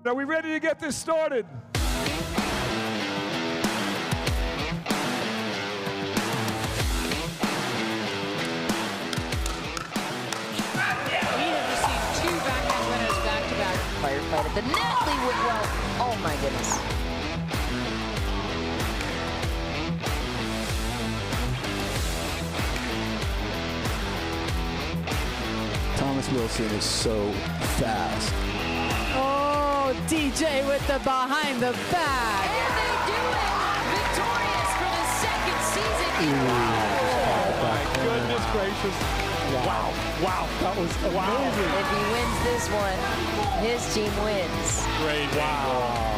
Are we ready to get this started? Fire fight at the net, Lee Whitwell. Oh my goodness. Thomas Wilson is so fast. Oh, DJ with the behind the back. And they do it! Victorious for the second season in a row. Oh my goodness gracious. Wow, wow, that was amazing. If he wins this one, his team wins. Great, wow.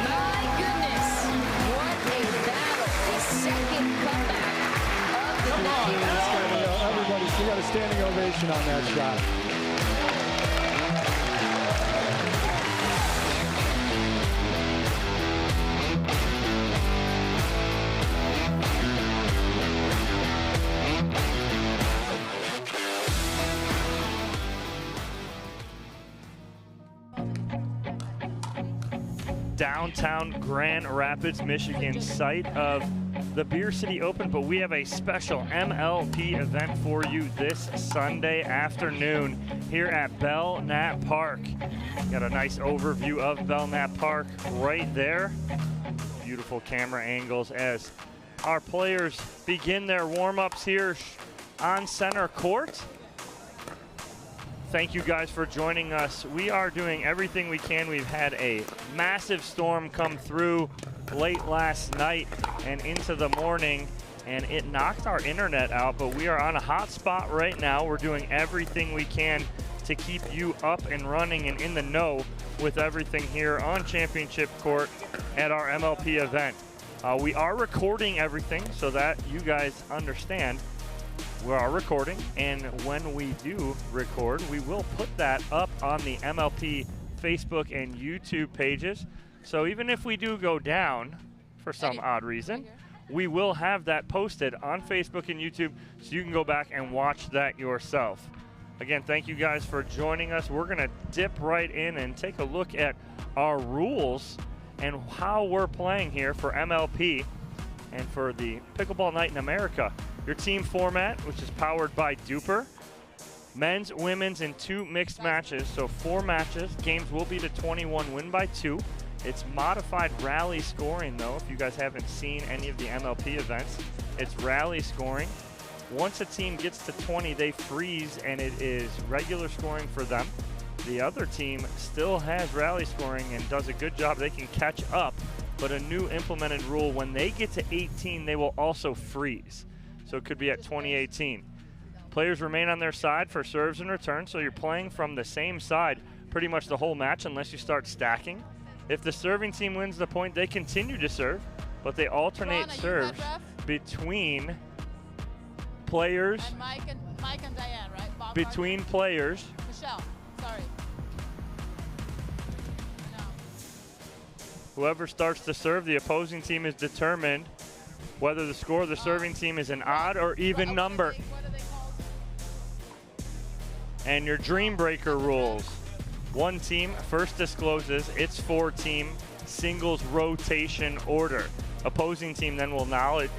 My goodness, what a battle. The second comeback of the night. Everybody, you got a standing ovation on that shot. Downtown Grand Rapids, Michigan, site of the Beer City Open, but we have a special MLP event for you this Sunday afternoon here at Belknap Park. Got a nice overview of Belknap Park right there. Beautiful camera angles as our players begin their warm-ups here on center court. Thank you guys for joining us. We are doing everything we can. We've had a massive storm come through late last night and into the morning, and it knocked our internet out, but we are on a hot spot right now. We're doing everything we can to keep you up and running and in the know with everything here on Championship Court at our MLP event. We are recording everything so that you guys understand. We are recording, and when we do record, we will put that up on the MLP Facebook and YouTube pages. So even if we do go down for some odd reason, we will have that posted on Facebook and YouTube so you can go back and watch that yourself. Again, thank you guys for joining us. We're going to dip right in and take a look at our rules and how we're playing here for MLP and for the Pickleball Night in America. Your team format, which is powered by Duper. Men's, women's, and 2 mixed matches. So 4 matches. Games will be to 21, win by 2. It's modified rally scoring, though. If you guys haven't seen any of the MLP events, it's rally scoring. Once a team gets to 20, they freeze, and it is regular scoring for them. The other team still has rally scoring and does a good job. They can catch up, but a new implemented rule, when they get to 18, they will also freeze. So it could be at 2018. Players remain on their side for serves and returns, so you're playing from the same side pretty much the whole match unless you start stacking. If the serving team wins the point, they continue to serve, but they alternate serves between players. And Mike and Diane, right? Bob between players. Michelle, sorry. No. Whoever starts to serve, the opposing team is determined whether the score of the serving team is an odd or even number. What are they called? And your Dream Breaker rules. One team first discloses its 4-team singles rotation order. Opposing team then will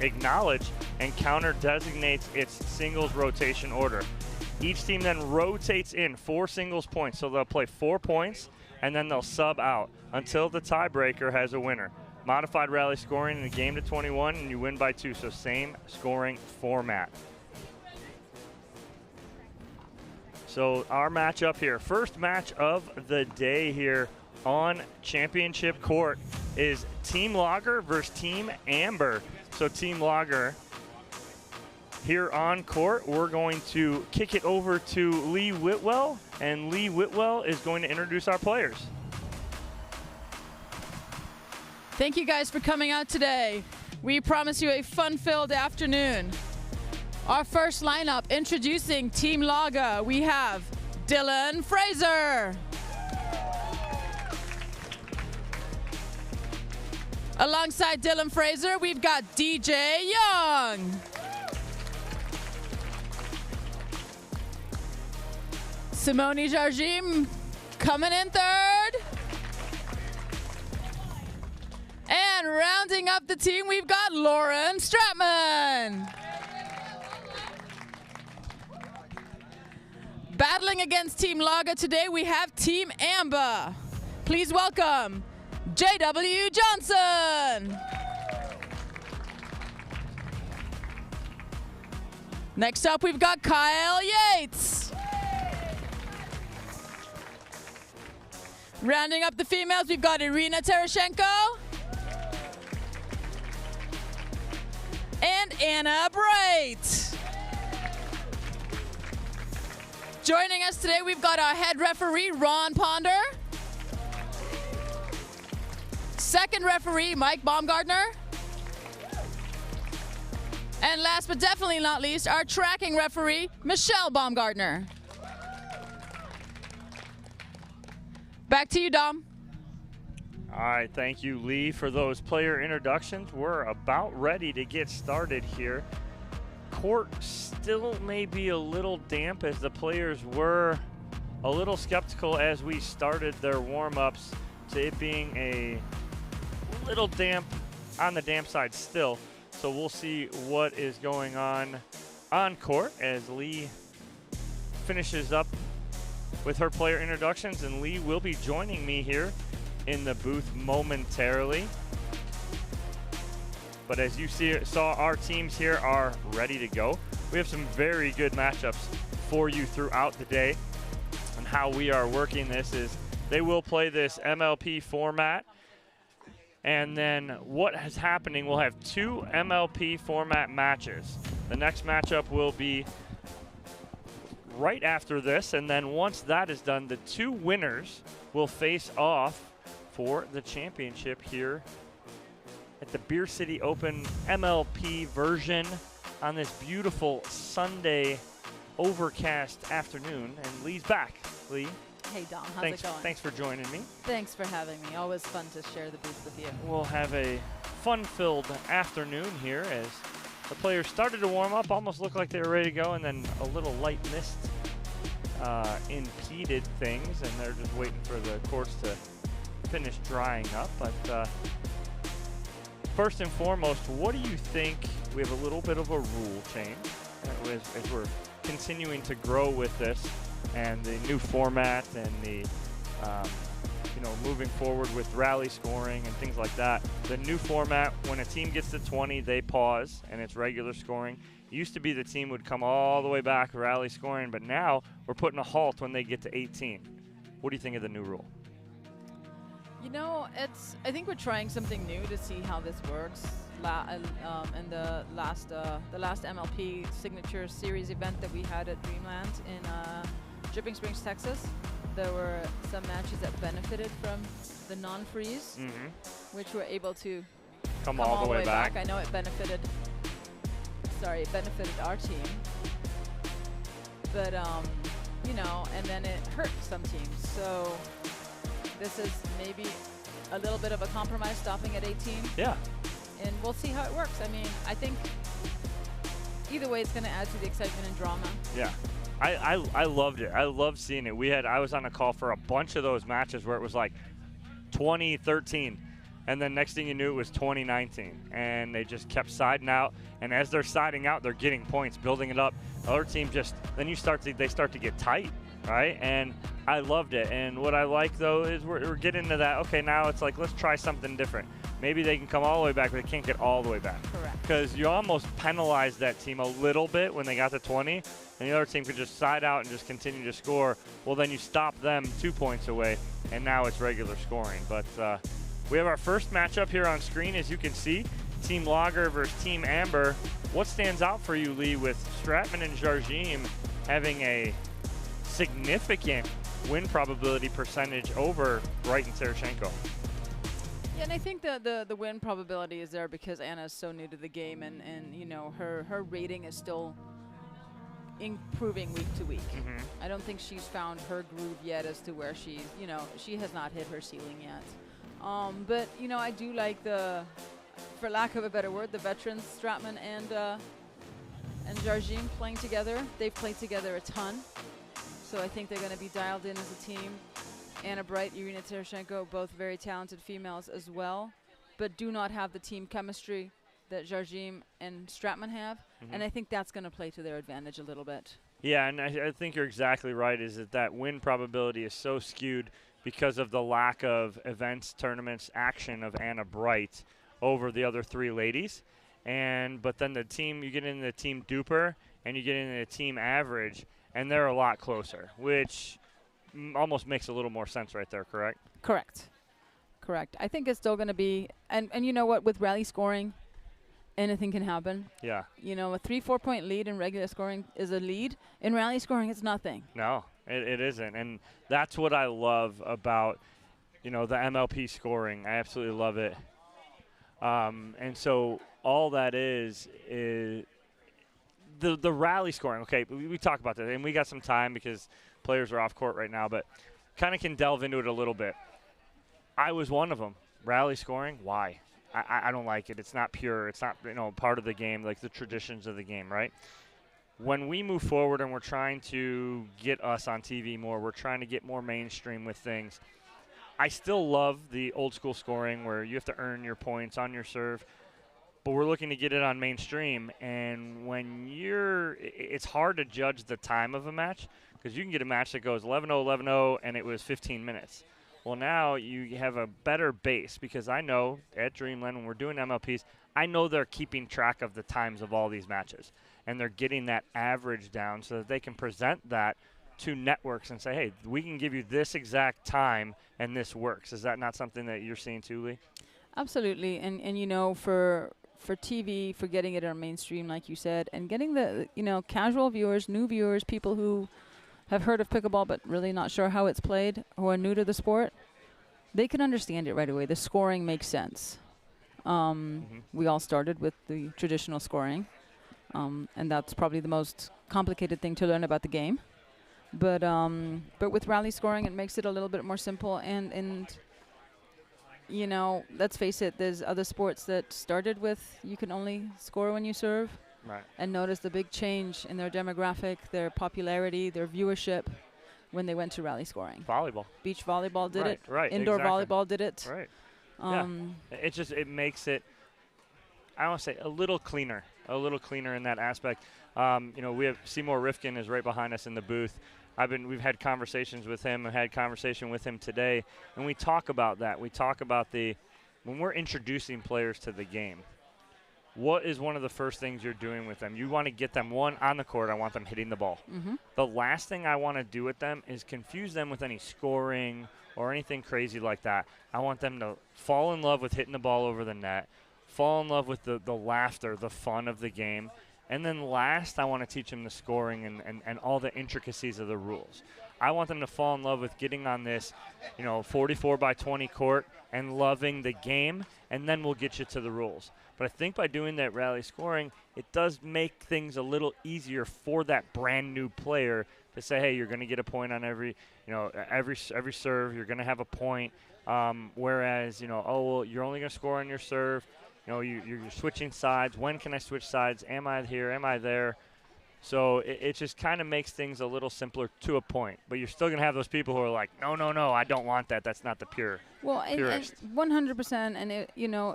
acknowledge and counter designates its singles rotation order. Each team then rotates in 4 singles points. So they'll play 4 points and then they'll sub out until the tiebreaker has a winner. Modified rally scoring in the game to 21, and you win by 2, so same scoring format. So our matchup here, first match of the day here on Championship Court is Team Lager versus Team Amber. So Team Lager here on court, we're going to kick it over to Lee Whitwell, and Lee Whitwell is going to introduce our players. Thank you guys for coming out today. We promise you a fun-filled afternoon. Our first lineup, introducing Team Laga, we have Dylan Fraser. Alongside Dylan Fraser, we've got DJ Young. Simone Jarjim coming in third. And rounding up the team, we've got Lauren Stratman. Battling against Team Laga today, we have Team Amber. Please welcome J.W. Johnson. Next up, we've got Kyle Yates. Rounding up the females, we've got Irina Terashenko and Anna Bright. Joining us today, we've got our head referee, Ron Ponder. Second referee, Mike Baumgartner. And last but definitely not least, our tracking referee, Michelle Baumgartner. Back to you, Dom. All right, thank you, Lee, for those player introductions. We're about ready to get started here. Court still may be a little damp as the players were a little skeptical as we started their warm-ups to it being a little damp, on the damp side still. So we'll see what is going on court as Lee finishes up with her player introductions, and Lee will be joining me here in the booth momentarily. But as you saw, our teams here are ready to go. We have some very good matchups for you throughout the day. And how we are working this is they will play this MLP format. And then what is happening, we'll have 2 MLP format matches. The next matchup will be right after this, and then once that is done, the 2 winners will face off for the championship here at the Beer City Open MLP version on this beautiful Sunday overcast afternoon. And Lee's back. Lee, Hey, Dom, how's it going? thanks for joining me. Thanks for having me. Always fun to share the booth with you. We'll have a fun-filled afternoon here as the players started to warm up, almost looked like they were ready to go, and then a little light mist impeded things, and they're just waiting for the courts to finish drying up. But first and foremost, what do you think? We have a little bit of a rule change as we're continuing to grow with this and the new format and the moving forward with rally scoring and things like that. The new format, when a team gets to 20, they pause and it's regular scoring. It used to be the team would come all the way back rally scoring, but now we're putting a halt when they get to 18. What do you think of the new rule? You know, I think we're trying something new to see how this works. In the last MLP Signature Series event that we had at Dreamland in Dripping Springs, Texas, there were some matches that benefited from the non-freeze, which were able to come all the way back. I know it benefited our team, but and then it hurt some teams. So this is maybe a little bit of a compromise, stopping at 18. Yeah. And we'll see how it works. I mean, I think either way, it's going to add to the excitement and drama. Yeah. I loved it. I loved seeing it. I was on a call for a bunch of those matches where it was like 20-13, and then next thing you knew it was 20-19, and they just kept siding out. And as they're siding out, they're getting points, building it up. The other team they start to get tight, right? And I loved it. And what I like though is we're getting to that. Okay, now it's like let's try something different. Maybe they can come all the way back, but they can't get all the way back. Correct. Because you almost penalized that team a little bit when they got to 20, and the other team could just side out and just continue to score. Well, then you stop them 2 points away, and now it's regular scoring. But we have our first matchup here on screen, as you can see. Team Lager versus Team Amber. What stands out for you, Lee, with Stratman and Jarjim having a significant win probability percentage over Bright and Terashenko? Yeah, and I think the win probability is there because Anna is so new to the game, and her rating is still improving week to week. I don't think she's found her groove yet as to where she has not hit her ceiling yet. But I do like for lack of a better word, the veterans Stratman and Jarjim playing together. They've played together a ton. So I think they're going to be dialed in as a team. Anna Bright, Irina Tereshchenko, both very talented females as well, but do not have the team chemistry that Jardim and Stratman have. And I think that's going to play to their advantage a little bit. Yeah, and I think you're exactly right, is that win probability is so skewed because of the lack of events, tournaments, action of Anna Bright over the other three ladies. But then the team, you get into the team duper and you get into the team average, and they're a lot closer, which almost makes a little more sense right there, correct? Correct. I think it's still going to be, and you know what, with rally scoring, anything can happen. Yeah. You know, a 3-4 point lead in regular scoring is a lead. In rally scoring, it's nothing. No, it isn't. And that's what I love about, the MLP scoring. I absolutely love it. And so all that is the rally scoring. Okay, we talk about that, and we got some time because players are off court right now, but kind of can delve into it a little bit. I was one of them. Rally scoring, why? I don't like it. It's not pure. It's not part of the game, like the traditions of the game, right? When we move forward and we're trying to get us on TV more, we're trying to get more mainstream with things. I still love the old school scoring where you have to earn your points on your serve, but we're looking to get it on mainstream. And when it's hard to judge the time of a match because you can get a match that goes 11-0, 11-0, and it was 15 minutes. Well, now you have a better base because I know at Dreamland when we're doing MLPs, I know they're keeping track of the times of all these matches, and they're getting that average down so that they can present that to networks and say, hey, we can give you this exact time and this works. Is that not something that you're seeing too, Lee? Absolutely. And for TV, for getting it on mainstream, like you said, and getting the, casual viewers, new viewers, people who have heard of pickleball but really not sure how it's played, who are new to the sport, they can understand it right away. The scoring makes sense. We all started with the traditional scoring, and that's probably the most complicated thing to learn about the game. But with rally scoring, it makes it a little bit more simple. And let's face it, there's other sports that started with you can only score when you serve. Right. And notice the big change in their demographic, their popularity, their viewership when they went to rally scoring. Volleyball. Beach volleyball did it. Right. Indoor exactly. volleyball did it. Right. It makes it, I want to say, a little cleaner in that aspect. We have Seymour Rifkin is right behind us in the booth. We've had conversations with him. I had conversation with him today, and we talk about that. We talk about when we're introducing players to the game, what is one of the first things you're doing with them? You want to get them, one, on the court. I want them hitting the ball. The last thing I want to do with them is confuse them with any scoring or anything crazy like that. I want them to fall in love with hitting the ball over the net, fall in love with the laughter, the fun of the game. And then last, I want to teach them the scoring and all the intricacies of the rules. I want them to fall in love with getting on this, 44 by 20 court and loving the game, and then we'll get you to the rules. But I think by doing that rally scoring, it does make things a little easier for that brand new player to say, hey, you're going to get a point on every serve. You're going to have a point. Whereas, you're only going to score on your serve. You're switching sides. When can I switch sides? Am I here? Am I there? So it just kind of makes things a little simpler to a point. But you're still going to have those people who are like, no, I don't want that. That's not the purest. 100%. And,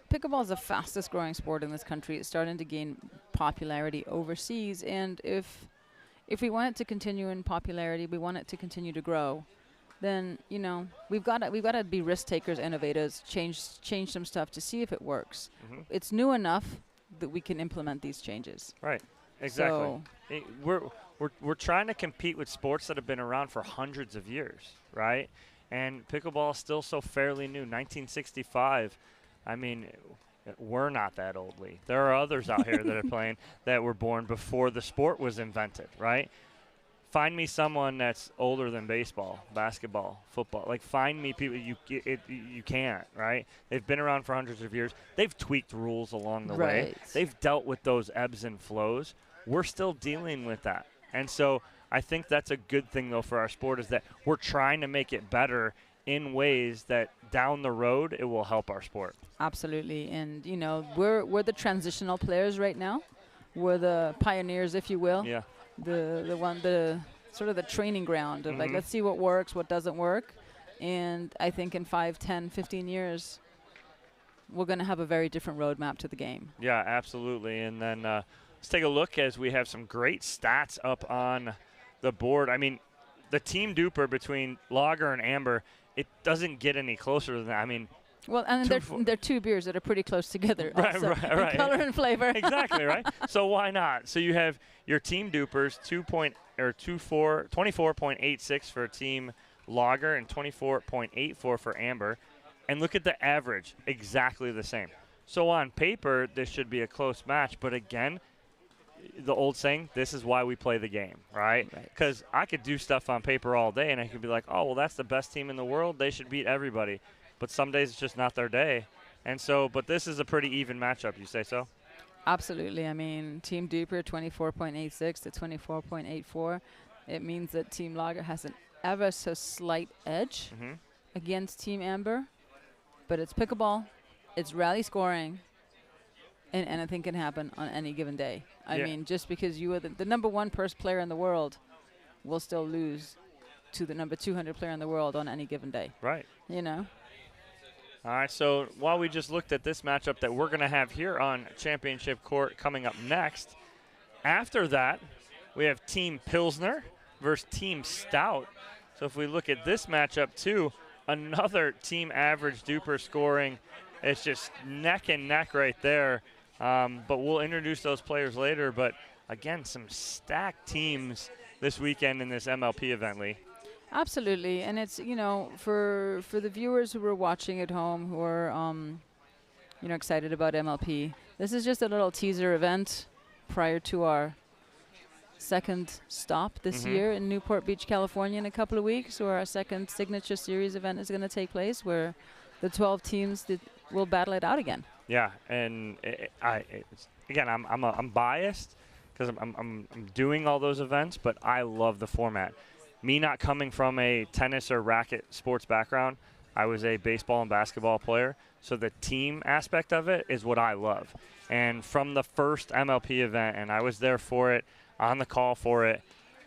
pickleball is the fastest growing sport in this country. It's starting to gain popularity overseas. And if we want it to continue in popularity, we want it to continue to grow, then, we've got to be risk takers, innovators, change some stuff to see if it works. It's new enough that we can implement these changes. Right. Exactly. So we're trying to compete with sports that have been around for hundreds of years, right? And pickleball is still so fairly new. 1965. I mean, we're not that old, Lee. There are others out here that are playing that were born before the sport was invented, right? Find me someone that's older than baseball, basketball, football. Like, find me people you can't, right? They've been around for hundreds of years. They've tweaked rules along the way. They've dealt with those ebbs and flows. We're still dealing with that. And so I think that's a good thing, though, for our sport is that we're trying to make it better in ways that down the road it will help our sport. Absolutely. And, we're the transitional players right now. We're the pioneers, if you will. Yeah. The sort of the training ground of like, Mm-hmm. let's see what works, what doesn't work. And I think in 5, 10, 15 years, we're going to have a very different roadmap to the game. Yeah, absolutely. And then let's take a look as we have some great stats up on the board. I mean, the team duper between Lager and Amber, it doesn't get any closer than that. I mean, Well, and they're two beers that are pretty close together. Right, also, right, in right. color and flavor. exactly, right? So why not? So you have your team dupers 24.86 for Team Lager and 24.84 for Amber. And look at the average, exactly the same. So on paper, this should be a close match. But again, the old saying, this is why we play the game, right? Because I could do stuff on paper all day, and I could be like, oh, well, that's the best team in the world. They should beat everybody. But some days it's just not their day. And so, but this is a pretty even matchup, you say so? Absolutely. I mean, Team Duper 24.86 to 24.84. It means that Team Lager has an ever so slight edge against Team Amber. But it's pickleball, it's rally scoring, and anything can happen on any given day. I mean, just because you are the number one player in the world will still lose to the number 200 player in the world on any given day. Right. You know? All right, so while we just looked at this matchup that we're going to have here on Championship Court coming up next, after that, we have Team Pilsner versus Team Stout. So if we look at this matchup too, another team average duper scoring. It's just neck and neck right there. But we'll introduce those players later. But again, some stacked teams this weekend in this MLP event, Lee. Absolutely, and it's, you know, for the viewers who are watching at home who are you know, excited about MLP, this is just a little teaser event prior to our second stop this year in Newport Beach, California in a couple of weeks, where our second signature series event is going to take place, where the 12 teams that will battle it out again. Yeah, and again, I'm biased because I'm doing all those events, but I love the format. Me not coming from a tennis or racket sports background, I was a baseball and basketball player, so the team aspect of it is what I love. And from the first MLP event, and I was there for it, on the call for it,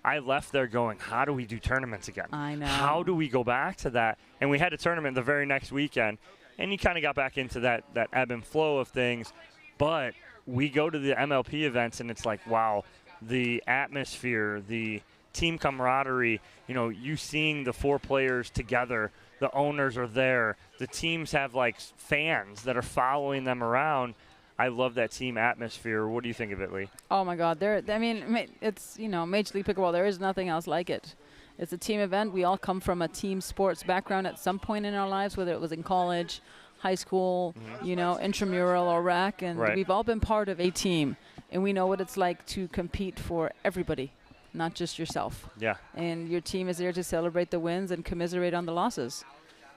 I left there going, how do we do tournaments again? I know. How do we go back to that? And we had a tournament the very next weekend, and you kind of got back into that ebb and flow of things. But we go to the MLP events, and it's like, wow, the atmosphere, the team camaraderie, you know, you seeing the four players together, the owners are there, the teams have like fans that are following them around. I love that team atmosphere. What do you think of it, Lee? Oh my God, it's, you know, Major League Pickleball. There is nothing else like it. It's a team event. We all come from a team sports background at some point in our lives, whether it was in college, high school, you know, intramural or rec, and we've all been part of a team, and we know what it's like to compete for everybody, not just yourself. Yeah. And your team is there to celebrate the wins and commiserate on the losses.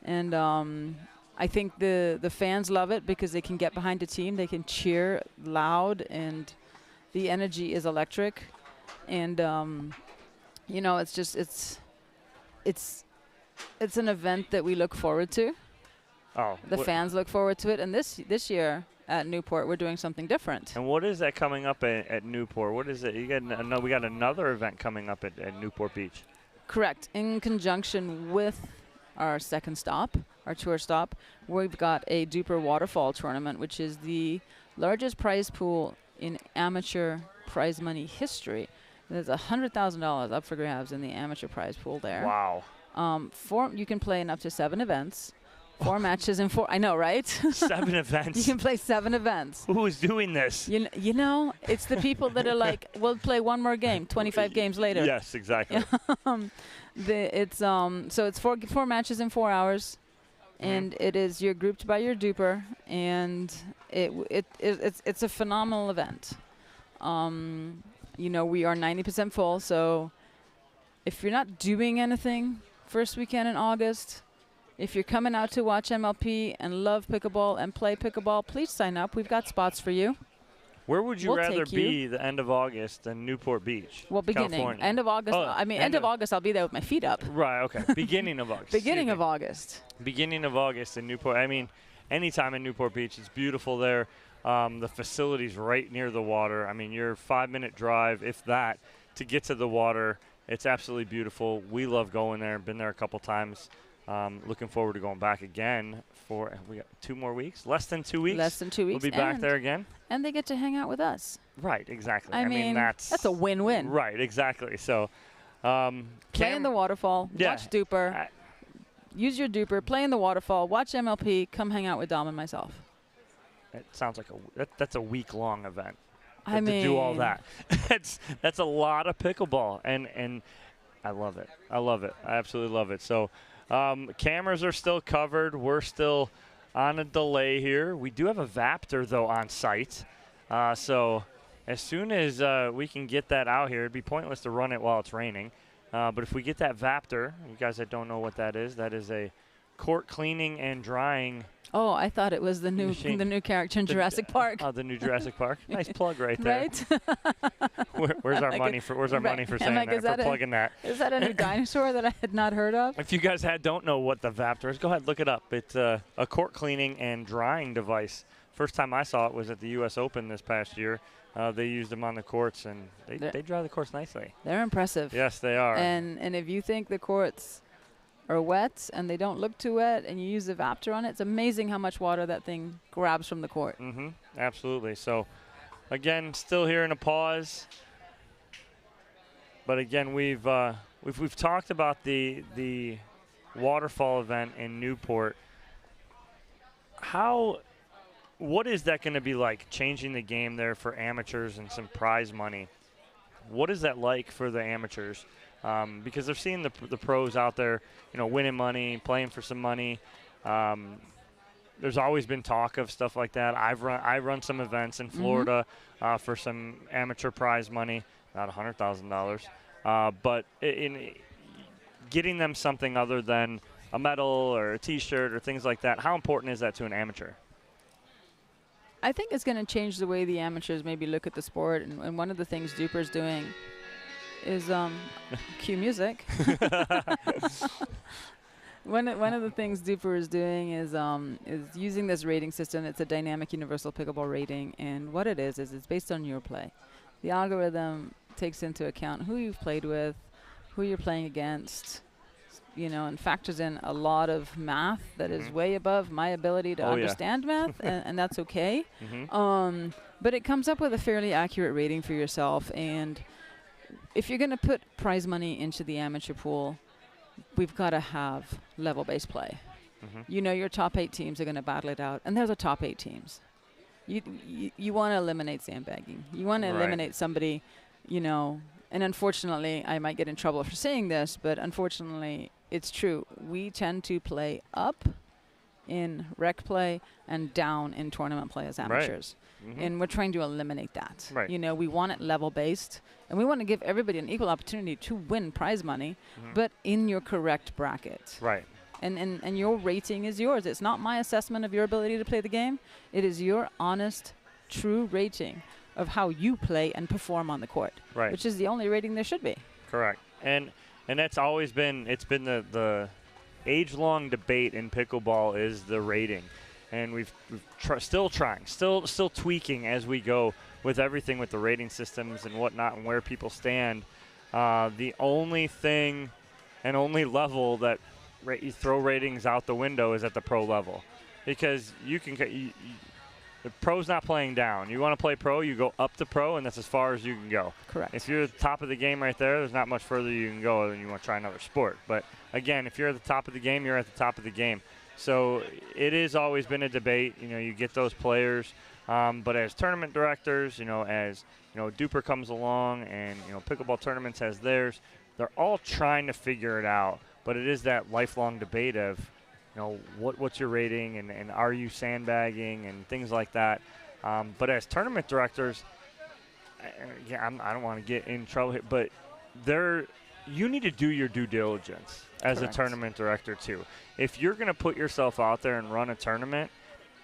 And I think the fans love it because they can get behind a team, they can cheer loud, and the energy is electric. And you know, it's just it's an event that we look forward to. Oh, the fans look forward to it, and this year at Newport we're doing something different. And what is that coming up at Newport? What is it? We got another event coming up at Newport Beach. Correct. In conjunction with our second stop, our tour stop, we've got a Duper Waterfall tournament, which is the largest prize pool in amateur prize money history. There's $100,000 up for grabs in the amateur prize pool there. Wow. You can play in up to 7 events. 4 matches in 4. I know, right? 7 events. You can play 7 events. Who is doing this? You know, it's the people that are like, we'll play one more game, 25 games later. Yes, exactly. So it's 4 matches in 4 hours, and it is, you're grouped by your duper, and it's a phenomenal event. You know, we are 90% full, so if you're not doing anything first weekend in August, if you're coming out to watch MLP and love pickleball and play pickleball, please sign up. We've got spots for you. Where would you We'll rather take be the end of August than Newport Beach? Well, beginning. California? End of August. End of August, I'll be there with my feet up. Right, okay. Beginning of August. Beginning of August. Beginning of August in Newport. I mean, anytime in Newport Beach, it's beautiful there. The facility's right near the water. I mean, you're a 5-minute drive, if that, to get to the water. It's absolutely beautiful. We love going there. Been there a couple times. Looking forward to going back again for we got 2 more weeks. Less than 2 weeks. Less than 2 weeks. We'll be back there again. And they get to hang out with us. Right, exactly. I mean that's a win-win. Right, exactly. So, play in the waterfall. Yeah, watch Duper. Use your Duper. Play in the waterfall. Watch MLP. Come hang out with Dom and myself. It sounds like that's a week-long event. I mean, to do all that. that's a lot of pickleball, and I love it. I love it. I absolutely love it. So, cameras are still covered. We're still on a delay here. We do have a Vaptor though on site. So as soon as we can get that out here, it'd be pointless to run it while it's raining. But if we get that Vaptor, you guys that don't know what that is a court cleaning and drying. Oh, I thought it was the new machine. The new character in Jurassic Park. Oh, the new Jurassic Park. Nice plug right there. Right? Where's our money for saying like, that, for plugging that? Is that a new dinosaur that I had not heard of? If you guys don't know what the Vaptor is, go ahead, look it up. It's a court cleaning and drying device. First time I saw it was at the U.S. Open this past year. They used them on the courts, and they dry the courts nicely. They're impressive. Yes, they are. And if you think the courts are wet and they don't look too wet and you use the Vaptor on it, it's amazing how much water that thing grabs from the court. Mm-hmm. Absolutely. So, again, still here in a pause. But, again, we've talked about the waterfall event in Newport. What is that going to be like, changing the game there for amateurs and some prize money? What is that like for the amateurs? Because they're seeing the pros out there, winning money, playing for some money. There's always been talk of stuff like that. I run some events in Florida for some amateur prize money, not $100,000, but in getting them something other than a medal or a T-shirt or things like that. How important is that to an amateur? I think it's going to change the way the amateurs maybe look at the sport. And one of the things Duper's doing is cue music. One of the things Duper is doing is using this rating system. It's a dynamic universal pickleball rating, and what it is it's based on your play. The algorithm takes into account who you've played with, who you're playing against, and factors in a lot of math that is way above my ability to understand math, and that's okay. But it comes up with a fairly accurate rating for yourself, and if you're going to put prize money into the amateur pool, we've got to have level-based play. Your top 8 teams are going to battle it out, and there's a top 8 teams. You want to eliminate sandbagging. You want to eliminate somebody, and unfortunately, I might get in trouble for saying this, but unfortunately, it's true. We tend to play up in rec play and down in tournament play as amateurs. And we're trying to eliminate that. We want it level-based, and we want to give everybody an equal opportunity to win prize money, but in your correct bracket. And your rating is yours. It's not my assessment of your ability to play the game. It is your honest, true rating of how you play and perform on the court, which is the only rating there should be. Correct. And that's always been, it's been the age-long debate in pickleball is the rating. And we've still trying, still tweaking as we go with everything with the rating systems and whatnot and where people stand. The only thing and only level that you throw ratings out the window is at the pro level, because you can the pro's not playing down. You want to play pro, you go up to pro, and that's as far as you can go. Correct. If you're at the top of the game right there, there's not much further you can go and you want to try another sport. But again, if you're at the top of the game, you're at the top of the game. So it has always been a debate. You get those players, but as tournament directors, as Duper comes along and pickleball tournaments has theirs, they're all trying to figure it out. But it is that lifelong debate of, what's your rating and are you sandbagging and things like that. But as tournament directors, I don't want to get in trouble here, but you need to do your due diligence as Correct. A tournament director too. If you're going to put yourself out there and run a tournament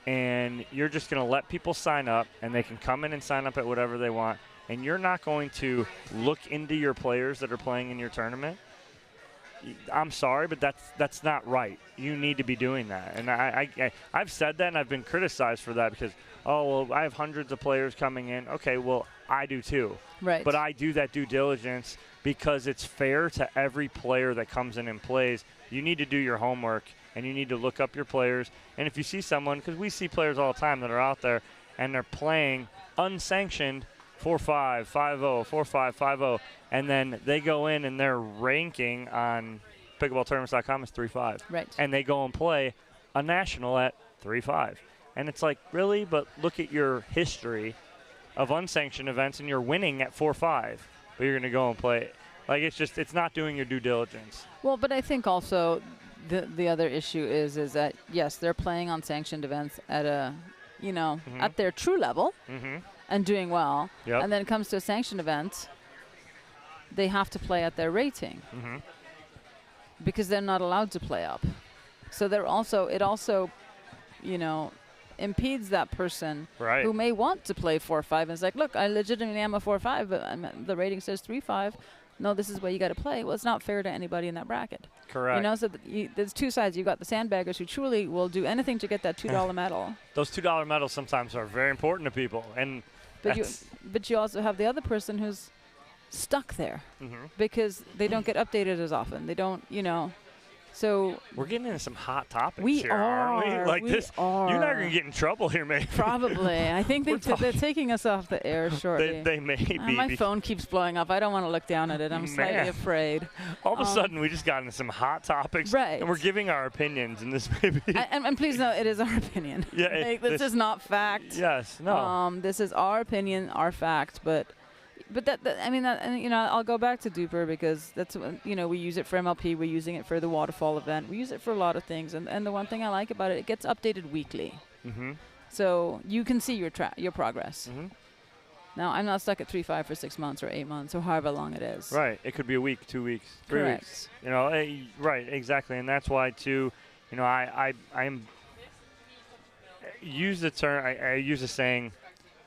and you're just going to let people sign up and they can come in and sign up at whatever they want, and you're not going to look into your players that are playing in your tournament, I'm sorry, but that's not right. You need to be doing that. And I've said that, and I've been criticized for that because, oh, well, I have hundreds of players coming in. Okay, well, I do too. Right. But I do that due diligence because it's fair to every player that comes in and plays. You need to do your homework, and you need to look up your players. And if you see someone, because we see players all the time that are out there, and they're playing unsanctioned 4-5, 5-0, 4-5, 5-0, and then they go in and their ranking on pickleballtournaments.com is 3-5. Right. And they go and play a national at 3-5. And it's like, really? But look at your history of unsanctioned events, and you're winning at 4-5, but you're going to go and play. Like, it's not doing your due diligence. Well, but I think also the other issue is that, yes, they're playing on sanctioned events at a, at their true level and doing well. Yep. And then it comes to a sanctioned event, they have to play at their rating because they're not allowed to play up. So it also, impedes that person who may want to play 4-5 and it's like, look, I legitimately am a 4-5, but the rating says 3-5. No, this is where you got to play. Well, it's not fair to anybody in that bracket. Correct. So there's two sides. You've got the sandbaggers who truly will do anything to get that $2 medal. Those $2 medals sometimes are very important to people, and but you also have the other person who's stuck there because they don't get updated as often. They don't, So we're getting into some hot topics we here, are, aren't we? Like we this, are. you and I are going to get in trouble here, maybe. Probably. I think they're taking us off the air shortly. They may be. My phone keeps blowing up. I don't want to look down at it. I'm slightly afraid. All of a sudden, we just got into some hot topics. Right. And we're giving our opinions, and this may be. And please know, it is our opinion. Yeah. This is not fact. Yes. No. This is our opinion, our fact, but I'll go back to Duper because that's we use it for MLP, we're using it for the waterfall event, we use it for a lot of things, and the one thing I like about it gets updated weekly, so you can see your progress. Now I'm not stuck at 3-5 for 6 months or 8 months or however long it is. Right. It could be a week, 2 weeks, 3 Correct. weeks. Right. Exactly, and that's why too. I'm use the term. I use the saying.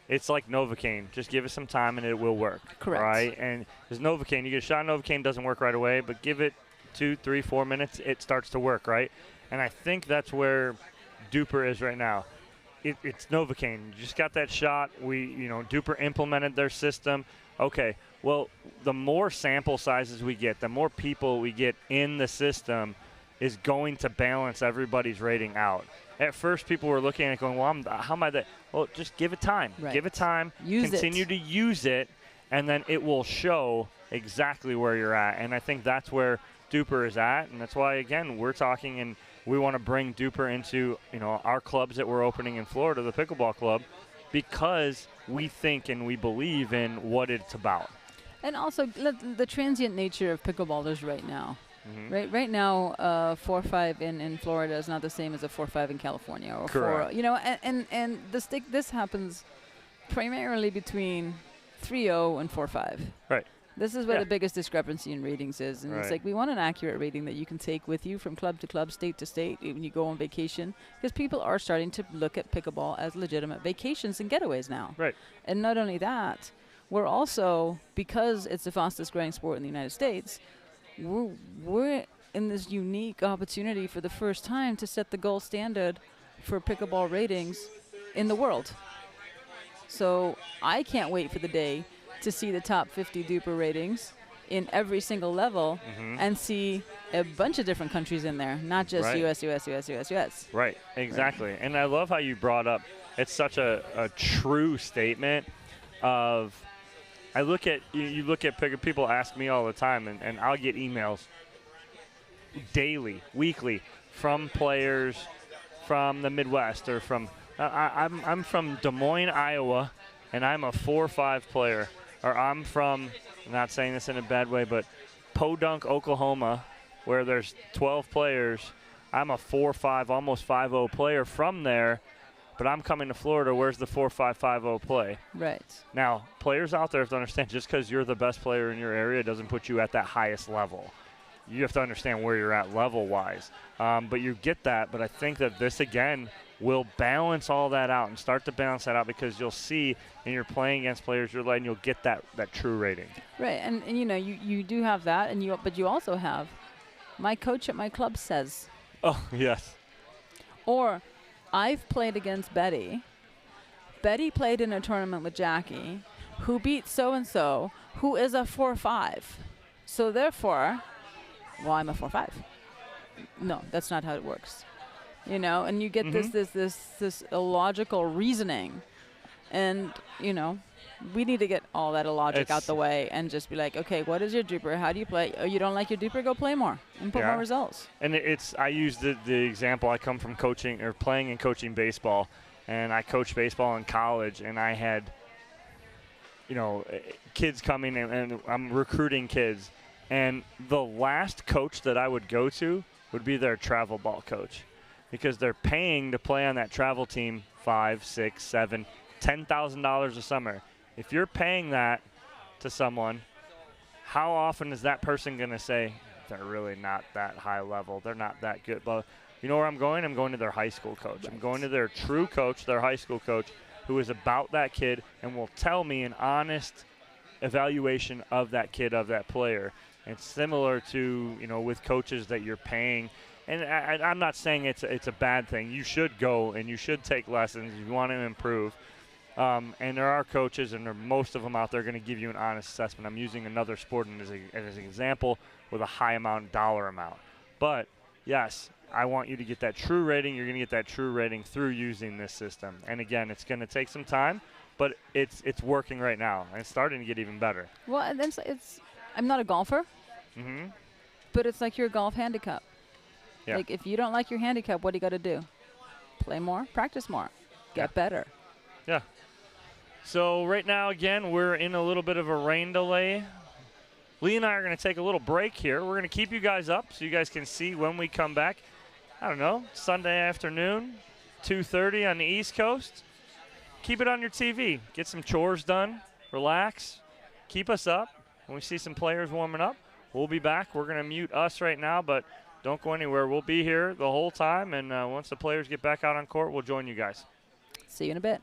It's like Novocaine. Just give it some time and it will work. Correct. Right? And there's Novocaine. You get a shot of Novocaine, doesn't work right away, but give it 2, 3, 4 minutes, it starts to work, right? And I think that's where Duper is right now. It's Novocaine. You just got that shot. Duper implemented their system. Okay, well, the more sample sizes we get, the more people we get in the system is going to balance everybody's rating out. At first, people were looking at it going, well, how am I that? Well, just give it time. Right. Give it time. Continue to use it, and then it will show exactly where you're at. And I think that's where Duper is at, and that's why, again, we're talking and we want to bring Duper into our clubs that we're opening in Florida, the Pickleball Club, because we think and we believe in what it's about. And also the transient nature of pickleballers right now. Right now, 4-5 in Florida is not the same as a 4-5 in California or Correct. 4. And this happens primarily between 3-0 and 4-5. Right. This is where the biggest discrepancy in ratings is, and it's like we want an accurate rating that you can take with you from club to club, state to state when you go on vacation, because people are starting to look at pickleball as legitimate vacations and getaways now. Right. And not only that, we're also, because it's the fastest growing sport in the United States, we're in this unique opportunity for the first time to set the gold standard for pickleball ratings in the world. So I can't wait for the day to see the top 50 Duper ratings in every single level and see a bunch of different countries in there, not just US. Right, exactly. Right. And I love how you brought up, it's such a true statement of, I look at, you look at people ask me all the time, and I'll get emails daily, weekly, from players from the Midwest or from, I'm from Des Moines, Iowa, and I'm a 4-5 player. Or I'm from, I'm not saying this in a bad way, but Podunk, Oklahoma, where there's 12 players. I'm a 4-5, almost 5-0 player from there, but I'm coming to Florida. Where's the 4-5, 5-0 play? Right. Now, players out there have to understand, just because you're the best player in your area doesn't put you at that highest level. You have to understand where you're at level-wise. But you get that, but I think that this, again, will balance all that out and start to balance that out, because you'll see, and you're playing against players you're letting, you'll get that true rating. Right, and you do have that, but you also have my coach at my club says. Oh, yes. Or I've played against Betty. Betty played in a tournament with Jackie, who beat so-and-so, who is a 4-5. So therefore, well, I'm a 4-5. No, that's not how it works. You know, and you get this illogical reasoning. And, you know, we need to get all that illogic out the way and just be like, okay, what is your duper? How do you play? Oh, you don't like your duper? Go play more and put more results. And I use the example. I come from coaching or playing and coaching baseball, and I coached baseball in college, and I had, you know, kids coming, and I'm recruiting kids. And the last coach that I would go to would be their travel ball coach, because they're paying to play on that travel team $5, $6, $7, $10,000 a summer. If you're paying that to someone, how often is that person going to say, they're really not that high level, they're not that good? But you know where I'm going? I'm going to their high school coach. I'm going to their true coach, their high school coach, who is about that kid and will tell me an honest evaluation of that kid, of that player. And similar to, you know, with coaches that you're paying. And I'm not saying it's a bad thing. You should go and you should take lessons if you want to improve. And there are coaches, and most of them out there, going to give you an honest assessment. I'm using another sport as an example with a high dollar amount. But, yes, I want you to get that true rating. You're going to get that true rating through using this system. And, again, it's going to take some time, but it's working right now. And it's starting to get even better. Well, and I'm not a golfer, but it's like your golf handicap. Yeah. Like, if you don't like your handicap, what do you got to do? Play more, practice more, get better. Yeah. So right now, again, we're in a little bit of a rain delay. Lee and I are going to take a little break here. We're going to keep you guys up so you guys can see when we come back. I don't know, Sunday afternoon, 2:30 on the East Coast. Keep it on your TV. Get some chores done. Relax. Keep us up. When we see some players warming up, we'll be back. We're going to mute us right now, but don't go anywhere. We'll be here the whole time, and once the players get back out on court, we'll join you guys. See you in a bit.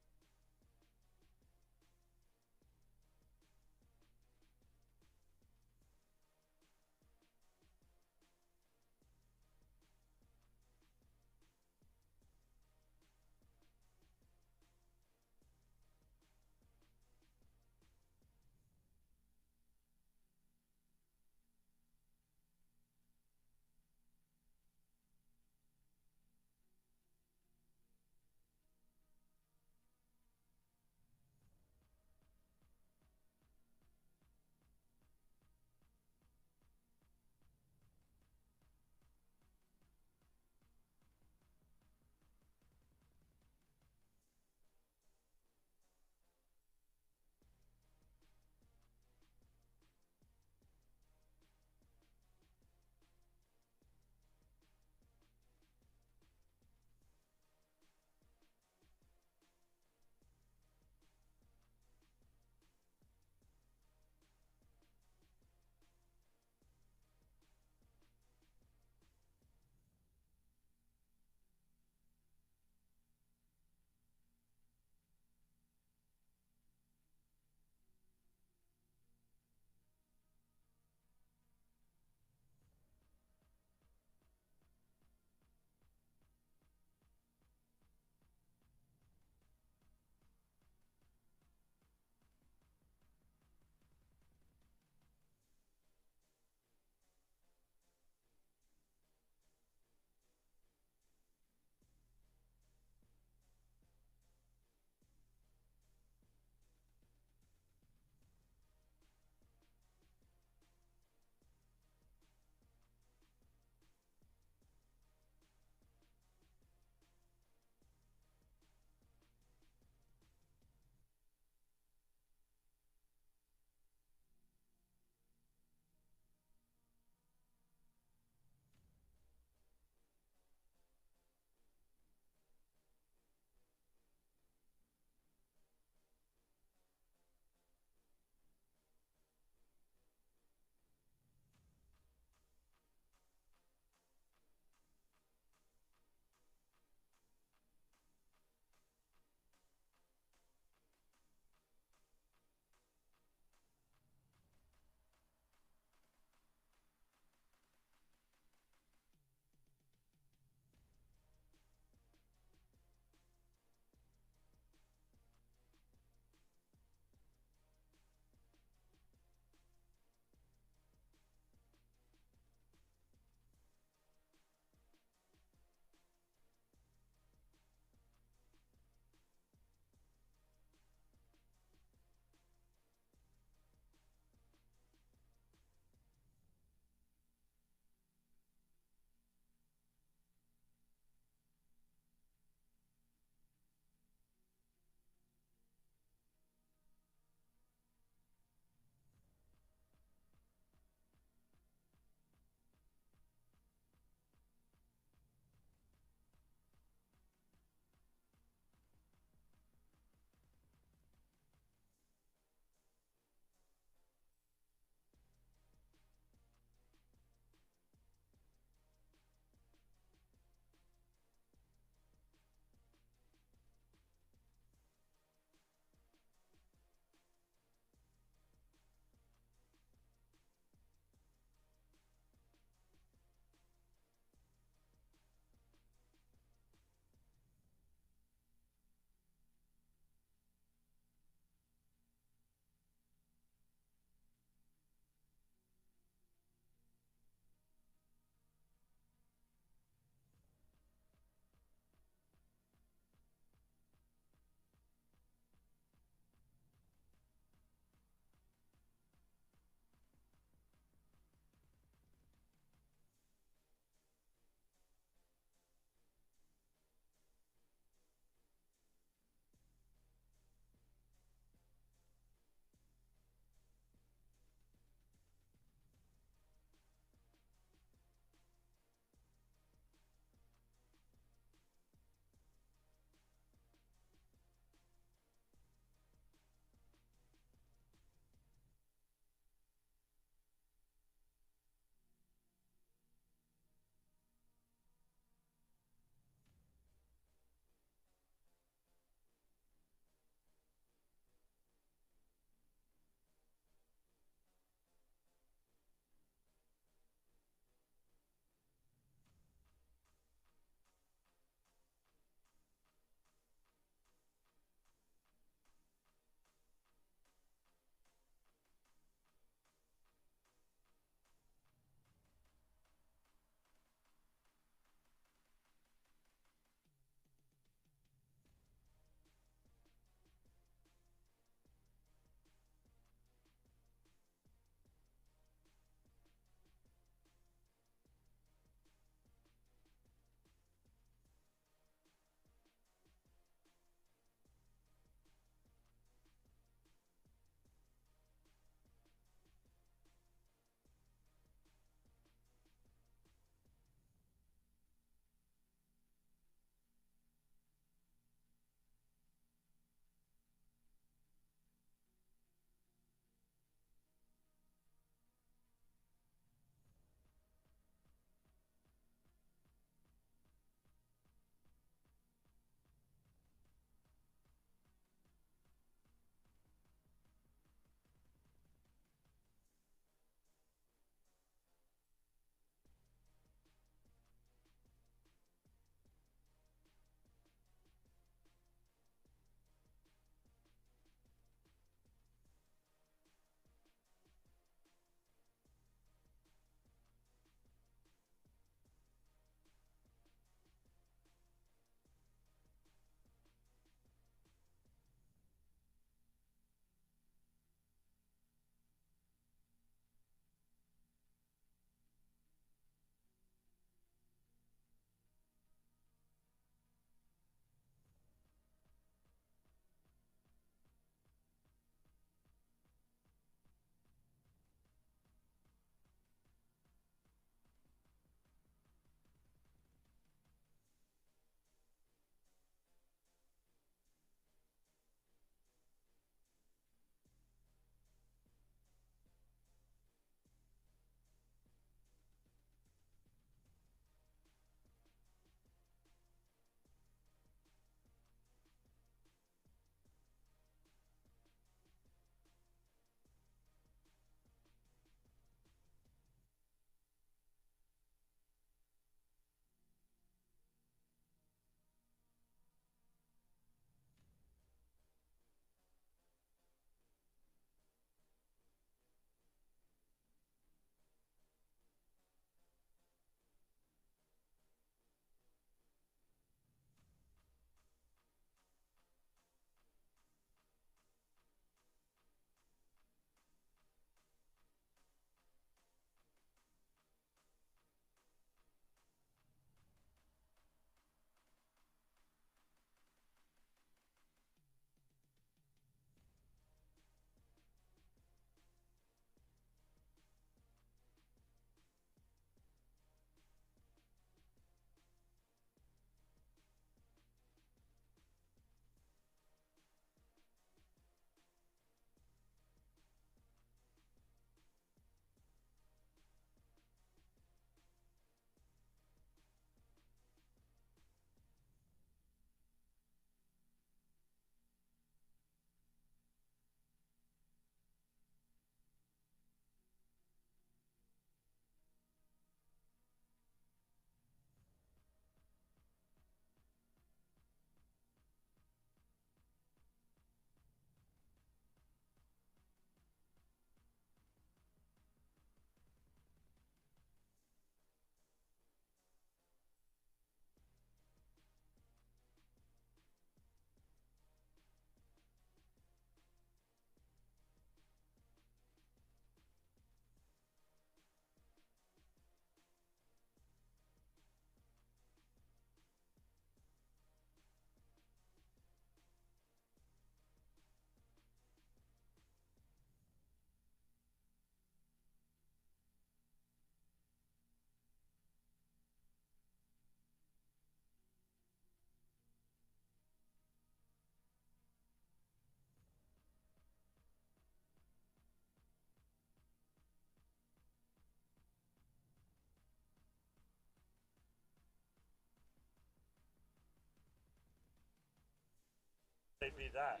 They beat that.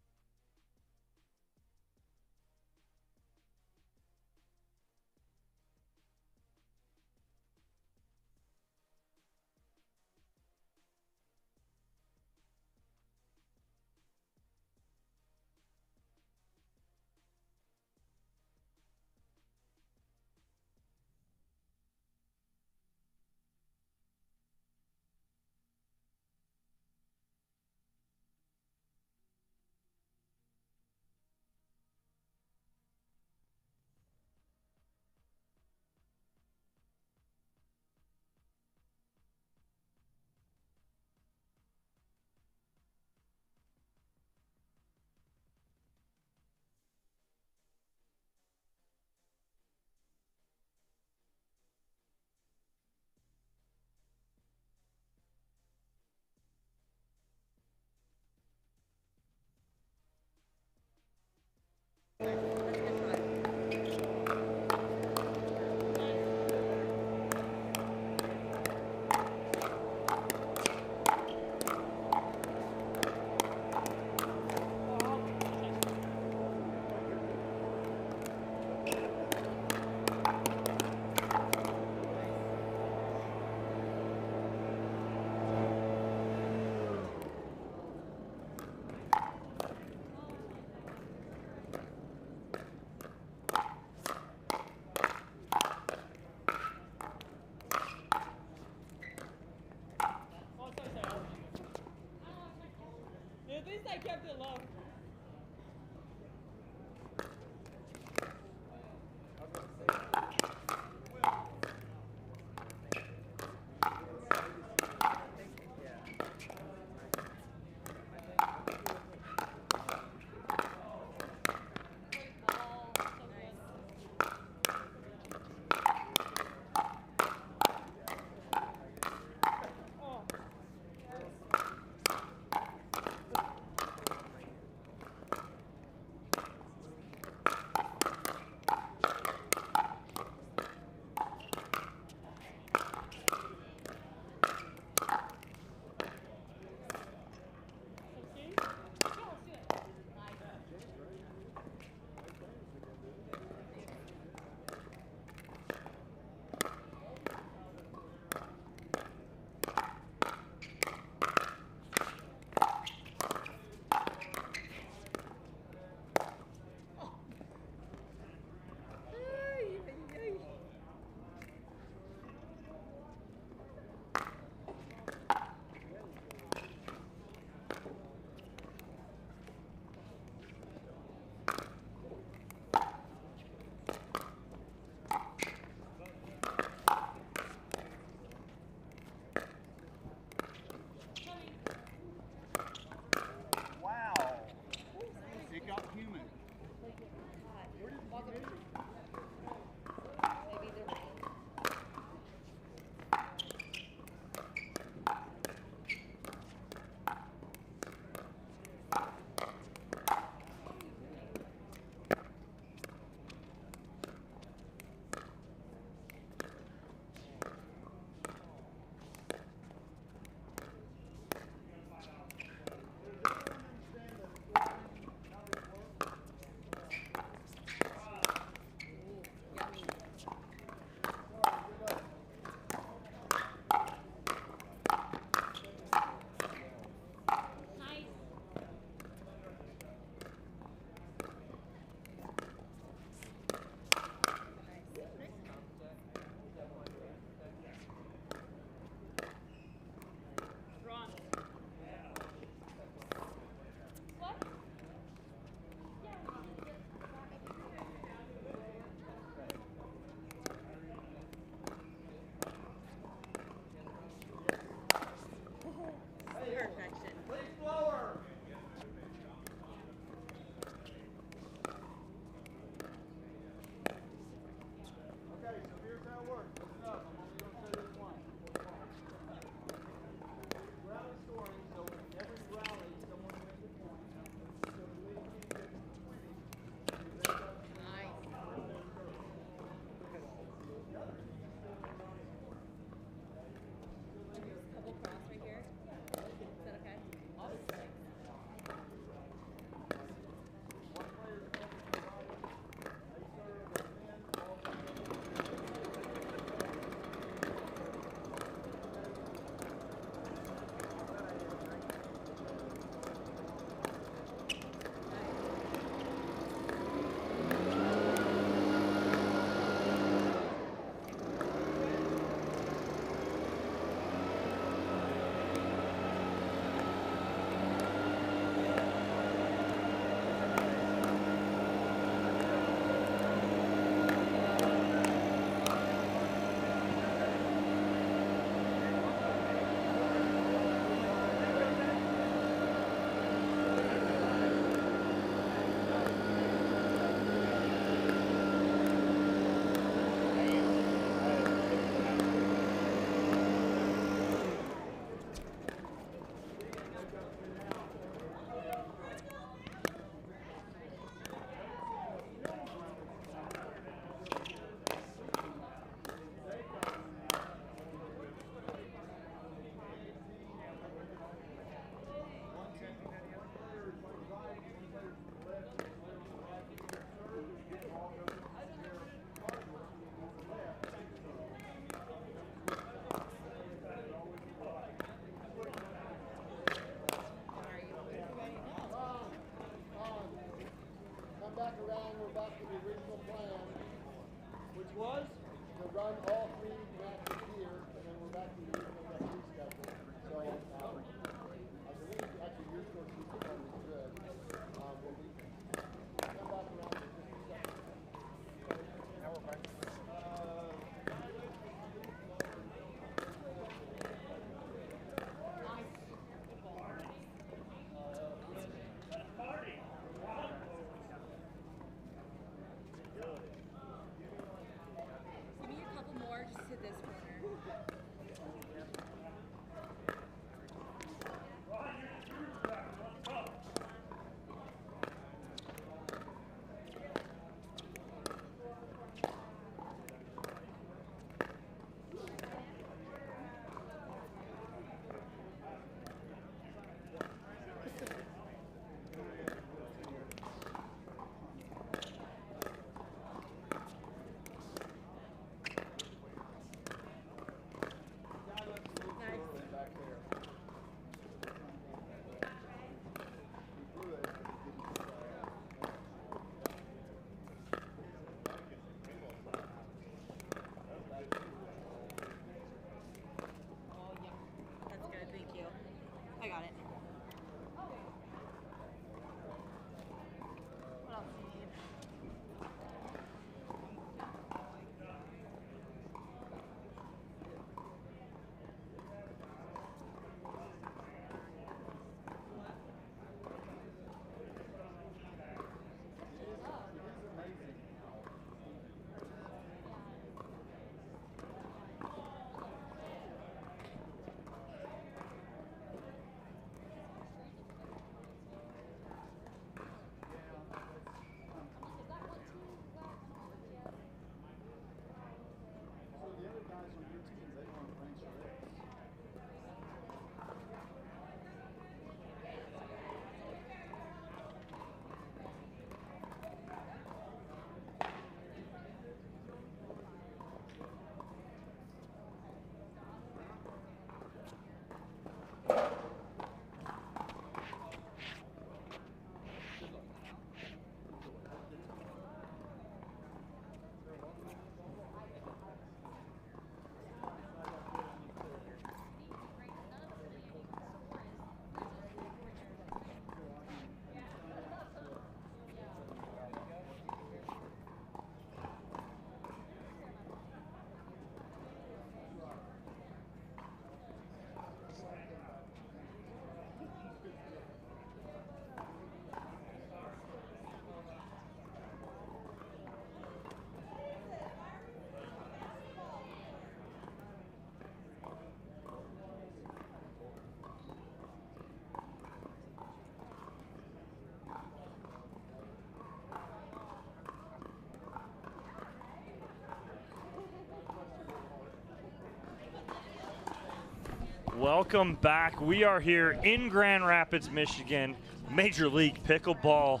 Welcome back. We are here in Grand Rapids, Michigan. Major League Pickleball.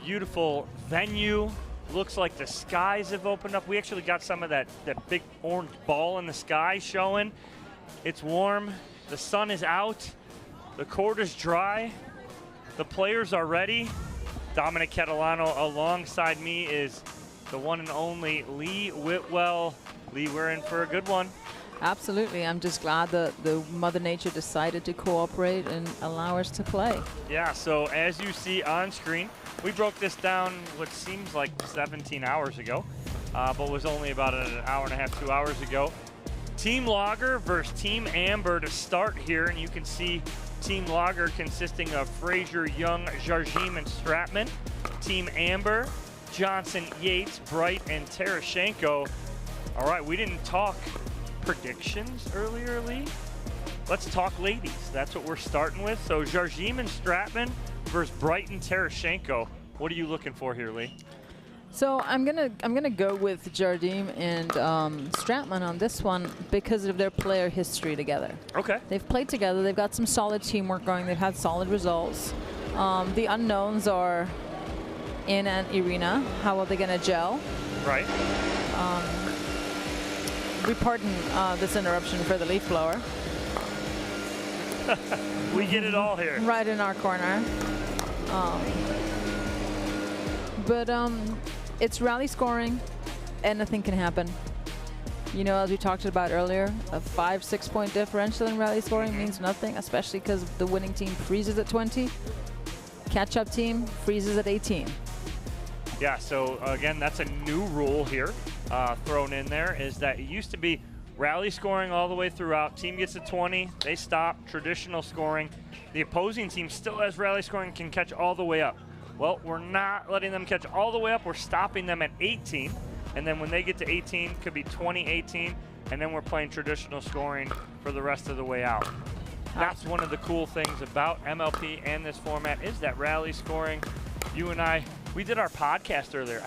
Beautiful venue. Looks like the skies have opened up. We actually got some of that big orange ball in the sky showing. It's warm. The sun is out. The court is dry. The players are ready. Dominic Catalano alongside me is the one and only Lee Whitwell. Lee, we're in for a good one. Absolutely. I'm just glad that the Mother Nature decided to cooperate and allow us to play. Yeah, so as you see on screen, we broke this down what seems like 17 hours ago, but was only about an hour and a half, 2 hours ago. Team Lager versus Team Amber to start here, and you can see Team Lager consisting of Fraser, Young, Jardim, and Stratman. Team Amber, Johnson, Yates, Bright, and Tarashenko. All right, we didn't talk predictions earlier, Lee. Let's talk ladies. That's what we're starting with. So Jardim and Stratman versus Bright and Tarashenko. What are you looking for here, Lee? So I'm gonna go with Jardim and Stratman on this one because of their player history together. Okay. They've played together. They've got some solid teamwork going. They've had solid results. The unknowns are In and Irina. How are they gonna gel? Right. We pardon this interruption for the leaf blower. We get it all here. Right in our corner. But it's rally scoring. Anything can happen. You know, as we talked about earlier, a 5-6 point differential in rally scoring means nothing, especially because the winning team freezes at 20. Catch-up team freezes at 18. Yeah, so again, that's a new rule here thrown in there, is that it used to be rally scoring all the way throughout. Team gets to 20, they stop, traditional scoring. The opposing team still has rally scoring, can catch all the way up. Well, we're not letting them catch all the way up. We're stopping them at 18. And then when they get to 18, could be 20-18, and then we're playing traditional scoring for the rest of the way out. That's one of the cool things about MLP and this format is that rally scoring. You and I, we did our podcast earlier.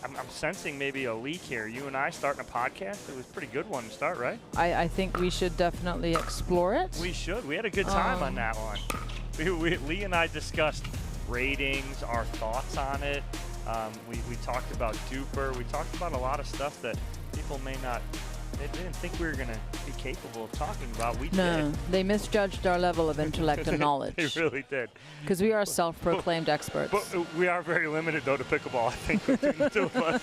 I'm sensing maybe a leak here. You and I starting a podcast. It was a pretty good one to start, right? I think we should definitely explore it. We should. We had a good time on that one. Lee and I discussed ratings, our thoughts on it. We talked about Duper. We talked about a lot of stuff that people may not, they didn't think we were going to be capable of talking about. We No, did. they misjudged our level of intellect and knowledge. They really did. Because we are self-proclaimed experts. But we are very limited, though, to pickleball, I think, between the two of us.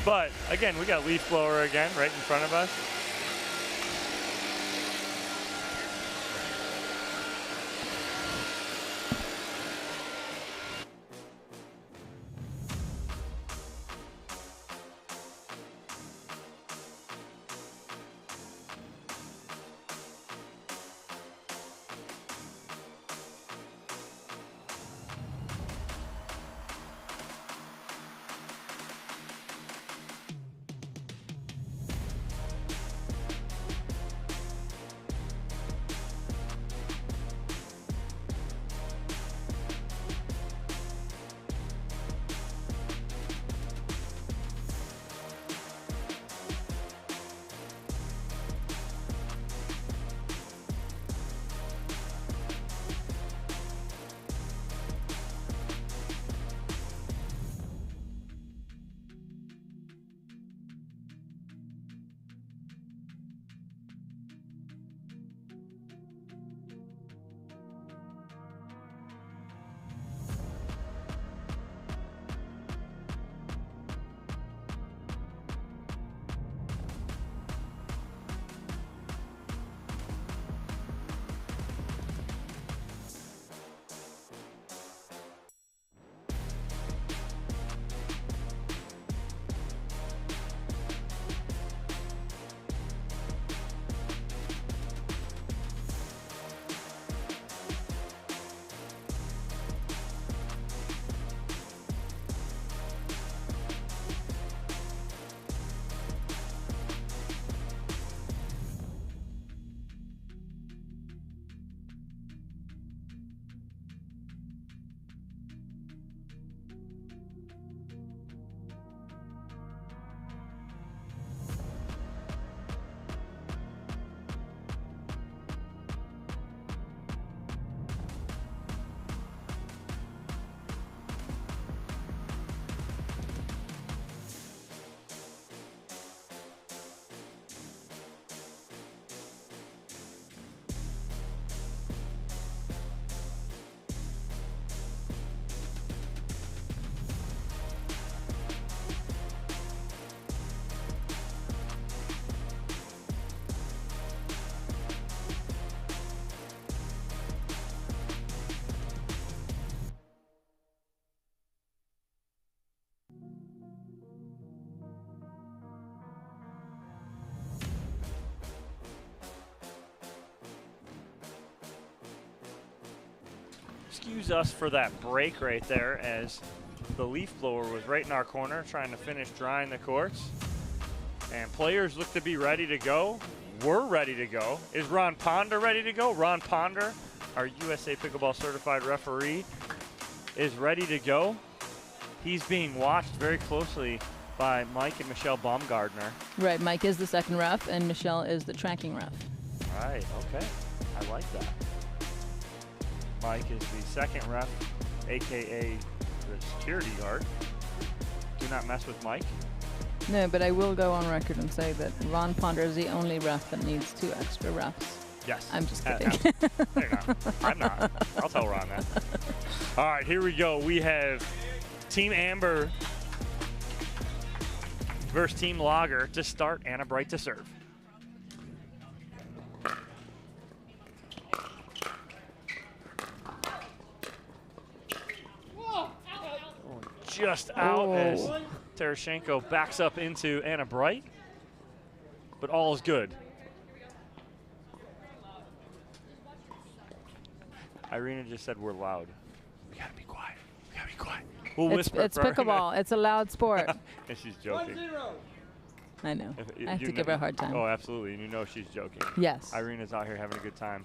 But, again, we got leaf blower again right in front of us. excuse us for that break right there, as the leaf blower was right in our corner trying to finish drying the courts. And players look to be ready to go. We're ready to go. Is Ron Ponder ready to go? Ron Ponder, our USA Pickleball certified referee, is ready to go. He's being watched very closely by Mike and Michelle Baumgardner. Right, Mike is the second ref, and Michelle is the tracking ref. Right, okay. I like that. Mike is the second ref, a.k.a. the security guard. Do not mess with Mike. No, but I will go on record and say that Ron Ponder is the only ref that needs 2 extra refs. Yes. I'm just kidding. You're not. I'm not. I'll tell Ron that. All right, here we go. We have Team Amber versus Team Lager to start. Anna Bright to serve. Just out as Tereshchenko backs up into Anna Bright, but all is good. Irina just said we're loud. We gotta be quiet. We gotta be quiet. We'll whisper. It's pickleball. It's a loud sport. And she's joking. I know. If I have you to give her a hard time. Oh, absolutely. And you know she's joking. Yes. Irina's out here having a good time.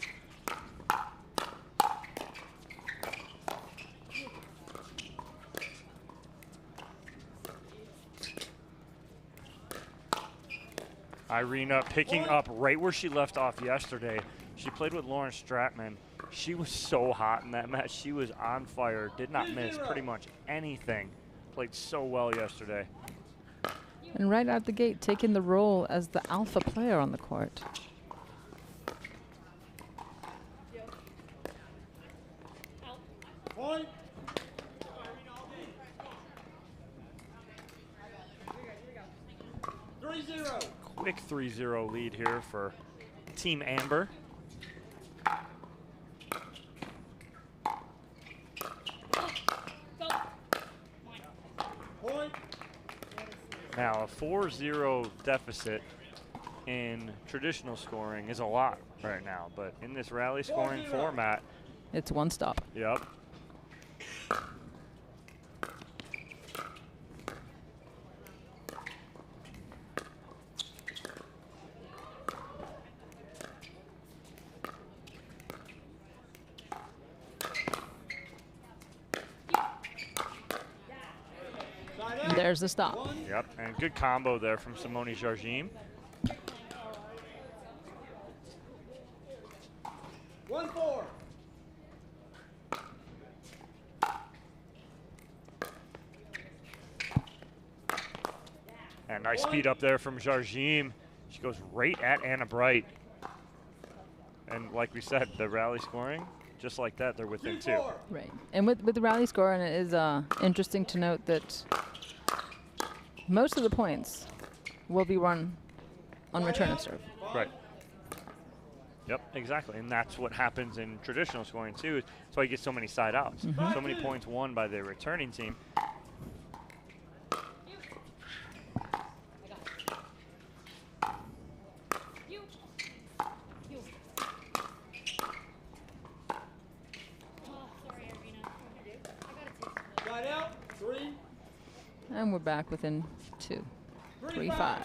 Irina picking up right where she left off yesterday. She played with Lauren Stratman. She was so hot in that match. She was on fire, did not miss pretty much anything. Played so well yesterday. And right out the gate, taking the role as the alpha player on the court. Point. Quick 3-0 lead here for Team Amber. Point. Now, a 4-0 deficit in traditional scoring is a lot right now, but in this rally scoring format, It's one stop. yep. There's the stop. Yep, and good combo there from Simone Jardim. 1-4. And nice speed up there from Jardim. She goes right at Anna Bright. And like we said, the rally scoring, just like that, they're within 2. Right. And with the rally score, and it is interesting to note that most of the points will be run on return of serve. Right. Yep, exactly. And that's what happens in traditional scoring, too. That's why you get so many side outs. So many points won by the returning team. Side out. 3. And we're back within 2. 3-5.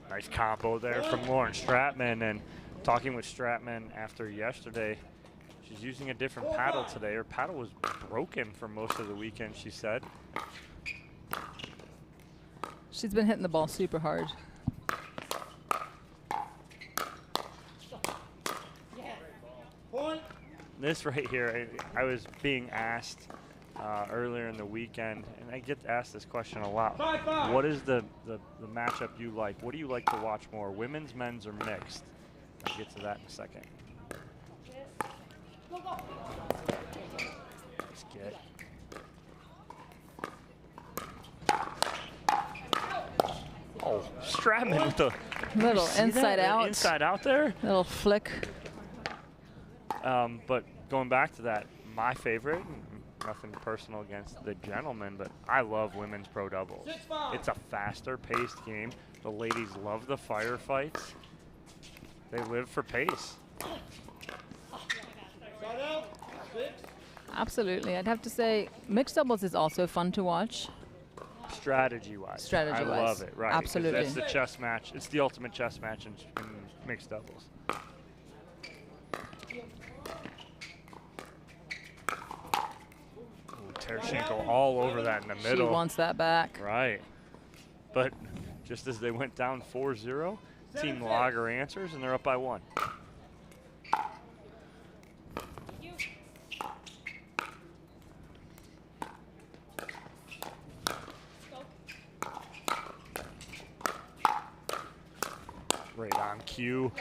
Nice combo there from Lauren Stratman. And talking with Stratman after yesterday, she's using a different paddle today. Her paddle was broken for most of the weekend, she said. She's been hitting the ball super hard. Point. This right here, I was being asked earlier in the weekend, and I get asked this question a lot. 5-5. What is the matchup you like? What do you like to watch more, women's, men's, or mixed? I'll get to that in a second. Let's get. Oh, Stratman with the Little see that? inside out. Inside out there. Little flick. But going back to that, my favorite, nothing personal against the gentlemen, but I love women's pro doubles. It's a faster paced game. The ladies love the firefights. They live for pace. Absolutely. I'd have to say mixed doubles is also fun to watch. Strategy-wise. Strategy-wise. I love it, right. 'cause Absolutely. That's the chess match. It's the ultimate chess match in mixed doubles. Ooh, Tereshenko all over that in the middle. She wants that back. Right. But just as they went down 4-0, Team Lager answers, and they're up by 1. Right on cue.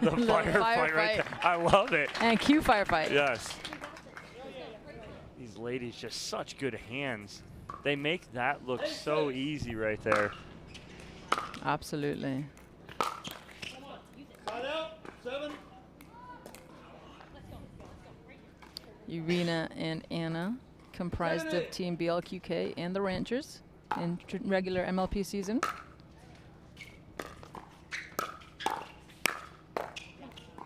The firefight right there. I love it. And Q firefight. Yes. These ladies just such good hands. They make that look so easy right there. Absolutely. Irina and Anna, comprised of Team BLQK and the Ranchers in regular MLP season.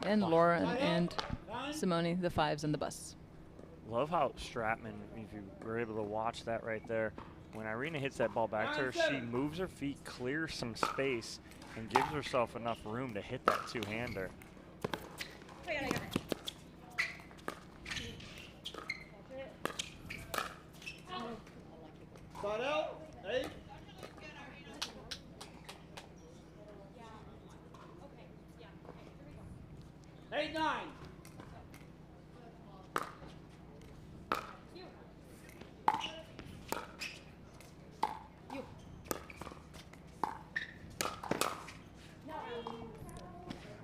And Laura and Simone, the 5s and the bus. Love how Stratman, if you were able to watch that right there, when Irina hits that ball back to her, she moves her feet, clears some space, and gives herself enough room to hit that two-hander.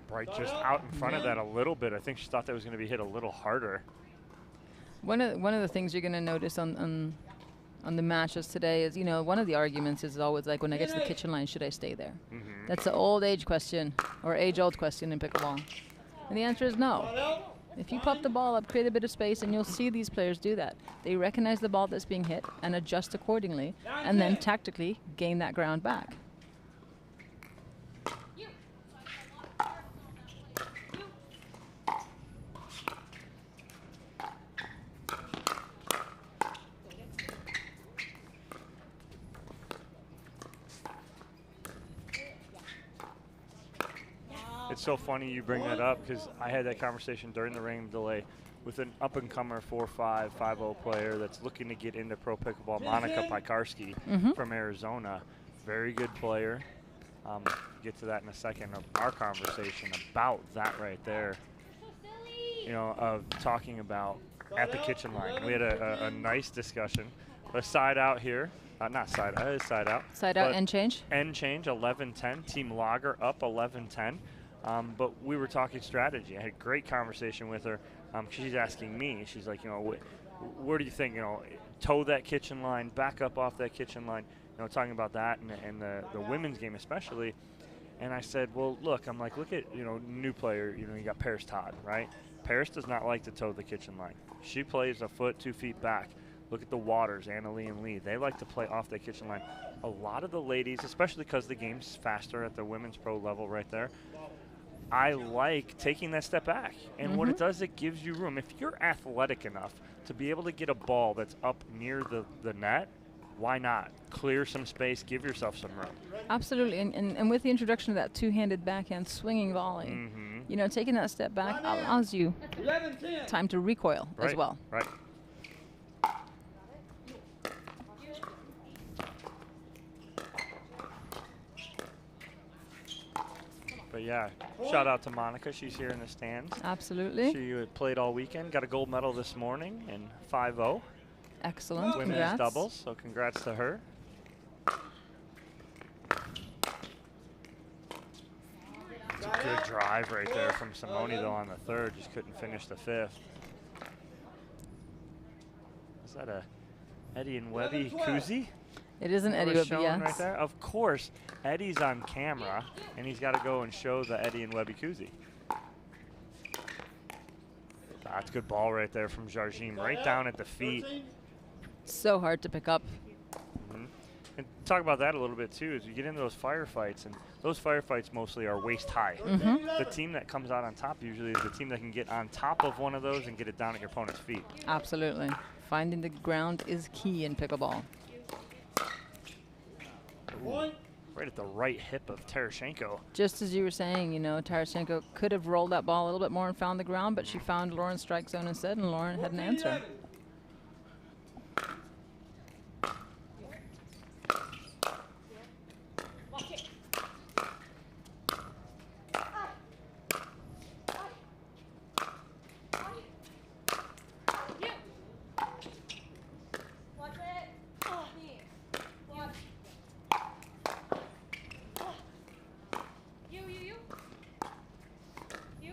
Bright just out in front of that a little bit. I think she thought that was going to be hit a little harder. One of the things you're going to notice on the matches today is, you know, one of the arguments is always like, when I get to the kitchen line, should I stay there? Mm-hmm. That's the old age question, or age-old question in pickleball. And the answer is no. If you pop the ball up, create a bit of space, and you'll see these players do that. They recognize the ball that's being hit and adjust accordingly, and then tactically gain that ground back. It's so funny you bring that up, because I had that conversation during the rain delay with an up-and-comer 4-5, 5-0 player that's looking to get into pro pickleball, Monica Piekarski from Arizona. Very good player. Get to that in a second of our conversation about that right there. You know, of talking about at the kitchen line. We had a nice discussion. A side out here. Not side out, side out. Side out, end change? End change, 11-10. Team Lager up 11-10. But we were talking strategy. I had a great conversation with her. She's asking me, she's like, you know, where do you think, you know, toe that kitchen line, back up off that kitchen line, you know, talking about that and the women's game especially. And I said, well, look, I'm like, look at, you know, new player, you know, you got Paris Todd, right? Paris does not like to toe the kitchen line. She plays a foot, 2 feet back. Look at the Waters, Annalie and Lee. They like to play off that kitchen line. A lot of the ladies, especially because the game's faster at the women's pro level right there, I like taking that step back. And what it does, it gives you room. If you're athletic enough to be able to get a ball that's up near the net, why not? Clear some space, give yourself some room. Absolutely, and with the introduction of that two-handed backhand swinging volley, you know, taking that step back allows you time to recoil as well. Right. But yeah, shout out to Monica. She's here in the stands. Absolutely. She played all weekend, got a gold medal this morning in 5-0. Excellent. Women's Congrats. doubles, so congrats to her. It's a good drive right there from Simone, though, on the third. Just couldn't finish the fifth. Is that a Eddie and Webby koozie? It is an Eddie was Webby, shown yes. right there. Of course, Eddie's on camera, and he's got to go and show the Eddie and Webby koozie. That's a good ball right there from Jardim, right down at the feet. So hard to pick up. And talk about that a little bit too, as you get into those firefights, and those firefights mostly are waist high. The team that comes out on top usually is the team that can get on top of one of those and get it down at your opponent's feet. Absolutely. Finding the ground is key in pickleball. Ooh, right at the right hip of Tarashenko. Just as you were saying, you know, Tarashenko could have rolled that ball a little bit more and found the ground, but she found Lauren's strike zone instead, and Lauren had an answer.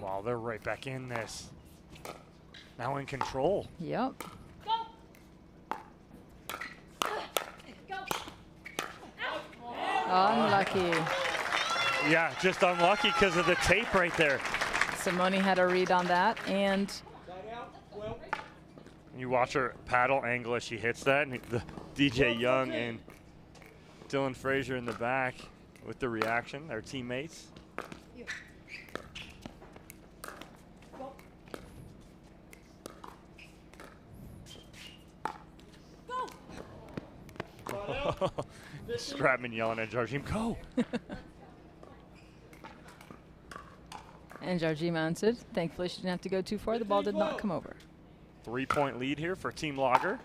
Wow, they're right back in this. Now in control. Yep. Unlucky. Yeah, just unlucky because of the tape right there. Simone had a read on that, and You watch her paddle angle as she hits that, and the DJ Young and Dylan Frazier in the back with the reaction, their teammates. Scrapman yelling at Jardim, go! and Jardim answered. Thankfully, she didn't have to go too far. The ball did not come over. 3-point lead here for Team Lager.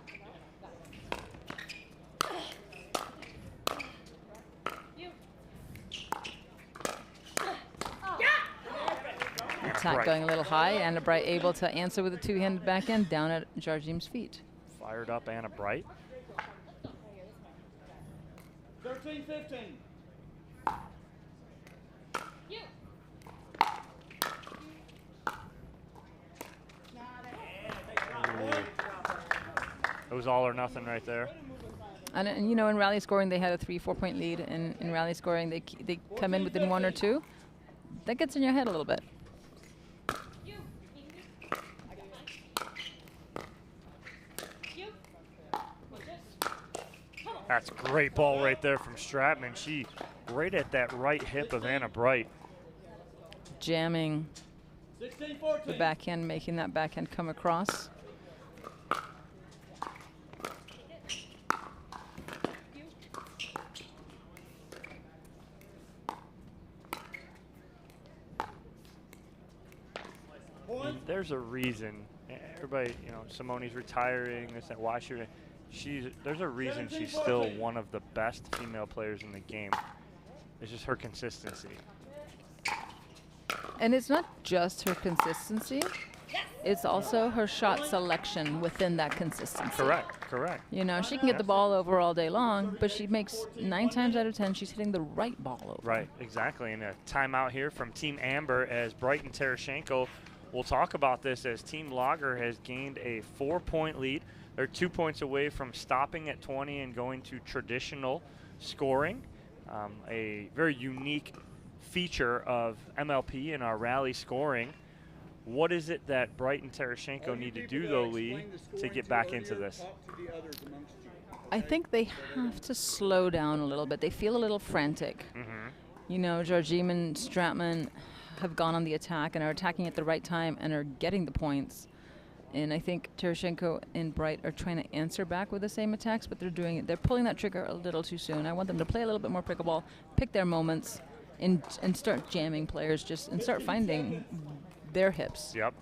Attack going a little high. Anna Bright able to answer with a two-handed backhand down at Jardim's feet. Fired up Anna Bright. 13-15. It was all or nothing right there. And you know, in rally scoring, they had a 3-4 point lead. And in rally scoring, they come in within 1 or 2. That gets in your head a little bit. That's a great ball right there from Stratman. She right at that right hip of Anna Bright. Jamming the backhand, making that backhand come across. There's a reason. Everybody, you know, Simone's retiring. This and why there's a reason she's still one of the best female players in the game. It's just her consistency. And it's not just her consistency. It's also her shot selection within that consistency. Correct. You know, she can get the ball over all day long, but she makes 9 times out of 10, she's hitting the right ball over. Right, exactly. And a timeout here from Team Amber as Bright and Tarashenko will talk about this as Team Lager has gained a 4-point lead. They're 2 points away from stopping at 20 and going to traditional scoring, a very unique feature of MLP in our rally scoring. What is it that Bright and Tarashenko need to do, though, Lee, to get back into this? I think they have to slow down a little bit. They feel a little frantic. You know, Jardim and Stratman have gone on the attack and are attacking at the right time and are getting the points. And I think Tarashenko and Bright are trying to answer back with the same attacks, but they're pulling that trigger a little too soon. I want them to play a little bit more pickleball, pick their moments, and start jamming players and start finding their hips. Yep.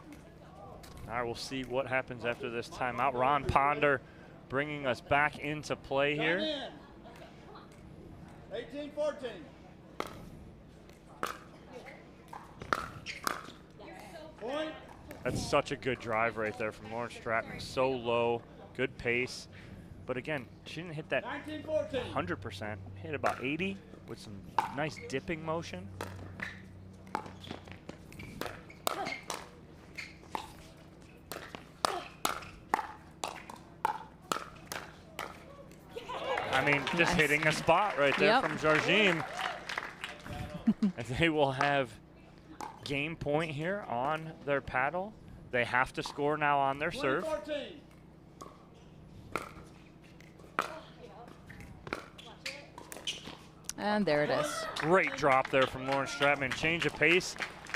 All right, we'll see what happens after this timeout. Ron Ponder bringing us back into play here. 18-14. Point. That's such a good drive right there from Lauren Stratman. So low, good pace. But again, she didn't hit that 100%. Hit about 80 with some nice dipping motion. I mean, just hitting a spot right there from Jardim. And they will have game point here on their paddle. They have to score now on their serve. 14. And there it is. Great drop there from Lauren Stratman. Change of pace.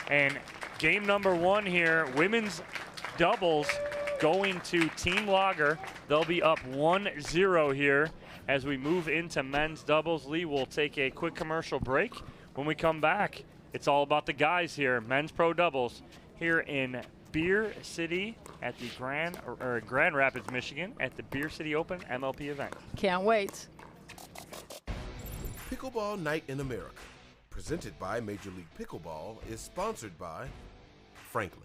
And game number 1 here, women's doubles going to Team Lager. They'll be up 1-0 here as we move into men's doubles. Lee will take a quick commercial break. When we come back, it's all about the guys here. Men's pro doubles here in Beer City at the Grand Rapids, Michigan at the Beer City Open MLP event. Can't wait. Pickleball Night in America, presented by Major League Pickleball, is sponsored by Franklin.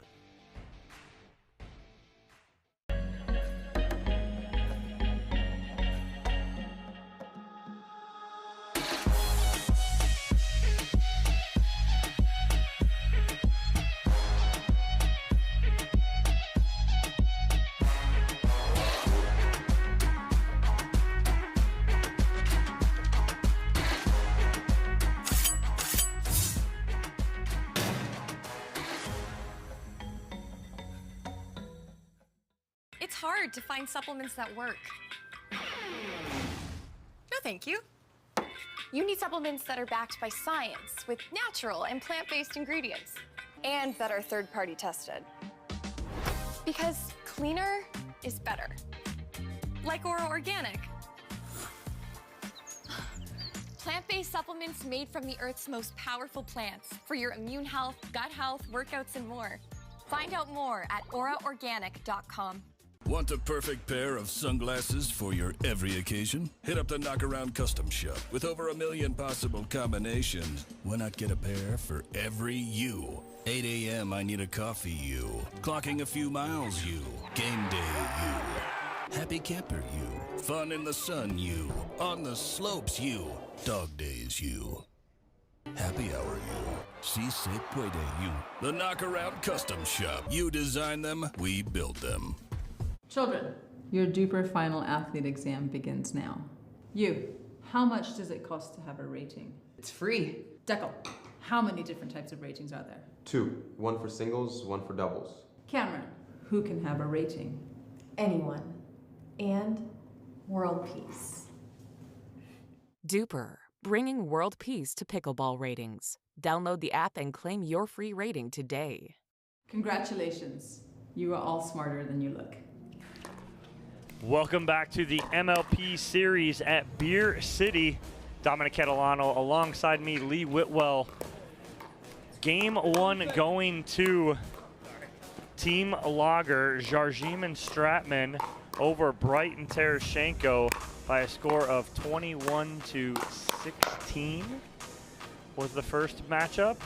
It's hard to find supplements that work. No, thank you. You need supplements that are backed by science with natural and plant-based ingredients and that are third-party tested. Because cleaner is better. Like Oro Organic. Plant-based supplements made from the Earth's most powerful plants for your immune health, gut health, workouts, and more. Find out more at oraorganic.com. Want a perfect pair of sunglasses for your every occasion? Hit up the Knockaround Custom Shop. With over 1 million possible combinations, why not get a pair for every you? 8 a.m. I need a coffee you. Clocking a few miles you. Game day you. Happy camper you. Fun in the sun you. On the slopes you. Dog days you. Happy hour you. Seasick Puede you. The Knockaround Custom Shop. You design them, we build them. Children, your Duper final athlete exam begins now. You, how much does it cost to have a rating? It's free. Deckel, how many different types of ratings are there? 2. 1 for singles, 1 for doubles. Cameron, who can have a rating? Anyone. And world peace. Duper, bringing world peace to pickleball ratings. Download the app and claim your free rating today. Congratulations. You are all smarter than you look. Welcome back to the MLP series at Beer City. Dominic Catalano alongside me, Lee Whitwell. Game 1 going to Team Lager, Jarjim and Stratman over Bright and Tereshchenko by a score of 21-16 was the first matchup.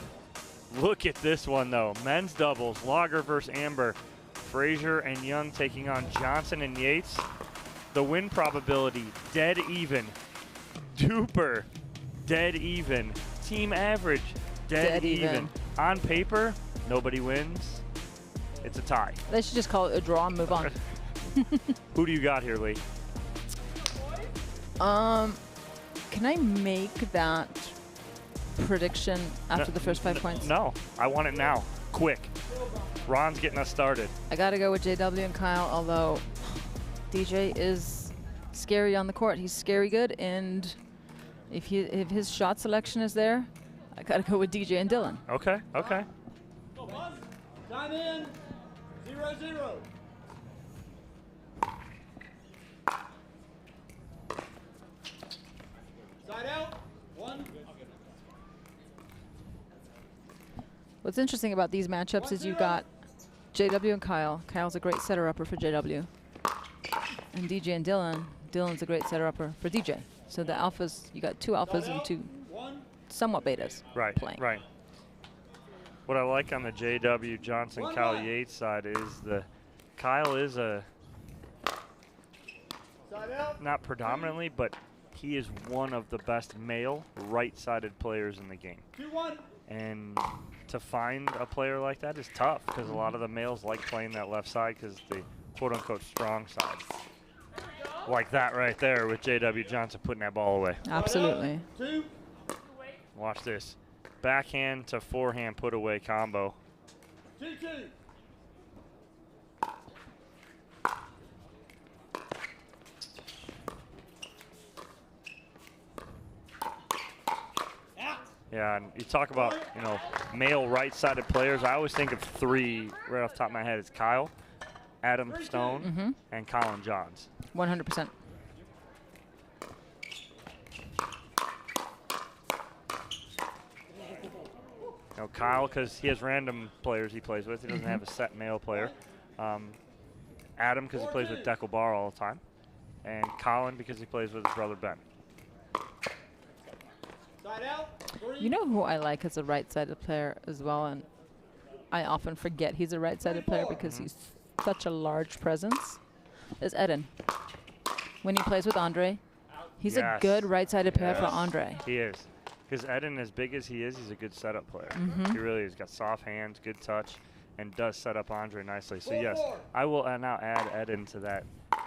Look at this one though, men's doubles, Lager versus Amber. Frazier and Young taking on Johnson and Yates. The win probability, dead even. Duper, dead even. Team average, dead even. On paper, nobody wins. It's a tie. They should just call it a draw and move on. Who do you got here, Lee? Can I make that prediction after the first 5 points? No, I want it now, quick. Ron's getting us started. I gotta go with JW and Kyle, although DJ is scary on the court. He's scary good, and if his shot selection is there, I gotta go with DJ and Dylan. Okay, okay. Time in, 0-0. Side out, 1. What's interesting about these matchups is you've got JW and Kyle. Kyle's a great setter-upper for JW. And DJ and Dylan. Dylan's a great setter-upper for DJ. So the alphas, you got 2 alphas and 2 somewhat betas playing. Right. What I like on the JW Johnson Kyle Yates side is Kyle is not predominantly, but he is one of the best male right-sided players in the game. 2-1. And to find a player like that is tough because a lot of the males like playing that left side because the quote-unquote strong side. Like that right there with JW Johnson putting that ball away. Absolutely. Watch this. Backhand to forehand put away combo. 2-2. Yeah, and you talk about, you know, male right-sided players. I always think of 3 right off the top of my head. It's Kyle, Adam Stone, and Colin Johns. 100%. You know, Kyle, because he has random players he plays with. He doesn't have a set male player. Adam, because he plays with Dekel Bar all the time. And Colin, because he plays with his brother Ben. You know who I like as a right-sided player as well, and I often forget he's a right-sided player because he's such a large presence, is Eden. When he plays with Andre, he's a good right-sided player for Andre. He is. Because Eden, as big as he is, he's a good setup player. He really is. Got soft hands, good touch, and does set up Andre nicely. So, yes, I will now add Eden to that.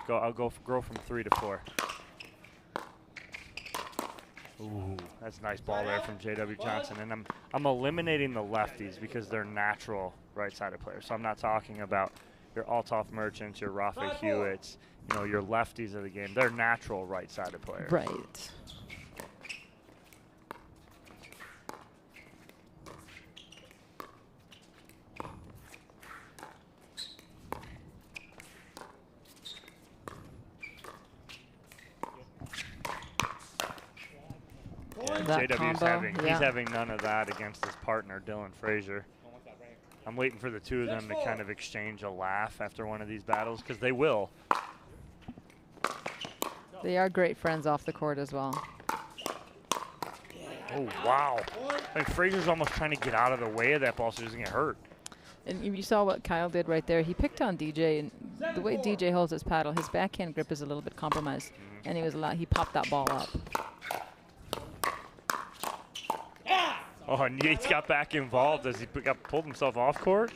I'll grow from 3 to 4. Ooh, that's a nice ball there from J.W. Johnson. And I'm eliminating the lefties because they're natural right-sided players. So I'm not talking about your Althoff Merchants, your Rafa Hewitts, you know, your lefties of the game. They're natural right-sided players. Right. JW's having none of that against his partner, Dylan Frazier. I'm waiting for the 2 of them to kind of exchange a laugh after one of these battles, because they will. They are great friends off the court as well. Oh, wow. I think Frazier's almost trying to get out of the way of that ball so he doesn't get hurt. And you saw what Kyle did right there. He picked on DJ, and the way DJ holds his paddle, his backhand grip is a little bit compromised, and he popped that ball up. Oh, and Yates got back involved as he pulled himself off court.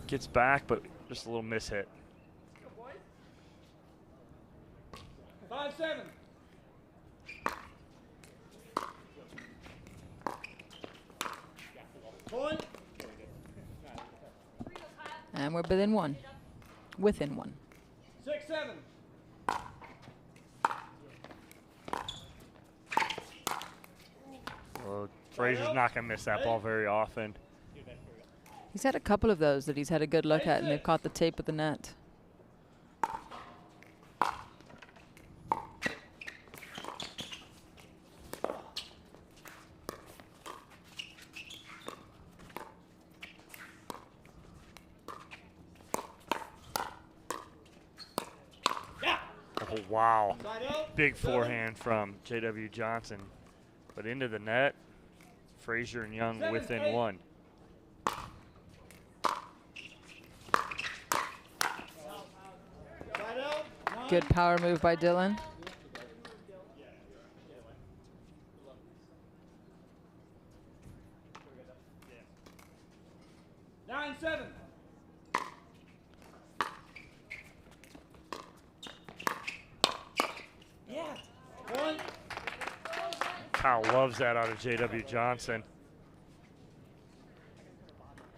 Gets back, but just a little mishit. 5-7. Point. And we're within 1. Within 1. 6-7. Well, Frazier's not going to miss that ball very often. He's had a couple of those that he's had a good look at, and they've caught the tape of the net. Oh, wow. Big forehand from J.W. Johnson. But into the net, Frazier and Young within 1. Good power move by Dylan. Nine, 7. Yeah. 1. Kyle loves that out of J.W. Johnson.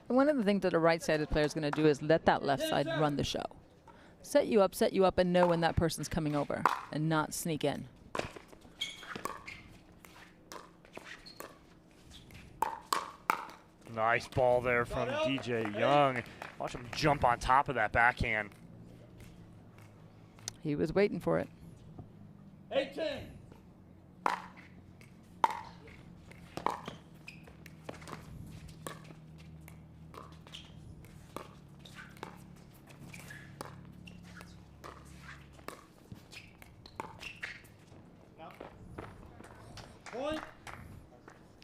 One of the things that a right-sided player is going to do is let that left side run the show. Set you up, and know when that person's coming over, and not sneak in. Nice ball there from DJ Young. Watch him jump on top of that backhand. He was waiting for it. 8-10.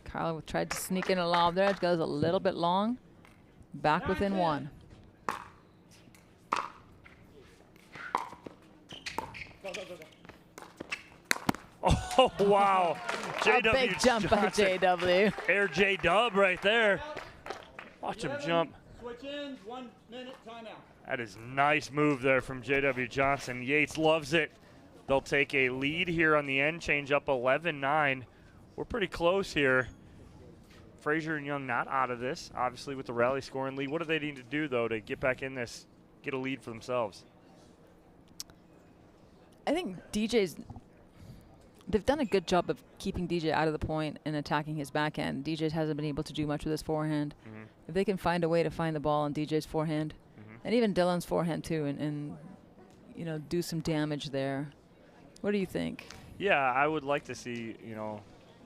Kyle tried to sneak in a lob there. It goes a little bit long. Back within 1. Oh, wow. A big jump by JW. Air J-Dub right there. Watch him jump. Switch ends, 1 minute timeout. That is nice move there from J.W. Johnson. Yates loves it. They'll take a lead here on the end, change up 11-9. We're pretty close here. Frazier and Young not out of this, obviously, with the rally scoring lead. What do they need to do, though, to get back in this, get a lead for themselves? I think DJ's they've done a good job of keeping DJ out of the point and attacking his backhand. DJ hasn't been able to do much with his forehand. If they can find a way to find the ball on DJ's forehand, and even Dylan's forehand too, and you know, do some damage there. What do you think? Yeah, I would like to see, you know,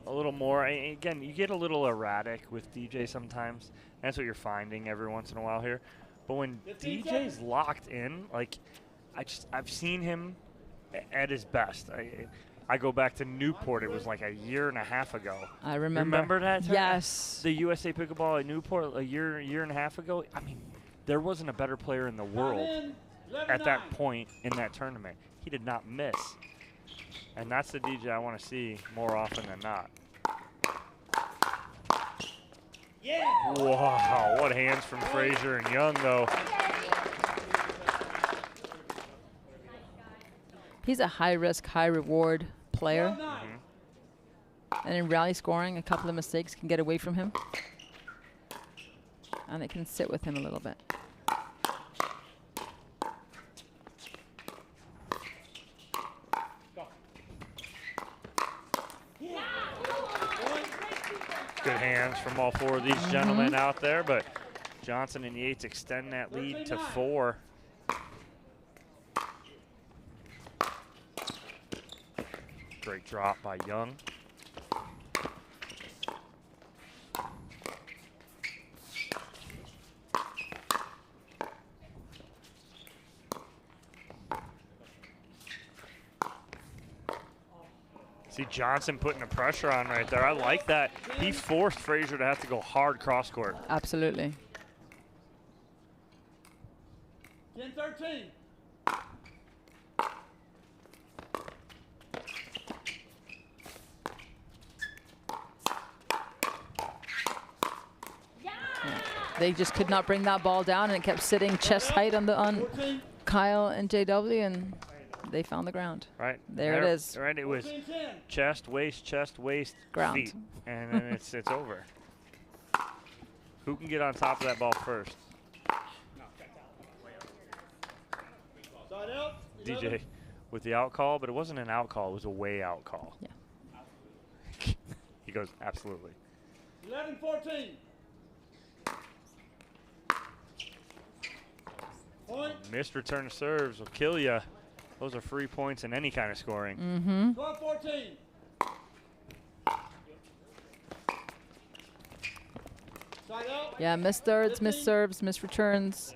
a little more. Again, you get a little erratic with DJ sometimes. That's what you're finding every once in a while here. But when DJ's locked in, like, I've seen him at his best. I go back to Newport. It was like a year and a half ago. I remember. Remember that? Yes. The USA Pickleball at Newport a year and a half ago. I mean, there wasn't a better player in the world at that point in that tournament. He did not miss. And that's the DJ I want to see more often than not. Yeah. Wow, what hands from Frazier and Young, though. He's a high-risk, high-reward player. And in rally scoring, a couple of mistakes can get away from him. And it can sit with him a little bit. Good hands from all four of these gentlemen out there, but Johnson and Yates extend that lead to 4. Great drop by Young. See Johnson putting the pressure on right there. I like that. He forced Frazier to have to go hard cross court. Absolutely. 10-13. They just could not bring that ball down, and it kept sitting chest height on Kyle and JW, and they found the ground. Right. There it is. Right, it was chest, waist, ground. feet. And then it's over. Who can get on top of that ball first? DJ with the out call, but it wasn't an out call, it was a way out call. Yeah. He goes, absolutely. 11-14. Point. Missed return of serves will kill you. Those are free points in any kind of scoring. 12-14. Side out. Yeah, missed thirds, missed serves, missed returns.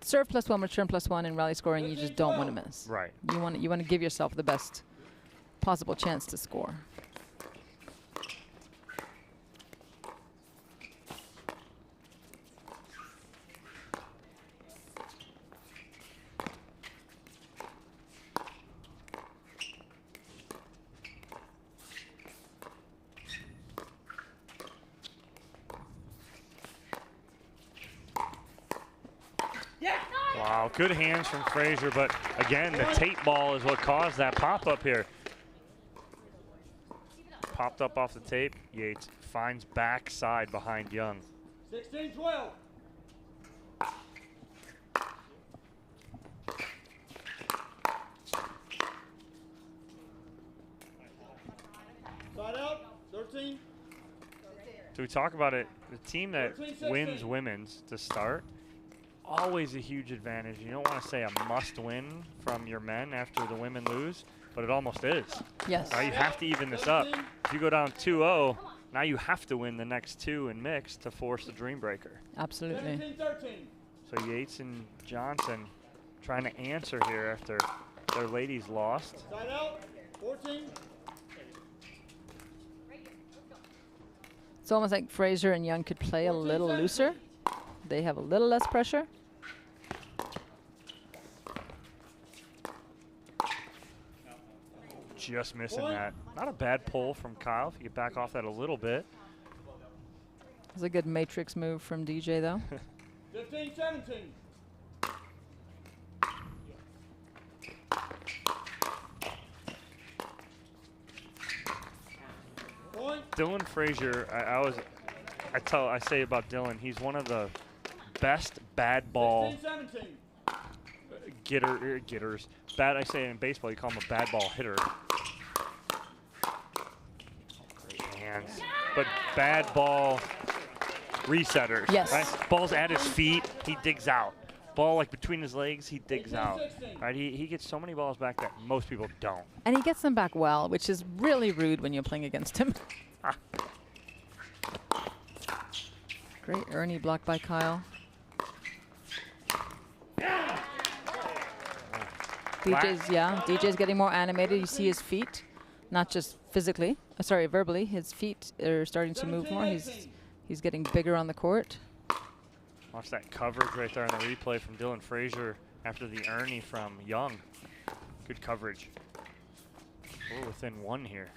Serve +1, return +1 in rally scoring, you just don't want to miss. Right. You want to give yourself the best possible chance to score. Wow, good hands from Frazier, but again, the tape ball is what caused that pop-up here. Popped up off the tape. Yates finds backside behind Young. 16-12. Side out. 13. So we talk about it, the team that wins women's to start, always a huge advantage. You don't want to say a must win from your men after the women lose, but it almost is. Yes. Now you have to even this up. If you go down 2-0, now you have to win the next 2 in mixed to force the dream breaker. Absolutely. 17-13. So Yates and Johnson trying to answer here after their ladies lost. Side out. 14. It's almost like Frazier and Young could play a little looser. They have a little less pressure. Just missing that. Not a bad pull from Kyle if you get back off that a little bit. It's a good matrix move from DJ, though. 15-17. Point. Dylan Frazier, I say about Dylan, he's one of the best bad ball 16-17. getters. Bad, I say in baseball, you call him a bad ball hitter. hands, but bad ball resetters. Yes. Right? Ball's at his feet, he digs out. Ball like between his legs, he digs out. Right? He gets so many balls back that most people don't. And he gets them back well, which is really rude when you're playing against him. Great Ernie blocked by Kyle. DJ's getting more animated. You see his feet, not just physically, verbally. His feet are starting to move more. He's getting bigger on the court. Watch that coverage right there on the replay from Dylan Frazier after the Ernie from Young. Good coverage. We're within one here.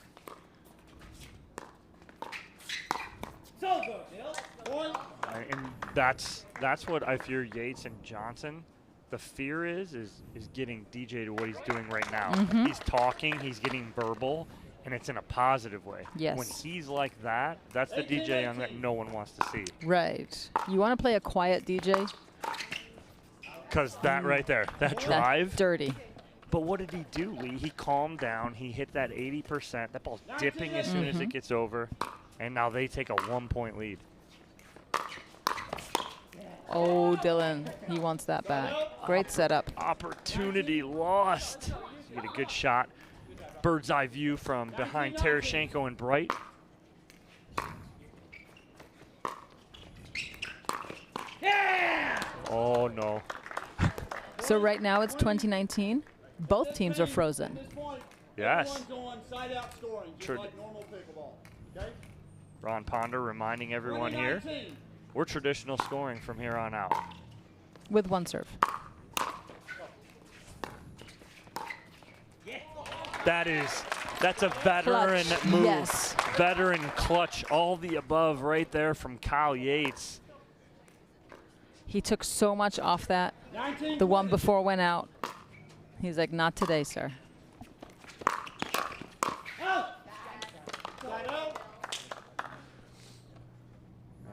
And that's what I fear Yates and Johnson. The fear is getting DJ to what he's doing right now. Mm-hmm. He's talking, he's getting verbal, and it's in a positive way. Yes. When he's like that, that's the DJ Young that no one wants to see. Right. You want to play a quiet DJ? Because that right there, that drive. That's dirty. But what did he do, Lee? He calmed down. He hit that 80%. That ball's dipping as soon as it gets over. And now they take a 1-point lead. Oh, Dylan, he wants that back. Great setup. Opportunity lost. You get a good shot. Bird's eye view from behind Terashenko and Bright. Oh, no. So right now it's 2019. Both teams are frozen. Yes. Ron Ponder reminding everyone here, we're traditional scoring from here on out. With one serve. That's a veteran Clutch. move. Yes. Veteran clutch, all the above right there from Kyle Yates. He took so much off that. The one before went out. He's like, not today, sir.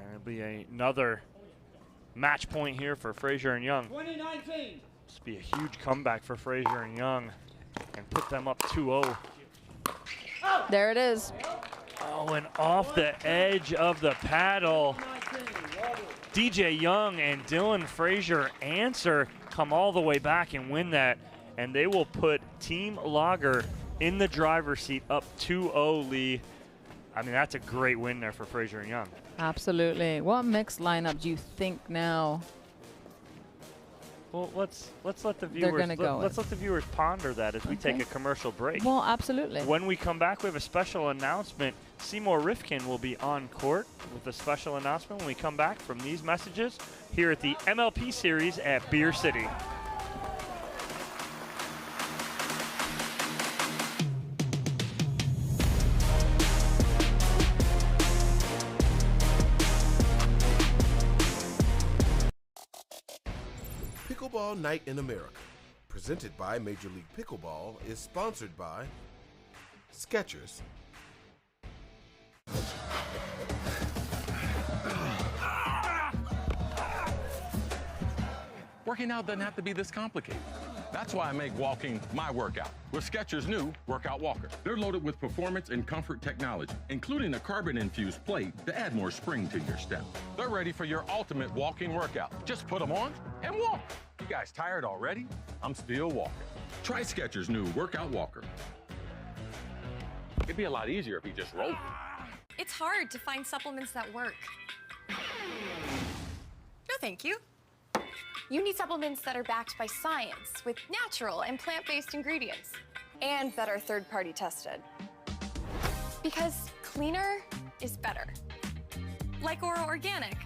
It'll be another match point here for Frazier and Young. 2019. This will be a huge comeback for Frazier and Young and put them up 2-0. There it is. Oh, and off the edge of the paddle. DJ Young and Dylan Frazier answer, come all the way back and win that. And they will put Team Lager in the driver's seat up 2-0, Lee. I mean, that's a great win there for Frazier and Young. Absolutely. What mixed lineup do you think now? Well, let's let the viewers let's let the viewers ponder that as we take a commercial break. Well, absolutely. When we come back, we have a special announcement. Seymour Rifkin will be on court with a special announcement when we come back from these messages here at the MLP series at Beer City. Pickleball Night in America, presented by Major League Pickleball, is sponsored by Skechers. Working out doesn't have to be this complicated. That's why I make walking my workout with Skechers' new Workout Walker. They're loaded with performance and comfort technology, including a carbon-infused plate to add more spring to your step. They're ready for your ultimate walking workout. Just put them on and walk. You guys tired already? I'm still walking. Try Skechers' new Workout Walker. It'd be a lot easier if you just rolled. It's hard to find supplements that work. No, thank you. You need supplements that are backed by science with natural and plant-based ingredients and that are third-party tested. Because cleaner is better. Like Ora Organic.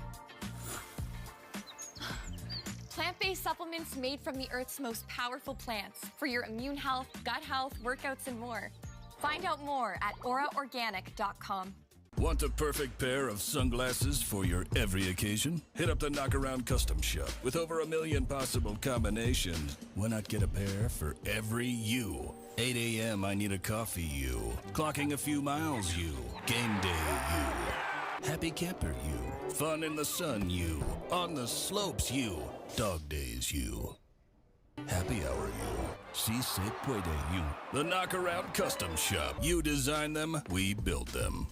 Plant-based supplements made from the Earth's most powerful plants for your immune health, gut health, workouts, and more. Find out more at oraorganic.com. Want the perfect pair of sunglasses for your every occasion? Hit up the Knockaround Custom Shop. With over 1 million possible combinations, why not get a pair for every you? 8 a.m. I need a coffee you. Clocking a few miles you. Game day you. Happy camper you. Fun in the sun you. On the slopes you. Dog days you. Happy hour you. Si se puede you. The Knockaround Custom Shop. You design them, we build them.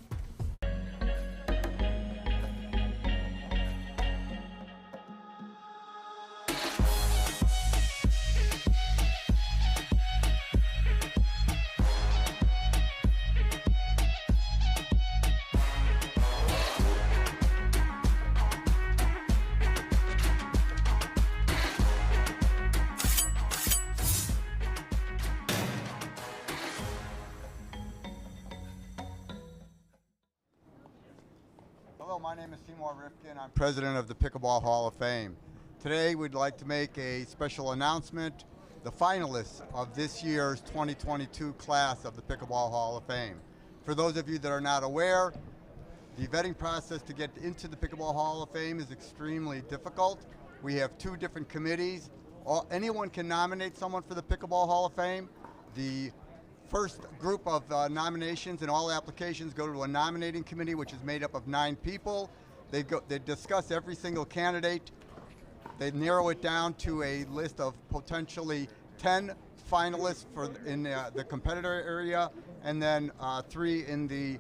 Hello, my name is Seymour Rifkin. I'm president of the Pickleball Hall of Fame. Today we'd like to make a special announcement, the finalists of this year's 2022 class of the Pickleball Hall of Fame. For those of you that are not aware, the vetting process to get into the Pickleball Hall of Fame is extremely difficult. We have 2 different committees. Anyone can nominate someone for the Pickleball Hall of Fame. The first group of nominations and all applications go to a nominating committee, which is made up of 9 people. They discuss every single candidate. They narrow it down to a list of potentially 10 finalists in the competitor area, and then 3 in the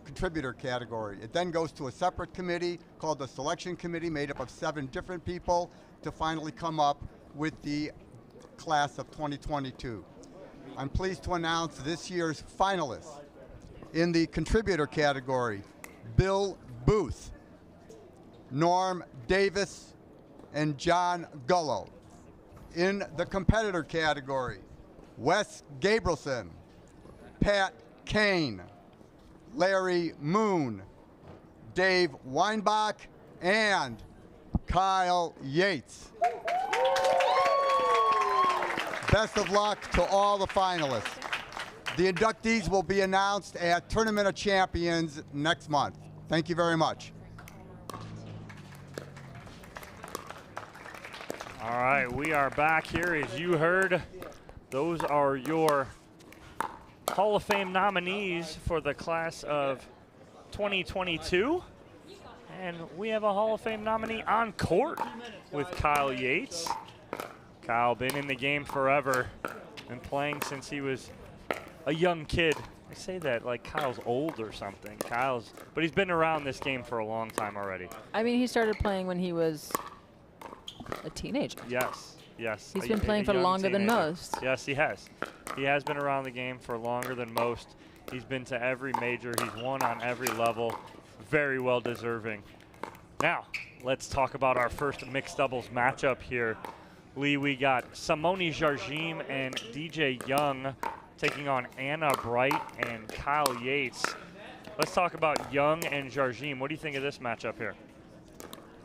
contributor category. It then goes to a separate committee called the selection committee, made up of 7 different people, to finally come up with the class of 2022. I'm pleased to announce this year's finalists. In the contributor category, Bill Booth, Norm Davis, and John Gullo. In the competitor category, Wes Gabrielson, Pat Kane, Larry Moon, Dave Weinbach, and Kyle Yates. Best of luck to all the finalists. The inductees will be announced at Tournament of Champions next month. Thank you very much. All right, we are back here. As you heard, those are your Hall of Fame nominees for the class of 2022. And we have a Hall of Fame nominee on court with Kyle Yates. Kyle, been in the game forever and playing since he was a young kid. I say that like Kyle's old or something. But he's been around this game for a long time already. I mean, he started playing when he was a teenager. Yes, yes. He's been playing for longer than most. Yes, he has. He has been around the game for longer than most. He's been to every major. He's won on every level. Very well deserving. Now, let's talk about our first mixed doubles matchup here. Lee, we got Simone Jardim and DJ Young taking on Anna Bright and Kyle Yates. Let's talk about Young and Jardim. What do you think of this matchup here?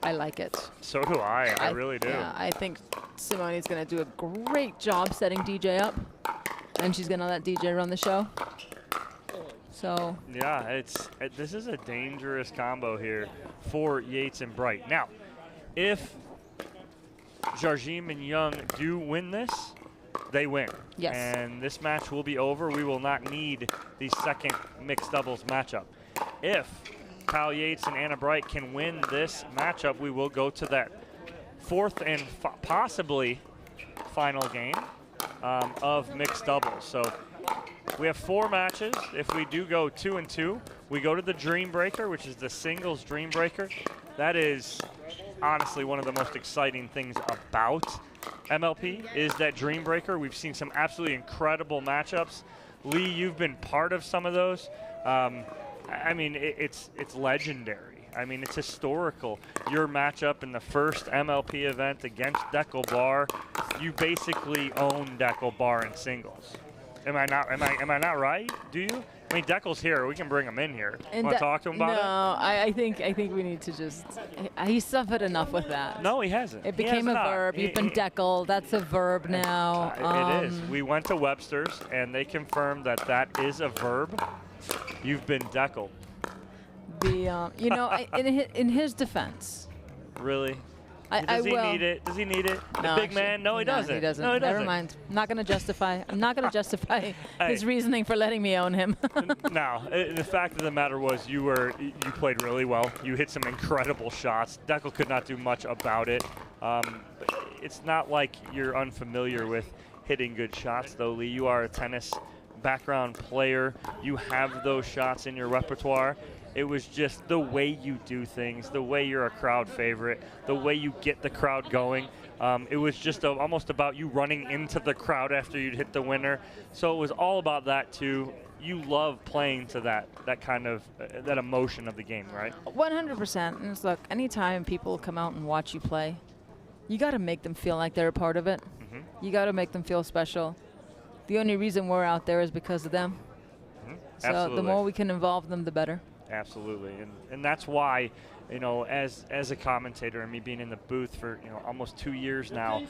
I like it. So do I. I really do. Yeah, I think Simone's going to do a great job setting DJ up, and she's going to let DJ run the show. So yeah, this is a dangerous combo here for Yates and Bright. Now, if Jardim and Young do win this, they win. Yes. And this match will be over. We will not need the second mixed doubles matchup. If Kyle Yates and Anna Bright can win this matchup, we will go to that 4th and possibly final game of mixed doubles. So we have 4 matches. If we do go 2-2, we go to the Dream Breaker, which is the singles Dream Breaker. That is honestly one of the most exciting things about MLP is that Dream Breaker. We've seen some absolutely incredible matchups. Lee, you've been part of some of those. I mean, it's legendary. I mean, it's historical. Your matchup in the first MLP event against Deckel Bar, you basically own Deckel Bar in singles. Am I not right? Do you? I mean, Deckel's here. We can bring him in here. Want to talk to him about it? No, I think we need to just. He suffered enough with that. No, he hasn't. It became a verb. You've been Deckel. That's a verb now. It is. We went to Webster's, and they confirmed that is a verb. You've been Deckel. You know, in his defense. Really? Does he need it? Does he need it? No, the big man? No, he doesn't. He doesn't. No, he doesn't. Never mind. I'm not going to justify his reasoning for letting me own him. Now, the fact of the matter was you played really well. You hit some incredible shots. Deckel could not do much about it. It's not like you're unfamiliar with hitting good shots, though, Lee. You are a tennis background player. You have those shots in your repertoire. It was just the way you do things, the way you're a crowd favorite, the way you get the crowd going. It was just almost about you running into the crowd after you'd hit the winner. So it was all about that too. You love playing to that kind of that emotion of the game, right? 100%. And look, anytime people come out and watch you play, you got to make them feel like they're a part of it. Mm-hmm. You got to make them feel special. The only reason we're out there is because of them. Mm-hmm. So the more we can involve them, the better. Absolutely, and that's why, you know, as a commentator and me being in the booth for, you know, almost 2 years now,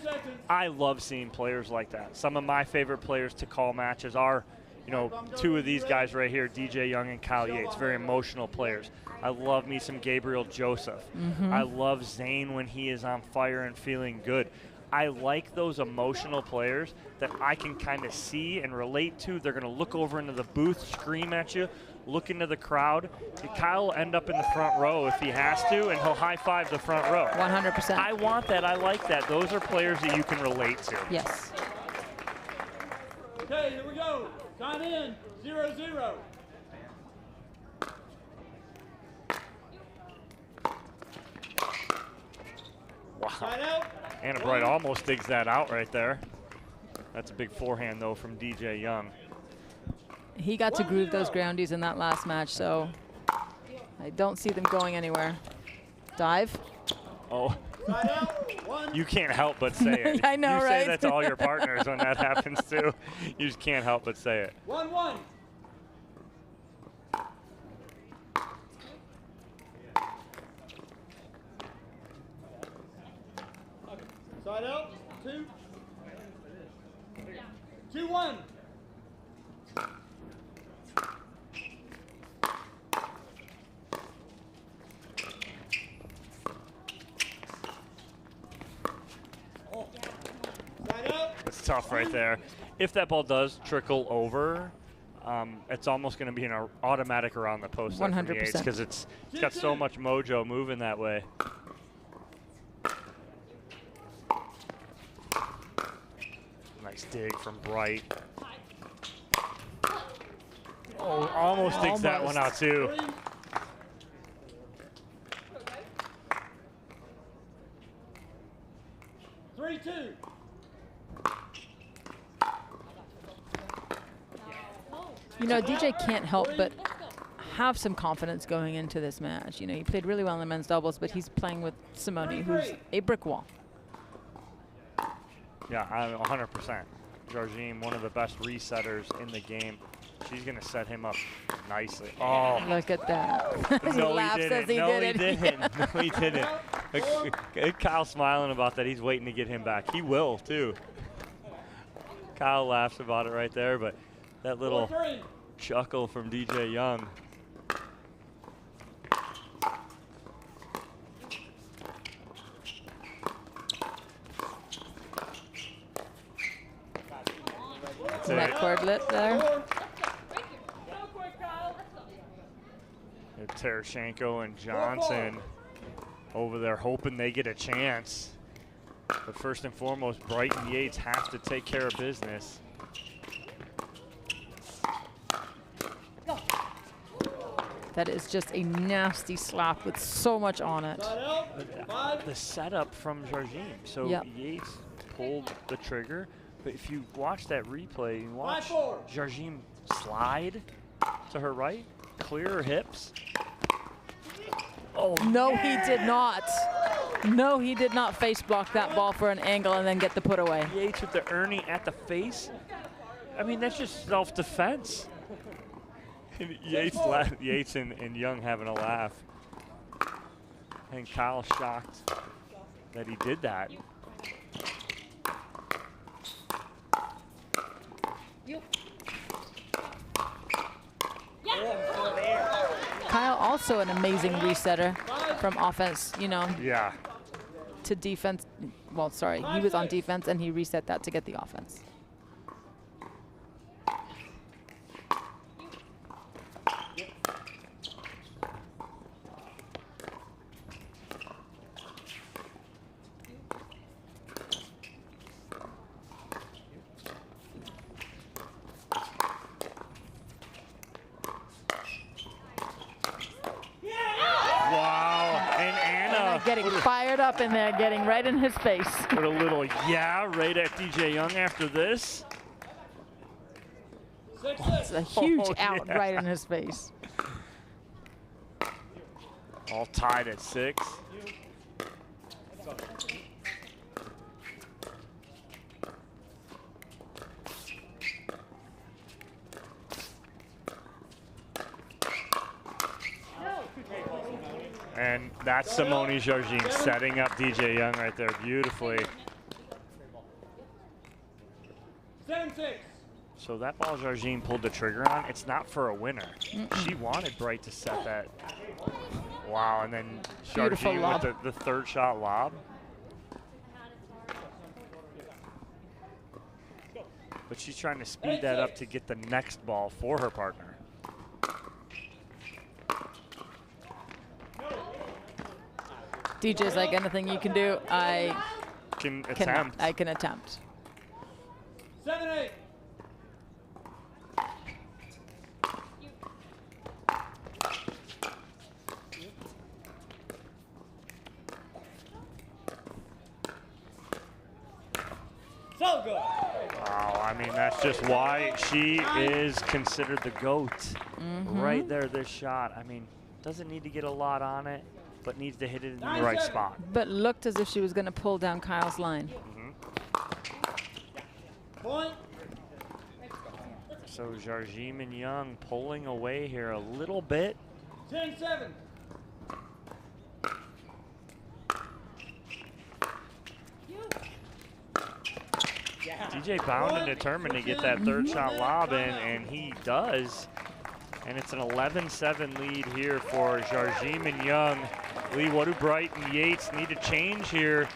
I love seeing players like that. Some of my favorite players to call matches are, you know, two of these guys right here, DJ Young and Kyle Yates, very emotional players. I love me some Gabriel Joseph. I love Zane when he is on fire and feeling good. I like those emotional players that I can kind of see and relate to. They're going to look over into the booth, scream at you, look into the crowd. Kyle will end up in the front row if he has to, and he'll high-five the front row. 100%. I want that. I like that. Those are players that you can relate to. Yes. Okay, here we go. Time in, 0-0. Wow. Anna Bright almost digs that out right there. That's a big forehand, though, from DJ Young. He got to groove those groundies in that last match, so I don't see them going anywhere. Dive. Oh. You can't help but say it. I know, you right? say that to all your partners when that happens, too. You just can't help but say it. 1-1. Side out, 2. 2-1. It's tough right there. If that ball does trickle over, it's almost going to be an automatic around the post 100%, because it's got so much mojo moving that way. Nice dig from Bright. Oh, almost digs that one out too. Three, 2. You know, DJ can't help but have some confidence going into this match. You know, he played really well in the men's doubles, but he's playing with Simone, who's a brick wall. Yeah, 100%. Georgine, one of the best resetters in the game. She's going to set him up nicely. Oh. Look at that. He No, laughs he didn't. as he No, did he it. didn't. No, he didn't. Kyle's smiling about that. He's waiting to get him back. He will, too. Kyle laughs about it right there, but that little chuckle from DJ Young. That cordlet there. And Terashenko and Johnson over there hoping they get a chance. But first and foremost, Bright and Yates have to take care of business. That is just a nasty slap with so much on it. The setup from Georgine. So Yep. Yates pulled the trigger, but if you watch that replay, you watch Georgine slide to her right, clear her hips. Oh, no, he did not. No, he did not face block that ball for an angle and then get the put away. Yates with the Ernie at the face. I mean, that's just self-defense. Yates and Young having a laugh. And Kyle shocked that he did that. Kyle also an amazing resetter from offense, you know. Yeah. To defense. Well, sorry, he was on defense and he reset that to get the offense. Getting fired up in there, getting right in his face. Put a little yeah right at DJ Young after this. It's a huge out right in his face. All tied at 6. And that's Simone Jargin setting up DJ Young right there beautifully. 7-6. So that ball Jargin pulled the trigger on, it's not for a winner. She wanted Bright to set that. Wow, and then Jargin with the third shot lob. But she's trying to speed that up to get the next ball for her partner. DJ's like, anything you can do, I can attempt. I can attempt. 7-8. So good. Wow, I mean, that's just why she is considered the GOAT. Right there, this shot. I mean, doesn't need to get a lot on it, but needs to hit it in the right spot. But looked as if she was going to pull down Kyle's line. Point. So Jargin and Young pulling away here a little bit. 10-7. DJ bound and determined to get that third shot lob in, and he does. And it's an 11-7 lead here for Jargin and Young. Lee, what do Bright and Yates need to change here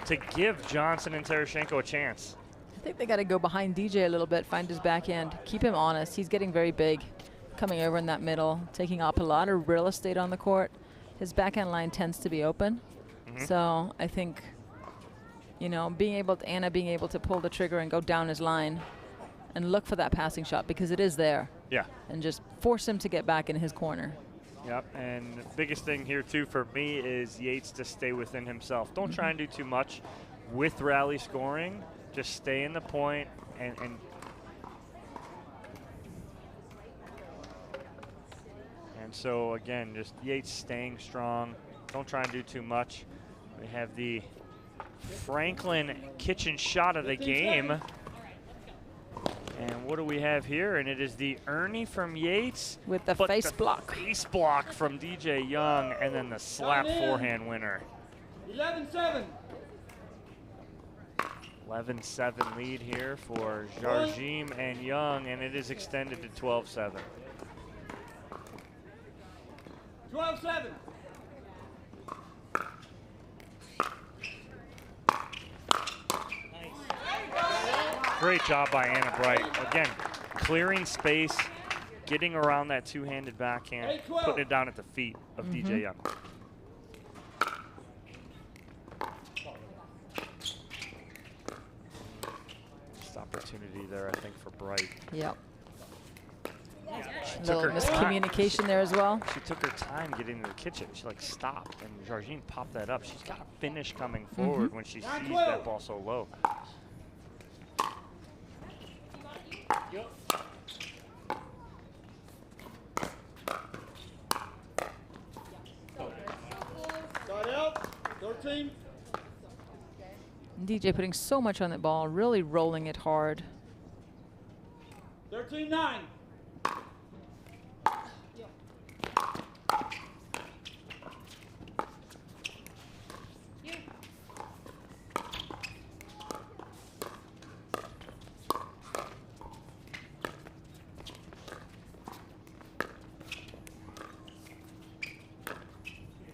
to give Johnson and Tereshchenko a chance? I think they got to go behind DJ a little bit, find his backhand, keep him honest. He's getting very big, coming over in that middle, taking up a lot of real estate on the court. His backhand line tends to be open. So I think, you know, Anna being able to pull the trigger and go down his line and look for that passing shot because it is there. Yeah. And just force him to get back in his corner. Yep, and the biggest thing here too for me is Yates to stay within himself. Don't try and do too much with rally scoring. Just stay in the point and so again, just Yates staying strong. Don't try and do too much. We have the Franklin kitchen shot of the game. And what do we have here? And it is the Ernie from Yates. With the face block. Face block from DJ Young, and then the slap forehand winner. 11-7. 11-7 lead here for Jargin and Young, and it is extended to 12-7. 12-7. Great job by Anna Bright. Again, clearing space, getting around that two-handed backhand, putting it down at the feet of DJ Young. Missed opportunity there, I think, for Bright. Yep. She Little miscommunication there as well. She took her time getting to the kitchen. She like stopped, and Jargin popped that up. She's got a finish coming forward when she sees that ball so low. Start out. 13. DJ putting so much on that ball, really rolling it hard. 13-9.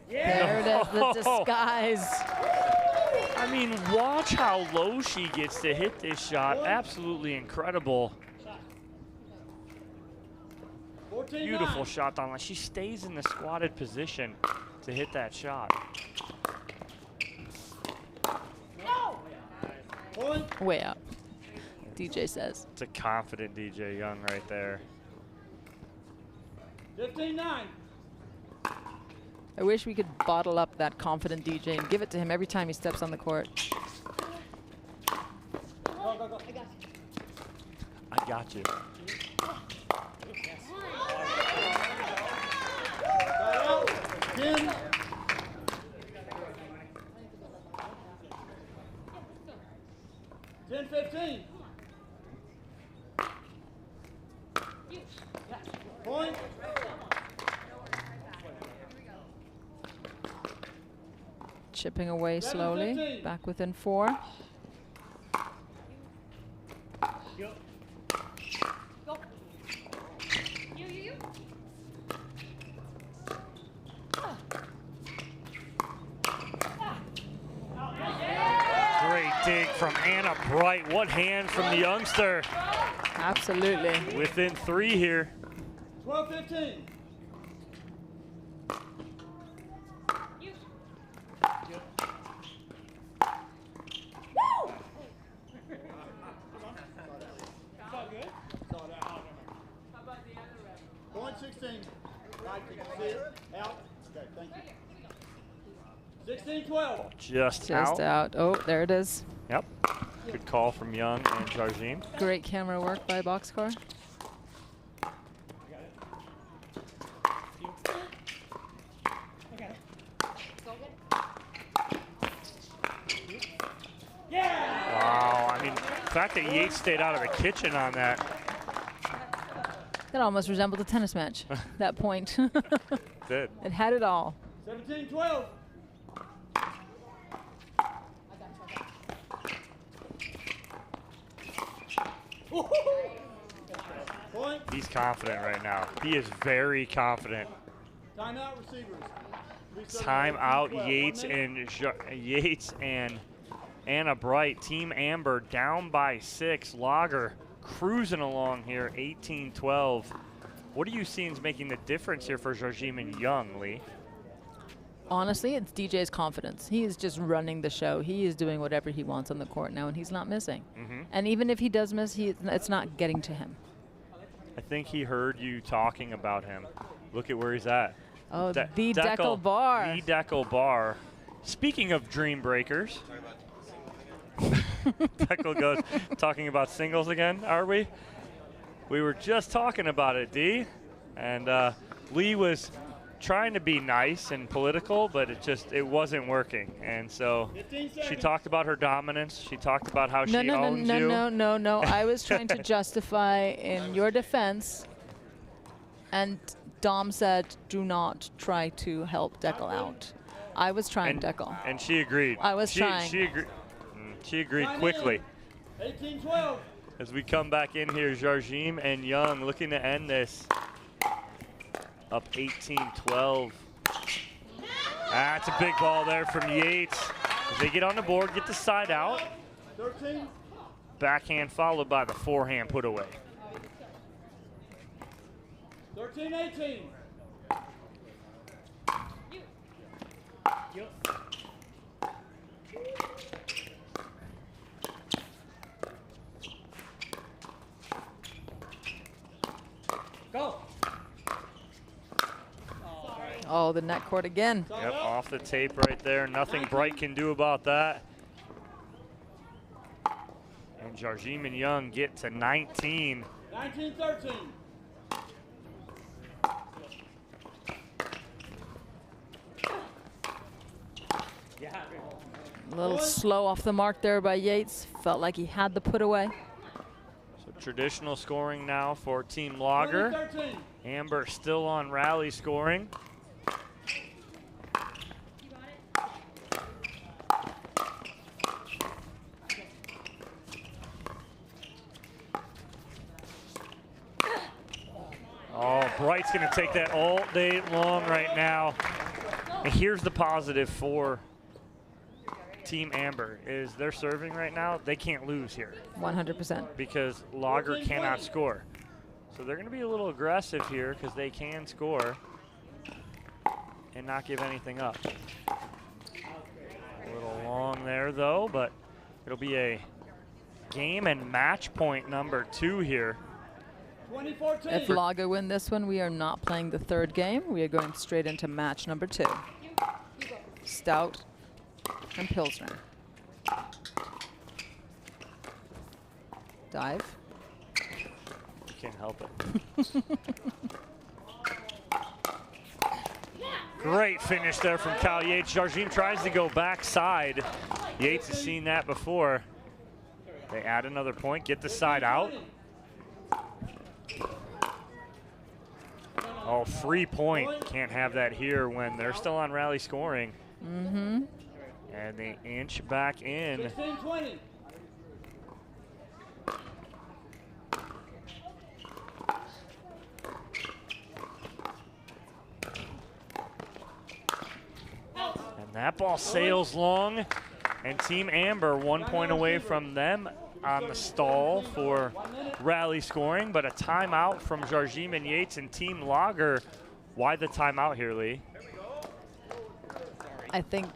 There it is, the disguise. I mean, watch how low she gets to hit this shot. Absolutely incredible. Beautiful shot down line. She stays in the squatted position to hit that shot. Way up, DJ says. It's a confident DJ Young right there. 15-9. I wish we could bottle up that confident DJ and give it to him every time he steps on the court. Go, go, go. I got you. Start out. 10. Ten, 15. Point. chipping away slowly, back within 4. Great dig from Anna Bright. What hands from the youngster. Absolutely. Within 3 here. 12-15. Point 16. Right, you can see it. Out. Okay, thank you. 16-12. Just out. Oh, there it is. Yep. Good call from Young and Jardim. Great camera work by Boxcar. Wow, I mean, the fact that Yates stayed out of the kitchen on that. That almost resembled a tennis match, that point. Did. It had it all. 17-12. He's confident right now. He is very confident. Timeout receivers. Timeout Yates and Anna Bright. Team Amber down by 6. Lager cruising along here, 18-12. What are you seeing is making the difference here for Jardim and Young, Lee? Honestly, it's DJ's confidence. He is just running the show. He is doing whatever he wants on the court now, and he's not missing. And even if he does miss, it's not getting to him. I think he heard you talking about him. Look at where he's at. Oh, the Deckel Bar. The Deckel Bar. Speaking of dream breakers, Deckel goes, talking about singles again, are we? We were just talking about it, D. And Lee was trying to be nice and political, but it wasn't working. And so she talked about her dominance. She talked about how she owns you. No. I was trying to justify in your defense, and Dom said, do not try to help Deckel out. I was trying, Deckel. And she agreed. I was trying. She agreed quickly. 18-12. As we come back in here, Jardim and Young looking to end this. Up 18-12. That's a big ball there from Yates. As they get on the board, get the side out. 13. Backhand followed by the forehand put away. 13-18. Go. Oh, the net court again. Yep, off the tape right there. Nothing Bright can do about that. And Jardim and Young get to 19. 19-13. A little slow off the mark there by Yates. Felt like he had the put away. So traditional scoring now for Team Lager. 20-13. Amber still on rally scoring. Oh, Bright's going to take that all day long right now. And here's the positive for Team Amber is they're serving right now. They can't lose here. 100%. Because Lager cannot score. So they're going to be a little aggressive here because they can score and not give anything up. A little long there though, but it'll be a game and match point number 2 here. 20-14. If Lager win this one, we are not playing the third game. We are going straight into match number 2. Stout and Pilsner. Dive. You can't help it. Great finish there from Cal Yates. Jardim tries to go backside. Yates has seen that before. They add another point, get the side out. Oh, free point. Can't have that here when they're still on rally scoring. And they inch back in. 16-20. And that ball sails long. And Team Amber 1 point away from them on the stall for rally scoring, but a timeout from Jarjim and Yates and Team Lager. Why the timeout here, Lee? I think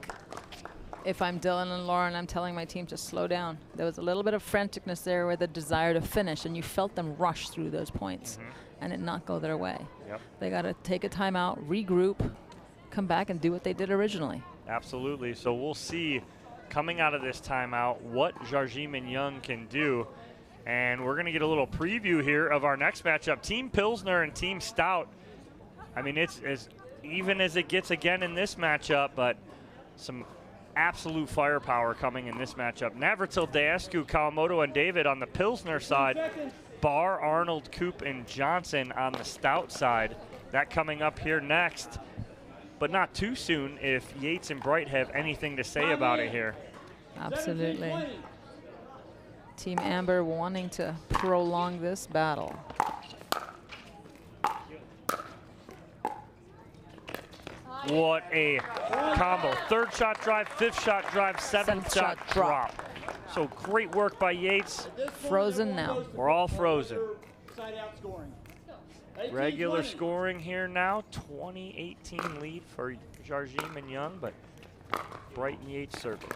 if I'm Dylan and Lauren, I'm telling my team to slow down. There was a little bit of franticness there with a desire to finish, and you felt them rush through those points and it not go their way. Yep. They got to take a timeout, regroup, come back and do what they did originally. Absolutely. So we'll see coming out of this timeout what Jarjim and Young can do. And we're going to get a little preview here of our next matchup. Team Pilsner and Team Stout. I mean, it's as even as it gets again in this matchup, but some absolute firepower coming in this matchup. Navratil, Daescu, Kawamoto, and David on the Pilsner side. Barr, Arnold, Coop, and Johnson on the Stout side. That coming up here next, but not too soon if Yates and Bright have anything to say about it here. Absolutely. Team Amber wanting to prolong this battle. What a combo. Third shot drive, fifth shot drive, seventh shot drop. So great work by Yates. Frozen now. We're all frozen. Side out scoring. Regular scoring here now. 20-18 lead for Jarjim and Young, but Bright and Yates serving.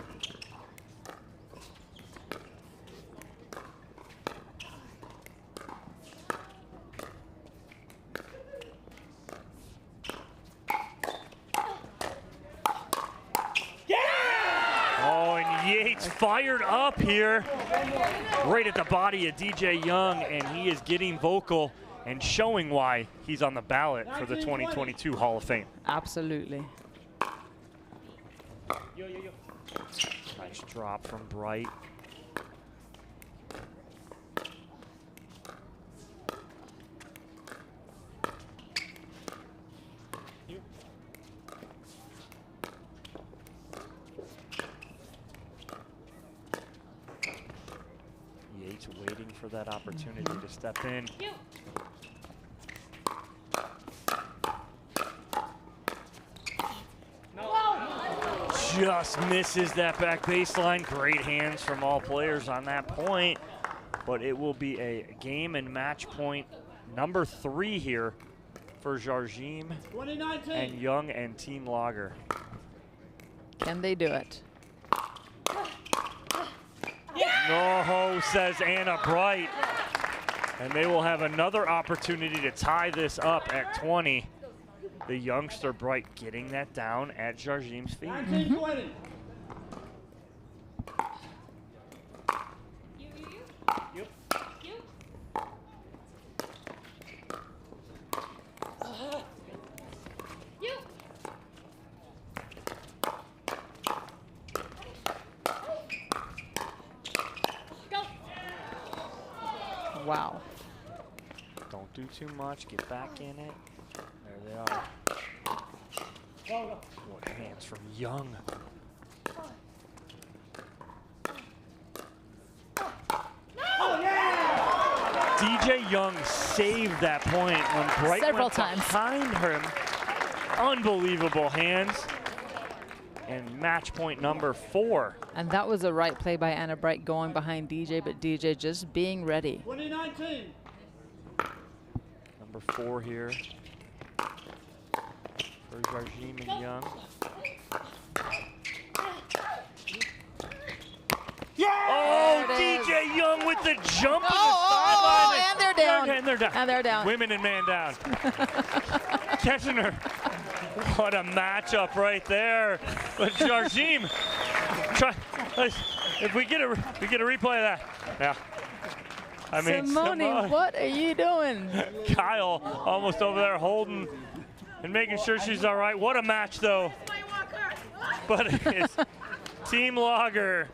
Oh, and Yates fired up here right at the body of DJ Young, and he is getting vocal and showing why he's on the ballot for the 2022 Hall of Fame. Absolutely. Nice drop from Bright. Yates waiting for that opportunity to step in. Just misses that back baseline. Great hands from all players on that point, but it will be a game and match point number 3 here for Jarjim and Young and Team Lager. Can they do it? No, says Anna Bright. And they will have another opportunity to tie this up at 20. The youngster Bright getting that down at Jarjim's feet. 19-20. Wow. Don't do too much. Get back in it. There they are. What hands from Young. DJ Young saved that point when Bright Several went times behind him. Unbelievable hands. And match point number 4. And that was a right play by Anna Bright going behind DJ, but DJ just being ready. 2019. Number 4 here for Jarjim and Young. Oh, DJ Young with the jump to the sideline. And they're down. And they're down. And they're down. Women and man down. Catching her. What a matchup right there. But Jarjim, if we get a replay of that. Yeah. I mean, Simone, what are you doing? Kyle almost over there holding and making sure she's all right. What a match, though. But it's Team Lager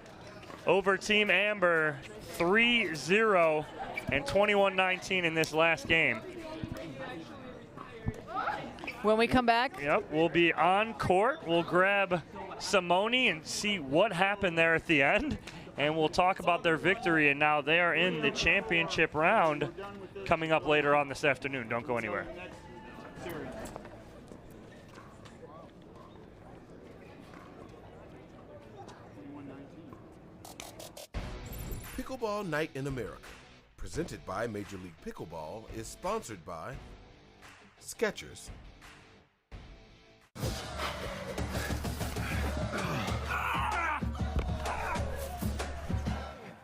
over Team Amber, 3-0 and 21-19 in this last game. When we come back? Yep, we'll be on court. We'll grab Simone and see what happened there at the end. And we'll talk about their victory. And now they are in the championship round coming up later on this afternoon. Don't go anywhere. Pickleball Night in America, presented by Major League Pickleball, is sponsored by Skechers.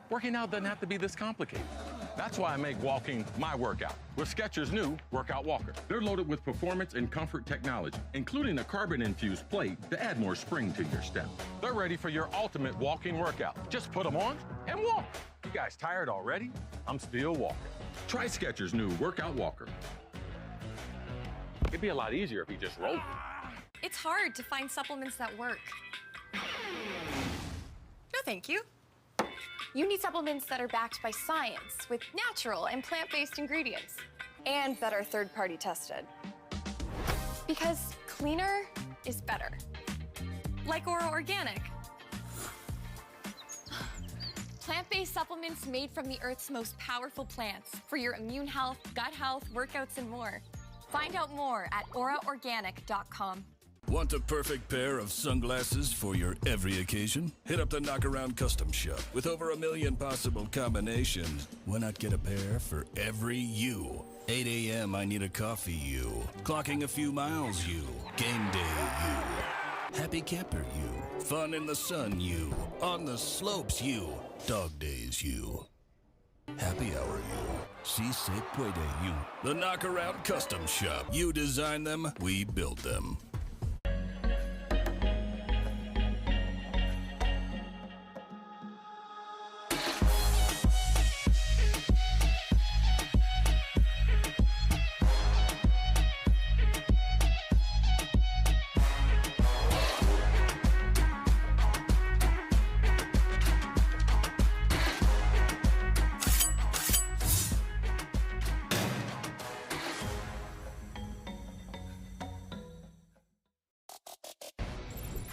Working out doesn't have to be this complicated. That's why I make walking my workout with Skechers' new Workout Walker. They're loaded with performance and comfort technology, including a carbon-infused plate to add more spring to your step. They're ready for your ultimate walking workout. Just put them on and walk. You guys tired already? I'm still walking. Try Skechers' new Workout Walker. It'd be a lot easier if you just rolled. It's hard to find supplements that work. No, thank you. You need supplements that are backed by science with natural and plant-based ingredients and that are third-party tested. Because cleaner is better. Like Oro Organic. Plant-based supplements made from the Earth's most powerful plants for your immune health, gut health, workouts, and more. Find out more at oraorganic.com. Want a perfect pair of sunglasses for your every occasion? Hit up the Knockaround Custom Shop. With over 1 million possible combinations, why not get a pair for every you? 8 a.m. I need a coffee you. Clocking a few miles you. Game day you. Happy camper you. Fun in the sun you. On the slopes you. Dog days you. Happy hour you. Si se puede you. The Knockaround Custom Shop. You design them, we build them.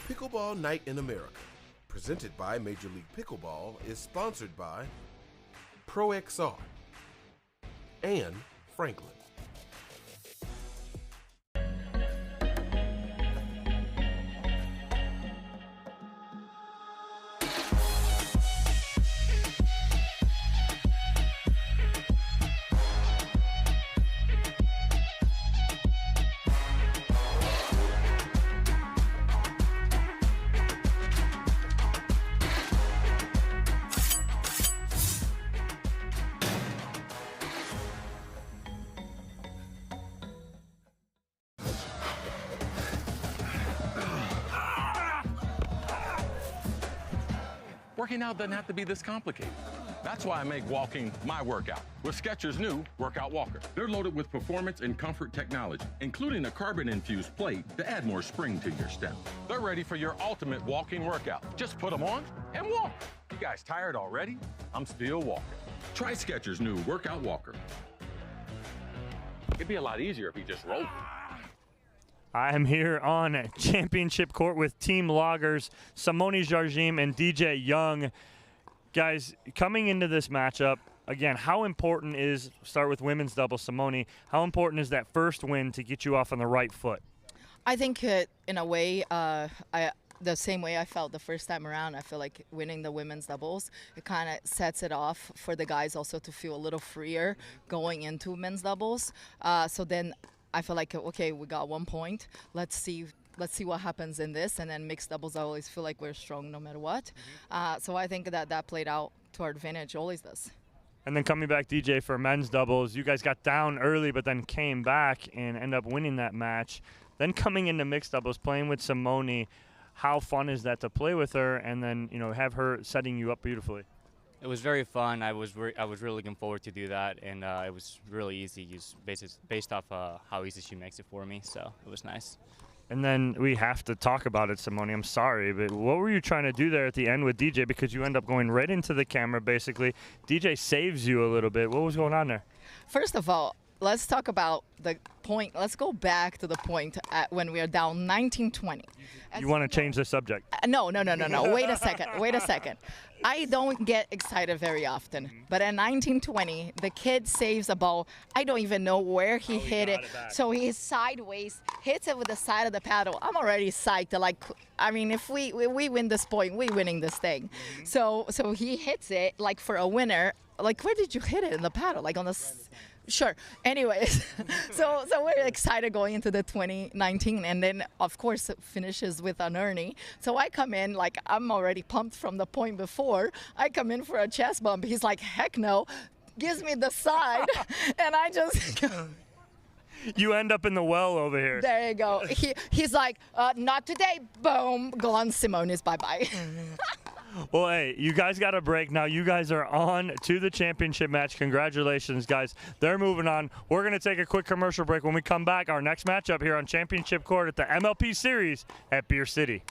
Pickleball Night in America, presented by Major League Pickleball, is sponsored by ProXR and Franklin. Working out doesn't have to be this complicated. That's why I make walking my workout with Skechers' new Workout Walker. They're loaded with performance and comfort technology, including a carbon-infused plate to add more spring to your step. They're ready for your ultimate walking workout. Just put them on and walk. You guys tired already? I'm still walking. Try Skechers' new Workout Walker. It'd be a lot easier if you just rolled. I am here on championship court with Team Loggers, Simone Jardim and DJ Young. Guys, coming into this matchup, again, how important is, start with women's doubles, Simone, how important is that first win to get you off on the right foot? I think in a way, the same way I felt the first time around, I feel like winning the women's doubles, it kind of sets it off for the guys also to feel a little freer going into men's doubles. So then I feel like, okay, we got 1 point. Let's see what happens in this. And then mixed doubles, I always feel like we're strong no matter what. So I think that played out to our advantage, always does. And then coming back, DJ, for men's doubles, you guys got down early but then came back and end up winning that match. Then coming into mixed doubles, playing with Simone, how fun is that to play with her and then, you know, have her setting you up beautifully? It was very fun. I was really looking forward to do that, and it was really easy, just based off how easy she makes it for me. So it was nice. And then we have to talk about it, Simone. I'm sorry, but what were you trying to do there at the end with DJ? Because you end up going right into the camera, basically. DJ saves you a little bit. What was going on there? First of all, let's talk about the point. Let's go back to the point at when we are down 19-20. You want to change the subject? No. Wait a second. I don't get excited very often, but at 19-20, the kid saves a ball. I don't even know where he hit it. So he's sideways, hits it with the side of the paddle. I'm already psyched. Like, I mean, if we win this point, we're winning this thing. So he hits it like for a winner. Like, where did you hit it in the paddle? Like on the. Sure. Anyways, so we're excited going into the 2019, and then of course it finishes with an Ernie. So I come in like I'm already pumped from the point before. I come in for a chest bump. He's like, heck no, gives me the side, and I just. You end up in the well over here. There you go. He's like, not today. Boom, gone. Simone's bye-bye. Well, hey, you guys got a break. Now you guys are on to the championship match. Congratulations, guys. They're moving on. We're going to take a quick commercial break. When we come back, our next matchup here on Championship Court at the MLP Series at Beer City.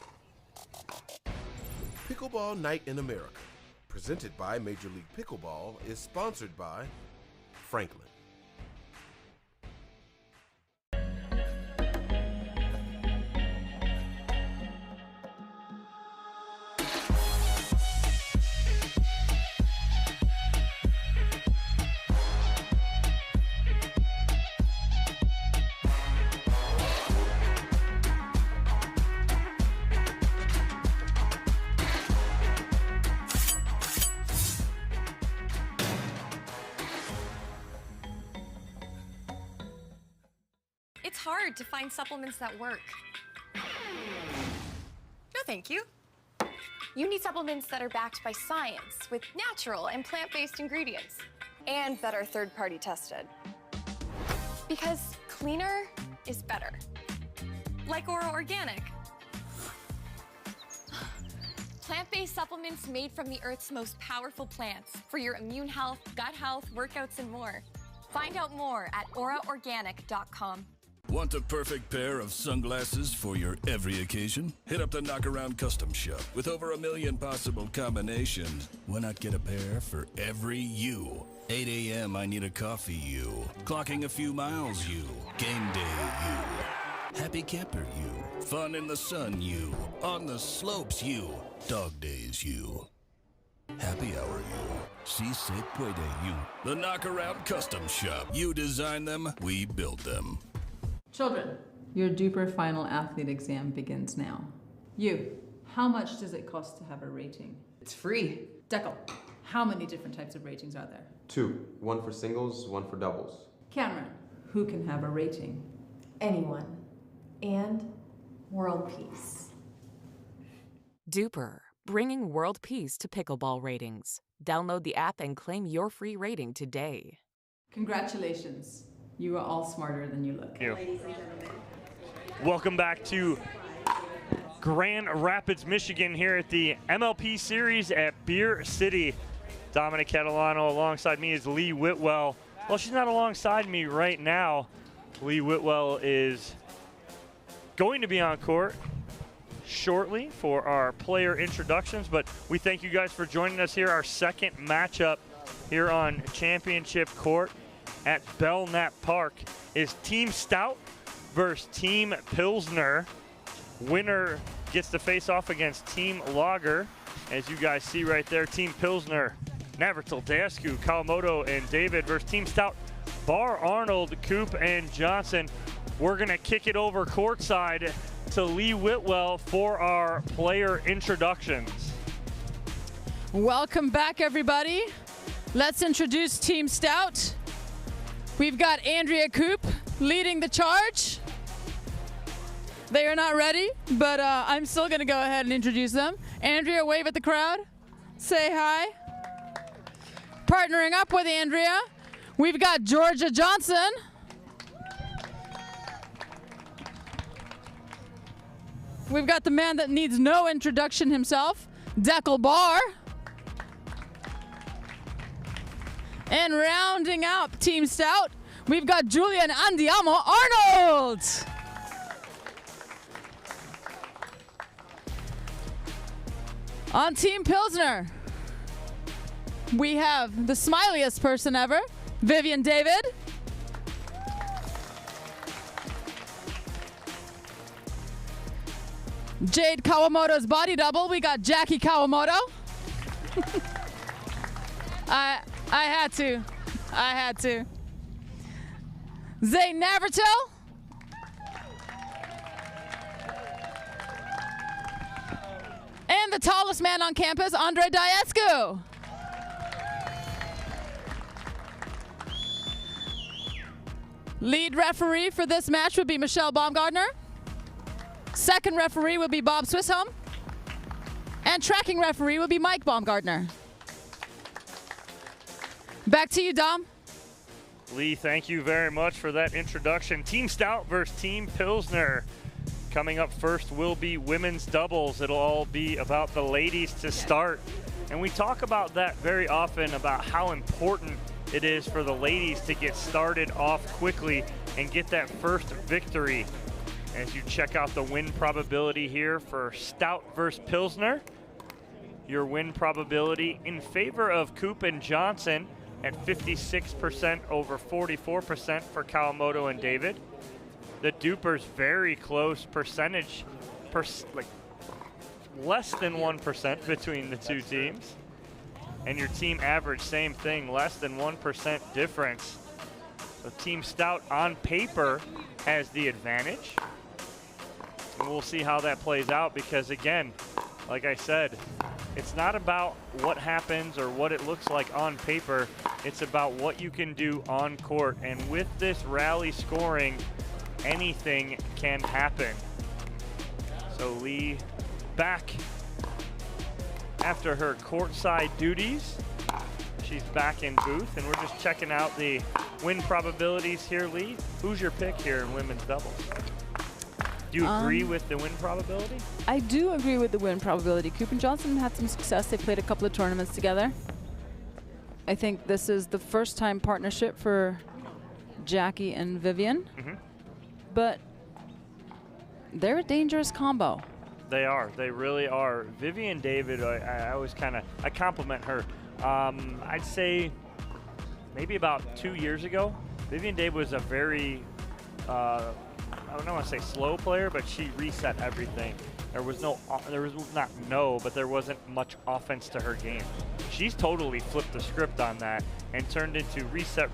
Pickleball Night in America, presented by Major League Pickleball, is sponsored by Franklin. It's hard to find supplements that work. No, thank you. You need supplements that are backed by science with natural and plant-based ingredients and that are third-party tested. Because cleaner is better. Like Ora Organic. Plant-based supplements made from the Earth's most powerful plants for your immune health, gut health, workouts, and more. Find out more at oraorganic.com. Want the perfect pair of sunglasses for your every occasion? Hit up the Knockaround Custom Shop. With over 1 million possible combinations, why not get a pair for every you? 8 a.m. I need a coffee you. Clocking a few miles you. Game day you. Happy camper you. Fun in the sun you. On the slopes you. Dog days you. Happy hour you. Si se puede you. The Knockaround Custom Shop. You design them, we build them. Children, your Duper final athlete exam begins now. You, how much does it cost to have a rating? It's free. Deckel, how many different types of ratings are there? 2. 1 for singles, 1 for doubles. Cameron, who can have a rating? Anyone. And world peace. Duper, bringing world peace to pickleball ratings. Download the app and claim your free rating today. Congratulations. You are all smarter than you look. Thank you. Welcome back to Grand Rapids, Michigan, here at the MLP Series at Beer City. Dominic Catalano alongside me is Lee Whitwell. Well, she's not alongside me right now. Lee Whitwell is going to be on court shortly for our player introductions, but we thank you guys for joining us here. Our second matchup here on Championship Court at Belknap Park is Team Stout versus Team Pilsner. Winner gets to face off against Team Lager. As you guys see right there, Team Pilsner, Navratil, Dasku, Kawamoto, and David versus Team Stout, Bar, Arnold, Coop, and Johnson. We're gonna kick it over courtside to Lee Whitwell for our player introductions. Welcome back, everybody. Let's introduce Team Stout. We've got Andrea Coop leading the charge. They are not ready, but I'm still going to go ahead and introduce them. Andrea, wave at the crowd. Say hi. Partnering up with Andrea, we've got Georgia Johnson. We've got the man that needs no introduction himself, Deckel Barr. And rounding out Team Stout, we've got Julian Andiamo Arnold. On Team Pilsner, we have the smiliest person ever, Vivian David. Jade Kawamoto's body double. We got Jackie Kawamoto. I had to. Zay Navratil. And the tallest man on campus, Andre Diescu. Lead referee for this match would be Michelle Baumgartner. Second referee will be Bob Swisshelm. And tracking referee will be Mike Baumgartner. Back to you, Dom. Lee, thank you very much for that introduction. Team Stout versus Team Pilsner. Coming up first will be women's doubles. It'll all be about the ladies to start. And we talk about that very often, about how important it is for the ladies to get started off quickly and get that first victory. As you check out the win probability here for Stout versus Pilsner, your win probability in favor of Coop and Johnson at 56% over 44% for Kawamoto and David. The Dupers very close percentage, like less than 1% between the two teams. And your team average, same thing, less than 1% difference. So Team Stout on paper has the advantage. And we'll see how that plays out because, again, like I said, it's not about what happens or what it looks like on paper. It's about what you can do on court. And with this rally scoring, anything can happen. So Lee back after her courtside duties. She's back in booth, and we're just checking out the win probabilities here. Lee, who's your pick here in women's doubles? Do you agree with the win probability? I do agree with the win probability. Coop and Johnson had some success. They played a couple of tournaments together. I think this is the first time partnership for Jackie and Vivian. But they're a dangerous combo. They are. They really are. Vivian David, I always I compliment her. I'd say maybe about 2 years ago, Vivian David was a very, I don't want to say slow player, but she reset everything. There was but there wasn't much offense to her game. She's totally flipped the script on that and turned into reset,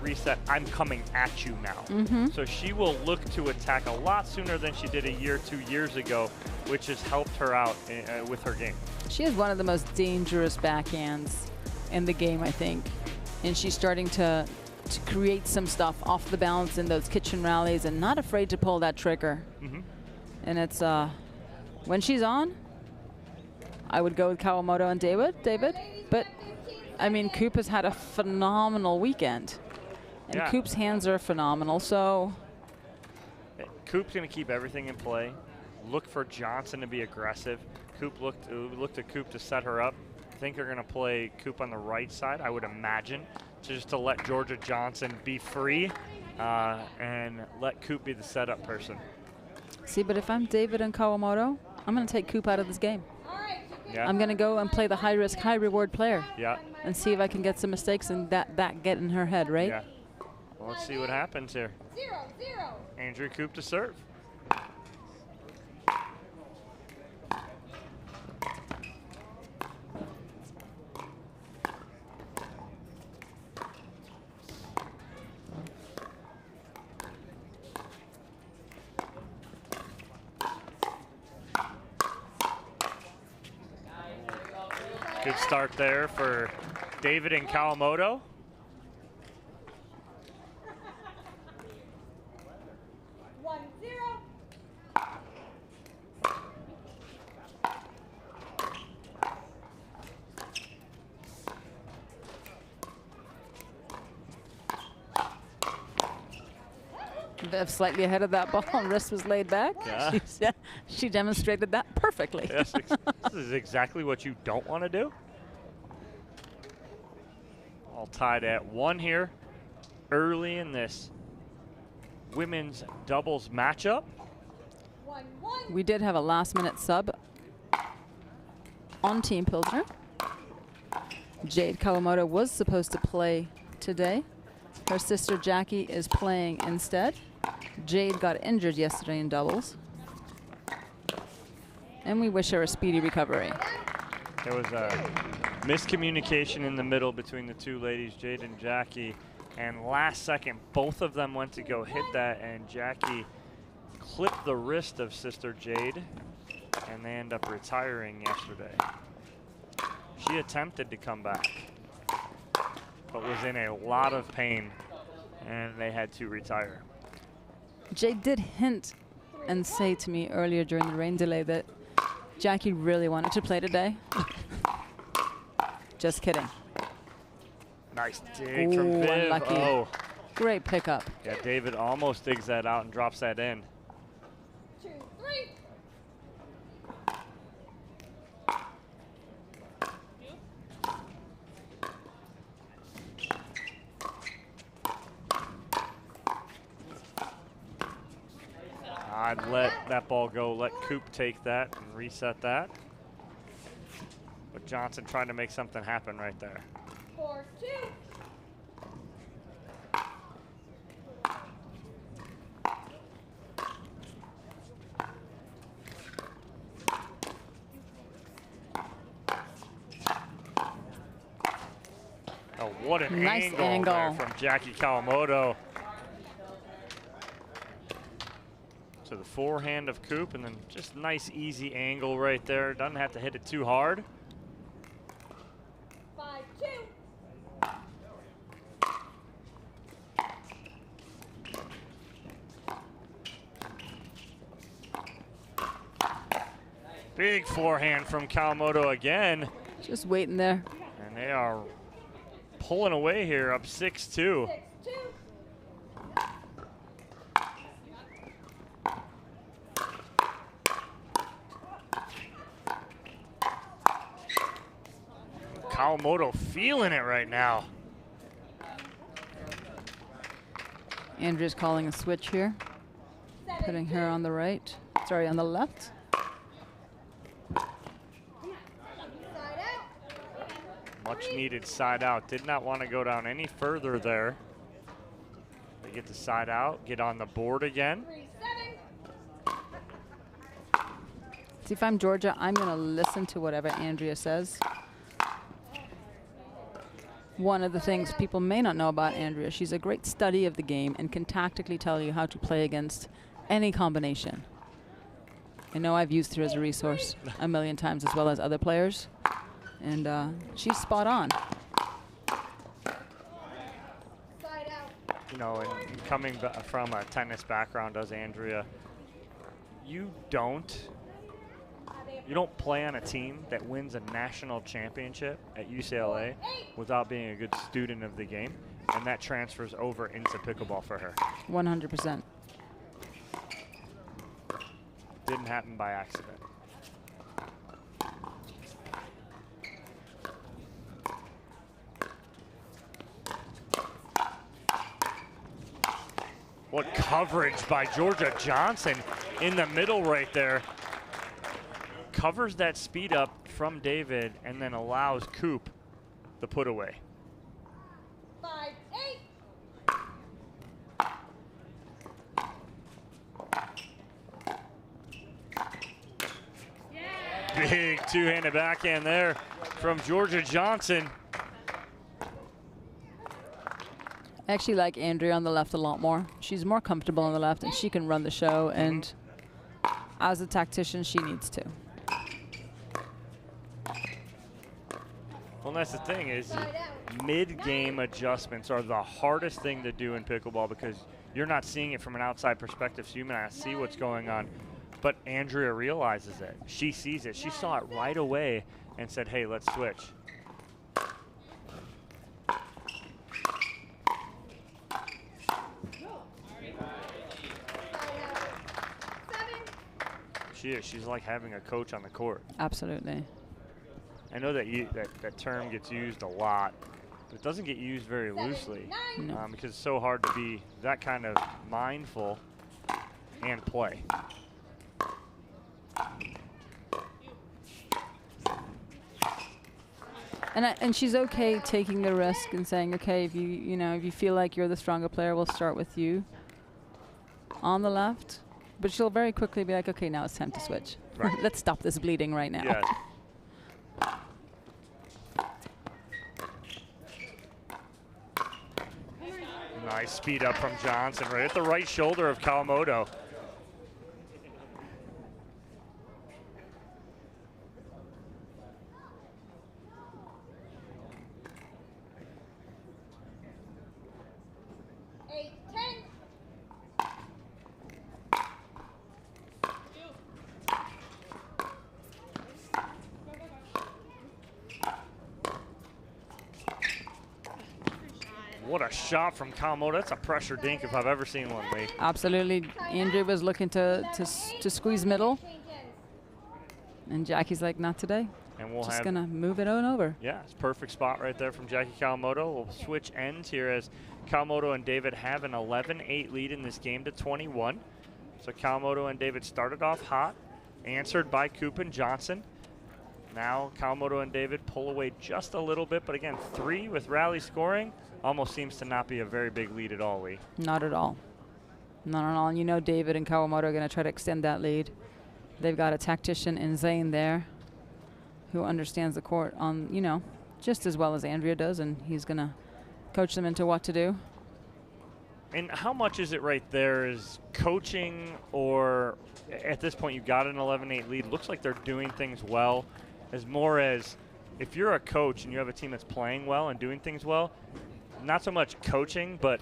I'm coming at you now. So she will look to attack a lot sooner than she did a year, 2 years ago, which has helped her out with her game. She has one of the most dangerous backhands in the game, I think. And she's starting to create some stuff off the balance in those kitchen rallies and not afraid to pull that trigger. And it's, when she's on, I would go with Kawamoto and David. But, I mean, Coop has had a phenomenal weekend. And Coop's hands are phenomenal, so. Coop's going to keep everything in play. Look for Johnson to be aggressive. Coop looked at Coop to set her up. I think they're going to play Coop on the right side, I would imagine, just to let Georgia Johnson be free and let Coop be the setup person. See, but if I'm David and Kawamoto, I'm going to take Coop out of this game. I'm going to go and play the high-risk, high-reward player. And see if I can get some mistakes and that get in her head, right? Well, let's see what happens here. 0-0. Andrew Coop to serve. Good start there for David and Kawamoto. Viv slightly ahead of that ball, and wrist was laid back. She demonstrated that perfectly. Yes, this is exactly what you don't want to do. All tied at 1 here early in this women's doubles matchup. We did have a last-minute sub on Team Pilsner. Jade Kawamoto was supposed to play today. Her sister Jackie is playing instead. Jade got injured yesterday in doubles. And we wish her a speedy recovery. There was a miscommunication in the middle between the two ladies, Jade and Jackie. And last second, both of them went to go hit that, and Jackie clipped the wrist of sister Jade, and they end up retiring yesterday. She attempted to come back, but was in a lot of pain, and they had to retire. Jade did hint and say to me earlier during the rain delay that Jackie really wanted to play today. Just kidding. Nice dig from Viv. Unlucky. Oh. Great pickup. Yeah, David almost digs that out and drops that in. 2, 3. I'd let that ball go, let Coop take that and reset that. But Johnson trying to make something happen right there. 4, 2. Oh, what an Nice angle there angle. from Jackie Kawamoto. To the forehand of Coop, and then just nice, easy angle right there. Doesn't have to hit it too hard. 5, 2. Big forehand from Kawamoto again. Just waiting there. And they are pulling away here, up 6-2. 6, 2. Kawamoto feeling it right now. Andrea's calling a switch here. Putting her on the right. Sorry, on the left. Much needed side out. Did not want to go down any further there. They get the side out, get on the board again. 3, 7. See, if I'm Georgia, I'm going to listen to whatever Andrea says. One of the things people may not know about Andrea, she's a great study of the game and can tactically tell you how to play against any combination. I know I've used her as a resource a million times, as well as other players. And she's spot on. Side out. You know, and coming from a tennis background as Andrea, you don't play on a team that wins a national championship at UCLA without being a good student of the game, and that transfers over into pickleball for her. 100%. Didn't happen by accident. What coverage by Georgia Johnson in the middle right there. Covers that speed up from David and then allows Coop the put away. 5, 8. Big two-handed backhand there from Georgia Johnson. I actually like Andrea on the left a lot more. She's more comfortable on the left, and she can run the show. And as a tactician, she needs to. Well, that's the thing is mid-game adjustments are the hardest thing to do in pickleball because you're not seeing it from an outside perspective, so you may not see what's going on. But Andrea realizes it. She sees it. She saw it right away and said, hey, let's switch. She is. She's like having a coach on the court. Absolutely. I know that that term gets used a lot, but it doesn't get used very loosely because it's so hard to be that kind of mindful and play. And she's okay taking the risk and saying, okay, if you feel like you're the stronger player, we'll start with you on the left. But she'll very quickly be like, okay, now it's time to switch. Right. Let's stop this bleeding right now. Yes. Nice speed up from Johnson, right at the right shoulder of Kawamoto. What a shot from Kawamoto. That's a pressure dink if I've ever seen one, Lee. Absolutely. Andrea was looking to squeeze middle. And Jackie's like, not today. And we'll just have, gonna move it on over. Yeah, it's a perfect spot right there from Jackie Kawamoto. We'll switch ends here as Kawamoto and David have an 11-8 lead in this game to 21. So Kawamoto and David started off hot, answered by Coop and Johnson. Now Kawamoto and David pull away just a little bit, but again, 3 with rally scoring almost seems to not be a very big lead at all, Lee. Not at all. Not at all. And you know David and Kawamoto are going to try to extend that lead. They've got a tactician in Zane there who understands the court on, you know, just as well as Andrea does, and he's going to coach them into what to do. And how much is it right there is coaching, or at this point you've got an 11-8 lead, looks like they're doing things well, as more as if you're a coach and you have a team that's playing well and doing things well, not so much coaching, but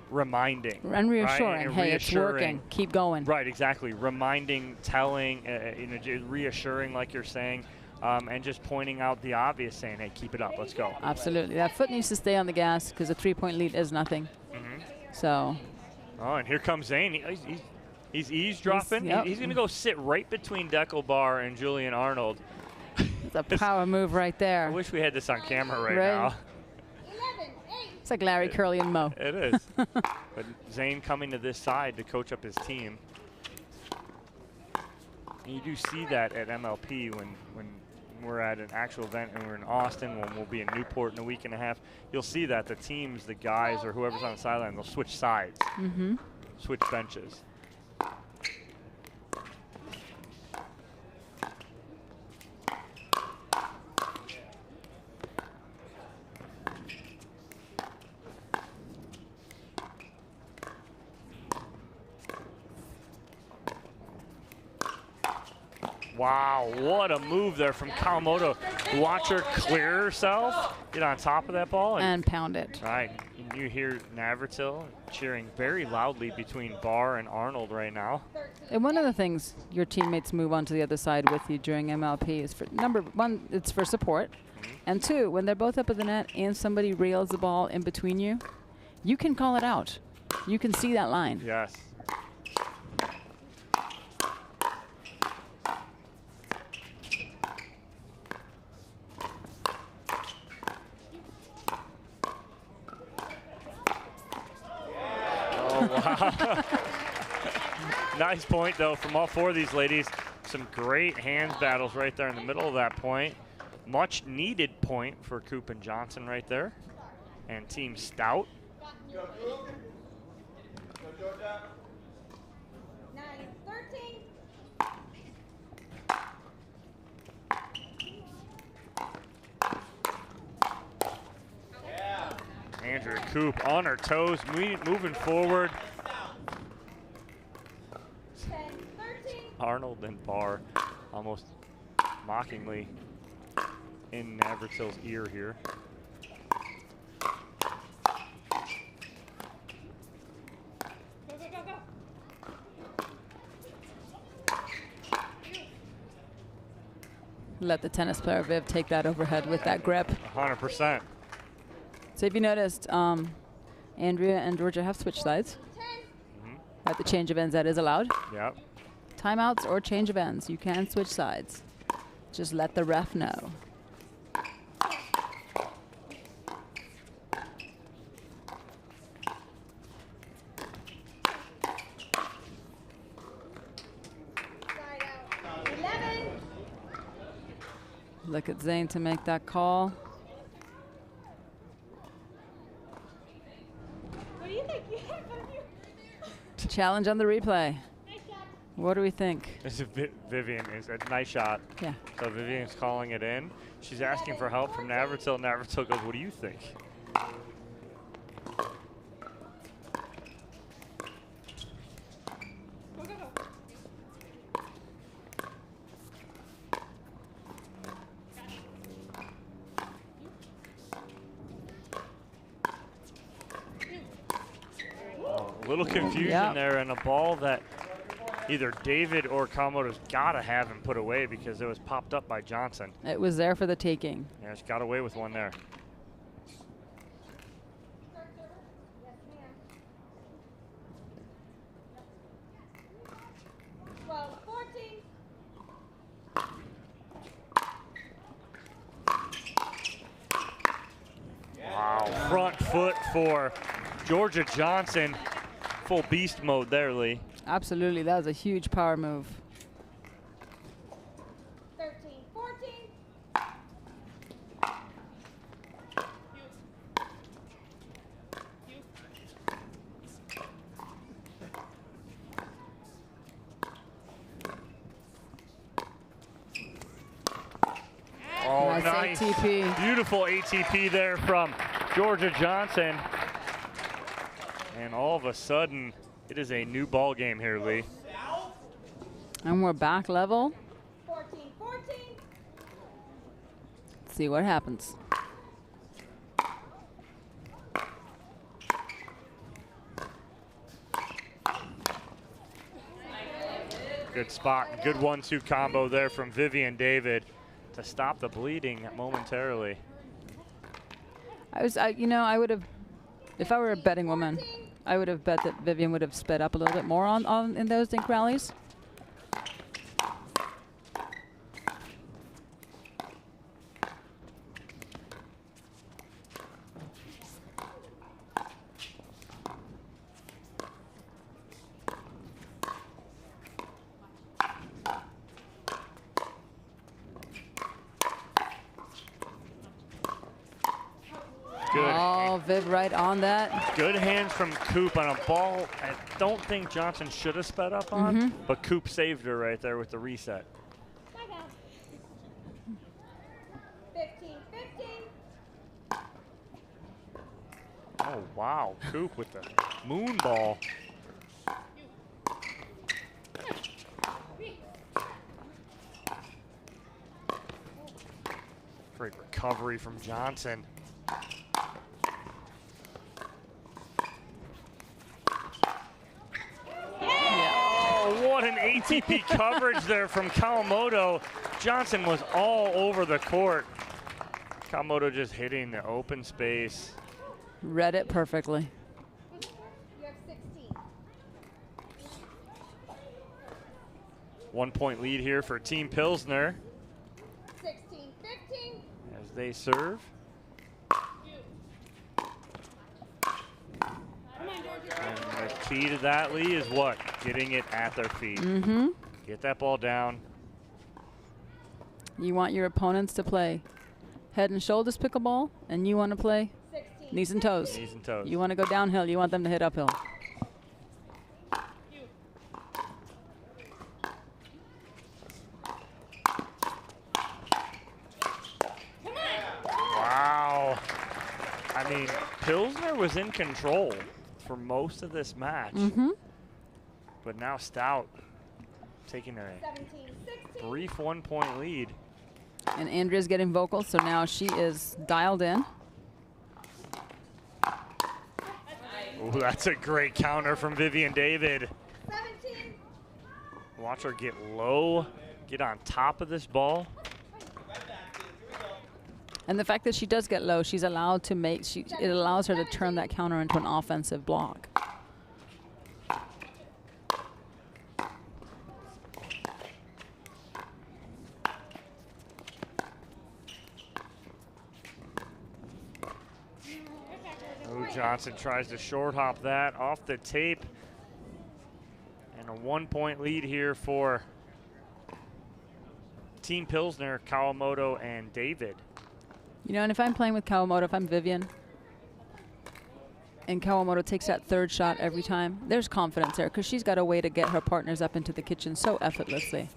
reminding. And reassuring, right? And hey, reassuring. it's working, keep going. Right, exactly. Reminding, telling, you know, reassuring like you're saying, and just pointing out the obvious, saying, hey, keep it up, let's go. Absolutely. That foot needs to stay on the gas because a 3-point lead is nothing. So. Oh, and here comes Zane. He's eavesdropping. He's going to go sit right between Deckelbar and Julian Arnold. It's a power move right there. I wish we had this on camera right now. It's like Larry, Curly, and Mo. It is. But Zane coming to this side to coach up his team. And you do see that at MLP when we're at an actual event and we're in Austin, when we'll be in Newport in a week and a half. You'll see that the teams, the guys, or whoever's on the sideline, they'll switch sides, switch benches. Wow, what a move there from Kawamoto. Watch her clear herself, get on top of that ball. And pound it. Right, and you hear Navratil cheering very loudly between Barr and Arnold right now. And one of the things your teammates move on to the other side with you during MLP is, for number one, it's for support. And 2, when they're both up at the net and somebody rails the ball in between you, you can call it out. You can see that line. Yes. Wow. Nice point, though, from all 4 of these ladies. Some great hands battles right there in the middle of that point. Much needed point for Coop and Johnson right there. And Team Stout. Andrea Coop on her toes, moving forward. Arnold and Barr almost mockingly in Navratil's ear here. Let the tennis player Viv take that overhead with that grip. 100%. So if you noticed, Andrea and Georgia have switched sides. At the change of ends, that is allowed. Yep. Timeouts or change of ends, you can switch sides. Just let the ref know. Look at Zane to make that call. What do you think? Challenge on the replay. Nice What do we think? This is Vivian. Is a nice shot. Yeah. So Vivian's calling it in. She's asking for help from Navratil. Navratil goes, what do you think? A little confusion there, and a ball that either David or Kawamoto's got to have and put away because it was popped up by Johnson. It was there for the taking. Yeah, she got away with one there. Wow, front foot for Georgia Johnson. Full beast mode there, Lee. Absolutely, that was a huge power move. 13, 14. Oh, Nice nice. ATP. Beautiful ATP there from Georgia Johnson. And all of a sudden, it is a new ball game here, Lee. And we're back level. 14, 14. Let's see what happens. Good spot, good 1-2 combo there from Vivian David to stop the bleeding momentarily. I would have, if I were a betting woman, I would have bet that Vivian would have sped up a little bit more on in those dink rallies. Oh, Viv right on that. Good hands from Coop on a ball I don't think Johnson should have sped up on, but Coop saved her right there with the reset. 15, 15. Oh, wow. Coop with the moon ball. Great recovery from Johnson. Oh, what an ATP coverage there from Kawamoto. Johnson was all over the court. Kawamoto just hitting the open space. Read it perfectly. You have 16. 1 point lead here for Team Pilsner 16, 15. as they serve. And the key to that, Lee, is what? Getting it at their feet. Get that ball down. You want your opponents to play head and shoulders pickleball, and you want to play 16, knees and toes. Knees and toes. You want to go downhill. You want them to hit uphill. Wow. I mean, Pilsner was in control for most of this match. But now Stout taking a 17, 16. brief 1 point lead. And Andrea's getting vocal, so now she is dialed in. Ooh, that's a great counter from Vivian David. 17. Watch her get low, get on top of this ball. And the fact that she does get low, she's allowed to make, it allows her to turn that counter into an offensive block. Ooh, Johnson tries to short hop that off the tape. And a 1 point lead here for Team Pilsner, Kawamoto and David. You know, and if I'm playing with Kawamoto, if I'm Vivian, and Kawamoto takes that third shot every time, there's confidence there because she's got a way to get her partners up into the kitchen so effortlessly.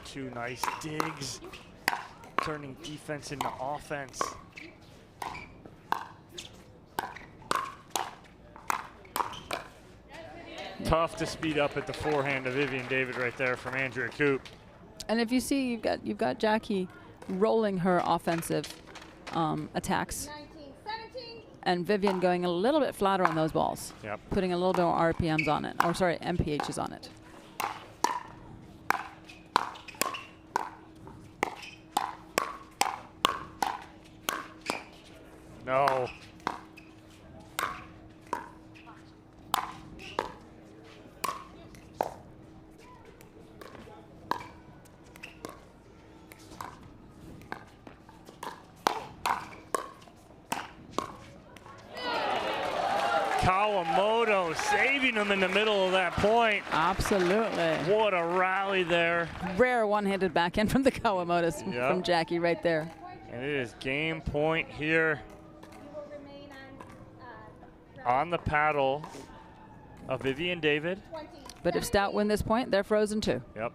2 nice digs, turning defense into offense. Tough to speed up at the forehand of Vivian David right there from Andrea Coop. And if you see, you've got Jackie rolling her offensive attacks, and Vivian going a little bit flatter on those balls. Yep. Putting a little bit more RPMs on it, or sorry, MPHs on it. No. Kawamoto saving them in the middle of that point. Absolutely. What a rally there. Rare one-handed backhand from the Kawamotos, Yep. from Jackie right there. And it is game point here on the paddle of Vivian David. But if Stout win this point, they're frozen too. Yep.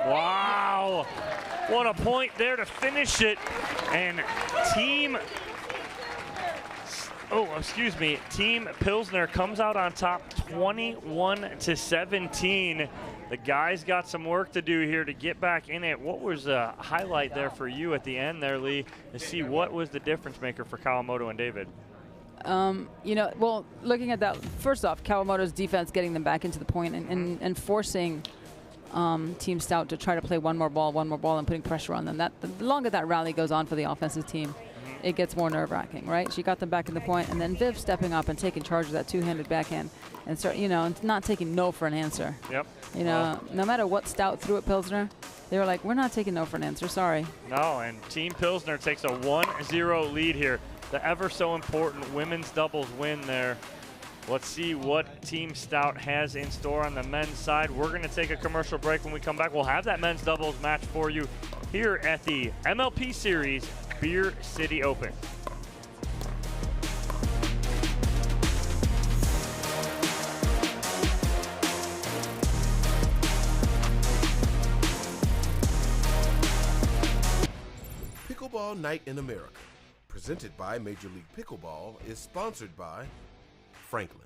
Wow, what a point there to finish it. And Team Pilsner comes out on top 21-17. The guys got some work to do here to get back in it. What was the highlight there for you at the end there, Lee, to see what was the difference maker for Kawamoto and David? You know, well, looking at that, first off, Kawamoto's defense getting them back into the point and forcing Team Stout to try to play one more ball, and putting pressure on them. The longer that rally goes on for the offensive team, it gets more nerve-wracking, right? She got them back in the point, and then Viv stepping up and taking charge of that two-handed backhand and start, you know, and not taking no for an answer. Yep. You know, no matter what Stout threw at Pilsner, they were like, we're not taking no for an answer, sorry. No, and Team Pilsner takes a 1-0 lead here. The ever so important women's doubles win there. Let's see what Team Stout has in store on the men's side. We're going to take a commercial break. When we come back, we'll have that men's doubles match for you here at the MLP Series Beer City Open. Pickleball Night in America, presented by Major League Pickleball, is sponsored by Franklin.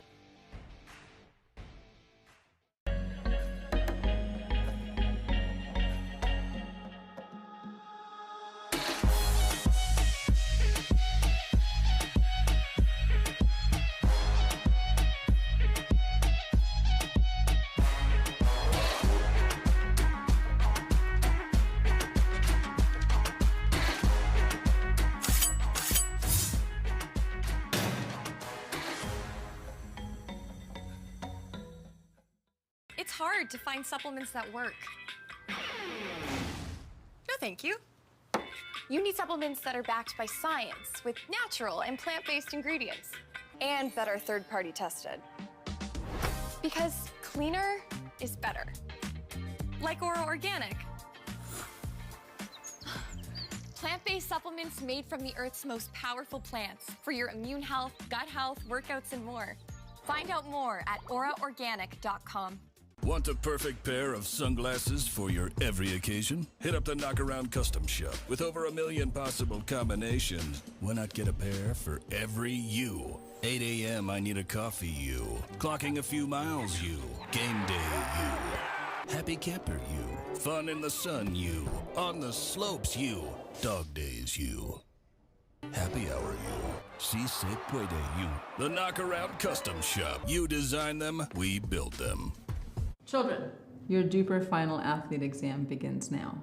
It's hard to find supplements that work. No, thank you. You need supplements that are backed by science with natural and plant-based ingredients and that are third-party tested. Because cleaner is better. Like Ora Organic. Plant-based supplements made from the Earth's most powerful plants for your immune health, gut health, workouts, and more. Find out more at oraorganic.com. Want a perfect pair of sunglasses for your every occasion? Hit up the Knockaround Custom Shop. With over 1 million possible combinations, why not get a pair for every you? 8 a.m. I need a coffee you. Clocking a few miles you. Game day you. Happy camper you. Fun in the sun you. On the slopes you. Dog days you. Happy hour you. Si se puede you. The Knockaround Custom Shop. You design them, we build them. Children, your Duper final athlete exam begins now.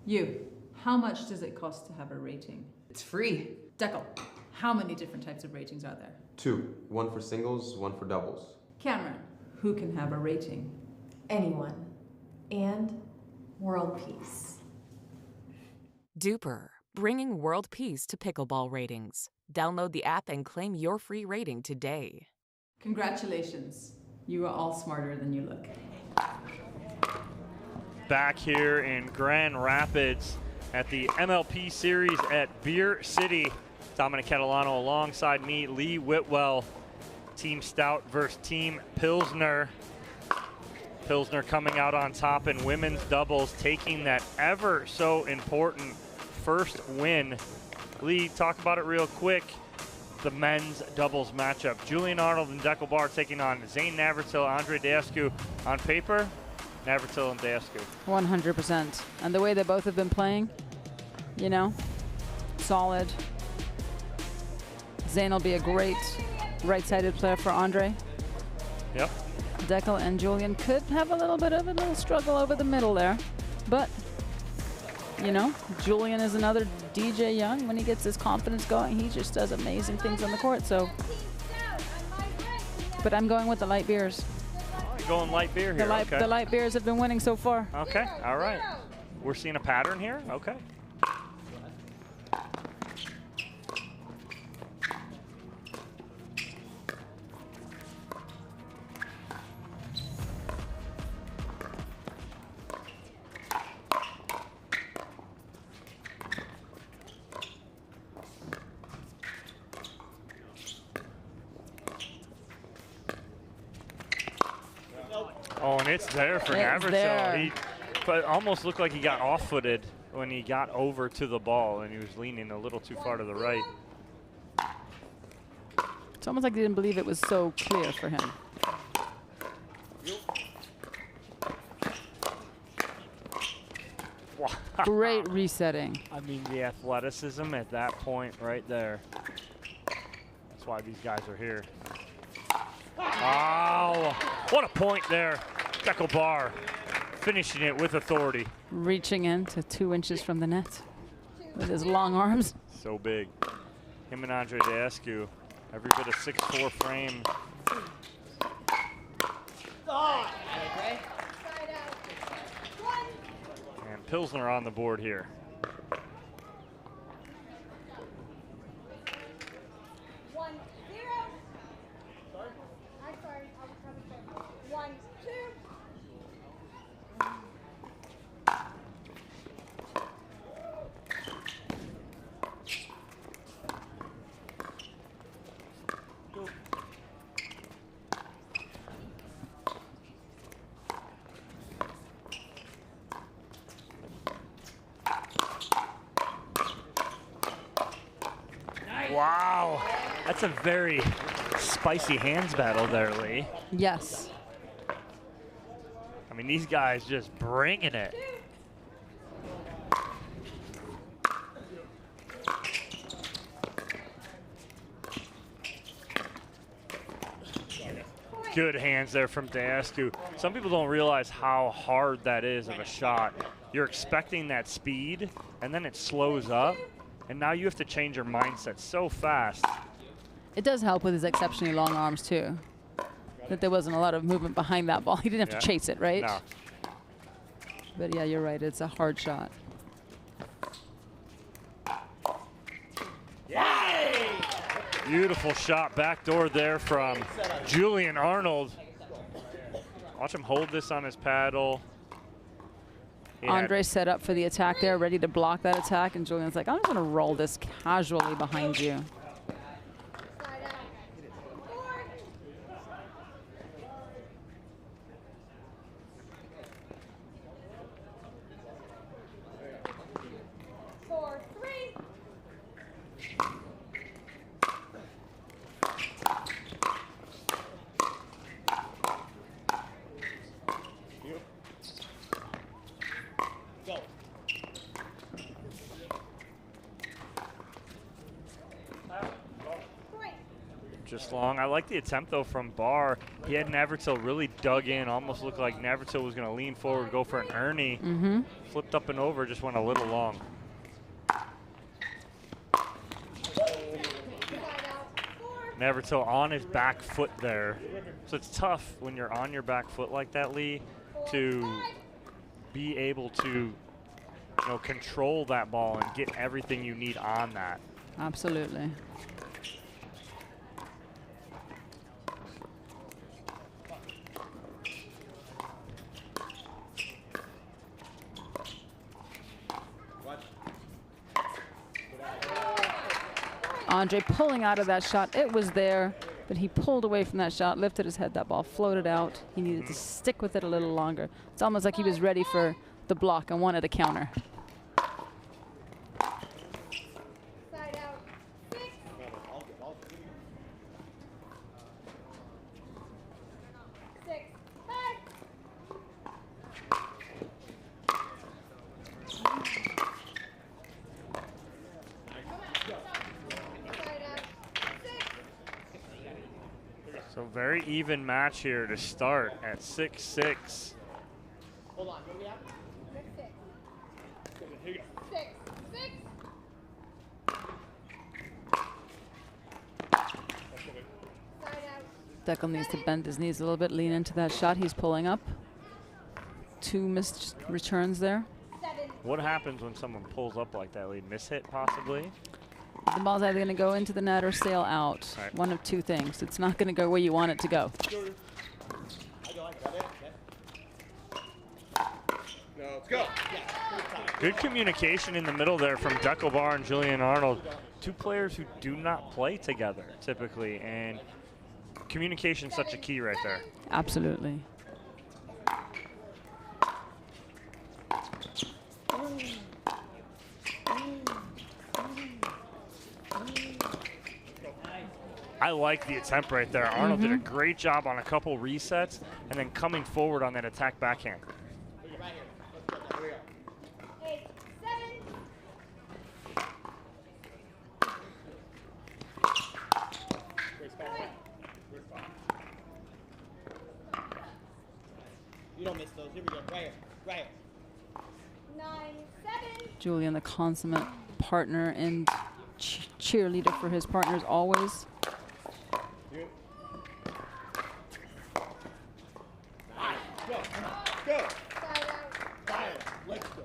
You, how much does it cost to have a rating? It's free. Deckel, how many different types of ratings are there? 2. 1 for singles, 1 for doubles. Cameron, who can have a rating? Anyone. And world peace. Duper, bringing world peace to pickleball ratings. Download the app and claim your free rating today. Congratulations. You are all smarter than you look. Back here in Grand Rapids at the MLP series at Beer City. Dominic Catalano alongside me, Lee Whitwell. Team Stout versus Team Pilsner. Pilsner coming out on top in women's doubles, taking that ever so important first win. Lee, talk about it real quick. The men's doubles matchup. Julian Arnold and Deckel Bar taking on Zane Navratil, Andre Deescu. On paper, Navratil and Deescu. 100%. And the way they both have been playing, you know, solid. Zane will be a great right-sided player for Andre. Yep. Deckel and Julian could have a little bit of a little struggle over the middle there. But, you know, Julian is another DJ Young. When he gets his confidence going, he just does amazing things on the court. So, but I'm going with the light beers. You're going light beer here, okay. The light beers have been winning so far. Okay, all right. We're seeing a pattern here, okay. Oh, and it's there for Navratil. He almost looked like he got off-footed when he got over to the ball, and he was leaning a little too far to the right. It's almost like they didn't believe it was so clear for him. Wow. Great resetting. I mean, the athleticism at that point right there. That's why these guys are here. Wow, what a point there. Deckel Bar finishing it with authority. Reaching in to 2 inches from the net with his long arms. So big. Him and Andre Deescu, every bit of 6'4" frame. And Pilsner on the board here. Wow, that's a very spicy hands battle there, Lee. Yes. I mean, these guys just bringing it. Good hands there from Deescu. Some people don't realize how hard that is of a shot. You're expecting that speed, and then it slows up. And now you have to change your mindset so fast. It does help with his exceptionally long arms, too. That there wasn't a lot of movement behind that ball. He didn't have to chase it, right? No. But yeah, you're right. It's a hard shot. Yay! Beautiful shot backdoor there from Julian Arnold. Watch him hold this on his paddle. Andre set up for the attack there, ready to block that attack, and Julian's like, I'm just gonna roll this casually behind you. Just long. I like the attempt, though, from Barr. He had Navratil really dug in, almost looked like Navratil was going to lean forward, go for an Ernie. Flipped up and over, just went a little long. Navratil on his back foot there. So it's tough when you're on your back foot like that, Lee, to be able to control that ball and get everything you need on that. Absolutely. Andre pulling out of that shot. It was there, but he pulled away from that shot, lifted his head, that ball floated out. He needed to stick with it a little longer. It's almost like he was ready for the block and wanted a counter. So very even match here to start at 6-6. Hold on, what do we have? 6-6. Here you go. 6-6. Deckel needs to bend his knees a little bit, lean into that shot he's pulling up. 2 missed returns there. What happens when someone pulls up like that, Lee? Miss hit possibly? The ball's either going to go into the net or sail out. Right. One of 2 things. It's not going to go where you want it to go. Let's go. Good communication in the middle there from Deckelbar and Julian Arnold. 2 players who do not play together typically, and communication's such a key right there. Absolutely. I like the attempt right there. Arnold did a great job on a couple resets and then coming forward on that attack backhand. You don't miss those. Here we go. Right here. Right here. 9-7. Julian, the consummate partner and cheerleader for his partners always. Go. Go. Let's go. Let's go.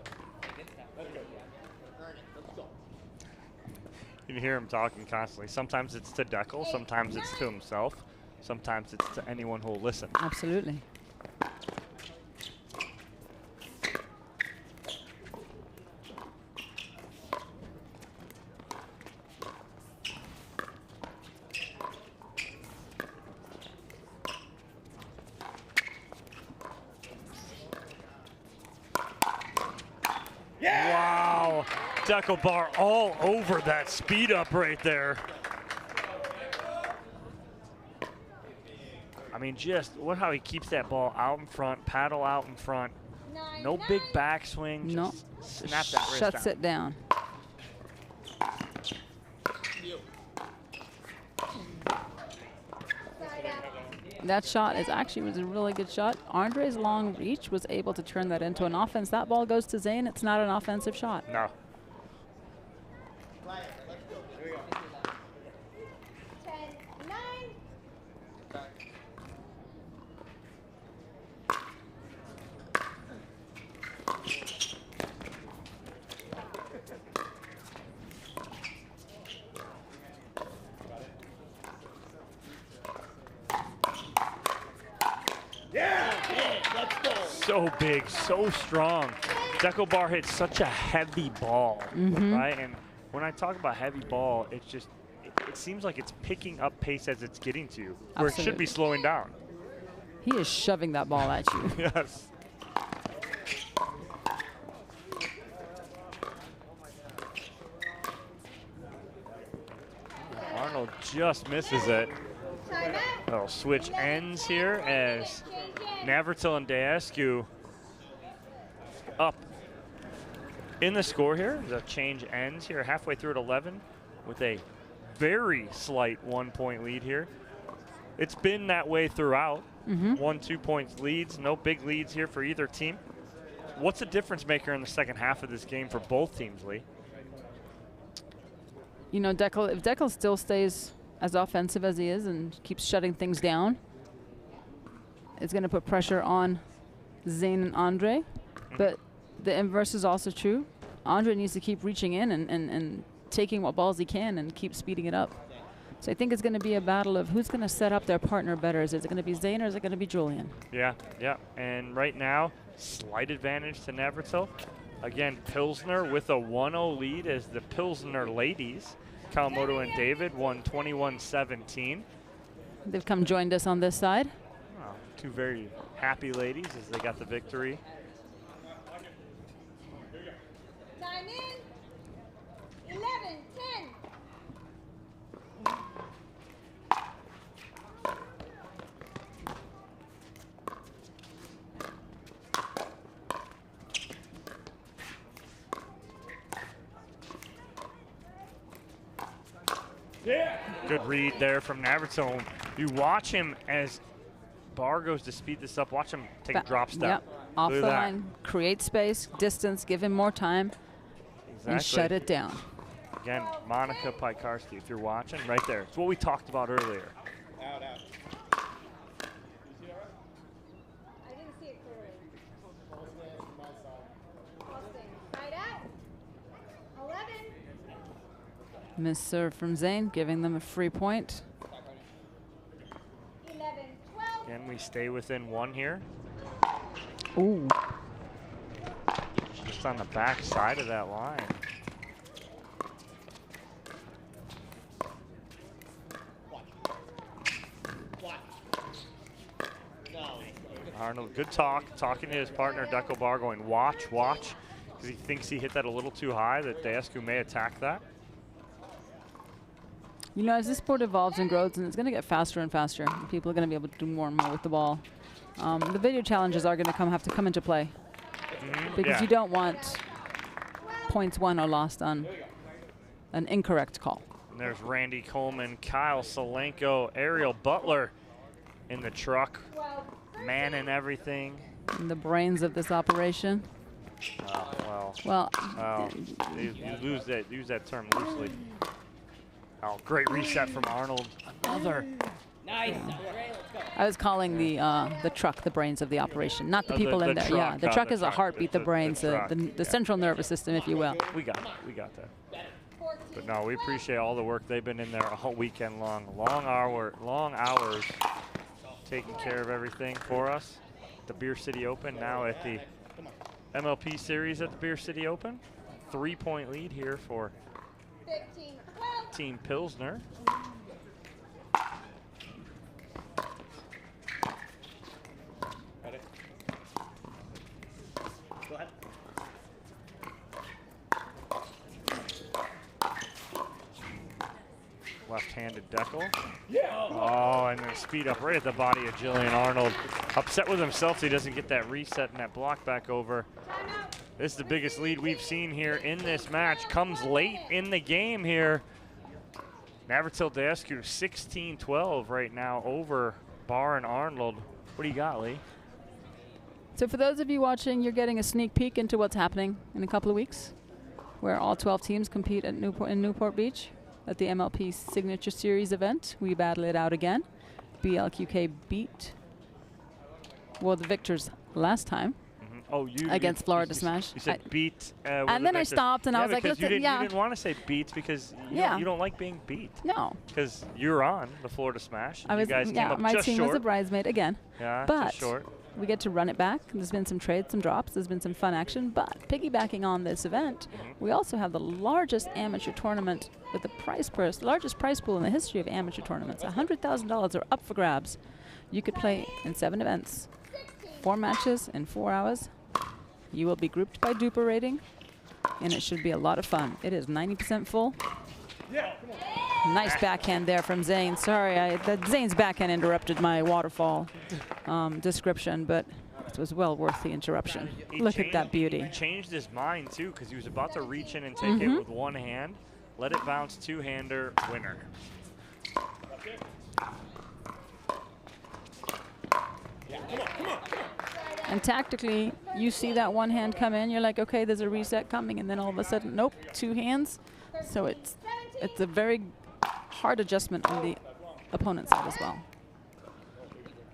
Let's go. You can hear him talking constantly. Sometimes it's to Deckel, sometimes it's to himself, sometimes it's to anyone who will listen. Absolutely. Wow, Deckelbar all over that speed up right there. I mean, just what how he keeps that ball out in front, paddle out in front. No big backswing, No. just snap that wrist Shuts down. it down. That shot was a really good shot. Andre's long reach was able to turn that into an offense. That ball goes to Zane. It's not an offensive shot. No. 10-9. So big, so strong. Deckelbar hits such a heavy ball, right? And when I talk about heavy ball, it's just, it seems like it's picking up pace as it's getting to you, where it should Absolutely. be slowing down. He is shoving that ball at you. Yes. Arnold just misses it. That'll switch ends here as Navratil and Daescu up in the score here. The change ends here halfway through at 11 with a very slight 1-point lead here. It's been that way throughout. 1-2 points leads, no big leads here for either team. What's the difference maker in the second half of this game for both teams, Lee? You know, if Deckel still stays as offensive as he is and keeps shutting things down, it's going to put pressure on Zane and Andre. But the inverse is also true. Andre needs to keep reaching in and taking what balls he can and keep speeding it up. So I think it's going to be a battle of who's going to set up their partner better. Is it going to be Zane or is it going to be Julian? Yeah. And right now, slight advantage to Navratil. Again, Pilsner with a 1-0 lead as the Pilsner ladies Kawamoto and David won 21-17. They've come joined us on this side. Wow, two very happy ladies as they got the victory. Time in. 11, 10. Good read there from Navratil. You watch him as Barr goes to speed this up. Watch him take a drop step. Yep. Off the line, create space, distance, give him more time, and shut it down. Again, Monica Piekarski, if you're watching, right there. It's what we talked about earlier. Out, out. I didn't see it clearly. Right out. 11. Miss serve from Zane, giving them a free point. 11, 12. Again, we stay within one here. Ooh. Just on the back side of that line. Arnold, good talking to his partner, Deco Barr, going watch, watch, because he thinks he hit that a little too high, that Deescu may attack that. You know, as this sport evolves and grows, and it's going to get faster and faster, people are going to be able to do more and more with the ball. The video challenges are going to have to come into play because you don't want points won or lost on an incorrect call. And there's Randy Coleman, Kyle Solenko, Ariel Butler in the truck, man and everything. And the brains of this operation. Well, you use that term loosely. Oh, great reset from Arnold. Another. Nice. I was calling the truck the brains of the operation, not the people in there. Yeah, the truck is a heartbeat, the brains, the central nervous system, if you will. We got that. But no, we appreciate all the work. They've been in there all weekend long. Long hours taking care of everything for us. The Beer City Open now at the MLP Series at the Beer City Open. 3-point lead here for 15, 12. Team Pilsner. Ready? Go ahead. Left-handed Deckel. Yeah. Oh, and then speed up right at the body of Jillian Arnold. Upset with himself so he doesn't get that reset and that block back over. This is the biggest lead we've seen here in this match. Comes late in the game here. Navratil Deescu 16-12 right now over Barr and Arnold. What do you got, Lee? So for those of you watching, you're getting a sneak peek into what's happening in a couple of weeks, where all 12 teams compete at Newport Beach at the MLP Signature Series event. We battle it out again. BLQK beat, well, the victors last time. Oh, you against Florida Smash. You said beat. And then I stopped and I was like, listen, you didn't want to say beat because you don't like being beat. No. Because you're on the Florida Smash. I was, you guys came up my just team short. was a bridesmaid again. Yeah, but just short. We get to run it back. There's been some trades, some drops. There's been some fun action. But piggybacking on this event, we also have the largest amateur tournament with the largest prize pool in the history of amateur tournaments. $100,000 are up for grabs. You could play in 7 events, 4 matches in 4 hours. You will be grouped by duper rating, and it should be a lot of fun. It is 90% full. Yeah. Nice backhand there from Zane. Sorry, Zane's backhand interrupted my waterfall description, but it was well worth the interruption. Look at that beauty. He changed his mind, too, because he was about to reach in and take it with one hand. Let it bounce, two-hander, winner. And tactically, you see that one hand come in, you're like, okay, there's a reset coming, and then all of a sudden, nope, 2 hands. So it's a very hard adjustment on the opponent's side as well.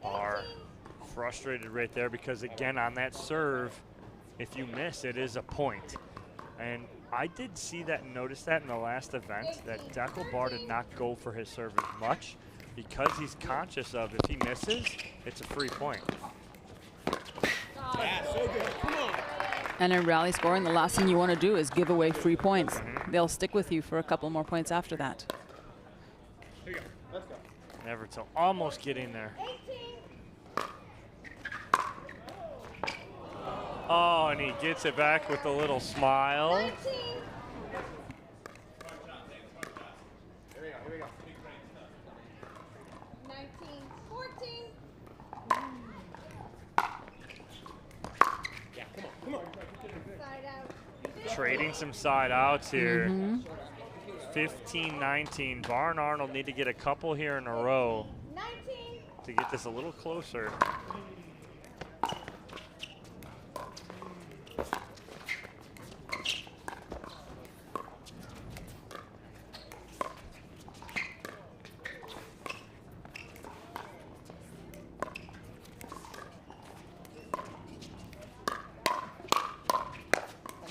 Are frustrated right there because, again, on that serve, if you miss, it is a point. And I did see that and notice that in the last event, that Deco Barr did not go for his serve as much because he's conscious of if he misses, it's a free point. Yeah, so good. Come on. And in rally scoring, the last thing you want to do is give away free points. They'll stick with you for a couple more points after that. Here you go. Let's go. Neverton almost getting there. Oh, and he gets it back with a little smile. 19. Here we go. Here we go. 19, 14. Yeah, come on. Side out. Trading some side outs here. 15-19. Barn Arnold need to get a couple here in a row to get this a little closer.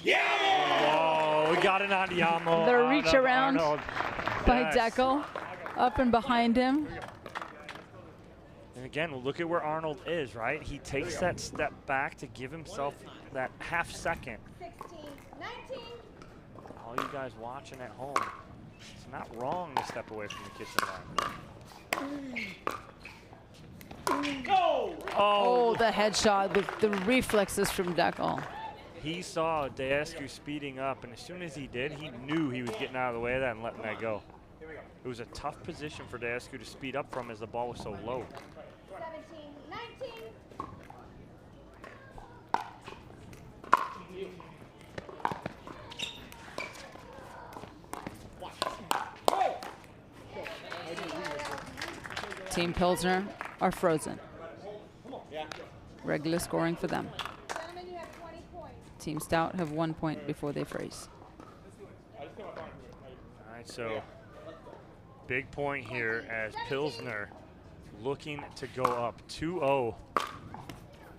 Whoa, we got it on Yamo. The reach around Arnold. by Yes. Dekel, up and behind him. And again, look at where Arnold is, right? He takes that step back to give himself that half second. 16, 19. All you guys watching at home, it's not wrong to step away from the kitchen line. Go! Oh, the headshot, the reflexes from Dekel. He saw Deescu speeding up, and as soon as he did, he knew he was getting out of the way of that and letting that go. It was a tough position for Deescu to speed up from as the ball was so low. 17, 19. Team Pilsner are frozen. Regular scoring for them. Gentlemen, you have 20 points. Team Stout have 1 point before they freeze. All right, so big point here as Pilsner looking to go up 2-0.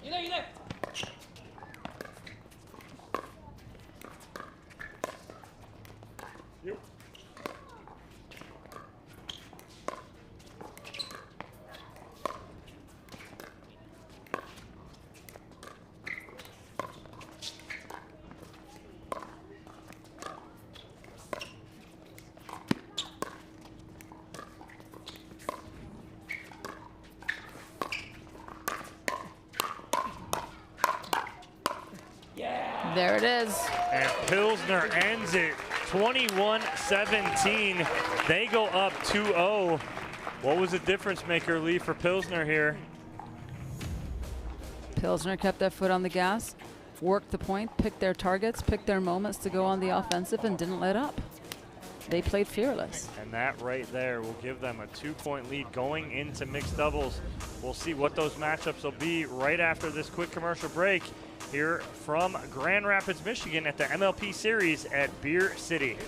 You there. There it is. And Pilsner ends it 21-17. They go up 2-0. What was the difference maker, Lee, for Pilsner here? Pilsner kept their foot on the gas, worked the point, picked their targets, picked their moments to go on the offensive, and didn't let up. They played fearless. And that right there will give them a 2-point lead going into mixed doubles. We'll see what those matchups will be right after this quick commercial break here from Grand Rapids, Michigan at the MLP Series at Beer City.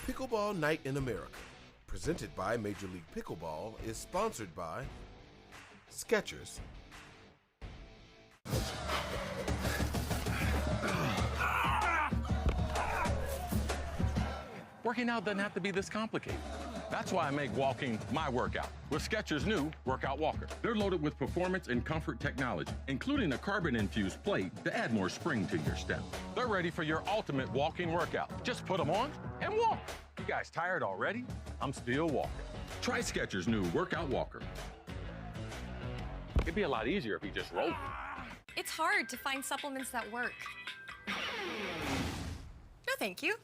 Pickleball Night in America, presented by Major League Pickleball, is sponsored by Skechers. Working out doesn't have to be this complicated. That's why I make walking my workout with Skechers' new Workout Walker. They're loaded with performance and comfort technology, including a carbon-infused plate to add more spring to your step. They're ready for your ultimate walking workout. Just put them on and walk. You guys tired already? I'm still walking. Try Skechers' new Workout Walker. It'd be a lot easier if you just rolled. It's hard to find supplements that work. No, thank you.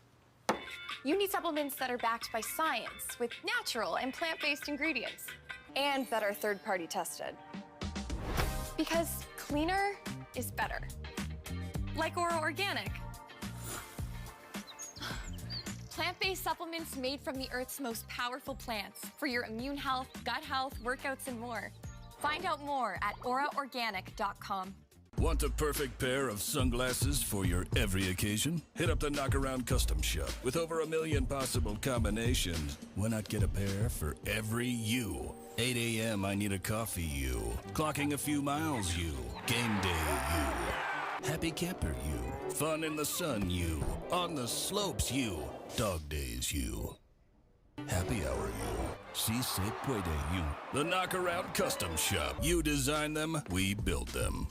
You need supplements that are backed by science with natural and plant-based ingredients and that are third-party tested. Because cleaner is better. Like Oro Organic. Plant-based supplements made from the Earth's most powerful plants for your immune health, gut health, workouts, and more. Find out more at auraorganic.com. Want the perfect pair of sunglasses for your every occasion? Hit up the Knockaround Custom Shop. With over 1 million possible combinations, why not get a pair for every you? 8 a.m. I need a coffee you. Clocking a few miles you. Game day you. Happy camper you. Fun in the sun you. On the slopes you. Dog days you. Happy hour you. Si se puede you. The Knockaround Custom Shop. You design them, we build them.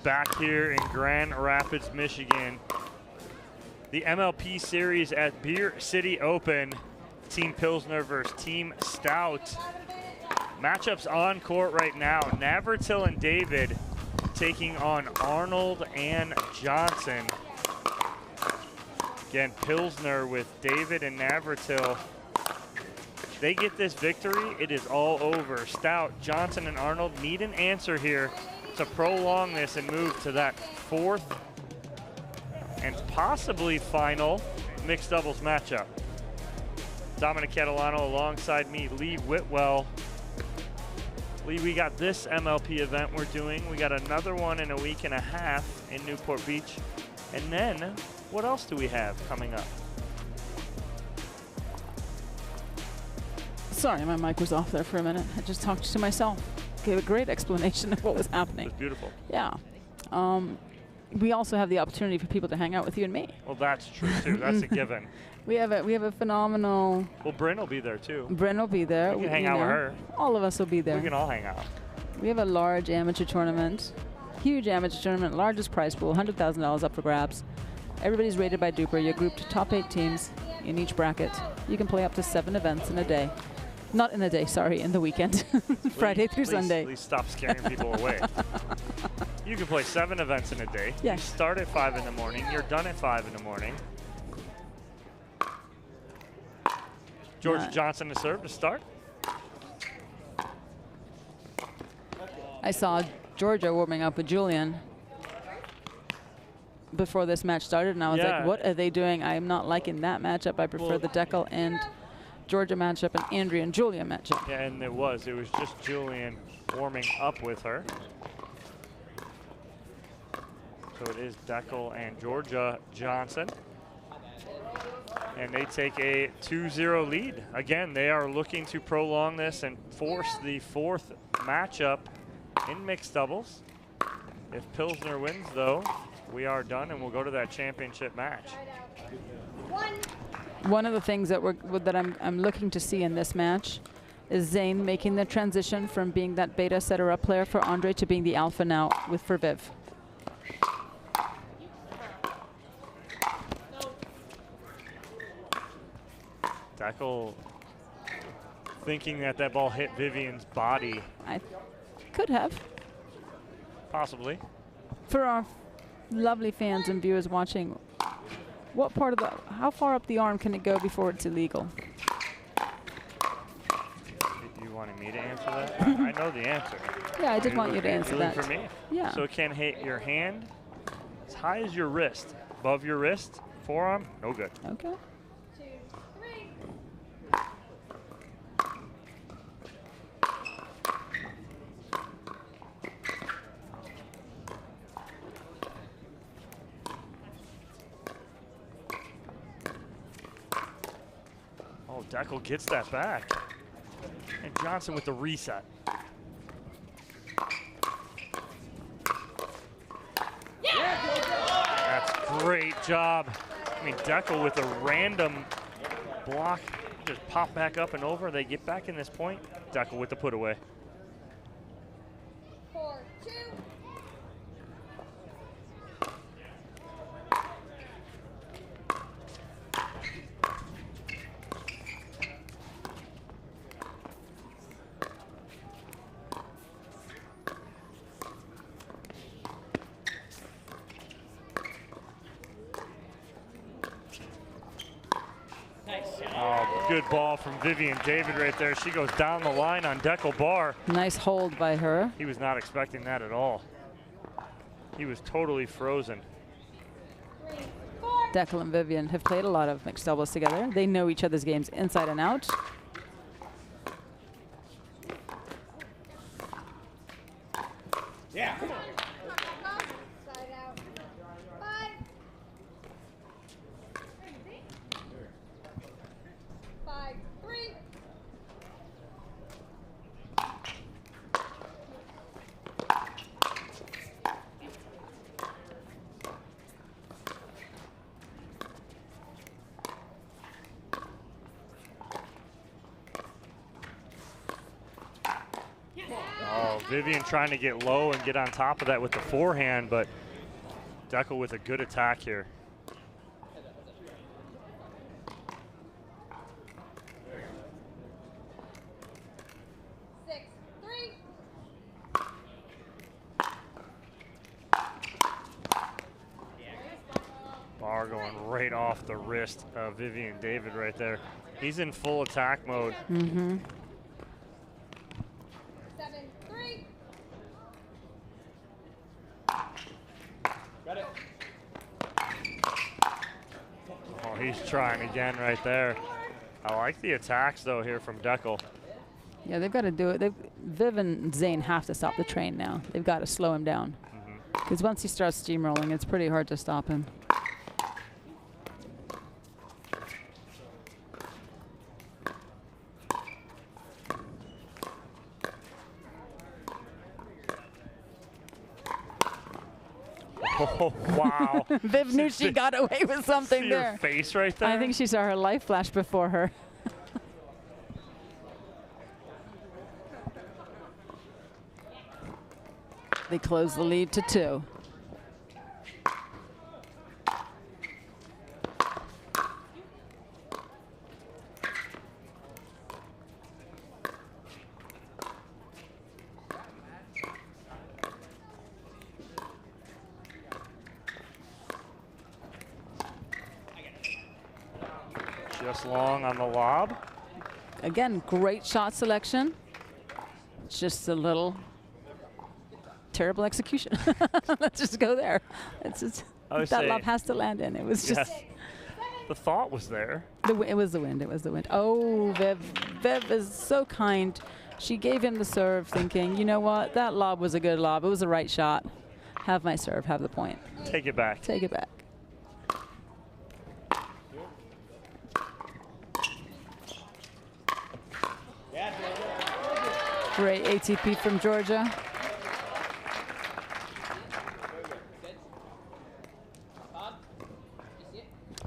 Back here in Grand Rapids, Michigan. The MLP series at Beer City Open. Team Pilsner versus Team Stout. Matchups on court right now. Navratil and David taking on Arnold and Johnson. Again, Pilsner with David and Navratil. They get this victory, it is all over. Stout, Johnson, and Arnold need an answer here to prolong this and move to that 4th and possibly final mixed doubles matchup. Dominic Catalano alongside me, Lee Whitwell. Lee, we got this MLP event we're doing. We got another one in a week and a half in Newport Beach. And then, what else do we have coming up? Sorry, my mic was off there for a minute. I just talked to myself. Gave a great explanation of what was happening. It's beautiful. Yeah. We also have the opportunity for people to hang out with you and me. Well, that's true too. That's a given. We have a phenomenal. Well, Bryn will be there too. Bryn will be there. We can hang out with her. All of us will be there. We can all hang out. We have a large amateur tournament, huge amateur tournament, largest prize pool, $100,000 up for grabs. Everybody's rated by Duper. You're grouped top 8 teams in each bracket. You can play up to 7 events in a day. Not in a day, sorry, in the weekend. Friday through Sunday. Please stop scaring people away. You can play 7 events in a day. Yes. You start at 5 in the morning. You're done at 5 in the morning. George Johnson to serve to start. I saw Georgia warming up with Julian before this match started, and I was like, what are they doing? I am not liking that matchup. I prefer the Deckel and Georgia matchup and Andrea and Julia matchup. Yeah, and it was just Julian warming up with her. So it is Deckel and Georgia Johnson. And they take a 2-0 lead. Again, they are looking to prolong this and force the 4th matchup in mixed doubles. If Pilsner wins, though, we are done and we'll go to that championship match. One of the things that I'm looking to see in this match is Zane making the transition from being that beta setter up player for Andre to being the alpha now for Viv. Deckel thinking that ball hit Vivian's body. I could have. Possibly. For our lovely fans and viewers watching, what part of how far up the arm can it go before it's illegal? You wanted me to answer that? I know the answer. Yeah, I did want you to answer that. For me? Yeah. So it can hit your hand as high as your wrist. Above your wrist, forearm, no good. Okay. Deckel gets that back. And Johnson with the reset. That's great job. I mean, Deckel with a random block. Just pop back up and over. They get back in this point. Deckel with the put away. 4-2. good ball from Vivian David right there. She goes down the line on Deckel Barr. Nice hold by her. He was not expecting that at all. He was totally frozen. Deckel and Vivian have played a lot of mixed doubles together. They know each other's games inside and out. Yeah. 5-3. Oh, Vivian trying to get low and get on top of that with the forehand, but Deckel with a good attack here. Barr going right off the wrist of Vivian David right there. He's in full attack mode. Mm-hmm. 7-3. Got it. Oh, he's trying again right there. I like the attacks though here from Deckel. Yeah, they've got to do it. Viv and Zane have to stop the train now. They've got to slow him down. Because once he starts steamrolling, it's pretty hard to stop him. Oh, wow. Viv knew she got away with something See there. her face right there? I think she saw her life flash before her. They close the lead to 2. Just long on the lob. Again, great shot selection. Just a little terrible execution. Let's just go there. It's just, that lob has to land in. It was just. Yes. The thought was there. It was the wind. It was the wind. Oh, Viv. Viv is so kind. She gave him the serve thinking, you know what? That lob was a good lob. It was the right shot. Have my serve. Have the point. Take it back. Take it back. Great ATP from Georgia.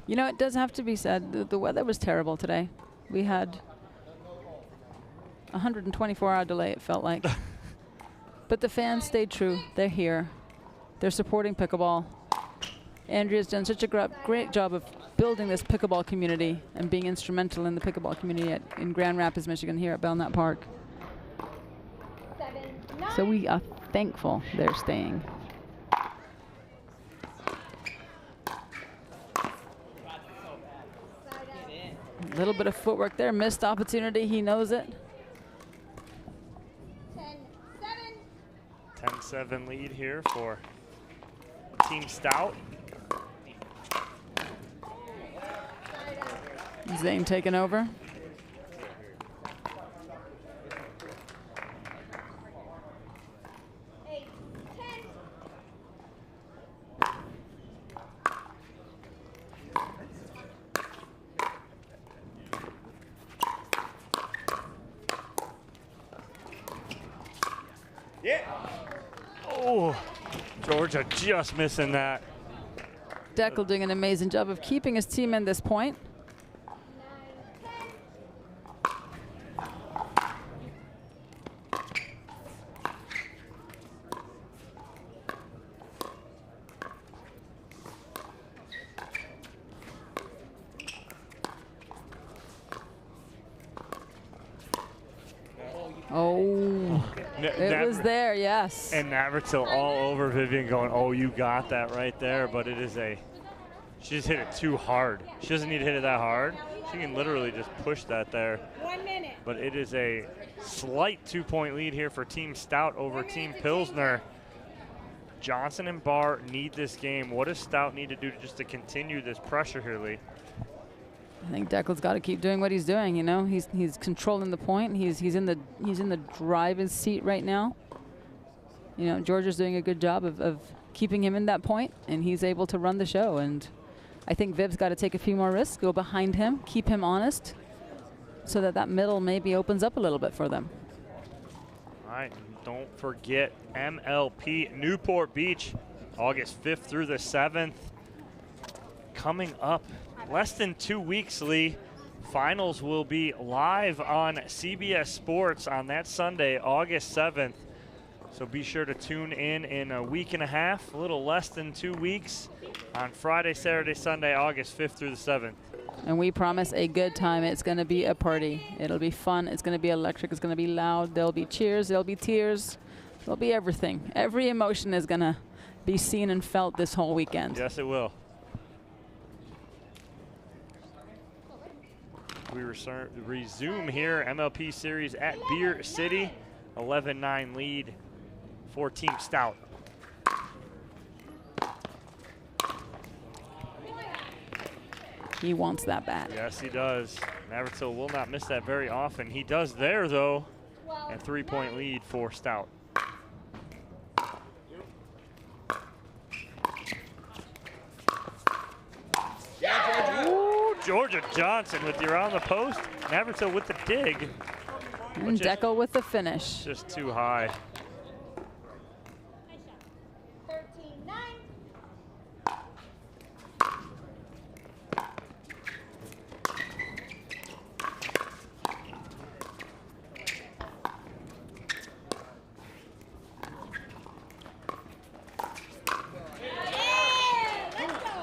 You know, it does have to be said, the weather was terrible today. We had a 124-hour delay, it felt like. But the fans stayed true. They're here. They're supporting pickleball. Andrea's done such a great job of building this pickleball community and being instrumental in the pickleball community in Grand Rapids, Michigan, here at Belknap Park. So we are thankful they're staying. A little bit of footwork there, missed opportunity, he knows it. 10-7 lead here for Team Stout. Zane taking over. Yeah. Oh, Georgia just missing that. Deckel doing an amazing job of keeping his team in this point. Oh, it was there, yes. And Navratil all over Vivian going, oh, you got that right there. But it is a She just hit it too hard. She doesn't need to hit it that hard. She can literally just push that there. 1 minute. But it is a slight 2-point lead here for Team Stout over Team Pilsner. Johnson and Barr need this game. What does Stout need to do just to continue this pressure here, Lee? I think Declan's got to keep doing what he's doing. You know, he's controlling the point. He's in the driver's seat right now. You know, Georgia's doing a good job of keeping him in that point, and he's able to run the show. And I think Viv's got to take a few more risks, go behind him, keep him honest, so that middle maybe opens up a little bit for them. All right, don't forget MLP Newport Beach, August 5th through the 7th. Coming up less than 2 weeks, Lee. Finals will be live on CBS Sports on that Sunday, August 7th. So be sure to tune in a week and a half, a little less than 2 weeks, on Friday, Saturday, Sunday, August 5th through the 7th. And we promise a good time. It's going to be a party. It'll be fun. It's going to be electric. It's going to be loud. There'll be cheers. There'll be tears. There'll be everything. Every emotion is going to be seen and felt this whole weekend. Yes, it will. We resume here, MLP series at Beer City. 11-9 lead for Team Stout. He wants that bad. Yes, he does. Navratil will not miss that very often. He does there, though. A 3-point lead for Stout. Ooh, Georgia Johnson with the around the post. Navratil with the dig. And Deco with the finish. Just too high.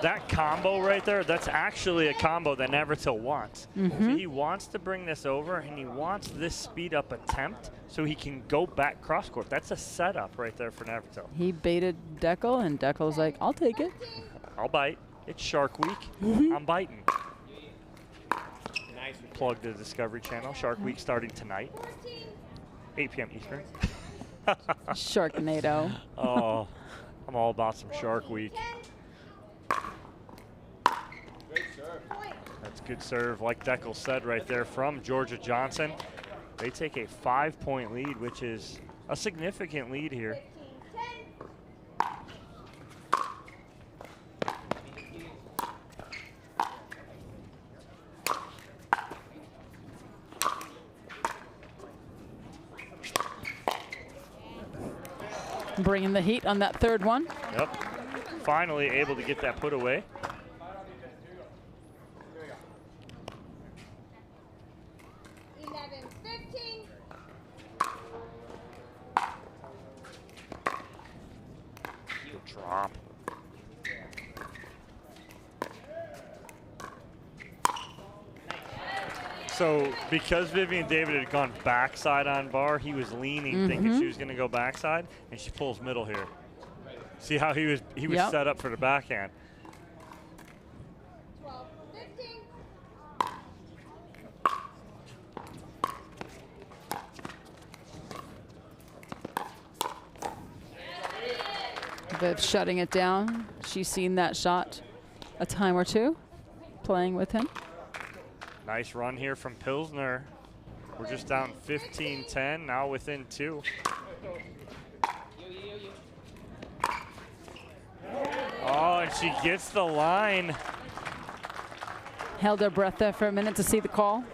That combo right there, that's actually a combo that Navratil wants. So he wants to bring this over, and he wants this speed up attempt so he can go back cross court. That's a setup right there for Navratil. He baited Deco, and Deco's like, I'll take it. I'll bite. It's Shark Week. I'm biting. Plug the Discovery Channel. Shark Week starting tonight, 8 p.m. Eastern. Sharknado. Oh, I'm all about some Shark Week. That's good serve, like Deckel said right there from Georgia Johnson. They take a 5-point lead, which is a significant lead here. Bringing the heat on that third one. Yep. Finally able to get that put away. Drop. So because Vivian David had gone backside on Barr, he was leaning, thinking she was going to go backside, and she pulls middle here. See how he was set up for the backhand. Viv shutting it down. She's seen that shot a time or two, playing with him. Nice run here from Pilsner. We're just down 15-10, now within 2. Oh, and she gets the line. Held her breath there for a minute to see the call.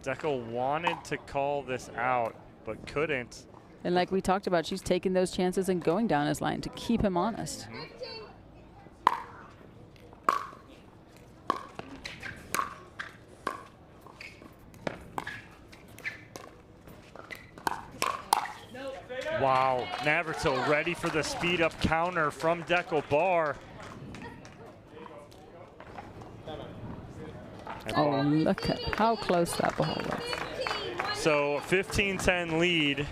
Deco wanted to call this out, but couldn't. And like we talked about, she's taking those chances and going down his line to keep him honest. Wow, Navratil ready for the speed up counter from Deco Barr. Oh, look at how close that ball was. So 15-10 lead.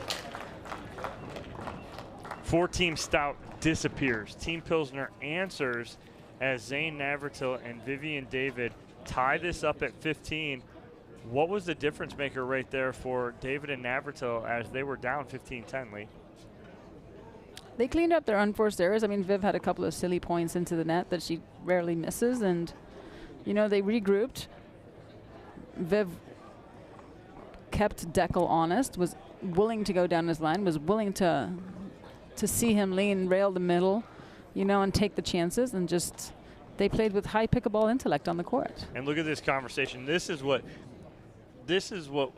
4 Team Stout disappears. Team Pilsner answers as Zane Navratil and Vivian David tie this up at 15. What was the difference maker right there for David and Navratil as they were down 15-10, Lee? They cleaned up their unforced errors. I mean, Viv had a couple of silly points into the net that she rarely misses, and, you know, they regrouped. Viv kept Deckel honest, was willing to go down his line, was willing to see him lean, rail the middle, you know, and take the chances, and just they played with high pickleball intellect on the court. And look at this conversation. This is what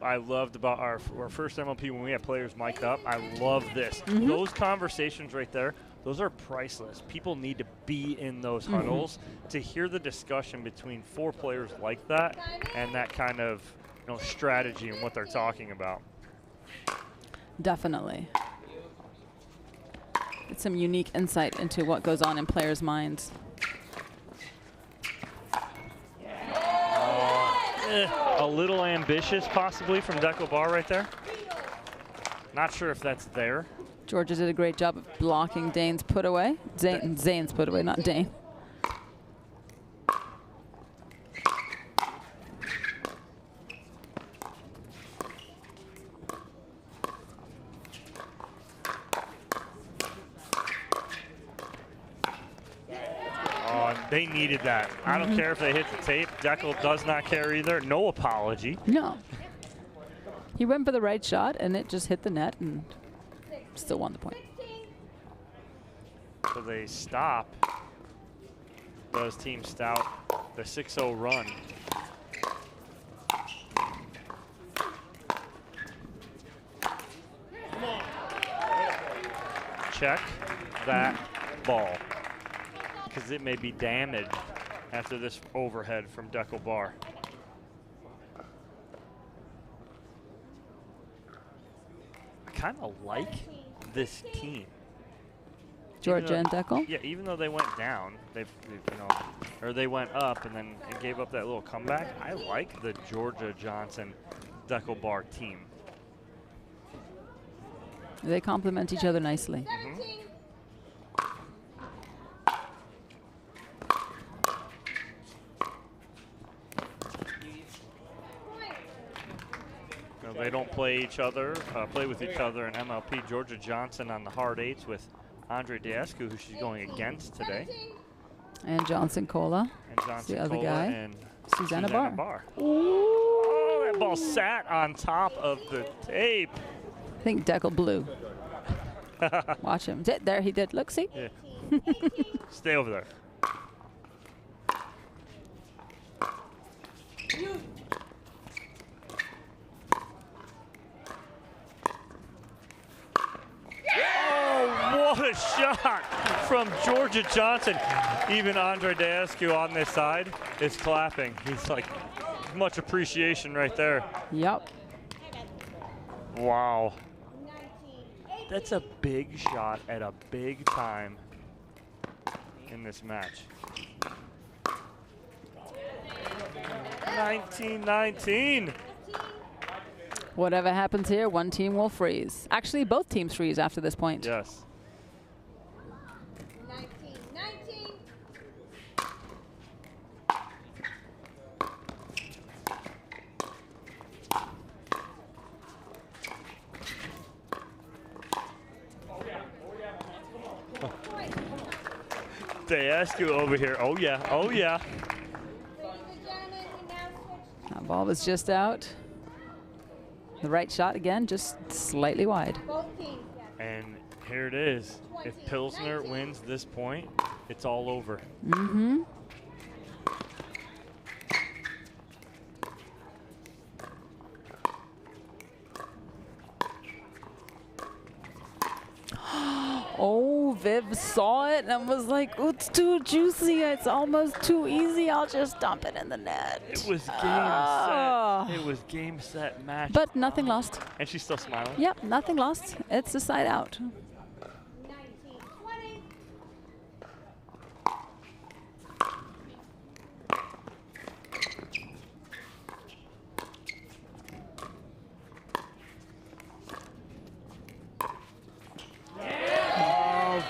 I loved about our first MLP when we had players mic'd up. I love this. Those conversations right there, those are priceless. People need to be in those huddles to hear the discussion between 4 players like that and that kind of, you know, strategy and what they're talking about. Definitely. It's some unique insight into what goes on in players' minds. A little ambitious possibly from Deckel Bar right there. Not sure if that's there. Georgia did a great job of blocking Dane's put away. Zane's put away, not Dane. They needed that. I don't care if they hit the tape. Deckel does not care either. No apology. No. He went for the right shot, and it just hit the net and still won the point. So they stop. Does Team Stout the 6-0 run. Check that ball, because it may be damaged after this overhead from Deckel Bar. I kind of like this team. Georgia and Deckel? Yeah, even though they went down, they went up and then gave up that little comeback. I like the Georgia Johnson Deckel Bar team. They complement each other nicely. They don't play with each other in MLP. Georgia Johnson on the hard 8s with Andre Deescu, who she's going against today. And Johnson Cola. And Johnson the other Cola guy. And Susanna Barr. Oh, that ball sat on top of the tape. I think Deckel blew. Watch him. There he did. Look, see? Yeah. Stay over there. What a shot from Georgia Johnson. Even Andre Deescu on this side is clapping. He's like, much appreciation right there. Yep. Wow. That's a big shot at a big time in this match. 19-19. Whatever happens here, one team will freeze. Actually, both teams freeze after this point. Yes. Deescu over here. Oh, yeah. Oh, yeah. That ball was just out. The right shot again, just slightly wide. And here it is. If Pilsner wins this point, it's all over. Mm-hmm. Oh, Viv saw it and was like, oh, it's too juicy. It's almost too easy. I'll just dump it in the net. It was set. It was game, set, match. But nothing lost. And she's still smiling? Yep, nothing lost. It's a side out.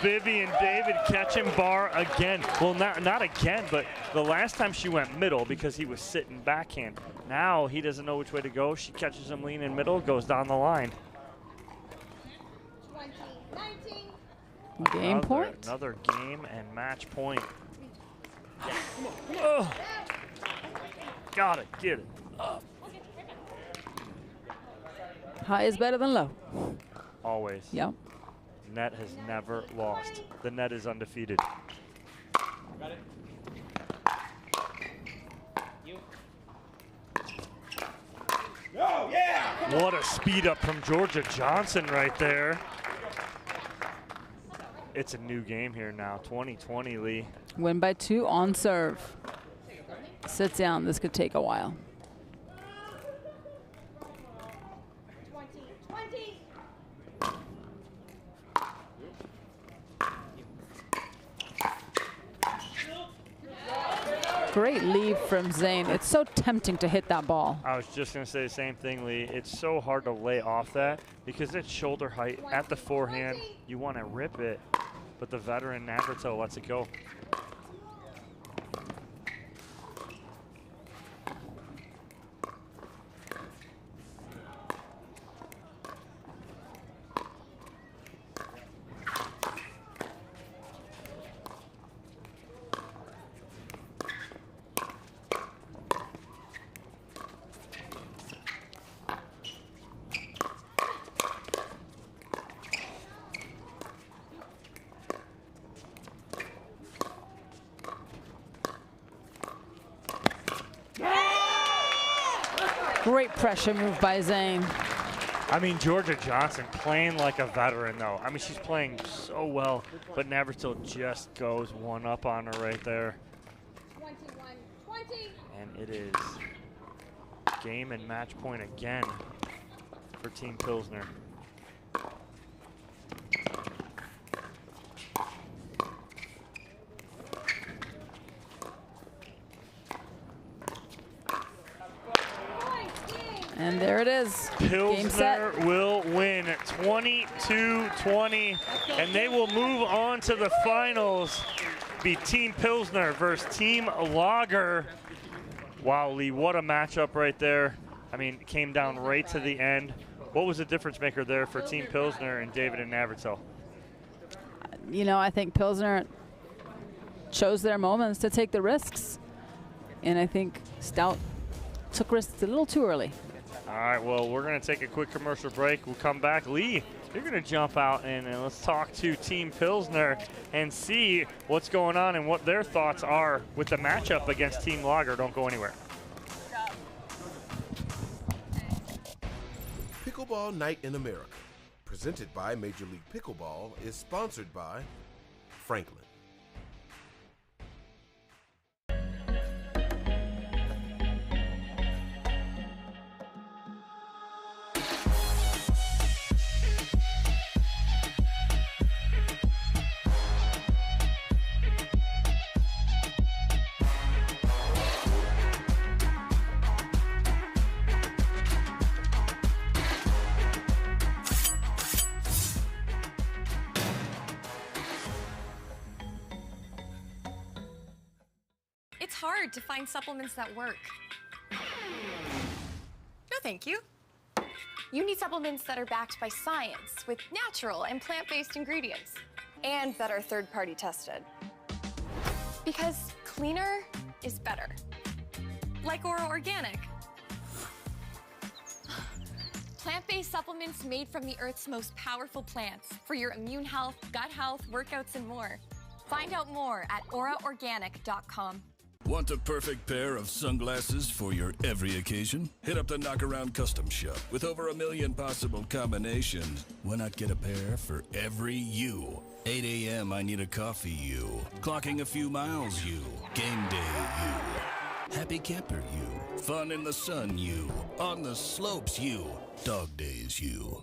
Vivian David catching bar again. Well, not again, but the last time she went middle because he was sitting backhand. Now he doesn't know which way to go. She catches him leaning middle, goes down the line. 20, 19. Game point. Another game and match point. Oh. Gotta get it up. High is better than low. Always. Yep. Net has never lost. The net is undefeated. Got it. You. Oh, yeah! What a speed up from Georgia Johnson right there. It's a new game here now, 20-20, Lee. Win by 2 on serve. Sit down. This could take a while. 20. Great lead from Zane. It's so tempting to hit that ball. I was just going to say the same thing, Lee. It's so hard to lay off that because it's shoulder height at the forehand. You want to rip it, but the veteran Navratil lets it go. Great pressure move by Zane. I mean, Georgia Johnson playing like a veteran, though. I mean, she's playing so well, but Navratil just goes one up on her right there. 21, 20. And it is game and match point again for Team Pilsner. And there it is. Game set. Pilsner will win 22-20, and they will move on to the finals. Be Team Pilsner versus Team Lager. Wow, Lee, what a matchup right there. I mean, it came down right to the end. What was the difference maker there for Team Pilsner and David and Navratil? You know, I think Pilsner chose their moments to take the risks. And I think Stout took risks a little too early. All right, well, we're going to take a quick commercial break. We'll come back. Lee, you're going to jump out and let's talk to Team Pilsner and see what's going on and what their thoughts are with the matchup against Team Lager. Don't go anywhere. Pickleball Night in America, presented by Major League Pickleball, is sponsored by Franklin. It's hard to find supplements that work. No, thank you. You need supplements that are backed by science with natural and plant-based ingredients and that are third-party tested. Because cleaner is better. Like Ora Organic. Plant-based supplements made from the Earth's most powerful plants for your immune health, gut health, workouts, and more. Find out more at oraorganic.com. Want the perfect pair of sunglasses for your every occasion? Hit up the Knockaround Custom Shop. With over 1 million possible combinations, why not get a pair for every you? 8 a.m. I need a coffee you. Clocking a few miles you. Game day you. Happy camper you. Fun in the sun you. On the slopes you. Dog days you.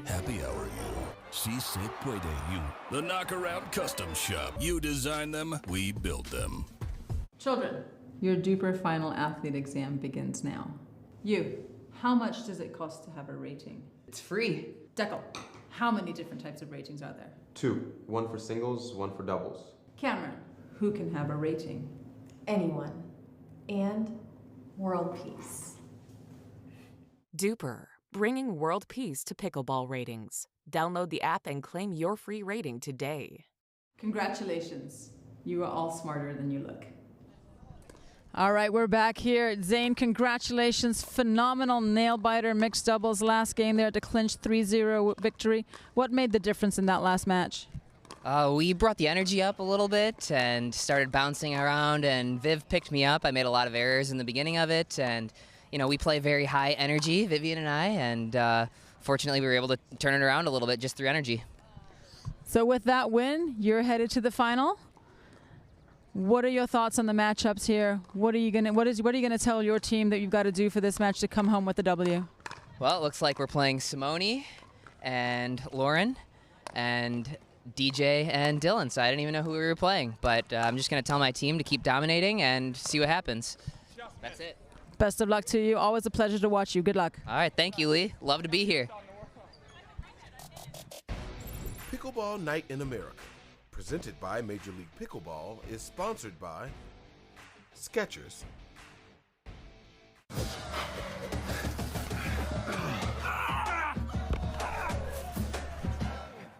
Happy hour you. Si se puede you. The Knockaround Custom Shop. You design them, we build them. Children, your DUPER final athlete exam begins now. You, how much does it cost to have a rating? It's free. Dekel, How many different types of ratings are there? 2. One for singles, one for doubles. Cameron, who can have a rating? Anyone. And world peace. Duper, bringing world peace to pickleball ratings. Download the app and claim your free rating today. Congratulations. You are all smarter than you look. All right, we're back here. Zane, congratulations. Phenomenal nail-biter mixed doubles last game there to clinch 3-0 victory. What made the difference in that last match? We brought the energy up a little bit and started bouncing around, and Viv picked me up. I made a lot of errors in the beginning of it, and you know, we play very high energy, Vivian and I, and fortunately we were able to turn it around a little bit just through energy. So with that win, you're headed to the final. What are your thoughts on the matchups here? What are you gonna tell your team that you've got to do for this match to come home with the W? Well, it looks like we're playing Simone and Lauren and DJ and Dylan, so I didn't even know who we were playing. But I'm just gonna tell my team to keep dominating and see what happens. That's it. Best of luck to you. Always a pleasure to watch you. Good luck. All right, thank you, Lee. Love to be here. Pickleball Night in America, presented by Major League Pickleball, is sponsored by Skechers,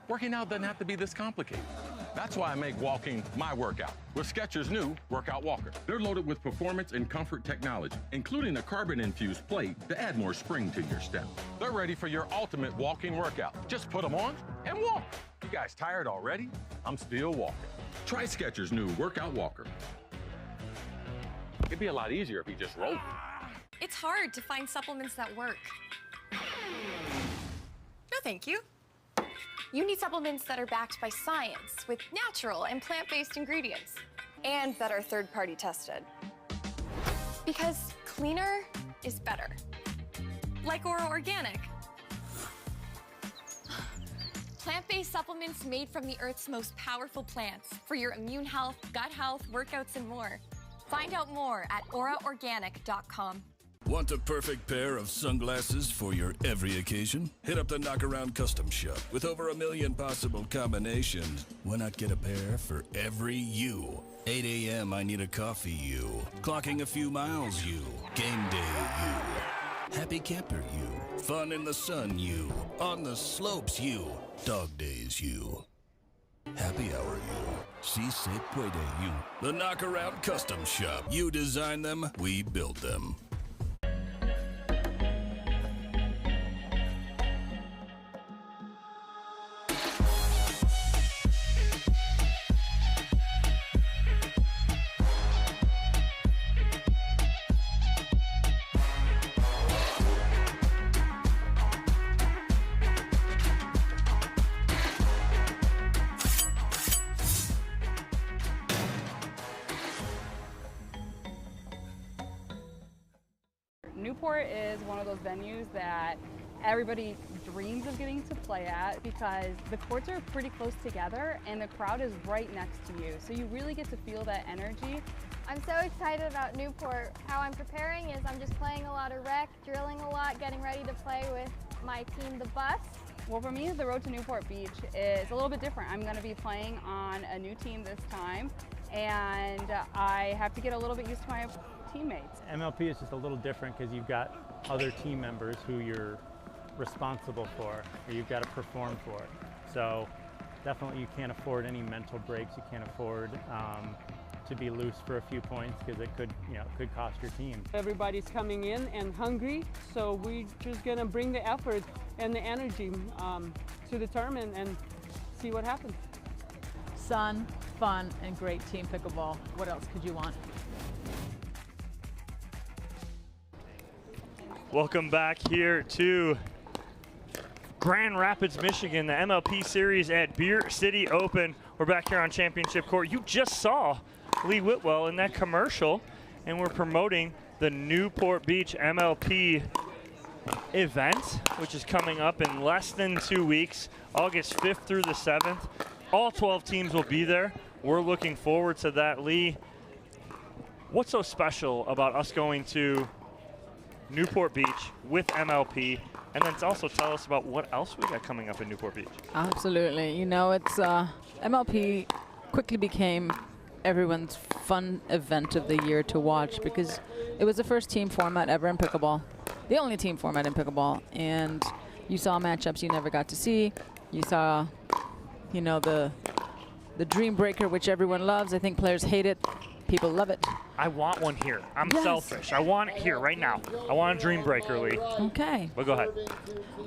Working out doesn't have to be this complicated. That's why I make walking my workout with Skechers' new Workout Walker. They're loaded with performance and comfort technology, including a carbon-infused plate to add more spring to your step. They're ready for your ultimate walking workout. Just put them on and walk. You guys tired already? I'm still walking. Try Skechers' new Workout Walker. It'd be a lot easier if you just rolled. It's hard to find supplements that work. No, thank you. You need supplements that are backed by science with natural and plant-based ingredients and that are third-party tested. Because cleaner is better. Like Ora Organic. Plant-based supplements made from the Earth's most powerful plants for your immune health, gut health, workouts, and more. Find out more at oraorganic.com. Want the perfect pair of sunglasses for your every occasion? Hit up the Knockaround Custom Shop. With over 1 million possible combinations, why not get a pair for every you? 8 a.m. I need a coffee you. Clocking a few miles you. Game day you. Happy camper you. Fun in the sun you. On the slopes you. Dog days you. Happy hour you. Si se puede you. The Knockaround Custom Shop. You design them, we build them. Newport is one of those venues that everybody dreams of getting to play at because the courts are pretty close together and the crowd is right next to you. So you really get to feel that energy. I'm so excited about Newport. How I'm preparing is I'm just playing a lot of rec, drilling a lot, getting ready to play with my team, the Bus. Well, for me, the road to Newport Beach is a little bit different. I'm going to be playing on a new team this time, and I have to get a little bit used to my teammates. MLP is just a little different because you've got other team members who you're responsible for, or you've got to perform for. So definitely you can't afford any mental breaks. You can't afford to be loose for a few points because it could, could cost your team. Everybody's coming in and hungry, so we're just gonna bring the effort and the energy to the tournament and see what happens. Sun, fun, and great team pickleball. What else could you want? Welcome back here to Grand Rapids, Michigan, the MLP Series at Beer City Open. We're back here on Championship Court. You just saw Lee Whitwell in that commercial, and we're promoting the Newport Beach MLP event, which is coming up in less than 2 weeks, August 5th through the 7th. All 12 teams will be there. We're looking forward to that. Lee, what's so special about us going to Newport Beach with MLP And then also tell us about what else we got coming up in Newport Beach. Absolutely. You know, it's MLP quickly became everyone's fun event of the year to watch because it was the first team format ever in pickleball, the only team format in pickleball, and you saw matchups you never got to see. You saw, you know, the dream breaker, which everyone loves. I think players hate it. People love it. I want one here. I'm Yes. selfish. I want it here right now. I want a dream breaker, Lee. Okay. But go ahead.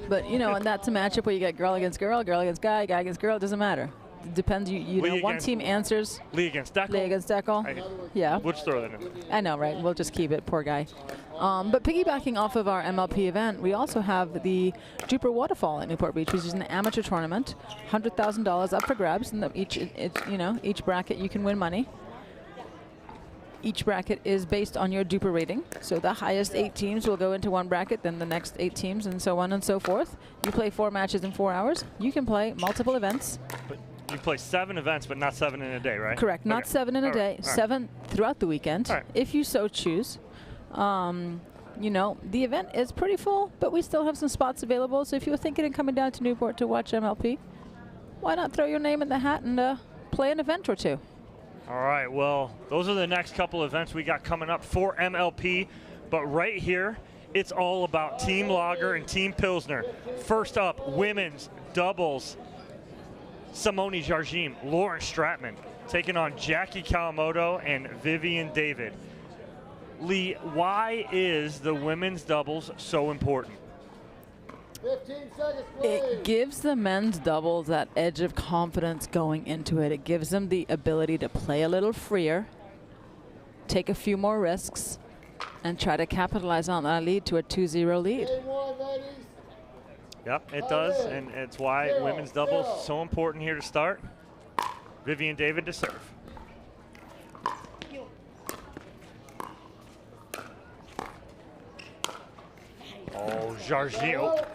But, you know, and that's a matchup where you get girl against girl against guy against girl. It doesn't matter. It depends. You know, Lee one against- team answers. Lee against Deckel. Lee against Deckel. Yeah. We'll just throw that in. I know, right? We'll just keep it. Poor guy. But piggybacking off of our MLP event, we also have the Jupiter Waterfall at Newport Beach, which is an amateur tournament, $100,000 up for grabs, and each bracket you can win money. Each bracket is based on your Duper rating. So the highest 8 teams will go into one bracket, then the next 8 teams, and so on and so forth. You play 4 matches in 4 hours. You can play multiple events. But you play 7 events, but not 7 in a day, right? Correct. Not Okay. 7 in a All day, right. All right. 7 throughout the weekend, if you so choose. You know, the event is pretty full, but we still have some spots available. So if you were thinking of coming down to Newport to watch MLP, why not throw your name in the hat and play an event or two? All right, well, those are the next couple events we got coming up for MLP. But right here, it's all about Team Lager and Team Pilsner. First up, women's doubles. Simone Jargim, Lauren Stratman, taking on Jackie Kawamoto and Vivian David. Lee, why is the women's doubles so important? 15 seconds, It gives the men's doubles that edge of confidence going into it. It gives them the ability to play a little freer, take a few more risks, and try to capitalize on that lead to a 2-0 lead. Yep, it does, and it's why women's doubles so important here to start. Vivian David to serve. Oh, Jargim.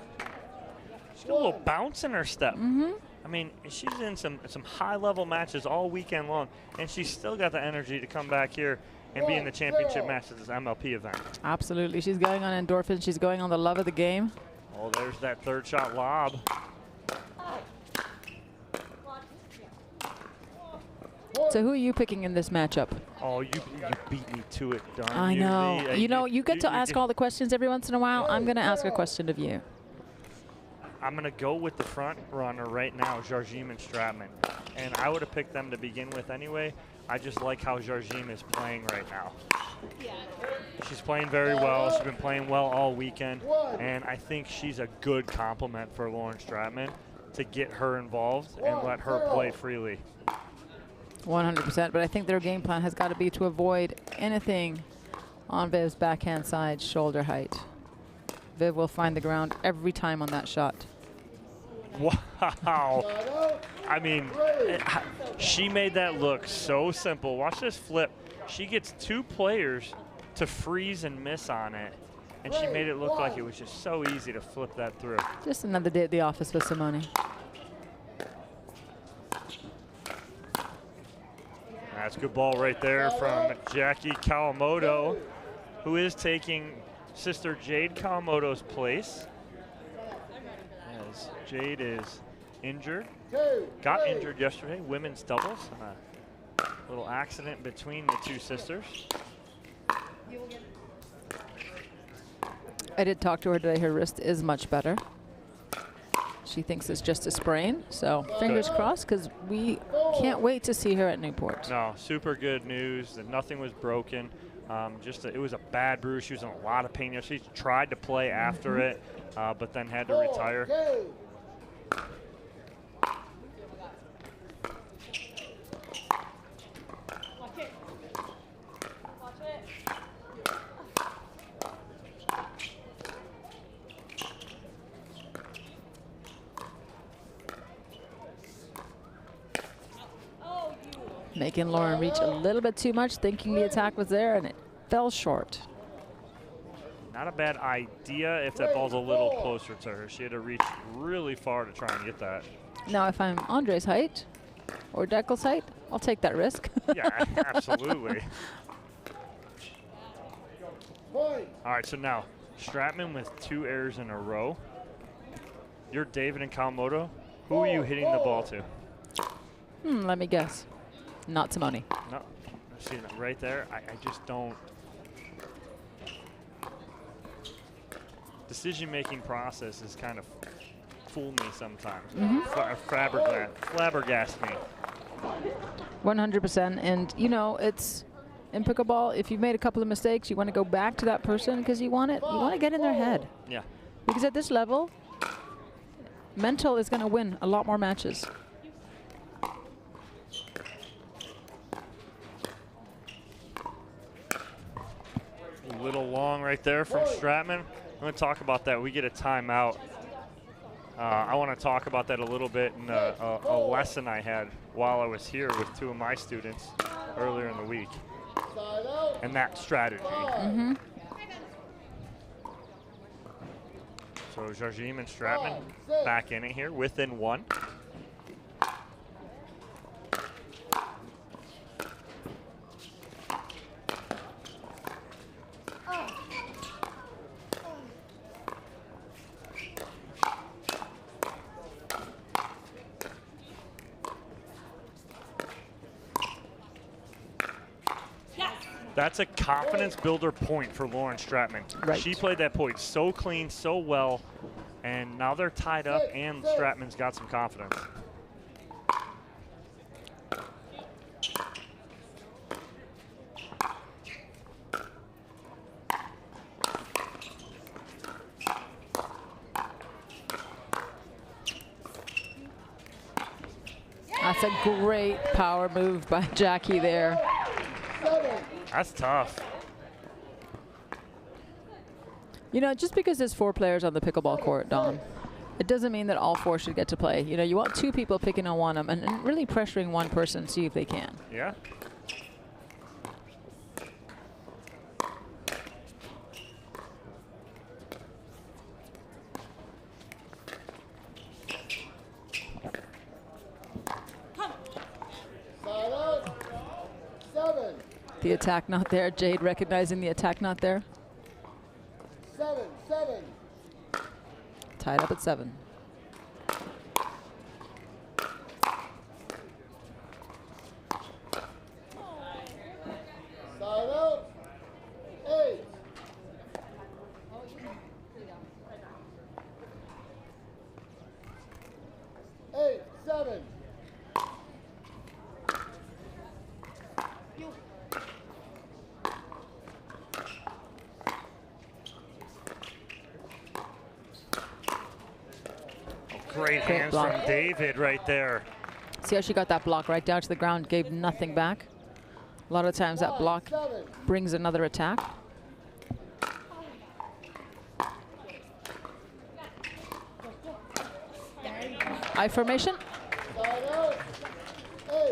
She's got a little bounce in her step. I mean, she's in some high-level matches all weekend long, and she's still got the energy to come back here and be in the championship match at this MLP event. Absolutely. She's going on endorphins. She's going on the love of the game. Oh, there's that third shot lob. So who are you picking in this matchup? Oh, you beat me to it, darn I you, know. Lee. You know, you get to ask all the questions every once in a while. I'm going to ask a question of you. I'm going to go with the front runner right now, Jargim and Stratman. And I would have picked them to begin with anyway. I just like how Jargim is playing right now. She's playing very well. She's been playing well all weekend. And I think she's a good complement for Lauren Stratman to get her involved and let her play freely. 100%. But I think their game plan has got to be to avoid anything on Viv's backhand side, shoulder height. Viv will find the ground every time on that shot. Wow. I mean, she made that look so simple. Watch this flip. She gets 2 players to freeze and miss on it. And she made it look like it was just so easy to flip that through. Just another day at the office with Simone. That's a good ball right there from Jackie Kawamoto, who is taking sister Jade Kawamoto's place. As Jade is injured, got injured yesterday, women's doubles, a little accident between the 2 sisters. I did talk to her today. Her wrist is much better. She thinks it's just a sprain, so fingers crossed, because we can't wait to see her at Newport. No, super good news that nothing was broken. It was a bad bruise. She was in a lot of pain. She tried to play after it, but then had to retire. Making Lauren reach a little bit too much, thinking the attack was there, and it fell short. Not a bad idea if that ball's a little closer to her. She had to reach really far to try and get that. Now, if I'm Andre's height or Deckel's height, I'll take that risk. Yeah, absolutely. All right, so now Stratman with 2 errors in a row. You're David and Kawamoto. Who are you hitting the ball to? Let me guess. Not Simone. No, see that right there. I just don't. Decision-making process is kind of fool me sometimes. Flabbergast me. 100%. And, you know, it's in pickleball, if you've made a couple of mistakes, you want to go back to that person because you want to get in their head. Yeah. Because at this level, mental is going to win a lot more matches. A little long right there from Stratman. I'm going to talk about that. We get a timeout. I want to talk about that a little bit in a lesson I had while I was here with 2 of my students earlier in the week. And that strategy. So Jardim and Stratman back in it here within 1. That's a confidence builder point for Lauren Stratman. Right. She played that point so clean, so well, and now they're tied up and Stratman's got some confidence. That's a great power move by Jackie there. That's tough. You know, just because there's 4 players on the pickleball court, Don, it doesn't mean that all 4 should get to play. You know, you want 2 people picking on one of them and really pressuring one person, see if they can. Yeah. The attack not there. Jade recognizing the attack not there. 7. Tied up at 7. Side out. 8. 8, 7. Great hands block from David right there. See how she got that block right down to the ground, gave nothing back. A lot of times that block brings another attack. I formation.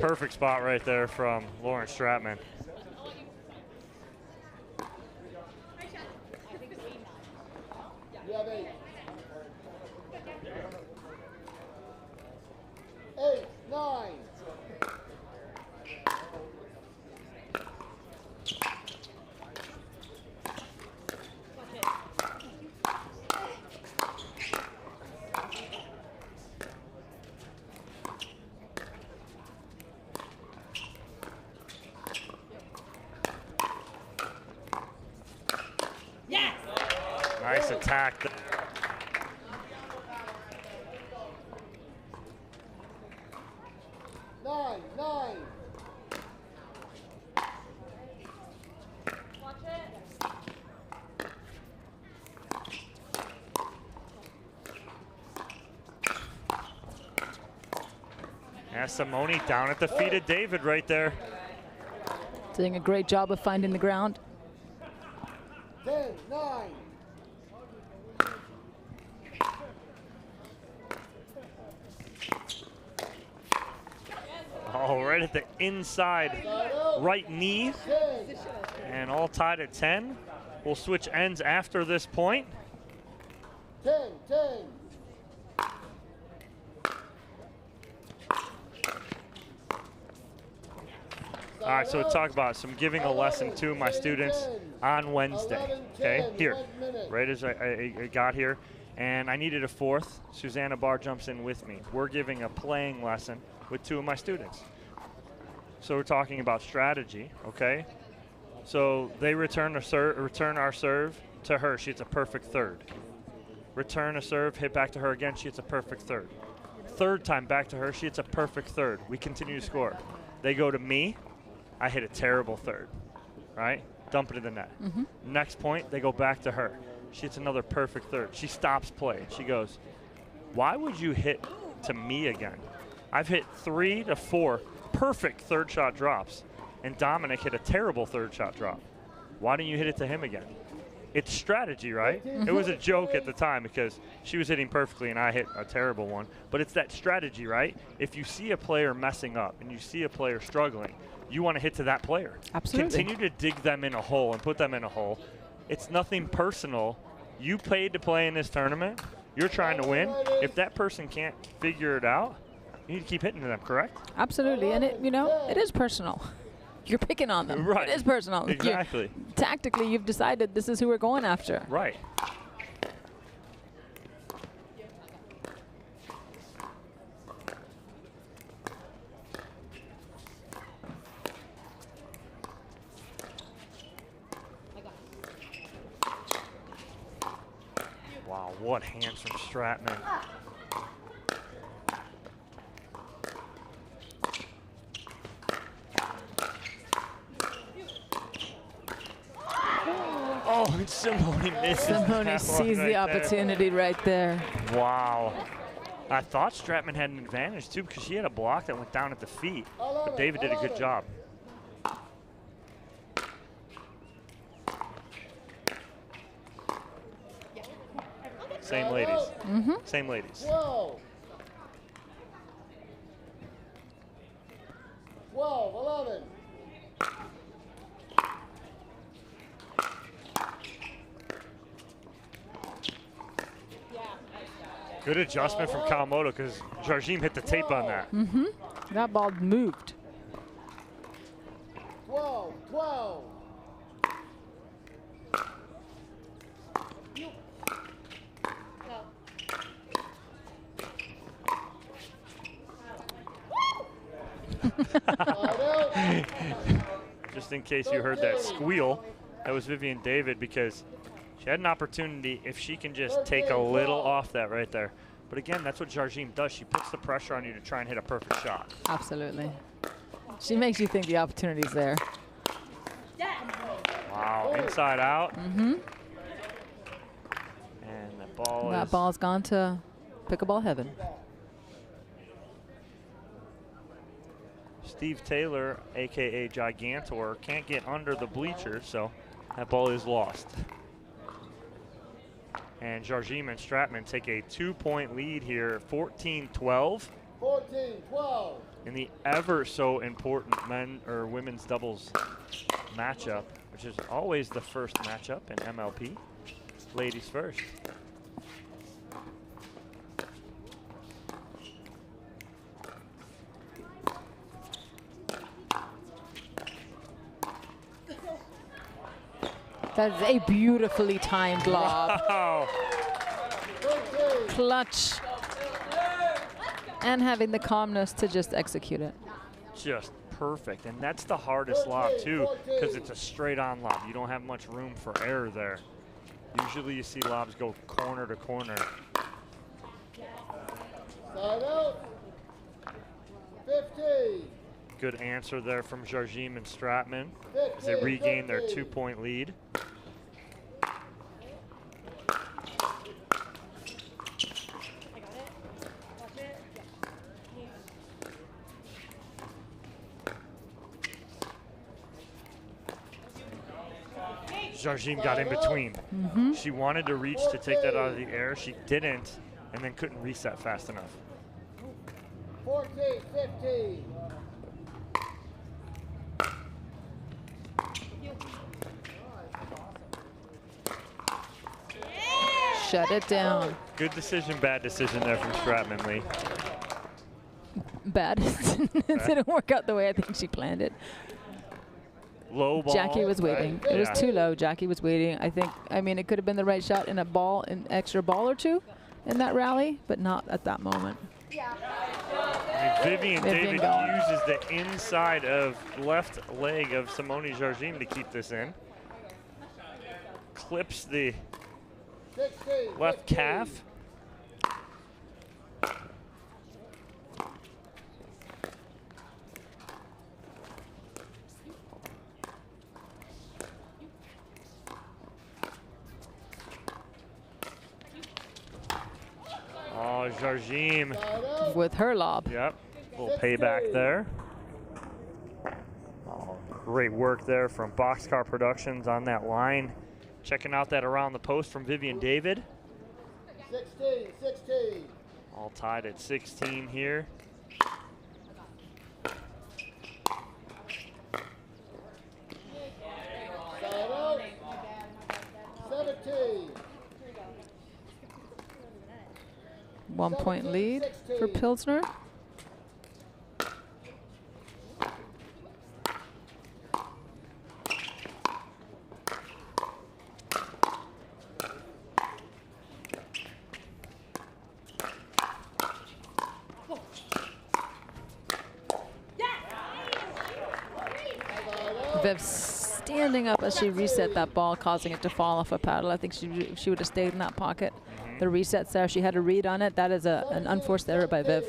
Perfect spot right there from Lauren Stratman. You have 8. 8, 9. Nice attack there. Nine. Yeah, Simone down at the feet of David right there. Doing a great job of finding the ground. 10, 9. Oh, right at the inside right knee. And all tied at 10. We'll switch ends after this point. 10. All right, so let's talk about some giving a lesson to my students on Wednesday. Okay, here, right as I got here. and I needed a fourth. Susanna Barr jumps in with me. We're giving a playing lesson with 2 of my students. So we're talking about strategy, okay? So they return our serve to her. She hits a perfect third. Return a serve, hit back to her again. She hits a perfect third. Third time back to her, she hits a perfect third. We continue to score. They go to me. I hit a terrible third, right? Dump it in the net. Next point, they go back to her. She hits another perfect third. She stops play. She goes, why would you hit to me again? I've hit 3 to 4 perfect third shot drops, and Dominic hit a terrible third shot drop. Why didn't you hit it to him again? It's strategy, right? It was a joke at the time because she was hitting perfectly and I hit a terrible one. But it's that strategy, right? If you see a player messing up and you see a player struggling, you want to hit to that player. Absolutely. Continue to dig them in a hole and put them in a hole. It's nothing personal. You paid to play in this tournament. You're trying to win. If that person can't figure it out, you need to keep hitting to them, correct? Absolutely, and it is personal. You're picking on them. Right. It is personal. Exactly. Tactically, you've decided this is who we're going after. Right. Wow, what hands from Stratman. Oh, Simone misses. Simone sees the opportunity right there. Wow. I thought Stratman had an advantage too because she had a block that went down at the feet. But David did a good job. Same ladies. Same ladies. 12. 12, 11. Good adjustment from Kawamoto because Jarjim hit the tape on that. That ball moved. 12, 12. Just in case you heard that squeal, that was Vivian David because she had an opportunity if she can just take a little off that right there. But again, that's what Jarjim does. She puts the pressure on you to try and hit a perfect shot. Absolutely. She makes you think the opportunity's there. Wow, inside out. And the ball That ball's gone to pickleball heaven. Steve Taylor, a.k.a. Gigantor, can't get under the bleachers, so that ball is lost. And Jarjim and Stratman take a 2-point lead here, 14-12. 14-12. In the ever so important men or women's doubles matchup, which is always the first matchup in MLP. Ladies first. That is a beautifully timed lob. Wow. Clutch. And having the calmness to just execute it. Just perfect. And that's the hardest lob, too, because it's a straight-on lob. You don't have much room for error there. Usually you see lobs go corner to corner. Side out. 15. Good answer there from Jarjim and Stratman as they regain their 2-point lead. Jarjim got in between. She wanted to reach to take that out of the air. She didn't, and then couldn't reset fast enough. 14, 15. Shut it down. Good decision, bad decision there from Stratman, Lee. Bad. It didn't work out the way I think she planned it. low ball. Jackie was waiting. Right? It was Yeah. too low. Jackie was waiting. I mean, it could have been the right shot in a ball, an extra ball or two in that rally, but not at that moment. I mean, Vivian David going. uses the inside of left leg of Simone Jardim to keep this in. Clips the left calf. Oh, Jardim. With her lob. Yep, little payback there. Oh, great work there from Boxcar Productions on that line. Checking out that around the post from Vivian David. 16. All tied at 16 here. Side out. 17. 1 point lead for Pilsner. Viv standing up as she reset that ball, causing it to fall off a paddle. I think she would have stayed in that pocket. The resets there, she had a read on it. That is an unforced error by Viv.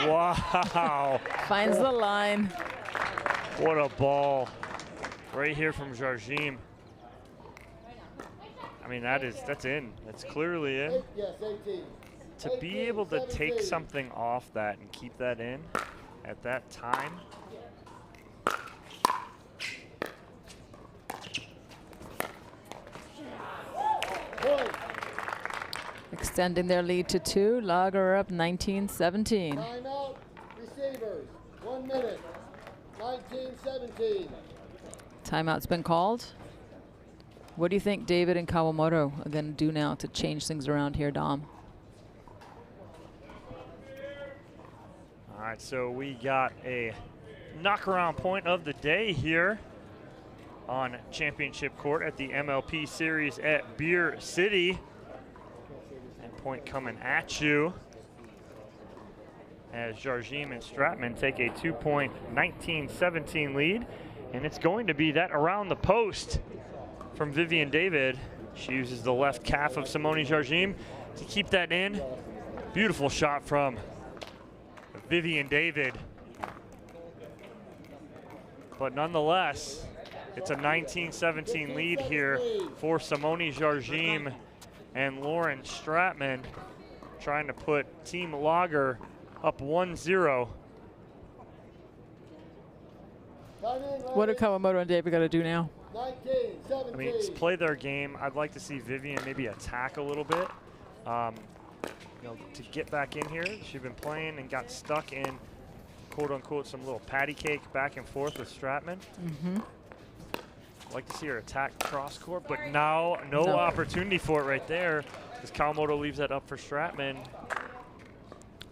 Wow. Finds the line. What a ball. Right here from Jardim. I mean, that's in. That's clearly in. Yes, 18. To be able to take something off that and keep that in at that time. Extending their lead to 2. Lager up 19-17. Timeout. Receivers. 1 minute. 19-17. Timeout's been called. What do you think David and Kawamoto are going to do now to change things around here, Dom? All right, so we got a knock-around point of the day here on Championship Court at the MLP Series at Beer City. And point coming at you as Jardim and Stratman take a 2-point 19-17 lead. And it's going to be that around the post from Vivian David. She uses the left calf of Simone Jardim to keep that in. Beautiful shot from Vivian David. But nonetheless, it's a 19-17 lead here for Simone Jardim and Lauren Stratman, trying to put Team Lager up 1-0. What do Kawamoto and David got to do now? 19-17. I mean, it's play their game. I'd like to see Vivian maybe attack a little bit. You know, to get back in here. She's been playing and got stuck in, quote unquote, some little patty cake back and forth with Stratman. I'd like to see her attack cross court, but now no opportunity for it right there as Kawamoto leaves that up for Stratman.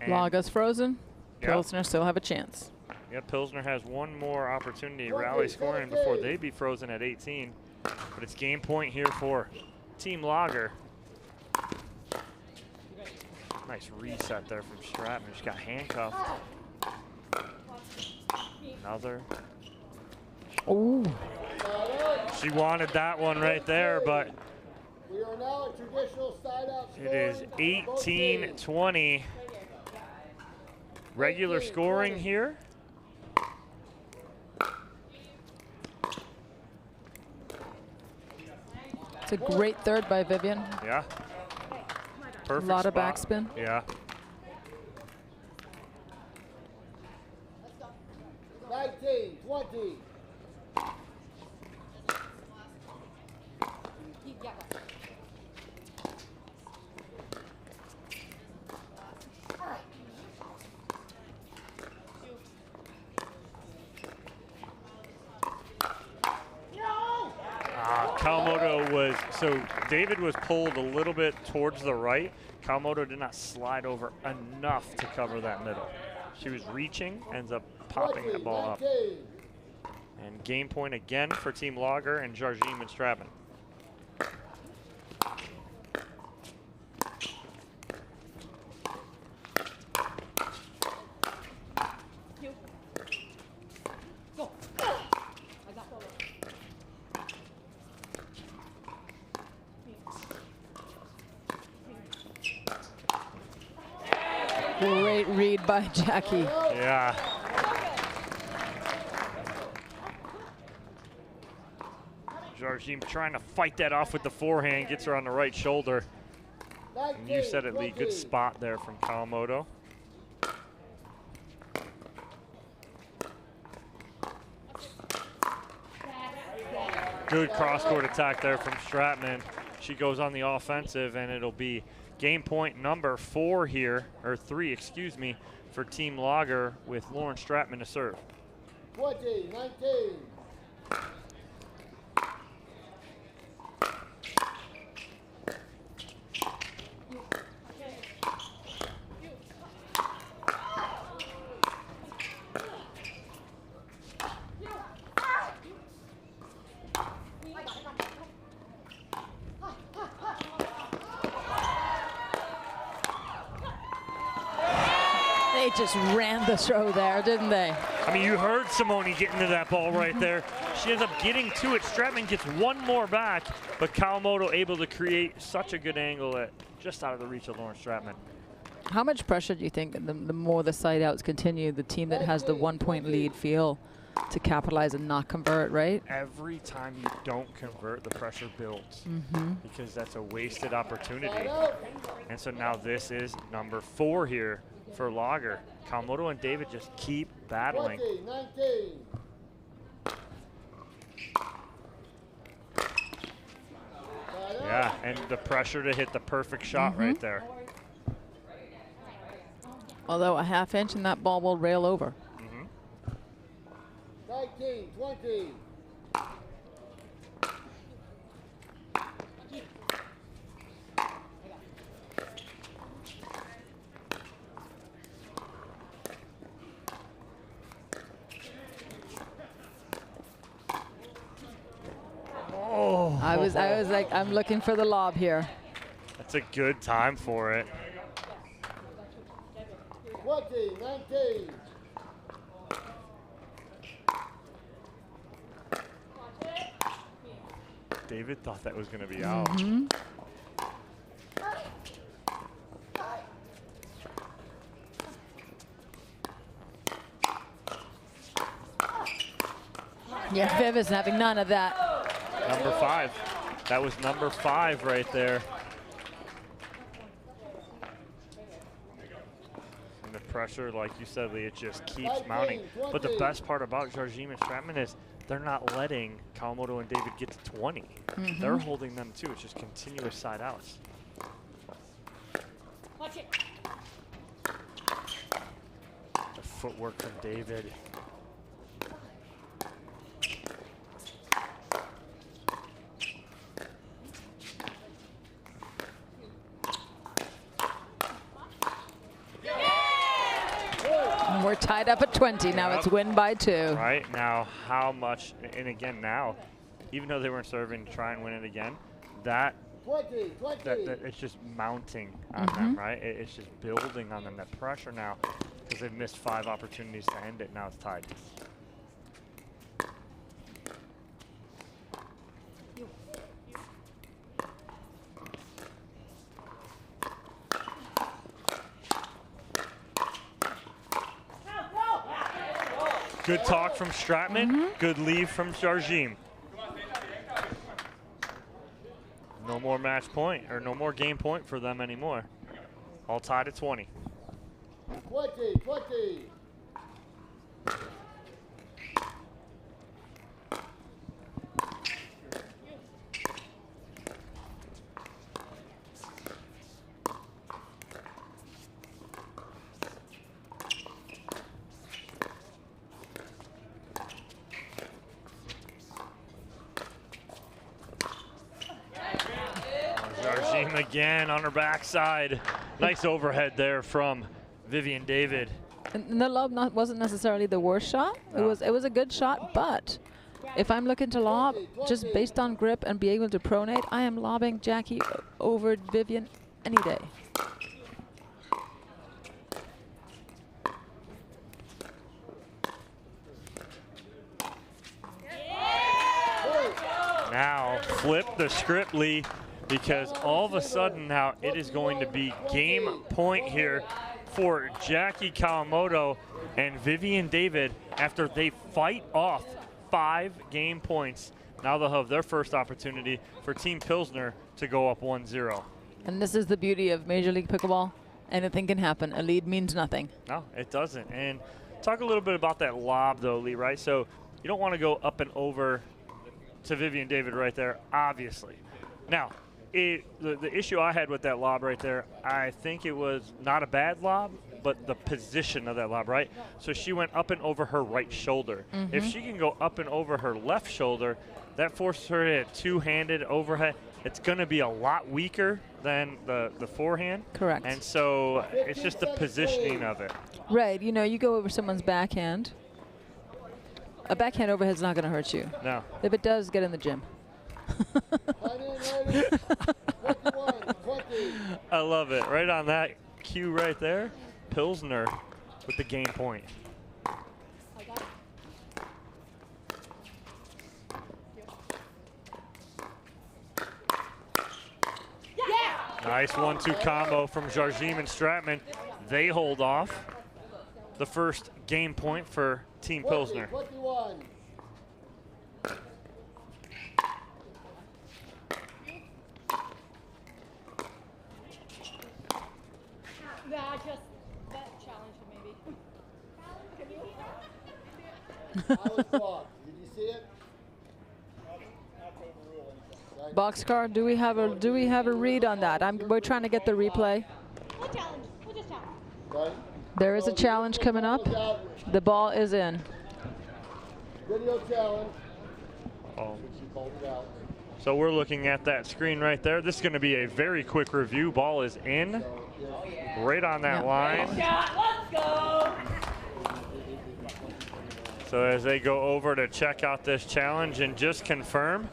And Laga's frozen. Yep. Pilsner still have a chance. Yeah, Pilsner has one more opportunity, rally scoring before they be frozen at 18. But it's game point here for Team Lager. Nice reset there from Stratman. Just got handcuffed. Another. Ooh. She wanted that one right there, but We are now at traditional side out it is 18-20. Regular scoring here. It's a great third by Vivian. Yeah. Perfect A lot of spot. backspin. Yeah. 19, 20. Kawamoto was, so David was pulled a little bit towards the right. Kawamoto did not slide over enough to cover that middle. She was reaching, ends up popping that ball up. And game point again for Team Lager and Jarjim and Stratman. Great read by Jackie. Yeah. Jarjim trying to fight that off with the forehand, gets her on the right shoulder. And you said it, Lee, good spot there from Kawamoto. Good cross-court attack there from Stratman. She goes on the offensive, and it'll be game point number 4 here, or 3, excuse me, for Team Lager with Lauren Stratman to serve. 20, 19. They just ran the throw there, didn't they? I mean, you heard Simone getting to that ball right there. She ends up getting to it. Stratman gets one more back, but Kawamoto able to create such a good angle at just out of the reach of Lauren Stratman. How much pressure do you think the more the side outs continue, the team that has the 1-point lead feel to capitalize and not convert, right? Every time you don't convert, the pressure builds because that's a wasted opportunity. And so now this is number 4 here for Lager. Kawamoto and David just keep battling. 20, 19. Yeah, and the pressure to hit the perfect shot right there. Although a half inch and that ball will rail over. 19, 20. Oh. I was like, I'm looking for the lob here. That's a good time for it. 20, 19. David thought that was going to be out. Yeah, Viv is having none of that. Number 5. That was number 5 right there. And the pressure, like you said, Lee, it just keeps mounting. But the best part about Jarjim and Stratman is they're not letting Kawamoto and David get to 20. They're holding them too. It's just continuous side outs. Watch it. The footwork from David. And we're tied up at 20. Now it's win by 2. Right now, how much, and again now, even though they weren't serving to try and win it again, that it's just mounting on them, right? It's just building on them, that pressure now, because they've missed 5 opportunities to end it. Now it's tied. Good talk from Stratman. Good leave from Jarjim. No more match point, or no more game point for them anymore. All tied at 20. 20, 20. Jarjim again on her backside. Nice overhead there from Vivian David. And the lob wasn't necessarily the worst shot. No. It was a good shot, but if I'm looking to lob, just based on grip and be able to pronate, I am lobbing Jackie over Vivian any day. Now flip the script, Lee, because all of a sudden now it is going to be game point here for Jackie Kawamoto and Vivian David after they fight off 5 game points. Now they'll have their first opportunity for Team Pilsner to go up 1-0. And this is the beauty of Major League Pickleball. Anything can happen. A lead means nothing. No, it doesn't. And talk a little bit about that lob, though, Lee, right? So you don't want to go up and over to Vivian David right there, obviously. Now, the issue I had with that lob right there, I think it was not a bad lob, but the position of that lob, right? So she went up and over her right shoulder. Mm-hmm. If she can go up and over her left shoulder, that forces her to hit two-handed overhead. It's going to be a lot weaker than the forehand. Correct. And so it's just the positioning of it. Right. You know, you go over someone's backhand. A backhand overhead's not going to hurt you. No. If it does, get in the gym. I love it. Right on that cue right there, Pilsner with the game point. Nice 1-2 combo from Jarjim and Stratman. They hold off the first game point for Team Pilsner. 21. Nah, just that challenge maybe. How was blocked? Did you see it? Boxcar, do we have a read on that? We're trying to get the replay. We'll challenge. We'll just challenge. Right. There is a challenge coming up. The ball is in. Video challenge. Oh. She called it out. So we're looking at that screen right there. This is going to be a very quick review. Ball is in, right on that line. Let's go. So as they go over to check out this challenge and just confirm,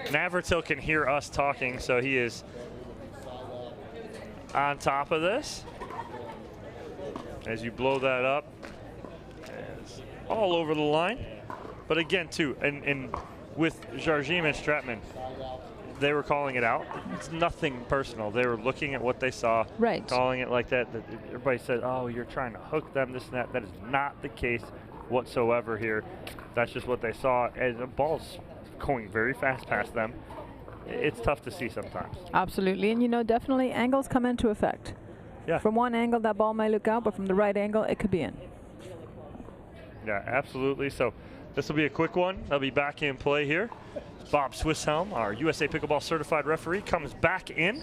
Navratil can hear us talking, so he is on top of this. As you blow that up, it's all over the line. But again, too, and with Jarjim and Stratman, they were calling it out. It's nothing personal. They were looking at what they saw, right, calling it like that. Everybody said, oh, you're trying to hook them, this and that. That is not the case whatsoever here. That's just what they saw. As the ball's going very fast past them. It's tough to see sometimes. Absolutely, and you know, definitely angles come into effect. Yeah. From one angle, that ball may look out, but from the right angle, it could be in. Yeah, absolutely. So this will be a quick one. They'll be back in play here. Bob Swisshelm, our USA Pickleball certified referee, comes back in.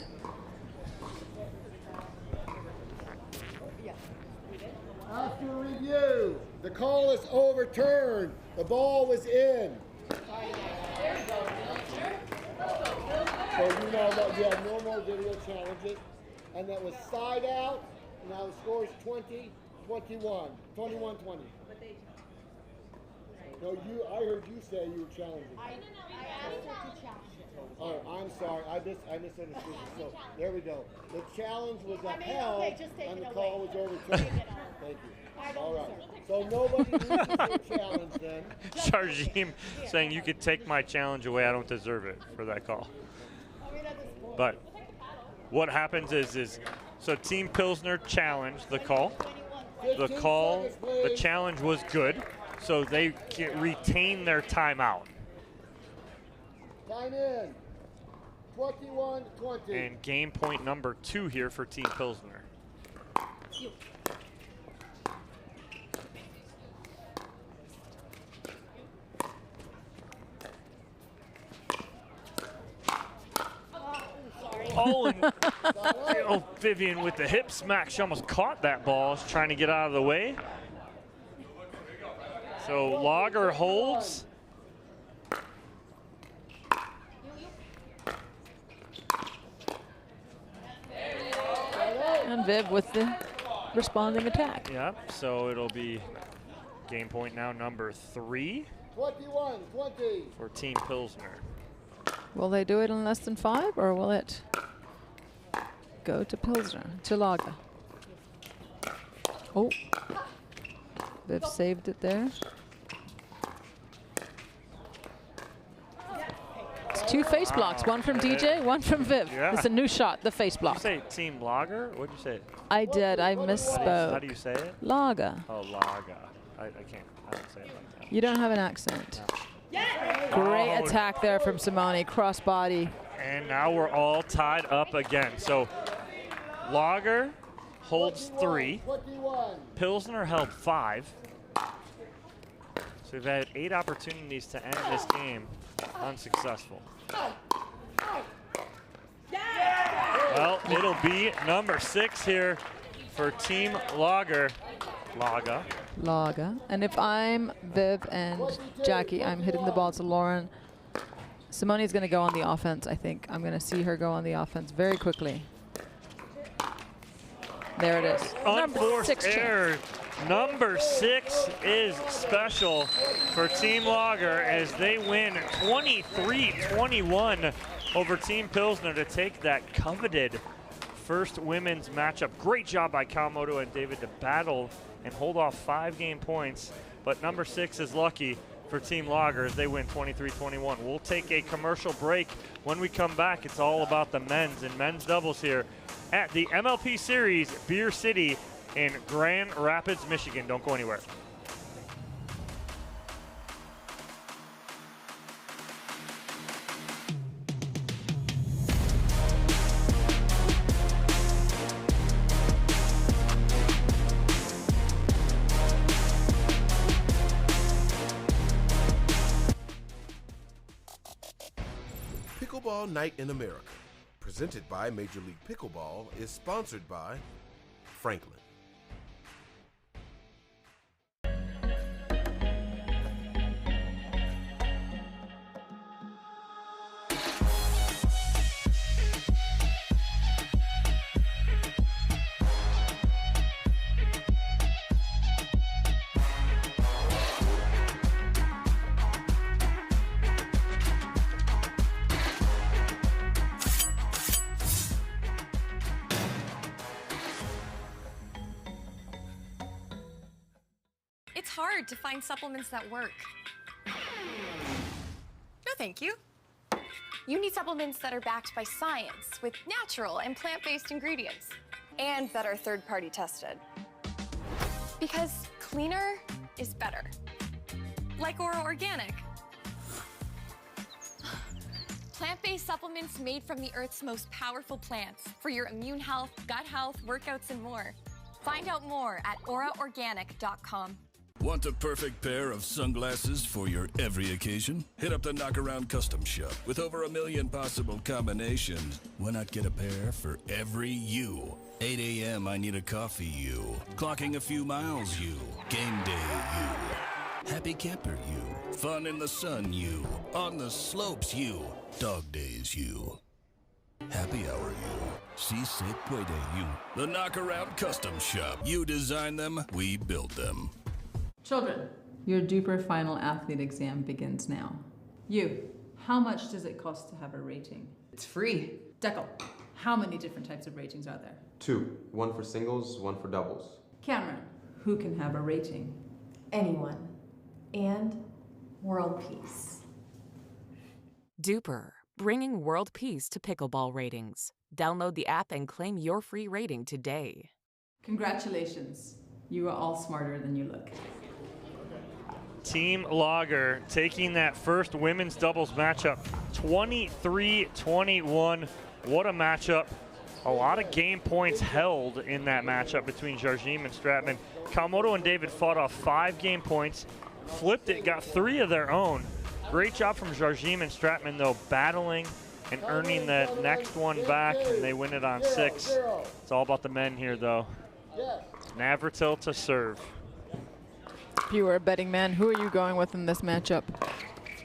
After review, the call is overturned. The ball was in. So you know that you have no more video challenges. And that was side out. Now the score is 20-21. 21-20. No, I heard you say you were challenging. I asked her to challenge it. Oh, I'm sorry. I misunderstood. So there we go. The challenge was upheld, and the call was overturned. Thank you. All right. So nobody loses their challenge then. Jarjim saying you could take my challenge away. I don't deserve it for that call. But what happens is so Team Pilsner challenged the call. The challenge was good, so they can retain their timeout. Time in. 21-20. And game point number 2 here for Team Pilsner. Oh, and Vivian with the hip smack. She almost caught that ball. She's trying to get out of the way. So Lager holds. Viv with the responding attack. Yep, so it'll be game point now number 3 21-20 for Team Pilsner. Will they do it in less than 5, or will it go to Pilsner, to Lager? Oh, Viv saved it there. It's 2 face blocks, one from DJ, one from Viv. Yeah. It's a new shot, the face block. Did you say Team Lager? What'd you say? I did, I misspoke. How do you say it? Lager. Oh, Lager. I can't. I don't say it like that. You don't have an accent. Great Oh. attack there from Simone, crossbody. And now we're all tied up again. So Lager holds 3. Pilsner held 5. So we've had 8 opportunities to end this game unsuccessful. Well, it'll be number 6 here for Team Lager. Lager. And if I'm Viv and Jackie, I'm hitting the ball to Lauren. Simone's going to go on the offense, I think. I'm going to see her go on the offense very quickly. There it is. Unforced error. Number 6 is special for Team Lager as they win 23-21 over Team Pilsner to take that coveted first women's matchup. Great job by Kawamoto and David to battle and hold off 5 game points, but number 6 is lucky for Team Lager as they win 23-21. We'll take a commercial break. When we come back, it's all about the men's and men's doubles here at the MLP Series Beer City in Grand Rapids, Michigan. Don't go anywhere. Pickleball Night in America, presented by Major League Pickleball, is sponsored by Franklin. It's hard to find supplements that work. No, thank you. You need supplements that are backed by science with natural and plant-based ingredients and that are third-party tested. Because cleaner is better. Like Ora Organic. Plant-based supplements made from the Earth's most powerful plants for your immune health, gut health, workouts, and more. Find out more at oraorganic.com. Want the perfect pair of sunglasses for your every occasion? Hit up the Knockaround Custom Shop. With over 1 million possible combinations, why not get a pair for every you? 8 a.m. I need a coffee you. Clocking a few miles you. Game day you. Happy camper you. Fun in the sun you. On the slopes you. Dog days you. Happy hour you. Si se puede you. The Knockaround Custom Shop. You design them, we build them. Children, your DUPER final athlete exam begins now. You, how much does it cost to have a rating? It's free. Deckel, how many different types of ratings are there? 2. 1 for singles, 1 for doubles. Cameron, who can have a rating? Anyone. And world peace. DUPER, bringing world peace to pickleball ratings. Download the app and claim your free rating today. Congratulations. You are all smarter than you look. Team Lager taking that first women's doubles matchup 23-21. What a matchup. A lot of game points held in that matchup between Jardim and Stratman. Kawamoto and David fought off 5 game points, flipped it, got 3 of their own. Great job from Jardim and Stratman, though, battling and earning the next one back, and they win it on 6. It's all about the men here, though. Navratil to serve. If you were a betting man, who are you going with in this matchup?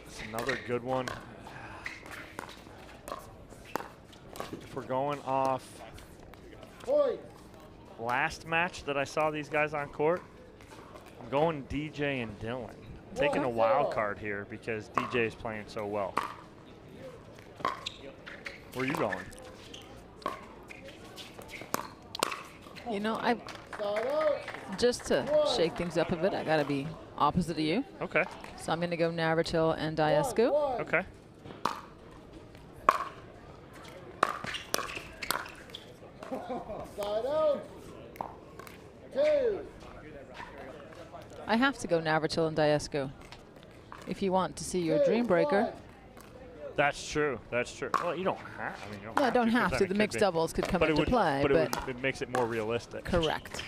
It's another good one. If we're going off last match that I saw these guys on court, I'm going DJ and Dylan. Taking a wild card here because DJ is playing so well. Where are you going? You know, just to shake things up a bit, I got to be opposite of you. Okay. So I'm going to go Navratil and Diescu. Okay. Side out. 2. I have to go Navratil and Diescu if you want to see your dream breaker. That's true. That's true. Well, you don't have. I mean, you don't No, I have don't to, 'cause have then to. it The could mixed be- doubles could come but it into would- play, but it makes it more realistic. Correct.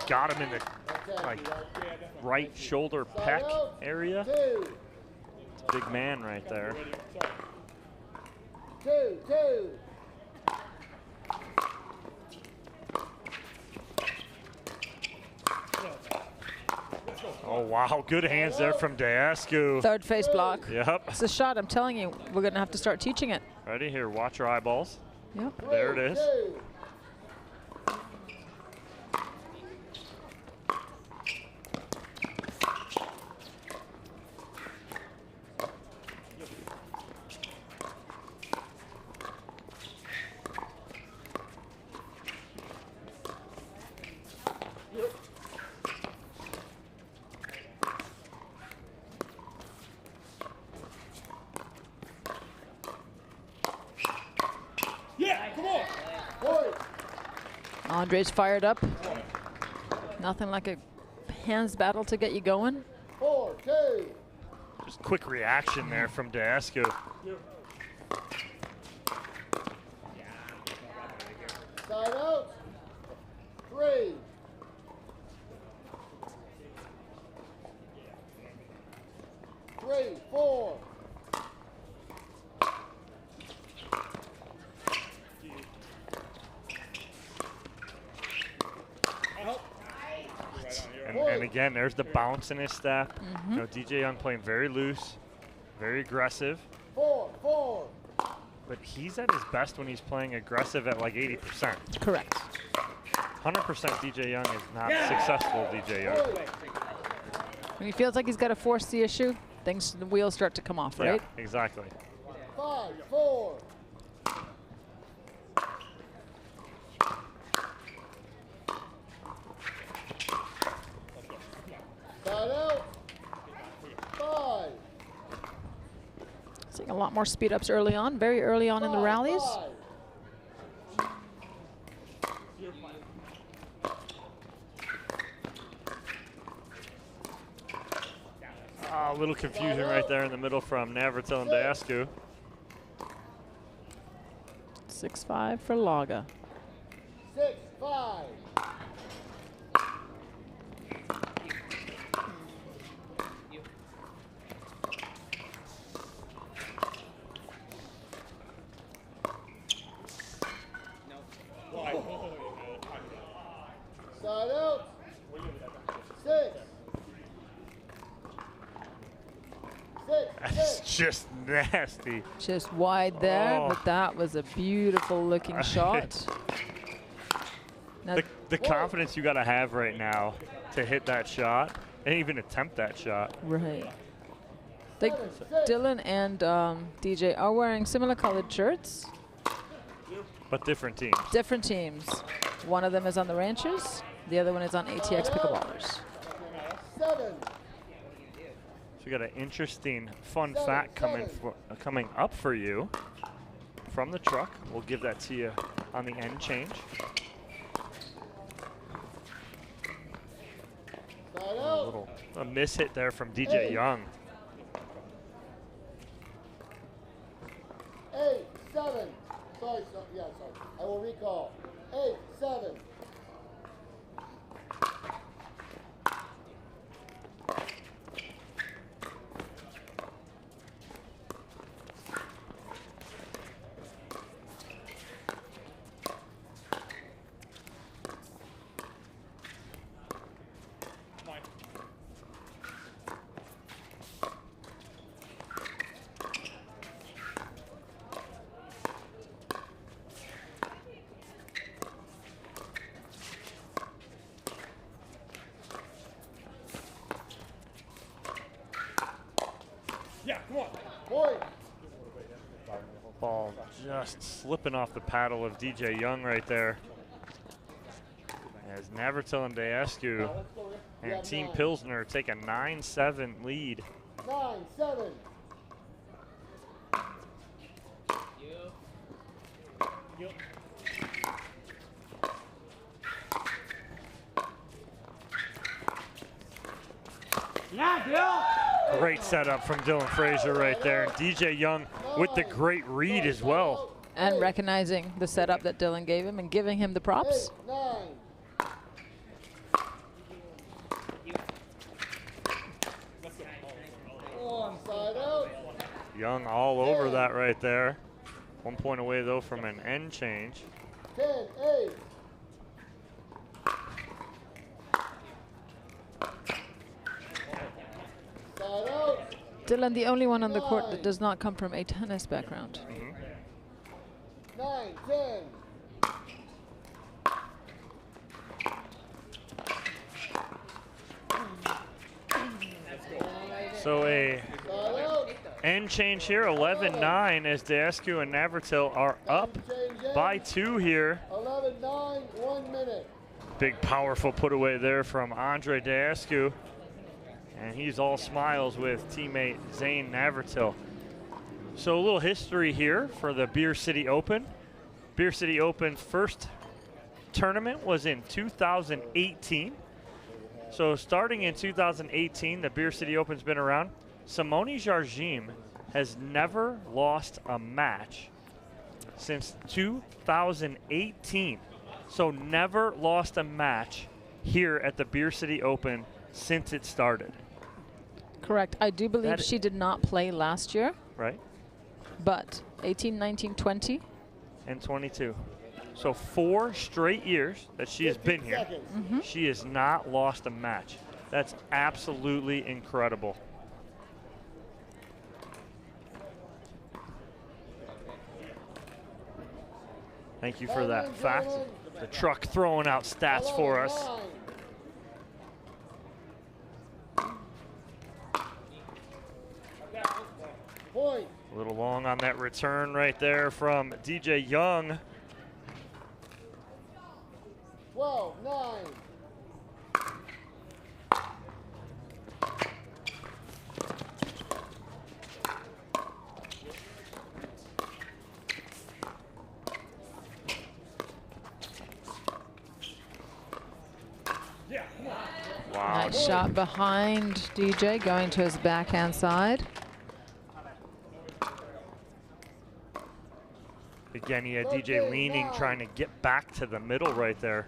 Got him in the right shoulder pec area. It's a big man right there. 2. Oh, wow. Good hands there from Diescu. Third face block. Yep. It's a shot. I'm telling you, we're going to have to start teaching it. Ready? Here, watch your eyeballs. Yep. There it is. Yeah, come on. Boy. Andre's fired up. Nothing like a hands battle to get you going. 4, 2. Just quick reaction there from Diescu. Side out. 3. 3, 4. And again, there's the bounce in his step. Mm-hmm. You know, DJ Young playing very loose, very aggressive. 4. But he's at his best when he's playing aggressive at like 80%. Correct. 100% DJ Young is not successful DJ Young. When he feels like he's got to force the issue, the wheels start to come off, right? Yeah, exactly. 5, 4. Side out. 5. Seeing a lot more speed ups early on, very early on in the rallies. 5. A little confusion right there in the middle from Navratil and Diescu. 6-5 for Laga. 6, 5. Side out. 6. That's just nasty. Just wide there, Oh. but that was a beautiful looking shot. Now, The confidence you got to have right now to hit that shot and even attempt that shot. right. Dylan and DJ are wearing similar colored shirts, But different teams. different teams. One of them is on the Ranchers, the other one is on ATX Pickleballers. 7. So we got an interesting fun fact coming up for you from the truck. We'll give that to you on the end change. A miss hit there from DJ Young. 8, 7. Sorry. I will recall. 8, 7. Just slipping off the paddle of DJ Young right there. As Navratil and Deescu and Team Pilsner take a 9-7 lead. 9-7. Great setup from Dylan Frazier right there. And DJ Young with the great read as well. And recognizing the setup that Dylan gave him and giving him the props. 8, 9. Side out. Young all over that right there. 1 point away though from an end change. 10, 8. Side out. Dylan, the only one on the court that does not come from a tennis background. 9, 10. So a end change here, 11-9, as Deescu and Navratil are up by 2 here. 11-9, 1 minute. Big powerful put away there from Andre Deescu. And he's all smiles with teammate Zane Navratil. So a little history here for the Beer City Open. Beer City Open first tournament was in 2018. So starting in 2018, the Beer City Open's been around. Simone Jardim has never lost a match since 2018. So never lost a match here at the Beer City Open since it started. Correct. I do believe she did not play last year. Right. But 18, 19, 20. And 22. So 4 straight years that she has been here. She has not lost a match. That's absolutely incredible. Thank you for that fact. The truck throwing out stats for us. Point. A little long on that return right there from DJ Young. 12, 9. Wow. Nice shot behind DJ, going to his backhand side. Again, he had DJ leaning, trying to get back to the middle right there.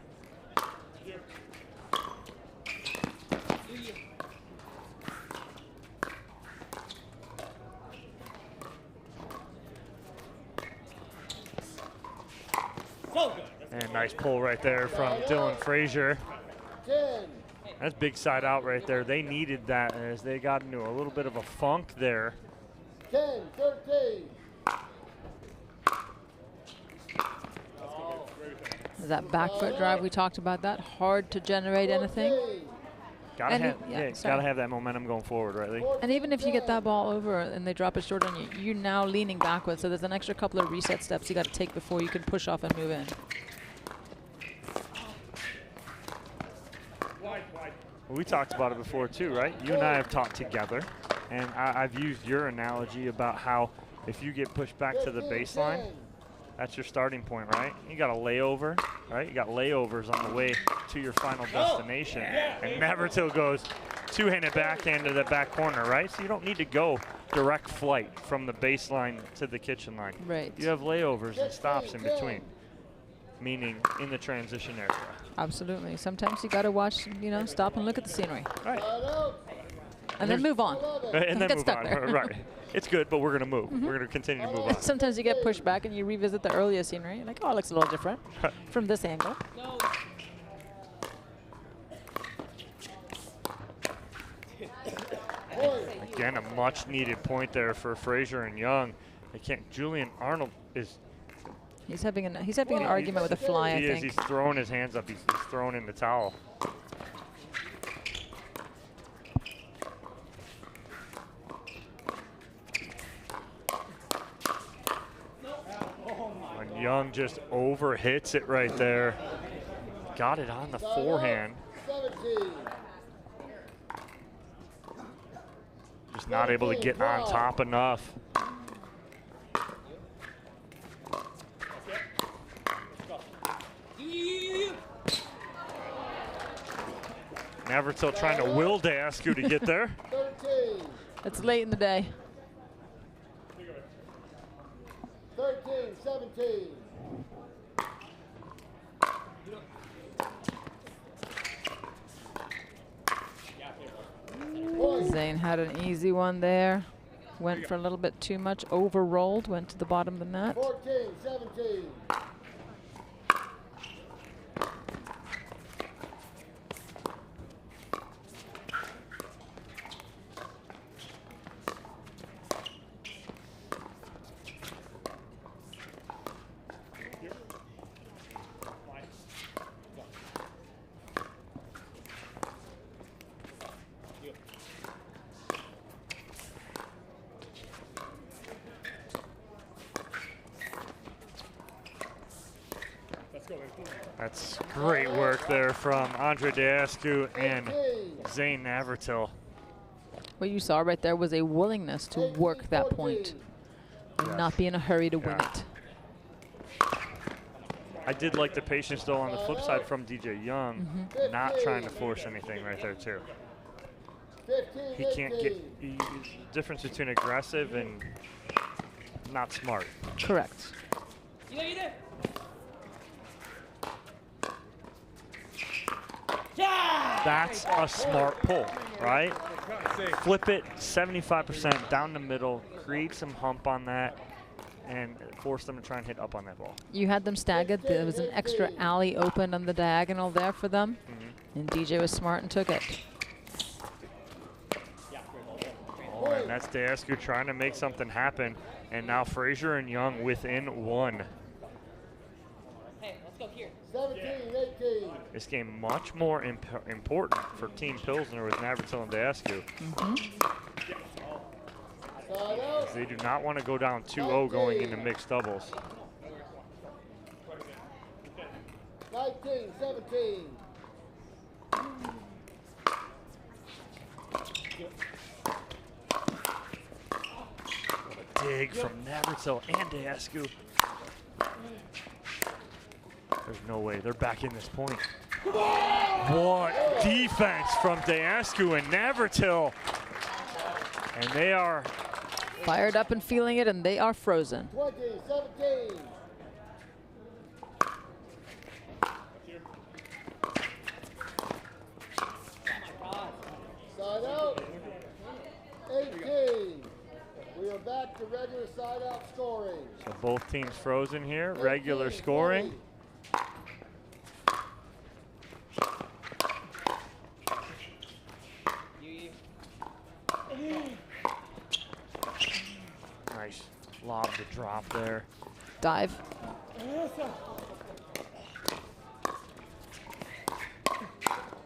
And nice pull right there from Dylan Frazier. 10. That's big side out right there. They needed that as they got into a little bit of a funk there. 10, 13. That back foot drive, we talked about that. Hard to generate anything. Gotta And have, yeah, gotta have that momentum going forward, right, Lee? And even if you get that ball over and they drop it short on you, you're now leaning backwards. So there's an extra couple of reset steps you got to take before you can push off and move in. We talked about it before too, right? You and I have talked together, and I've used your analogy about how if you get pushed back to the baseline, that's your starting point, right? You got a layover, right? You got layovers on the way to your final destination. And Navratil goes two-handed backhand to the back corner, right? So you don't need to go direct flight from the baseline to the kitchen line. Right. You have layovers and stops in between, meaning in the transition area. Absolutely. Sometimes you got to watch, you know, stop and look at the scenery. Right. And then move on. And then Get move stuck on, there. right. It's good, but we're going to move. We're going to continue to move on. Sometimes you get pushed back and you revisit the earlier scenery. You're like, oh, it looks a little different from this angle. Again, a much needed point there for Frazier and Young. They can't. Julian Arnold is. He's having an argument with a fly, I think. He's throwing his hands up. He's throwing in the towel. Young just overhits it right there. Got it on the forehand. 17. Just not able to get on top enough. Navratil trying to will Deascu to get there. 13. It's late in the day. 13, 17. Zane had an easy one there. Went for a little bit too much, overrolled, went to the bottom of the net. 14, 17. That's great work there from Andre Deascu and Zane Navratil. What you saw right there was a willingness to work that point and not be in a hurry to win it. I did like the patience though on the flip side from DJ Young, not trying to force anything right there too. He can't get the difference between aggressive and not smart. Correct. That's a smart pull, right? Flip it 75% down the middle, create some hump on that, and force them to try and hit up on that ball. You had them staggered. There was an extra alley open on the diagonal there for them, and DJ was smart and took it. Oh, and that's Deascu trying to make something happen, and now Frazier and Young within one. Hey, let's go here. 17, 18. This game much more important for Team Pilsner with Navratil and Deascu. As they do not want to go down 2-0 going into mixed doubles. 19, 17. Dig from Navratil and Deascu. There's no way. They're back in this point. What defense from Deascu and Navratil. And they are fired up and feeling it, and they are frozen. 20, 17. Side out. 18. We are back to regular side out scoring. So both teams frozen here. Regular scoring. Nice lob to drop there. Dive.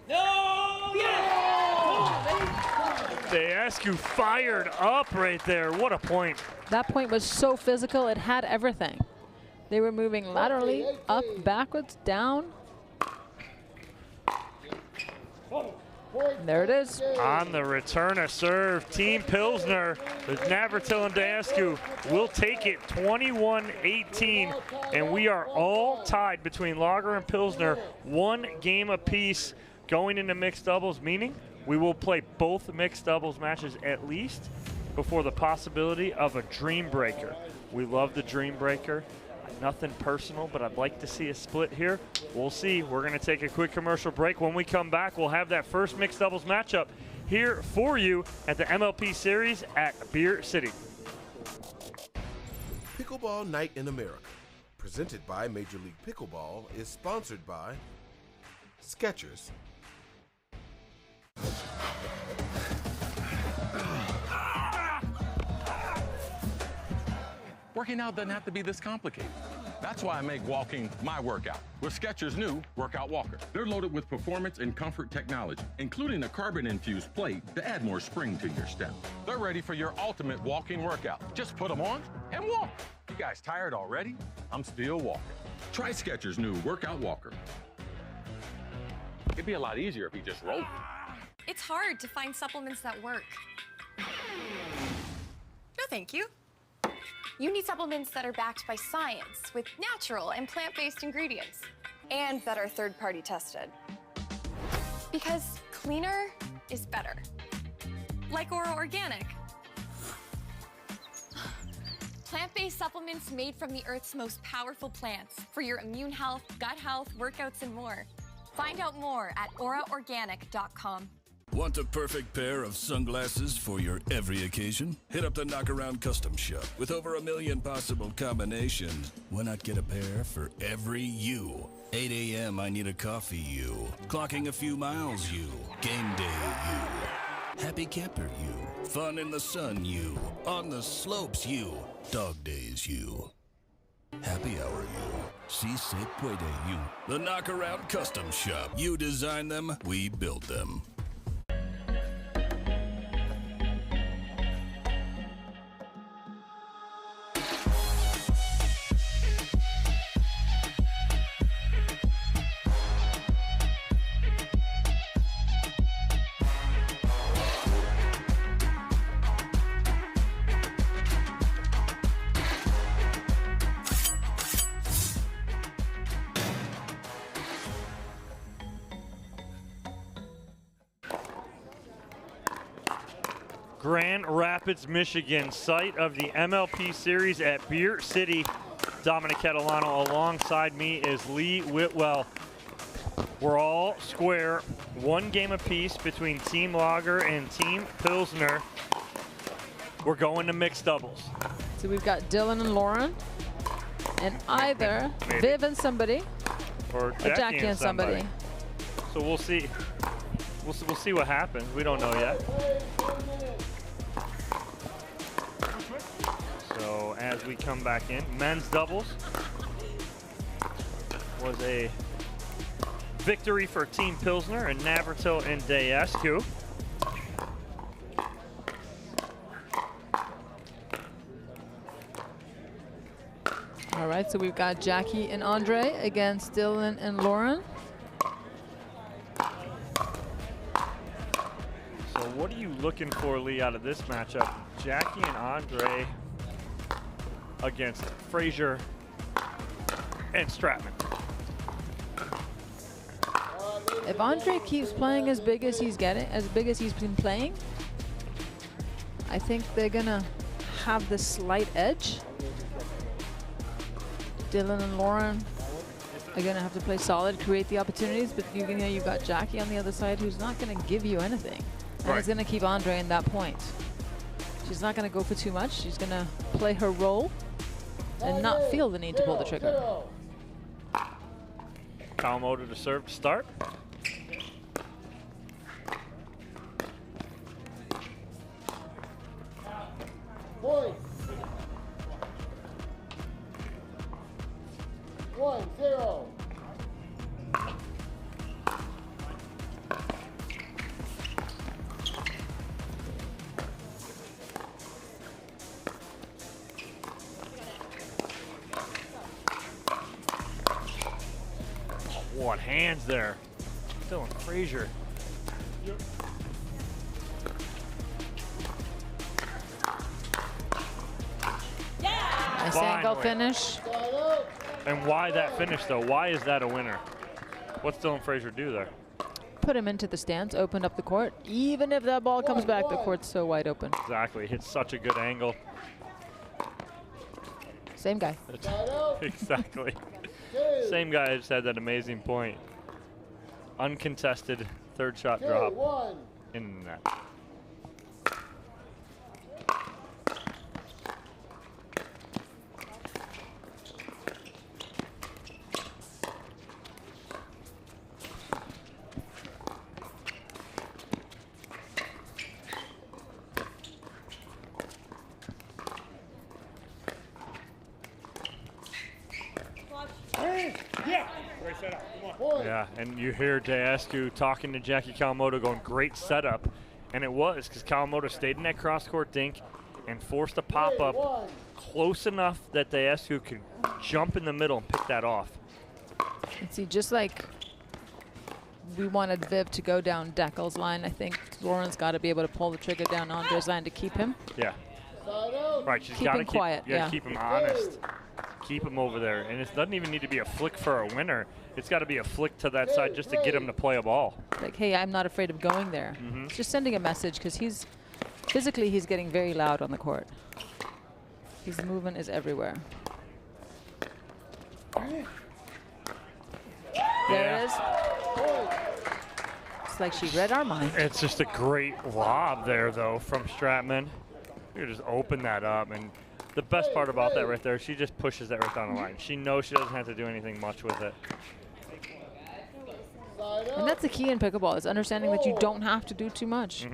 No! Deascu fired up right there. What a point. That point was so physical, it had everything. They were moving laterally, up, backwards, down. There it is. On the return of serve, Team Pilsner with Navratil and Deascu will take it 21-18, and we are all tied between Lager and Pilsner, one game apiece going into mixed doubles, meaning we will play both mixed doubles matches at least before the possibility of a dream breaker. We love the dream breaker. Nothing personal, but I'd like to see a split here. We'll see. We're going to take a quick commercial break. When we come back, we'll have that first mixed doubles matchup here for you at the MLP Series at Beer City. Pickleball Night in America, presented by Major League Pickleball, is sponsored by Skechers. Working out doesn't have to be this complicated. That's why I make walking my workout with Skechers' new Workout Walker. They're loaded with performance and comfort technology, including a carbon-infused plate to add more spring to your step. They're ready for your ultimate walking workout. Just put them on and walk. You guys tired already? I'm still walking. Try Skechers' new Workout Walker. It'd be a lot easier if he just rolled. It's hard to find supplements that work. No, thank you. You need supplements that are backed by science with natural and plant-based ingredients and that are third-party tested. Because cleaner is better. Like Ora Organic. Plant-based supplements made from the Earth's most powerful plants for your immune health, gut health, workouts, and more. Find out more at oraorganic.com. Want the perfect pair of sunglasses for your every occasion? Hit up the Knockaround Custom Shop. With over 1 million possible combinations, why not get a pair for every you? 8 a.m. I need a coffee you. Clocking a few miles you. Game day you. Happy camper you. Fun in the sun you. On the slopes you. Dog days you. Happy hour you. Si se puede you. The Knockaround Custom Shop. You design them, we build them. Grand Rapids, Michigan, site of the MLP series at Beer City. Dominic Catalano alongside me is Lee Whitwell. We're all square, 1 game apiece between Team Lager and Team Pilsner. We're going to mixed doubles. So we've got Dylan and Lauren, and either Maybe. Viv and somebody, Or Jackie and somebody. So we'll see. We'll see what happens. We don't know yet. So as we come back in, men's doubles was a victory for Team Pilsner and Navratil and Dayescu. All right, so we've got Jackie and Andre against Dylan and Lauren. So what are you looking for, Lee, out of this matchup? Jackie and Andre against Frazier and Stratman. If Andre keeps playing as big as he's been playing, I think they're gonna have the slight edge. Dylan and Lauren are gonna have to play solid, create the opportunities, but you've got Jackie on the other side who's not gonna give you anything. And it's gonna keep Andre in that point. She's not gonna go for too much. She's gonna play her role and not feel the need to pull the trigger. Kawamoto to serve to start. Point. 1-0. What hands there. Dylan Frazier. Nice angle finish. And why that finish, though? Why is that a winner? What's Dylan Frazier do there? Put him into the stands, opened up the court. Even if that ball comes back, the court's so wide open. Exactly. Hits such a good angle. Same guy. Exactly. Same guy just had that amazing point. Uncontested third shot drop in the net. Yeah, and you hear Dayescu talking to Jackie Kawamoto going, great setup. And it was, because Kawamoto stayed in that cross-court dink, and forced a pop-up close enough that Deescu could jump in the middle and pick that off. And see, just like we wanted Viv to go down Deckel's line, I think Lauren's got to be able to pull the trigger down Andre's line to keep him. Yeah. Right, she's Keep got to him quiet, yeah. keep him honest. Keep him over there. And it doesn't even need to be a flick for a winner. It's got to be a flick to that side just to get him to play a ball. Like, hey, I'm not afraid of going there. Mhm. It's just sending a message, because he's physically getting very loud on the court. His movement is everywhere. There it is. It's like she read our mind. It's just a great lob there, though, from Stratman. You just open that up, and the best part about that right there, she just pushes that right down the line. She knows she doesn't have to do anything much with it. And that's the key in pickleball, is understanding that you don't have to do too much.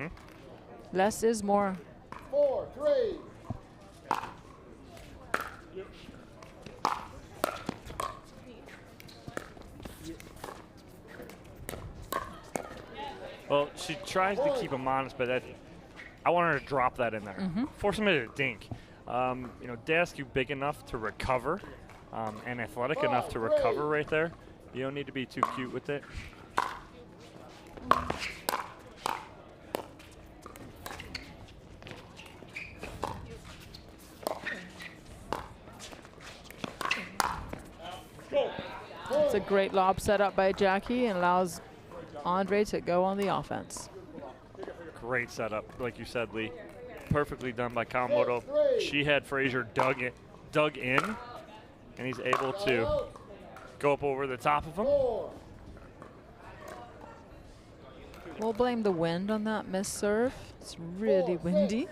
Less is more. 4-3. Well, she tries to keep him honest, but I want her to drop that in there. Force him into a dink. You know, Deescu big enough to recover and athletic enough to recover right there. You don't need to be too cute with it. It's a great lob set up by Jackie and allows Andre to go on the offense. Great setup, like you said, Lee. Perfectly done by Kawamoto. She had Frazier dug in, and he's able to go up over the top of him. We'll blame the wind on that missed serve. It's really windy.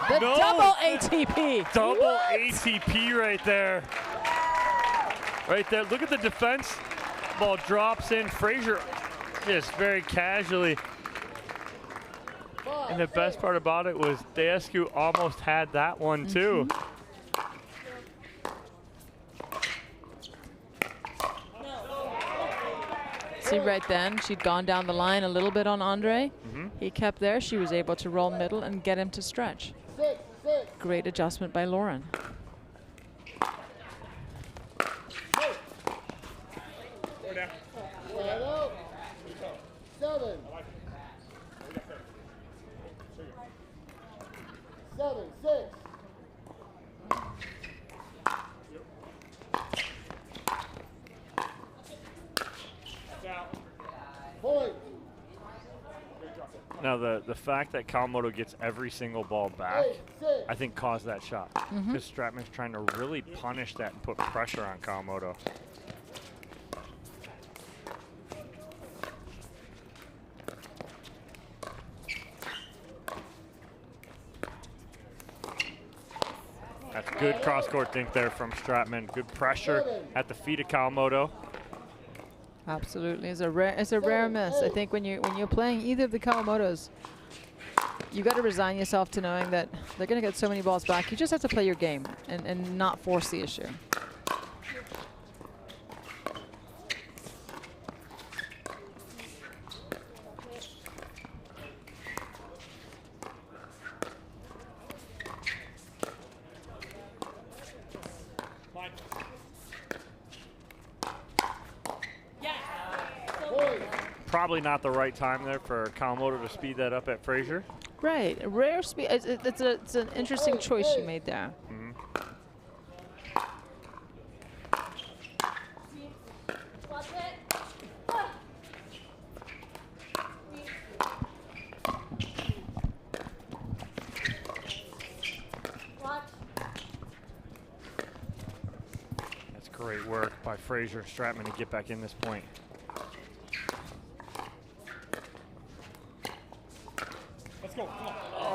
The double ATP. Double What? ATP right there. Right there. Look at the defense. Ball drops in. Frazier just very casually. And the best part about it was Deescu almost had that one too. See right then, she'd gone down the line a little bit on Andre. He kept there. She was able to roll middle and get him to stretch. Great adjustment by Lauren. Now the fact that Kawamoto gets every single ball back, I think caused that shot. Because Stratman's trying to really punish that and put pressure on Kawamoto. That's good cross-court dink there from Stratman. Good pressure at the feet of Kawamoto. Absolutely, it's a rare miss. I think when you're playing either of the Kawamotos, you got to resign yourself to knowing that they're going to get so many balls back. You just have to play your game and not force the issue. Probably not the right time there for Kawamoto to speed that up at Frazier. Right, rare speed. It's an interesting choice she made there. That's great work by Frazier and Stratman to get back in this point.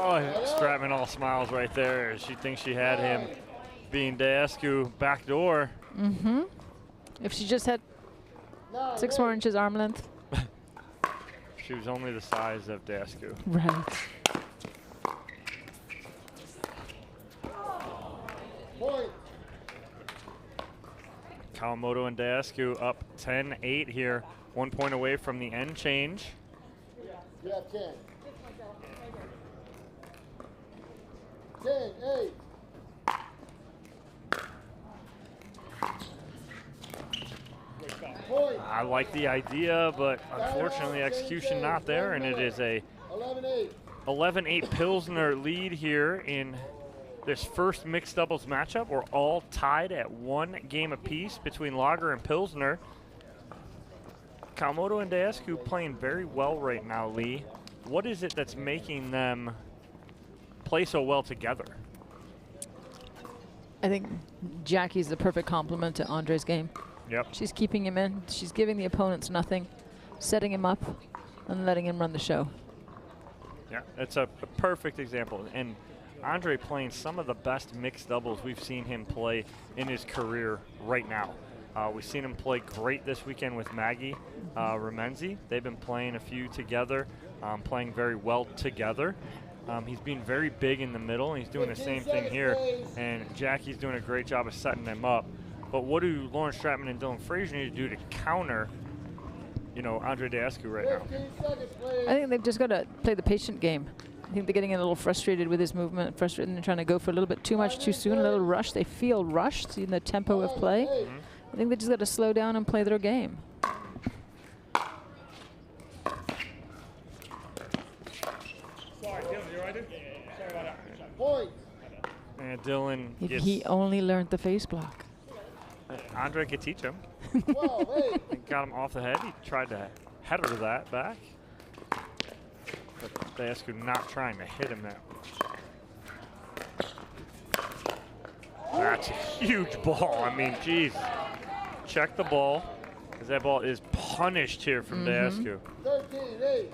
Oh, Stratman all smiles right there. She thinks she had him being Deescu backdoor. If she just had 6 more inches arm length. She was only the size of Deescu. Right. Kawamoto and Daescu up 10-8 here, 1 point away from the end change. You have 10. 10, 8. I like the idea, but unfortunately execution not there, and it is a 11-8 Pilsner lead here in this first mixed doubles matchup. We're all tied at 1 game apiece between Lager and Pilsner. Kawamoto and Daescu playing very well right now, Lee. What is it that's making them play so well together? I think Jackie's the perfect complement to Andre's game. Yep. She's keeping him in. She's giving the opponents nothing, setting him up, and letting him run the show. Yeah, it's a perfect example. And Andre playing some of the best mixed doubles we've seen him play in his career right now. We've seen him play great this weekend with Maggie Remenzi. They've been playing a few together, playing very well together. He's been very big in the middle, and he's doing the same thing here. And Jackie's doing a great job of setting them up. But what do Lauren Stratman and Dylan Frazier need to do to counter, Andre Daescu right now? I think they've just got to play the patient game. I think they're getting a little frustrated with his movement, frustrated and trying to go for a little bit too much too soon, a little rush. They feel rushed in the tempo of play. I think they just got to slow down and play their game. And Dylan If he only learned the face block. Andre could teach him. Got him off the head. He tried to header that back. But Daescu not trying to hit him now. That's a huge ball. I mean, geez. Check the ball, because that ball is punished here from Daescu. 13-8.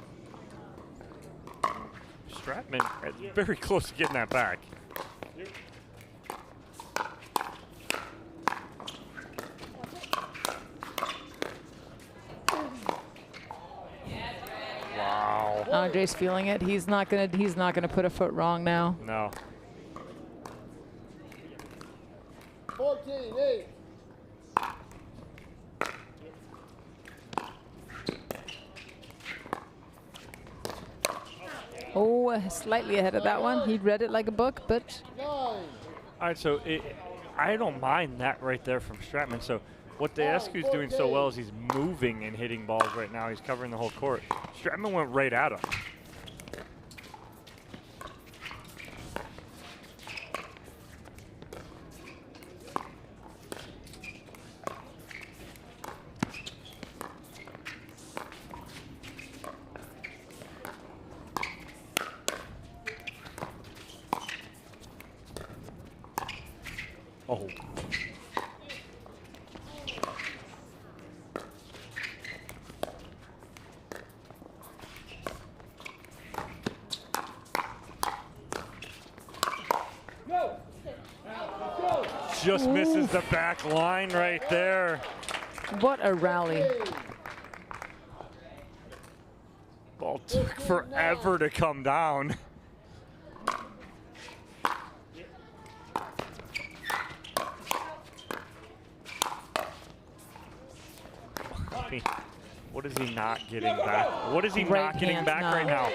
Stratman is very close to getting that back. Wow. Andre's feeling it. He's not gonna put a foot wrong now. No. 14-8. Oh, slightly ahead of that one. He'd read it like a book, but. All right, so I don't mind that right there from Stratman. So what Daescu's doing so well is he's moving and hitting balls right now. He's covering the whole court. Stratman went right at him. Oh. Just misses the back line right there. What a rally. Ball took forever to come down. What is he not getting back? What is he not getting back right now?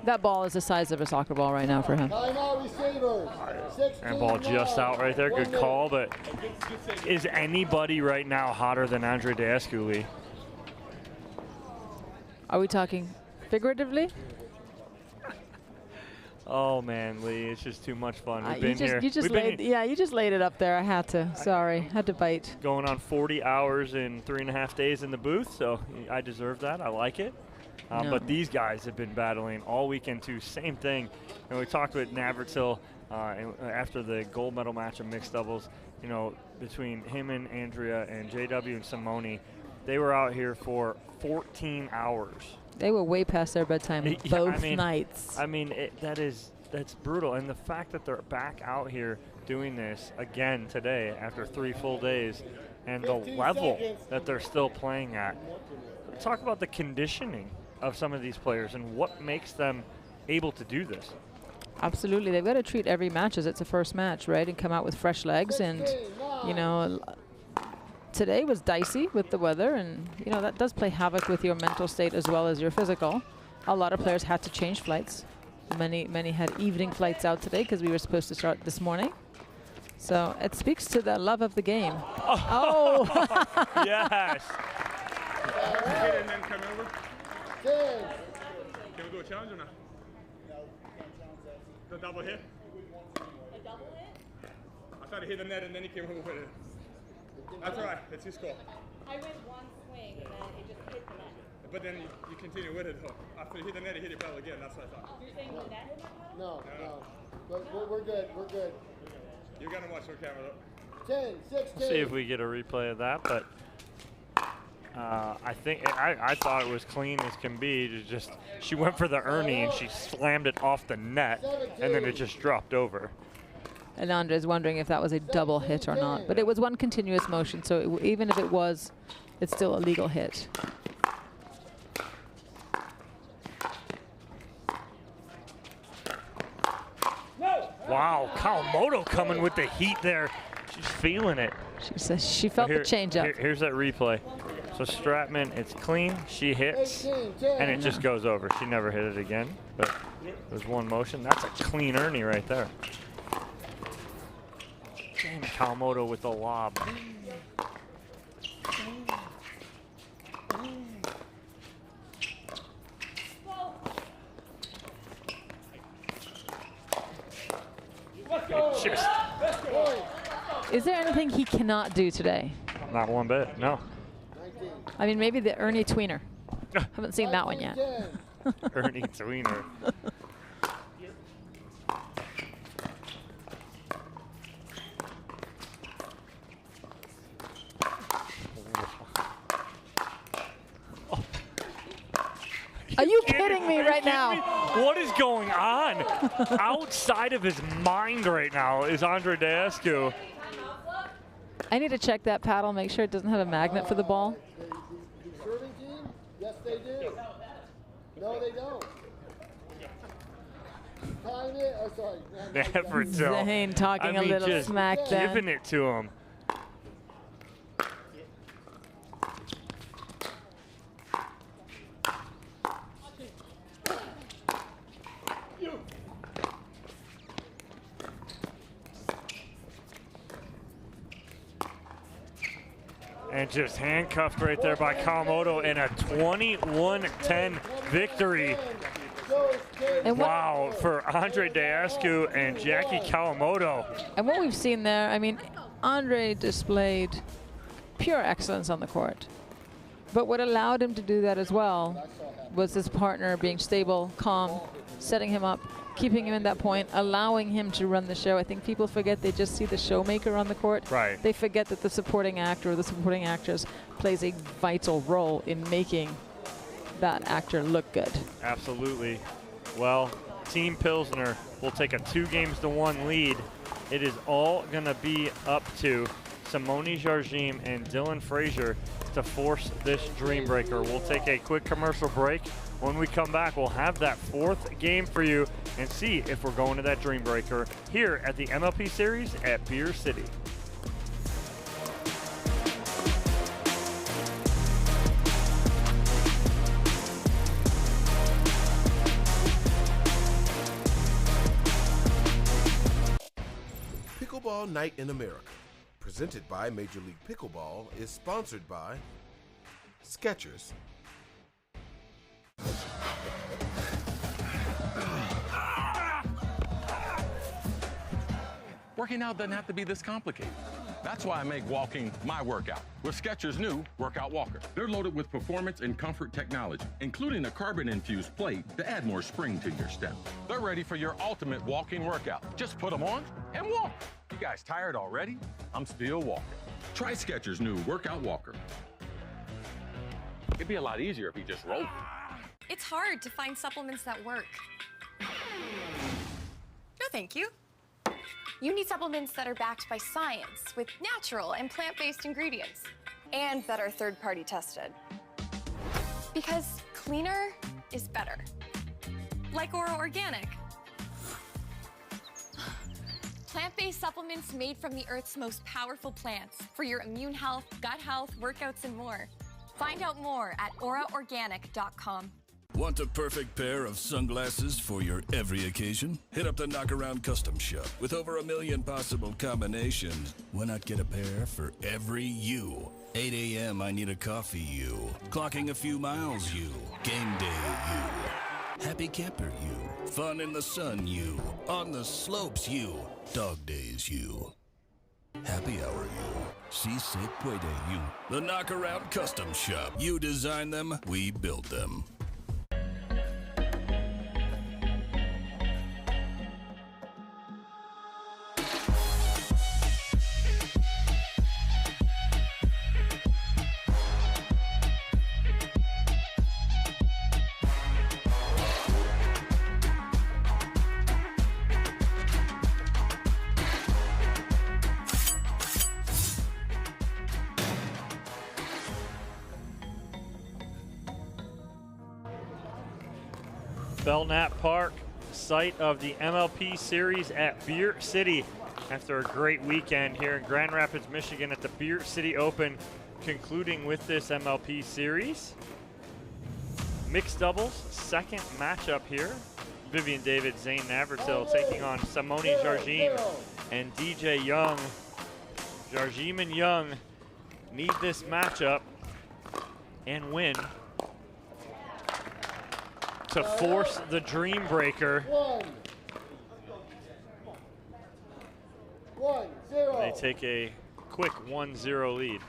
That ball is the size of a soccer ball right now for him. And ball just out right there. Good call, but is anybody right now hotter than Andre Daescu, Lee? Are we talking figuratively? Oh man, Lee, it's just too much fun. We've been here. You just laid it up there. I had to. Sorry, had to bite. Going on 40 hours in 3.5 days in the booth, so I deserve that. I like it. No. But these guys have been battling all weekend too. Same thing. And we talked with Navratil after the gold medal match of mixed doubles. Between him and Andrea and JW and Simone, they were out here for 14 hours. They were way past their bedtime both nights. I mean, that's brutal. And the fact that they're back out here doing this again today after 3 full days, and the level that they're still playing at. Talk about the conditioning of some of these players and what makes them able to do this. Absolutely. They've got to treat every match as it's a first match, right? And come out with fresh legs and, today was dicey with the weather, and you know that does play havoc with your mental state as well as your physical. A lot of players had to change flights. Many had evening flights out today because we were supposed to start this morning. So it speaks to the love of the game. Oh! Yes. Hit it and then come over. Can we do a challenge or not? The double hit? A double hit? I tried to hit the net and then he came over with it. That's all right. It's his call. I went one swing and then it just hit the net. But then you continue with it though. After you hit the net, you hit your pedal again. That's what I thought. You're saying the net hit my pedal? No. But we're good. We're good. You're going to watch on camera though. 10, 16. See if we get a replay of that, but I thought it was clean as can be. She went for the Ernie and she slammed it off the net, and then it just dropped over. And Andre's wondering if that was a double hit or not. But it was one continuous motion, so even if it was, it's still a legal hit. Wow, Kawamoto coming with the heat there. She's feeling it. She says she felt the change up. Here's that replay. So Stratman, it's clean. She hits, and it just goes over. She never hit it again, but there's one motion. That's a clean Ernie right there. Damn, Kawamoto with the lob. Just Is there anything he cannot do today? not one bit, no. I mean, maybe the Ernie tweener. Haven't seen that one yet. Ernie tweener. Are you kidding me right now? What is going on? Outside of his mind right now is Andre Deescu. I need to check that paddle, make sure it doesn't have a magnet for the ball. The serving team? Yes, they do. No, they don't. Time it. Oh, sorry. Never tell. Zane talking a little just smack there. giving it to him. And just handcuffed right there by Kawamoto in a 21-10 victory. Wow, for Andre Deescu and Jackie Kawamoto. And what we've seen there, I mean, Andre displayed pure excellence on the court. But what allowed him to do that as well was his partner being stable, calm, setting him up, keeping him in that point, allowing him to run the show. I think people forget they just see the showmaker on the court. Right. They forget that the supporting actor or the supporting actress plays a vital role in making that actor look good. Absolutely. Well, Team Pilsner will take a 2-1 lead. It is all going to be up to Simone Jardim and Dylan Frazier to force this dream breaker. We'll take a quick commercial break. When we come back, we'll have that 4th game for you and see if we're going to that dream breaker here at the MLP Series at Beer City. Pickleball Night in America, presented by Major League Pickleball, is sponsored by Skechers. Working out doesn't have to be this complicated. That's why I make walking my workout with Skechers' new Workout Walker. They're loaded with performance and comfort technology, including a carbon-infused plate to add more spring to your step. They're ready for your ultimate walking workout. Just put them on and walk. You guys tired already? I'm still walking. Try Skechers' new Workout Walker. It'd be a lot easier if he just rolled. It's hard to find supplements that work. No, thank you. You need supplements that are backed by science with natural and plant-based ingredients and that are third-party tested. Because cleaner is better. Like Oro Organic. plant-based supplements made from the Earth's most powerful plants for your immune health, gut health, workouts, and more. Find out more at auraorganic.com. Want the perfect pair of sunglasses for your every occasion? Hit up the Knockaround Custom Shop. With over 1 million possible combinations, why not get a pair for every you? 8 a.m. I need a coffee you. Clocking a few miles you. Game day you. Happy camper you. Fun in the sun you. On the slopes you. Dog days you. Happy hour you. Si se puede you. The Knockaround Custom Shop. You design them, we build them. Belknap Park, site of the MLP series at Beer City. After a great weekend here in Grand Rapids, Michigan at the Beer City Open, concluding with this MLP series. Mixed doubles, second matchup here. Vivian David, Zane Navratil taking on Simone Jardim and DJ Young. Jardim and Young need this matchup and win to force the Dream Breaker. 1-0. They take a quick 1-0 lead.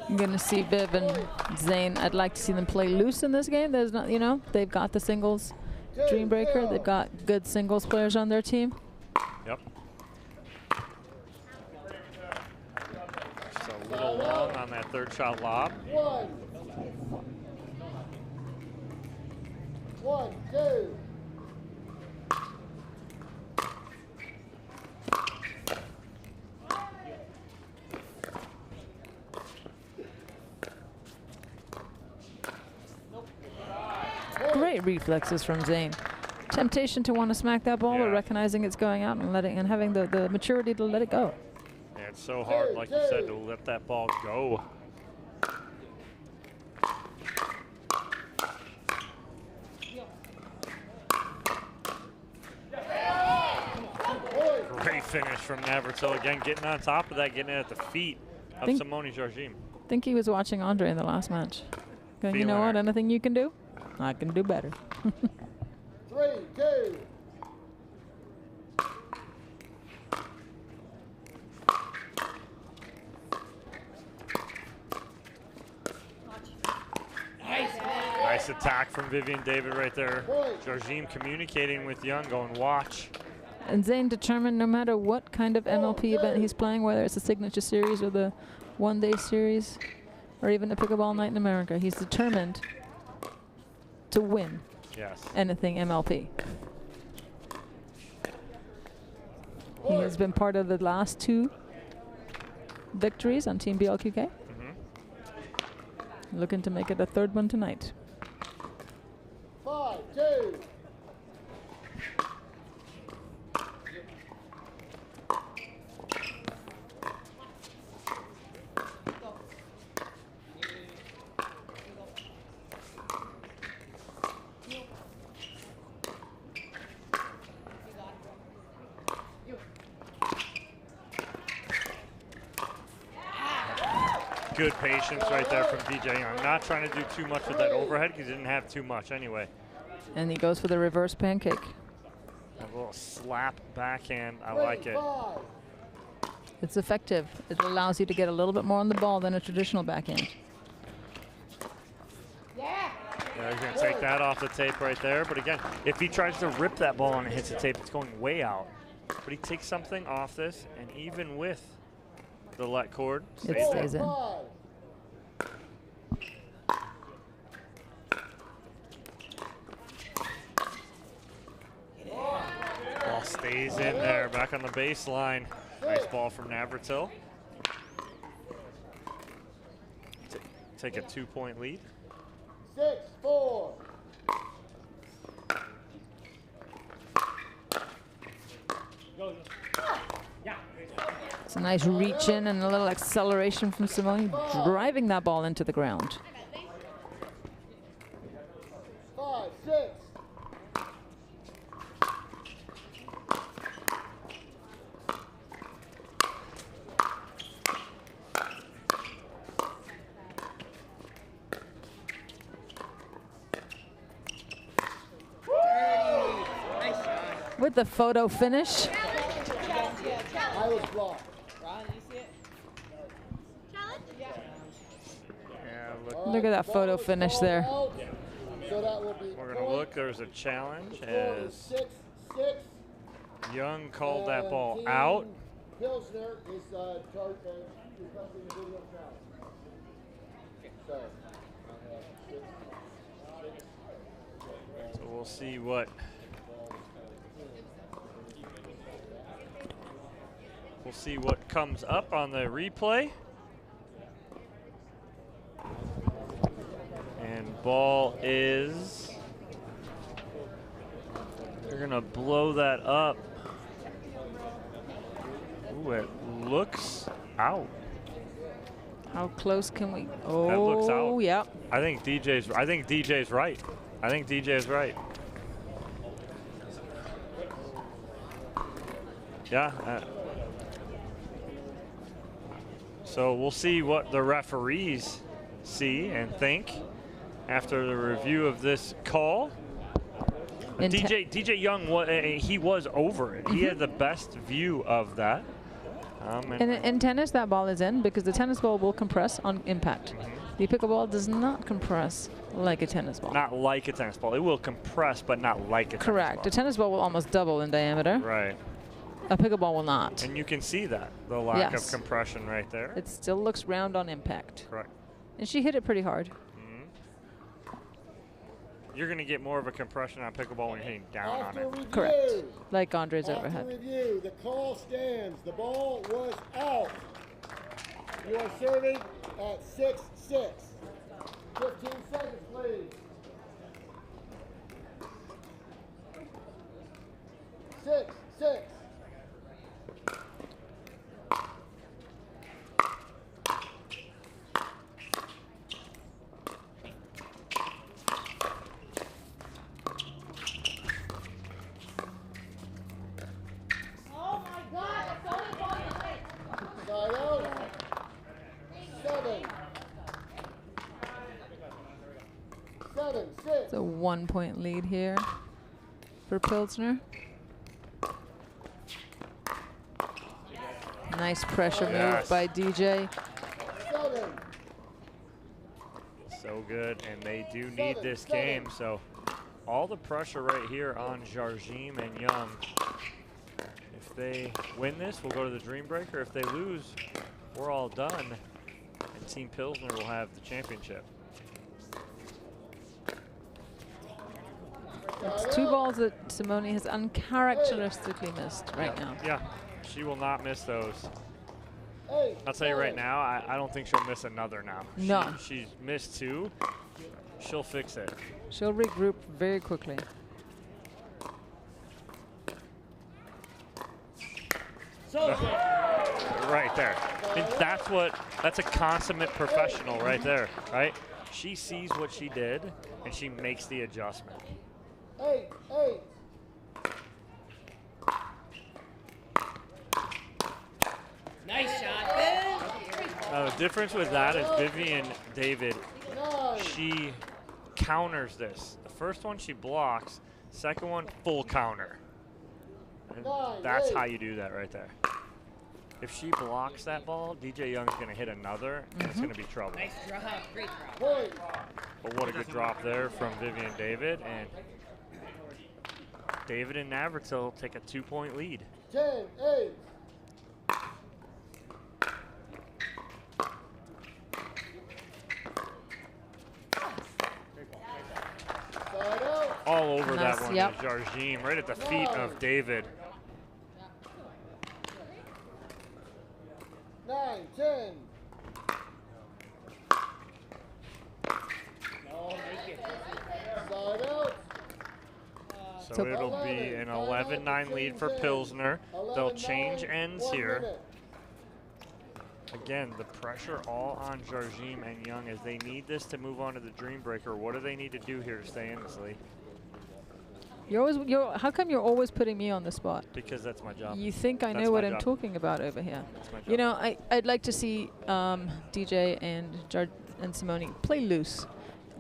I'm going to see Viv and Zane. I'd like to see them play loose in this game. There's not, you know, they've got the singles Dream Breaker. They've got good singles players on their team. Yep. Just a little long on that third shot lob. 1-2. Great reflexes from Zane. Temptation to want to smack that ball, but recognizing it's going out and letting and having the maturity to let it go. Yeah, it's so hard, like you said, to let that ball go. Great finish from Navratil again, getting on top of that, getting it at the feet of Simone Jardim. I think he was watching Andre in the last match. Going, you know what? Anything you can do, I can do better. 3-2. Nice attack from Vivian David right there. Jardim communicating with Young, going watch. And Zane determined no matter what kind of MLP event he's playing, whether it's the Signature Series or the one-day series or even the Pickleball Night in America, he's determined to win anything MLP. He has been part of the last 2 victories on Team BLQK. Looking to make it a 3rd one tonight. 5-2. Good patience right there from DJ Young. Not trying to do too much with that overhead because he didn't have too much anyway. And he goes for the reverse pancake. A little slap backhand. I like it. It's effective. It allows you to get a little bit more on the ball than a traditional backhand. Yeah, he's going to take that off the tape right there. But again, if he tries to rip that ball and it hits the tape, it's going way out. But he takes something off this, and even with the let cord, it stays in. Ball stays in there, back on the baseline. Nice ball from Navratil. Take a 2-point lead. 6-4. It's a nice reach in and a little acceleration from Simone, driving that ball into the ground. 5, 6. With the photo finish. I was blocked. Look at that photo finish there. So that will be We're going to look. There's a challenge score is as 6-6. Young called that And ball Team out. Pilsner is requesting the video challenge. So, So we'll see what comes up on the replay. And ball is, they're gonna blow that up. Ooh, it looks out. How close can we? That looks out. Oh, yeah. I think DJ's right. I think DJ's right. Yeah. So we'll see what the referees see and think after the review of this call. But DJ Young, he was over it. He had the best view of that. In tennis, that ball is in because the tennis ball will compress on impact. The pickleball does not compress like a tennis ball. Not like a tennis ball. It will compress, but not like a Correct. A tennis ball will almost double in diameter. Right. A pickleball will not. And you can see that, the lack of compression right there. It still looks round on impact. Correct. And she hit it pretty hard. You're going to get more of a compression on pickleball when you're hitting down on it. Correct. Like Andre's After overhead. review, the call stands. The ball was out. You are serving at 6-6. 15 seconds, please. 6-6. It's a 1-point lead here for Pilsner. Nice pressure move by DJ. So good, and they do need this game. So all the pressure right here on Jardim and Young. If they win this, we'll go to the Dream Breaker. If they lose, we're all done, and Team Pilsner will have the championship. It's 2 balls that Simone has uncharacteristically missed right now. Yeah, she will not miss those. I'll tell you right now, I don't think she'll miss another now. No. She's missed 2. She'll fix it. She'll regroup very quickly. Right there. And that's a consummate professional right there, right? She sees what she did, and she makes the adjustment. 8. Nice shot, Viv. The difference with that is Vivian David, she counters this. The first one she blocks, second one full counter. And that's how you do that right there. If she blocks that ball, DJ Young's going to hit another, and it's going to be trouble. Nice drop, great drop. But what a good drop there from Vivian David, and David and Navratil take a 2-point lead. 10-8. All over Nice, that one yep. is Jardim, right at the feet of David. 9-10. Side out. So it'll be an 11-9 lead for Pilsner. They'll change ends here. Again, the pressure all on Jardim and Young as they need this to move on to the Dream Breaker. What do they need to do here to stay in this lead? How come you're always putting me on the spot? Because that's my job. You think I know what I'm talking about over here. That's my job. You know, I'd like to see DJ and Simone play loose.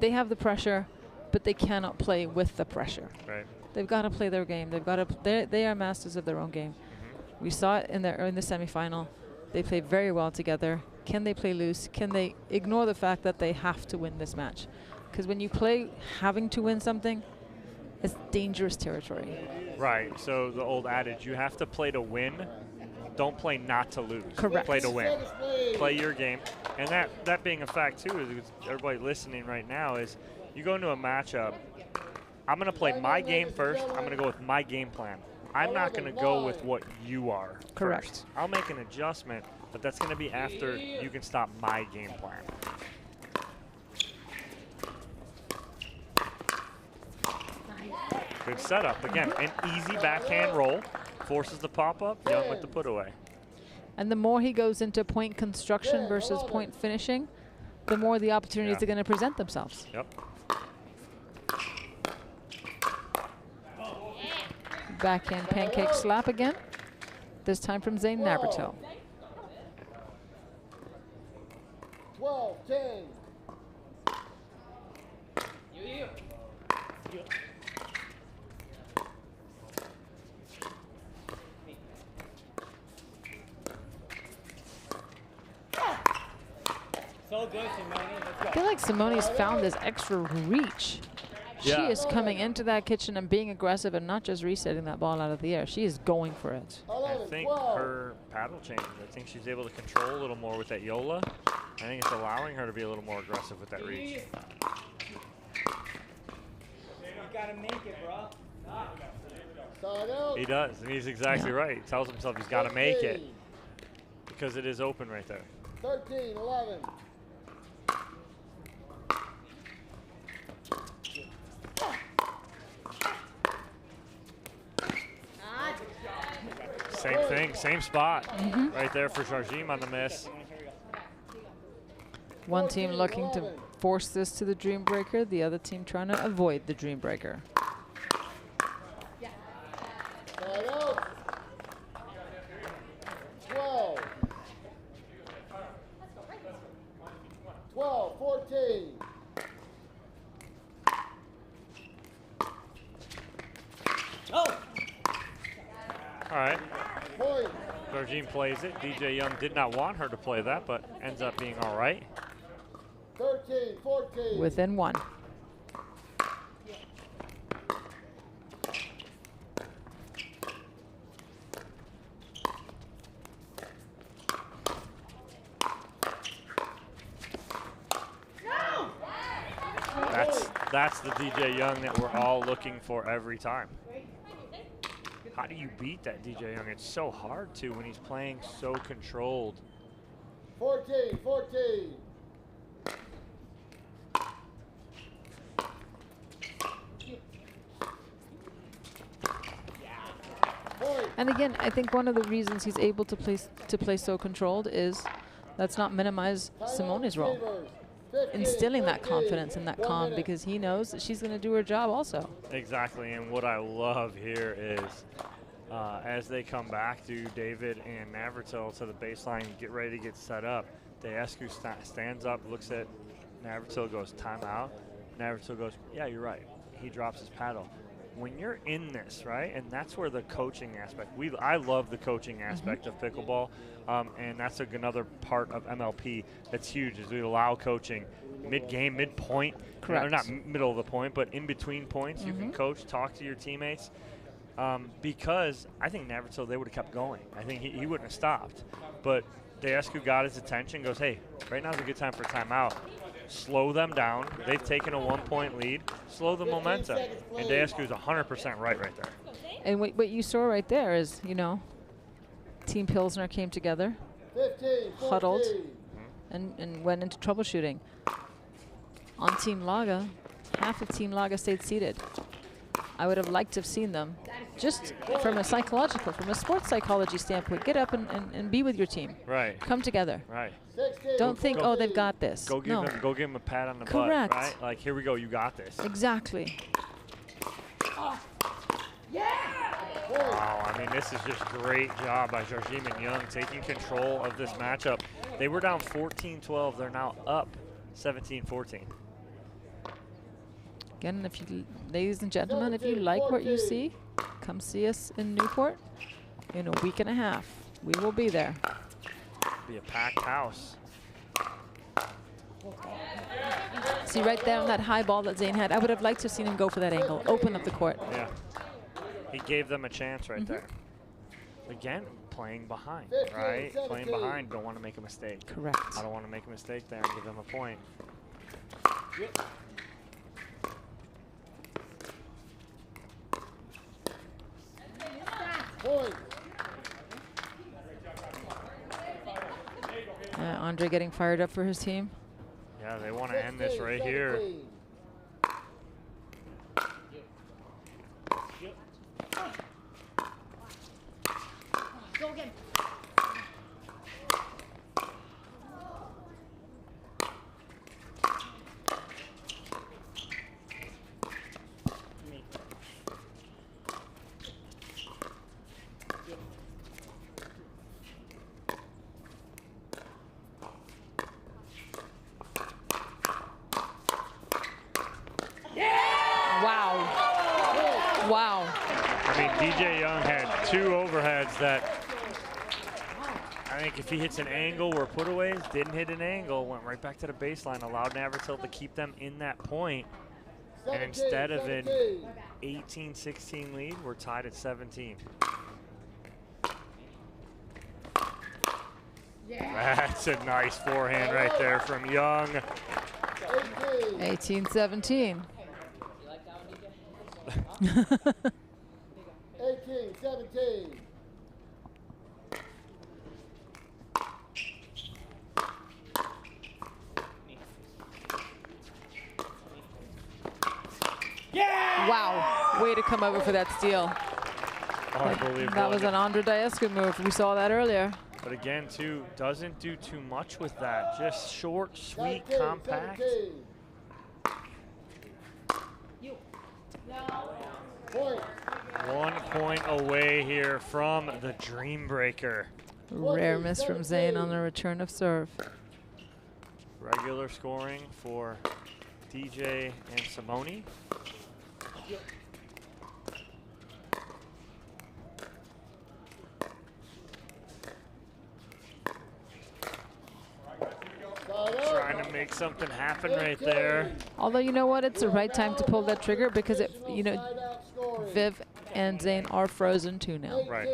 They have the pressure, but they cannot play with the pressure. Right. They've got to play their game. They've got to. They are masters of their own game. We saw it in the semifinal. They play very well together. Can they play loose? Can they ignore the fact that they have to win this match? Because when you play having to win something, it's dangerous territory. Right. So the old adage, you have to play to win. Don't play not to lose. Correct. Play to win. Play your game. And that being a fact, too, is everybody listening right now is you go into a matchup, I'm going to play my game first. I'm going to go with my game plan. I'm not going to go with what you are. Correct. First. I'll make an adjustment, but that's going to be after you can stop my game plan. Good setup. Again, an easy backhand roll. Forces the pop-up. Young with the put away. And the more he goes into point construction versus point finishing, the more the opportunities are going to present themselves. Yep. Backhand pancake slap again. This time from Zane Navratil. 12-10. So good, Simone. Let's go. I feel like Simone's found this extra reach. She is coming into that kitchen and being aggressive and not just resetting that ball out of the air. She is going for it. I think her paddle change, I think she's able to control a little more with that Yola. I think it's allowing her to be a little more aggressive with that reach. You gotta make it, bro. He does, and he's exactly right. He tells himself he's got to make it because it is open right there. 13-11. Same thing, same spot right there for Jardim on the miss. One team looking to force this to the Dream Breaker, the other team trying to avoid the Dream Breaker. 12-14. All right. Jardim plays it. DJ Young did not want her to play that, but ends up being all right. 13-14. Within one. That's the DJ Young that we're all looking for every time. How do you beat that DJ Young? It's so hard to when he's playing so controlled. 14-14. And again, I think one of the reasons he's able to play so controlled is let's not minimize Simone's role. Instilling that confidence and that calm because he knows that she's going to do her job also. Exactly, and what I love here is as they come back to David and Navratil to the baseline, get ready to get set up, Deescu stands up, looks at Navratil, goes timeout. Navratil goes, yeah, you're right. He drops his paddle. When you're in this, right, and that's where the coaching aspect, I love the coaching aspect of pickleball, and that's another part of MLP that's huge, is we allow coaching mid-game, mid-point. Correct. Or not middle of the point, but in between points, you can coach, talk to your teammates, because I think Navratil, they would have kept going. I think he wouldn't have stopped. But Deescu got his attention, goes, hey, right now's a good time for a timeout. Slow them down. They've taken a 1-point lead. Slow the momentum. And Deescu's 100% right there. And what you saw right there is, you know, Team Pilsner came together, 15, huddled, and went into troubleshooting. On Team Laga, half of Team Laga stayed seated. I would have liked to have seen them just from a psychological, from a sports psychology standpoint, get up and be with your team. Right. Come together. Right. Don't think, oh, they've got this. Go give him a pat on the Correct. butt, right? Like, here we go, you got this. Exactly. Wow, I mean, this is just great job by Jarjim and Young taking control of this matchup. They were down 14-12. They're now up 17-14. Again, if you, ladies and gentlemen, if you like what you see, come see us in Newport in a week and a half. We will be there. Be a packed house. See right there on that high ball that Zane had, I would have liked to have seen him go for that angle, open up the court. Yeah. He gave them a chance right there. Again, playing behind, right? Playing behind, don't want to make a mistake. Correct. I don't want to make a mistake there and give them a point. Andre getting fired up for his team. Yeah, they want to end this right here. Go again. Wow. I mean, DJ Young had 2 overheads that I think if he hits an angle or putaways, didn't hit an angle, went right back to the baseline, allowed Navratil to keep them in that point. And instead of an 18-16 lead, we're tied at 17. That's a nice forehand right there from Young. 18-17. 18-17. Wow, way to come over for that steal. Unbelievable. That was an Andre Daescu move. We saw that earlier. But again, too, doesn't do too much with that. Just short, sweet, 19, compact. 17. 1 point away here from the Dream Breaker. Rare miss from Zane on the return of serve. Regular scoring for DJ and Simone. Trying to make something happen right there. Although, you know what? It's the right time to pull that trigger because, Viv and Zane are frozen too now. Right.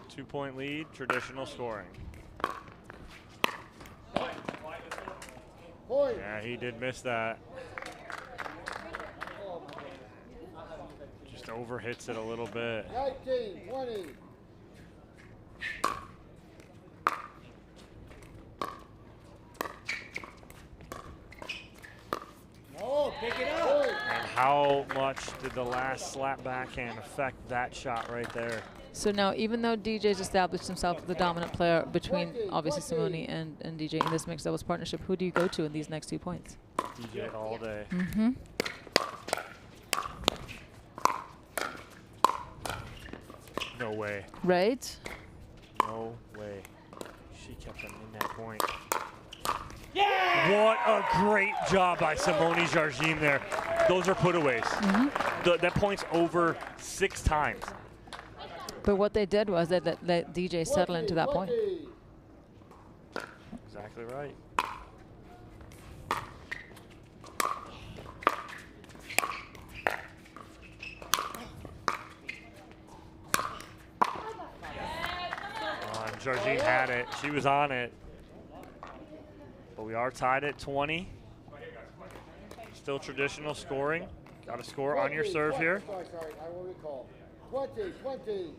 2-point lead, traditional scoring. Yeah, he did miss that. Just overhits it a little bit. 19-20. Pick it up. And how much did the last slap backhand affect that shot right there? So now, even though DJ's established himself as the dominant player between, obviously, Simone and DJ in this mixed doubles partnership, who do you go to in these next 2 points? DJ all day. Mm-hmm. No way. Right? No way. She kept them in that point. What a great job by Simone Jarjim there. Those are putaways. That point's over 6 times. But what they did was that let DJ settle into that point. Exactly right. Jarjim had it. She was on it. But we are tied at 20. Still traditional scoring. Got to score on your serve here. Sorry, I will recall. 20.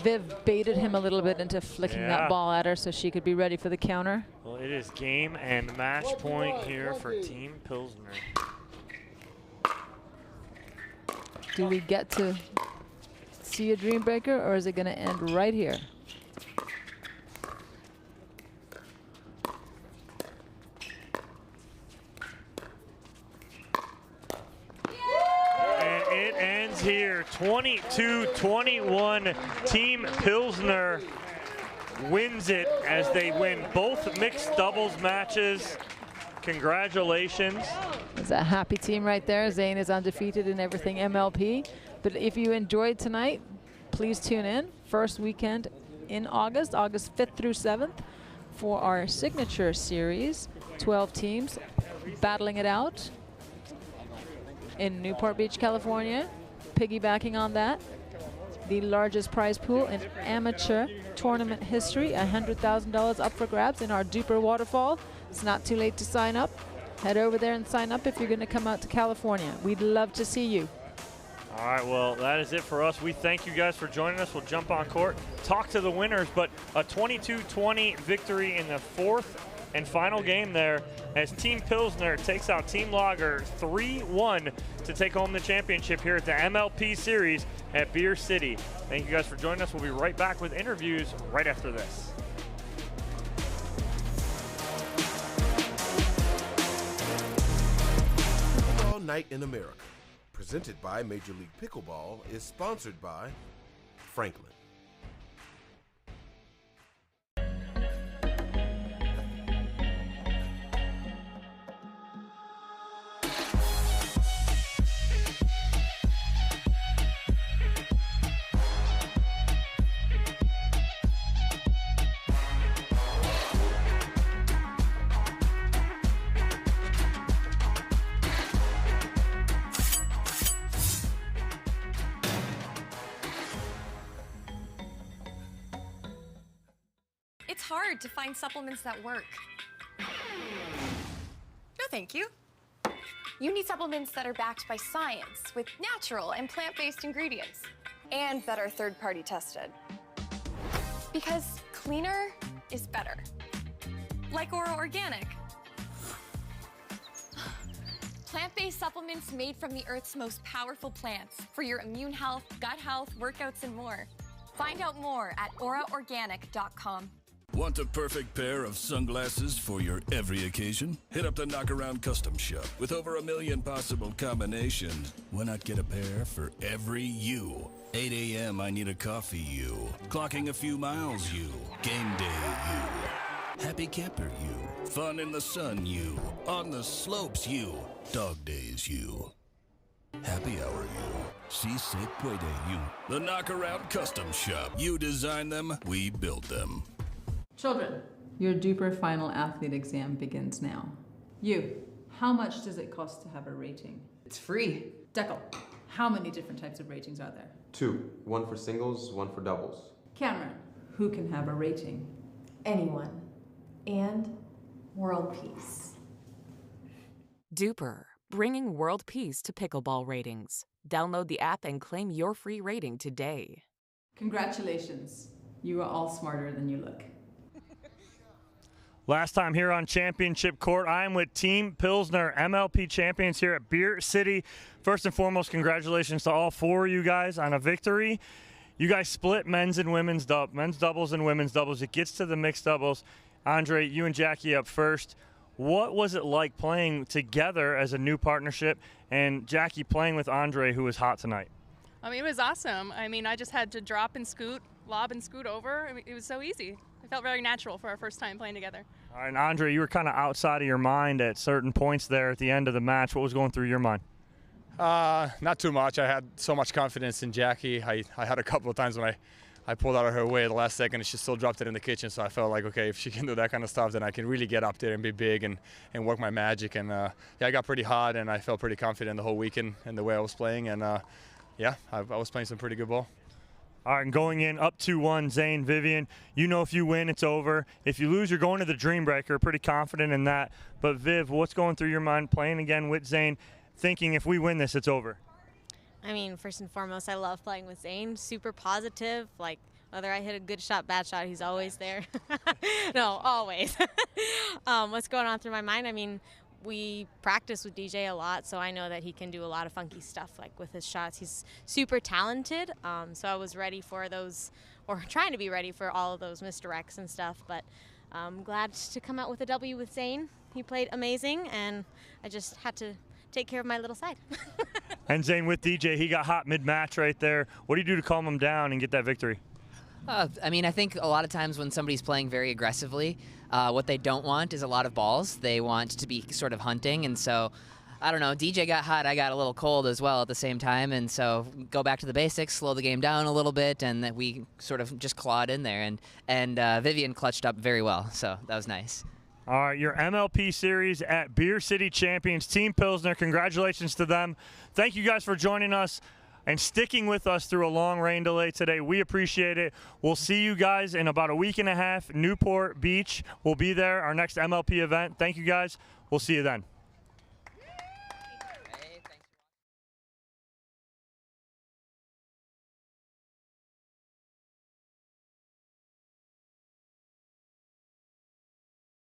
Viv baited him a little bit into flicking that ball at her so she could be ready for the counter. Well, it is game and match point here for Team Pilsner. Do we get to see a dream breaker, or is it going to end right here? And it ends here, 22-21. Team Pilsner wins it as they win both mixed doubles matches. Congratulations. It's a happy team right there. Zane is undefeated in everything MLP. But if you enjoyed tonight, please tune in. First weekend in August, August 5th through 7th, for our signature series. 12 teams battling it out in Newport Beach, California. Piggybacking on that, the largest prize pool in amateur tournament history, $100,000 up for grabs in our Duper Waterfall. It's not too late to sign up. Head over there and sign up if you're going to come out to California. We'd love to see you. All right, well, that is it for us. We thank you guys for joining us. We'll jump on court, talk to the winners, but a 22-20 victory in the fourth and final game there as Team Pilsner takes out Team Lager 3-1 to take home the championship here at the MLP Series at Beer City. Thank you guys for joining us. We'll be right back with interviews right after this. Pickleball Night in America, presented by Major League Pickleball, is sponsored by Franklin. It's hard to find supplements that work. No, thank you. You need supplements that are backed by science with natural and plant-based ingredients and that are third-party tested. Because cleaner is better. Like Ora Organic. Plant-based supplements made from the Earth's most powerful plants for your immune health, gut health, workouts, and more. Find out more at oraorganic.com. Want the perfect pair of sunglasses for your every occasion? Hit up the Knockaround Custom Shop. With over 1 million possible combinations, why not get a pair for every you? 8 a.m. I need a coffee you. Clocking a few miles you. Game day you. Happy camper you. Fun in the sun you. On the slopes you. Dog days you. Happy hour you. Si se puede you. The Knockaround Custom Shop. You design them, we build them. Children, your Duper final athlete exam begins now. You, how much does it cost to have a rating? It's free. Deckel, how many different types of ratings are there? 2. 1 for singles, 1 for doubles. Cameron, who can have a rating? Anyone. And world peace. Duper, bringing world peace to pickleball ratings. Download the app and claim your free rating today. Congratulations. You are all smarter than you look. Last time here on Championship Court, I'm with Team Pilsner, MLP champions here at Beer City. First and foremost, congratulations to all 4 of you guys on a victory. You guys split men's doubles and women's doubles. It gets to the mixed doubles. Andre, you and Jackie up first. What was it like playing together as a new partnership, and Jackie playing with Andre, who was hot tonight? It was awesome. I just had to drop and scoot, lob and scoot over. It was so easy. It felt very natural for our first time playing together. All right, and Andre, you were kind of outside of your mind at certain points there at the end of the match. What was going through your mind? Not too much. I had so much confidence in Jackie. I had a couple of times when I pulled out of her way at the last second and she still dropped it in the kitchen. So I felt like, okay, if she can do that kind of stuff, then I can really get up there and be big and work my magic. And yeah, I got pretty hot and I felt pretty confident the whole weekend in the way I was playing. And yeah, I was playing some pretty good ball. All right, and going in up 2-1, Zane, Vivian, you know if you win, it's over. If you lose, you're going to the Dream Breaker. Pretty confident in that. But Viv, what's going through your mind playing again with Zane, thinking if we win this, it's over? First and foremost, I love playing with Zane. Super positive. Whether I hit a good shot, bad shot, he's always there. No, always. What's going on through my mind? I mean, we practice with DJ a lot, so I know that he can do a lot of funky stuff, like with his shots. He's super talented, so I was ready for those, or trying to be ready for all of those misdirects and stuff, but I'm glad to come out with a W with Zane. He played amazing, and I just had to take care of my little side. And Zane, with DJ, he got hot mid-match right there. What do you do to calm him down and get that victory? I mean, I think a lot of times when somebody's playing very aggressively, what they don't want is a lot of balls. They want to be sort of hunting, and so, I don't know, DJ got hot, I got a little cold as well at the same time, and so go back to the basics, slow the game down a little bit, and that we sort of just clawed in there, and Vivian clutched up very well, so that was nice. All right, your MLP series at Beer City Champions, Team Pilsner. Congratulations to them. Thank you guys for joining us and sticking with us through a long rain delay today. We appreciate it. We'll see you guys in about a week and a half. Newport Beach will be there, our next MLP event. Thank you guys. We'll see you then.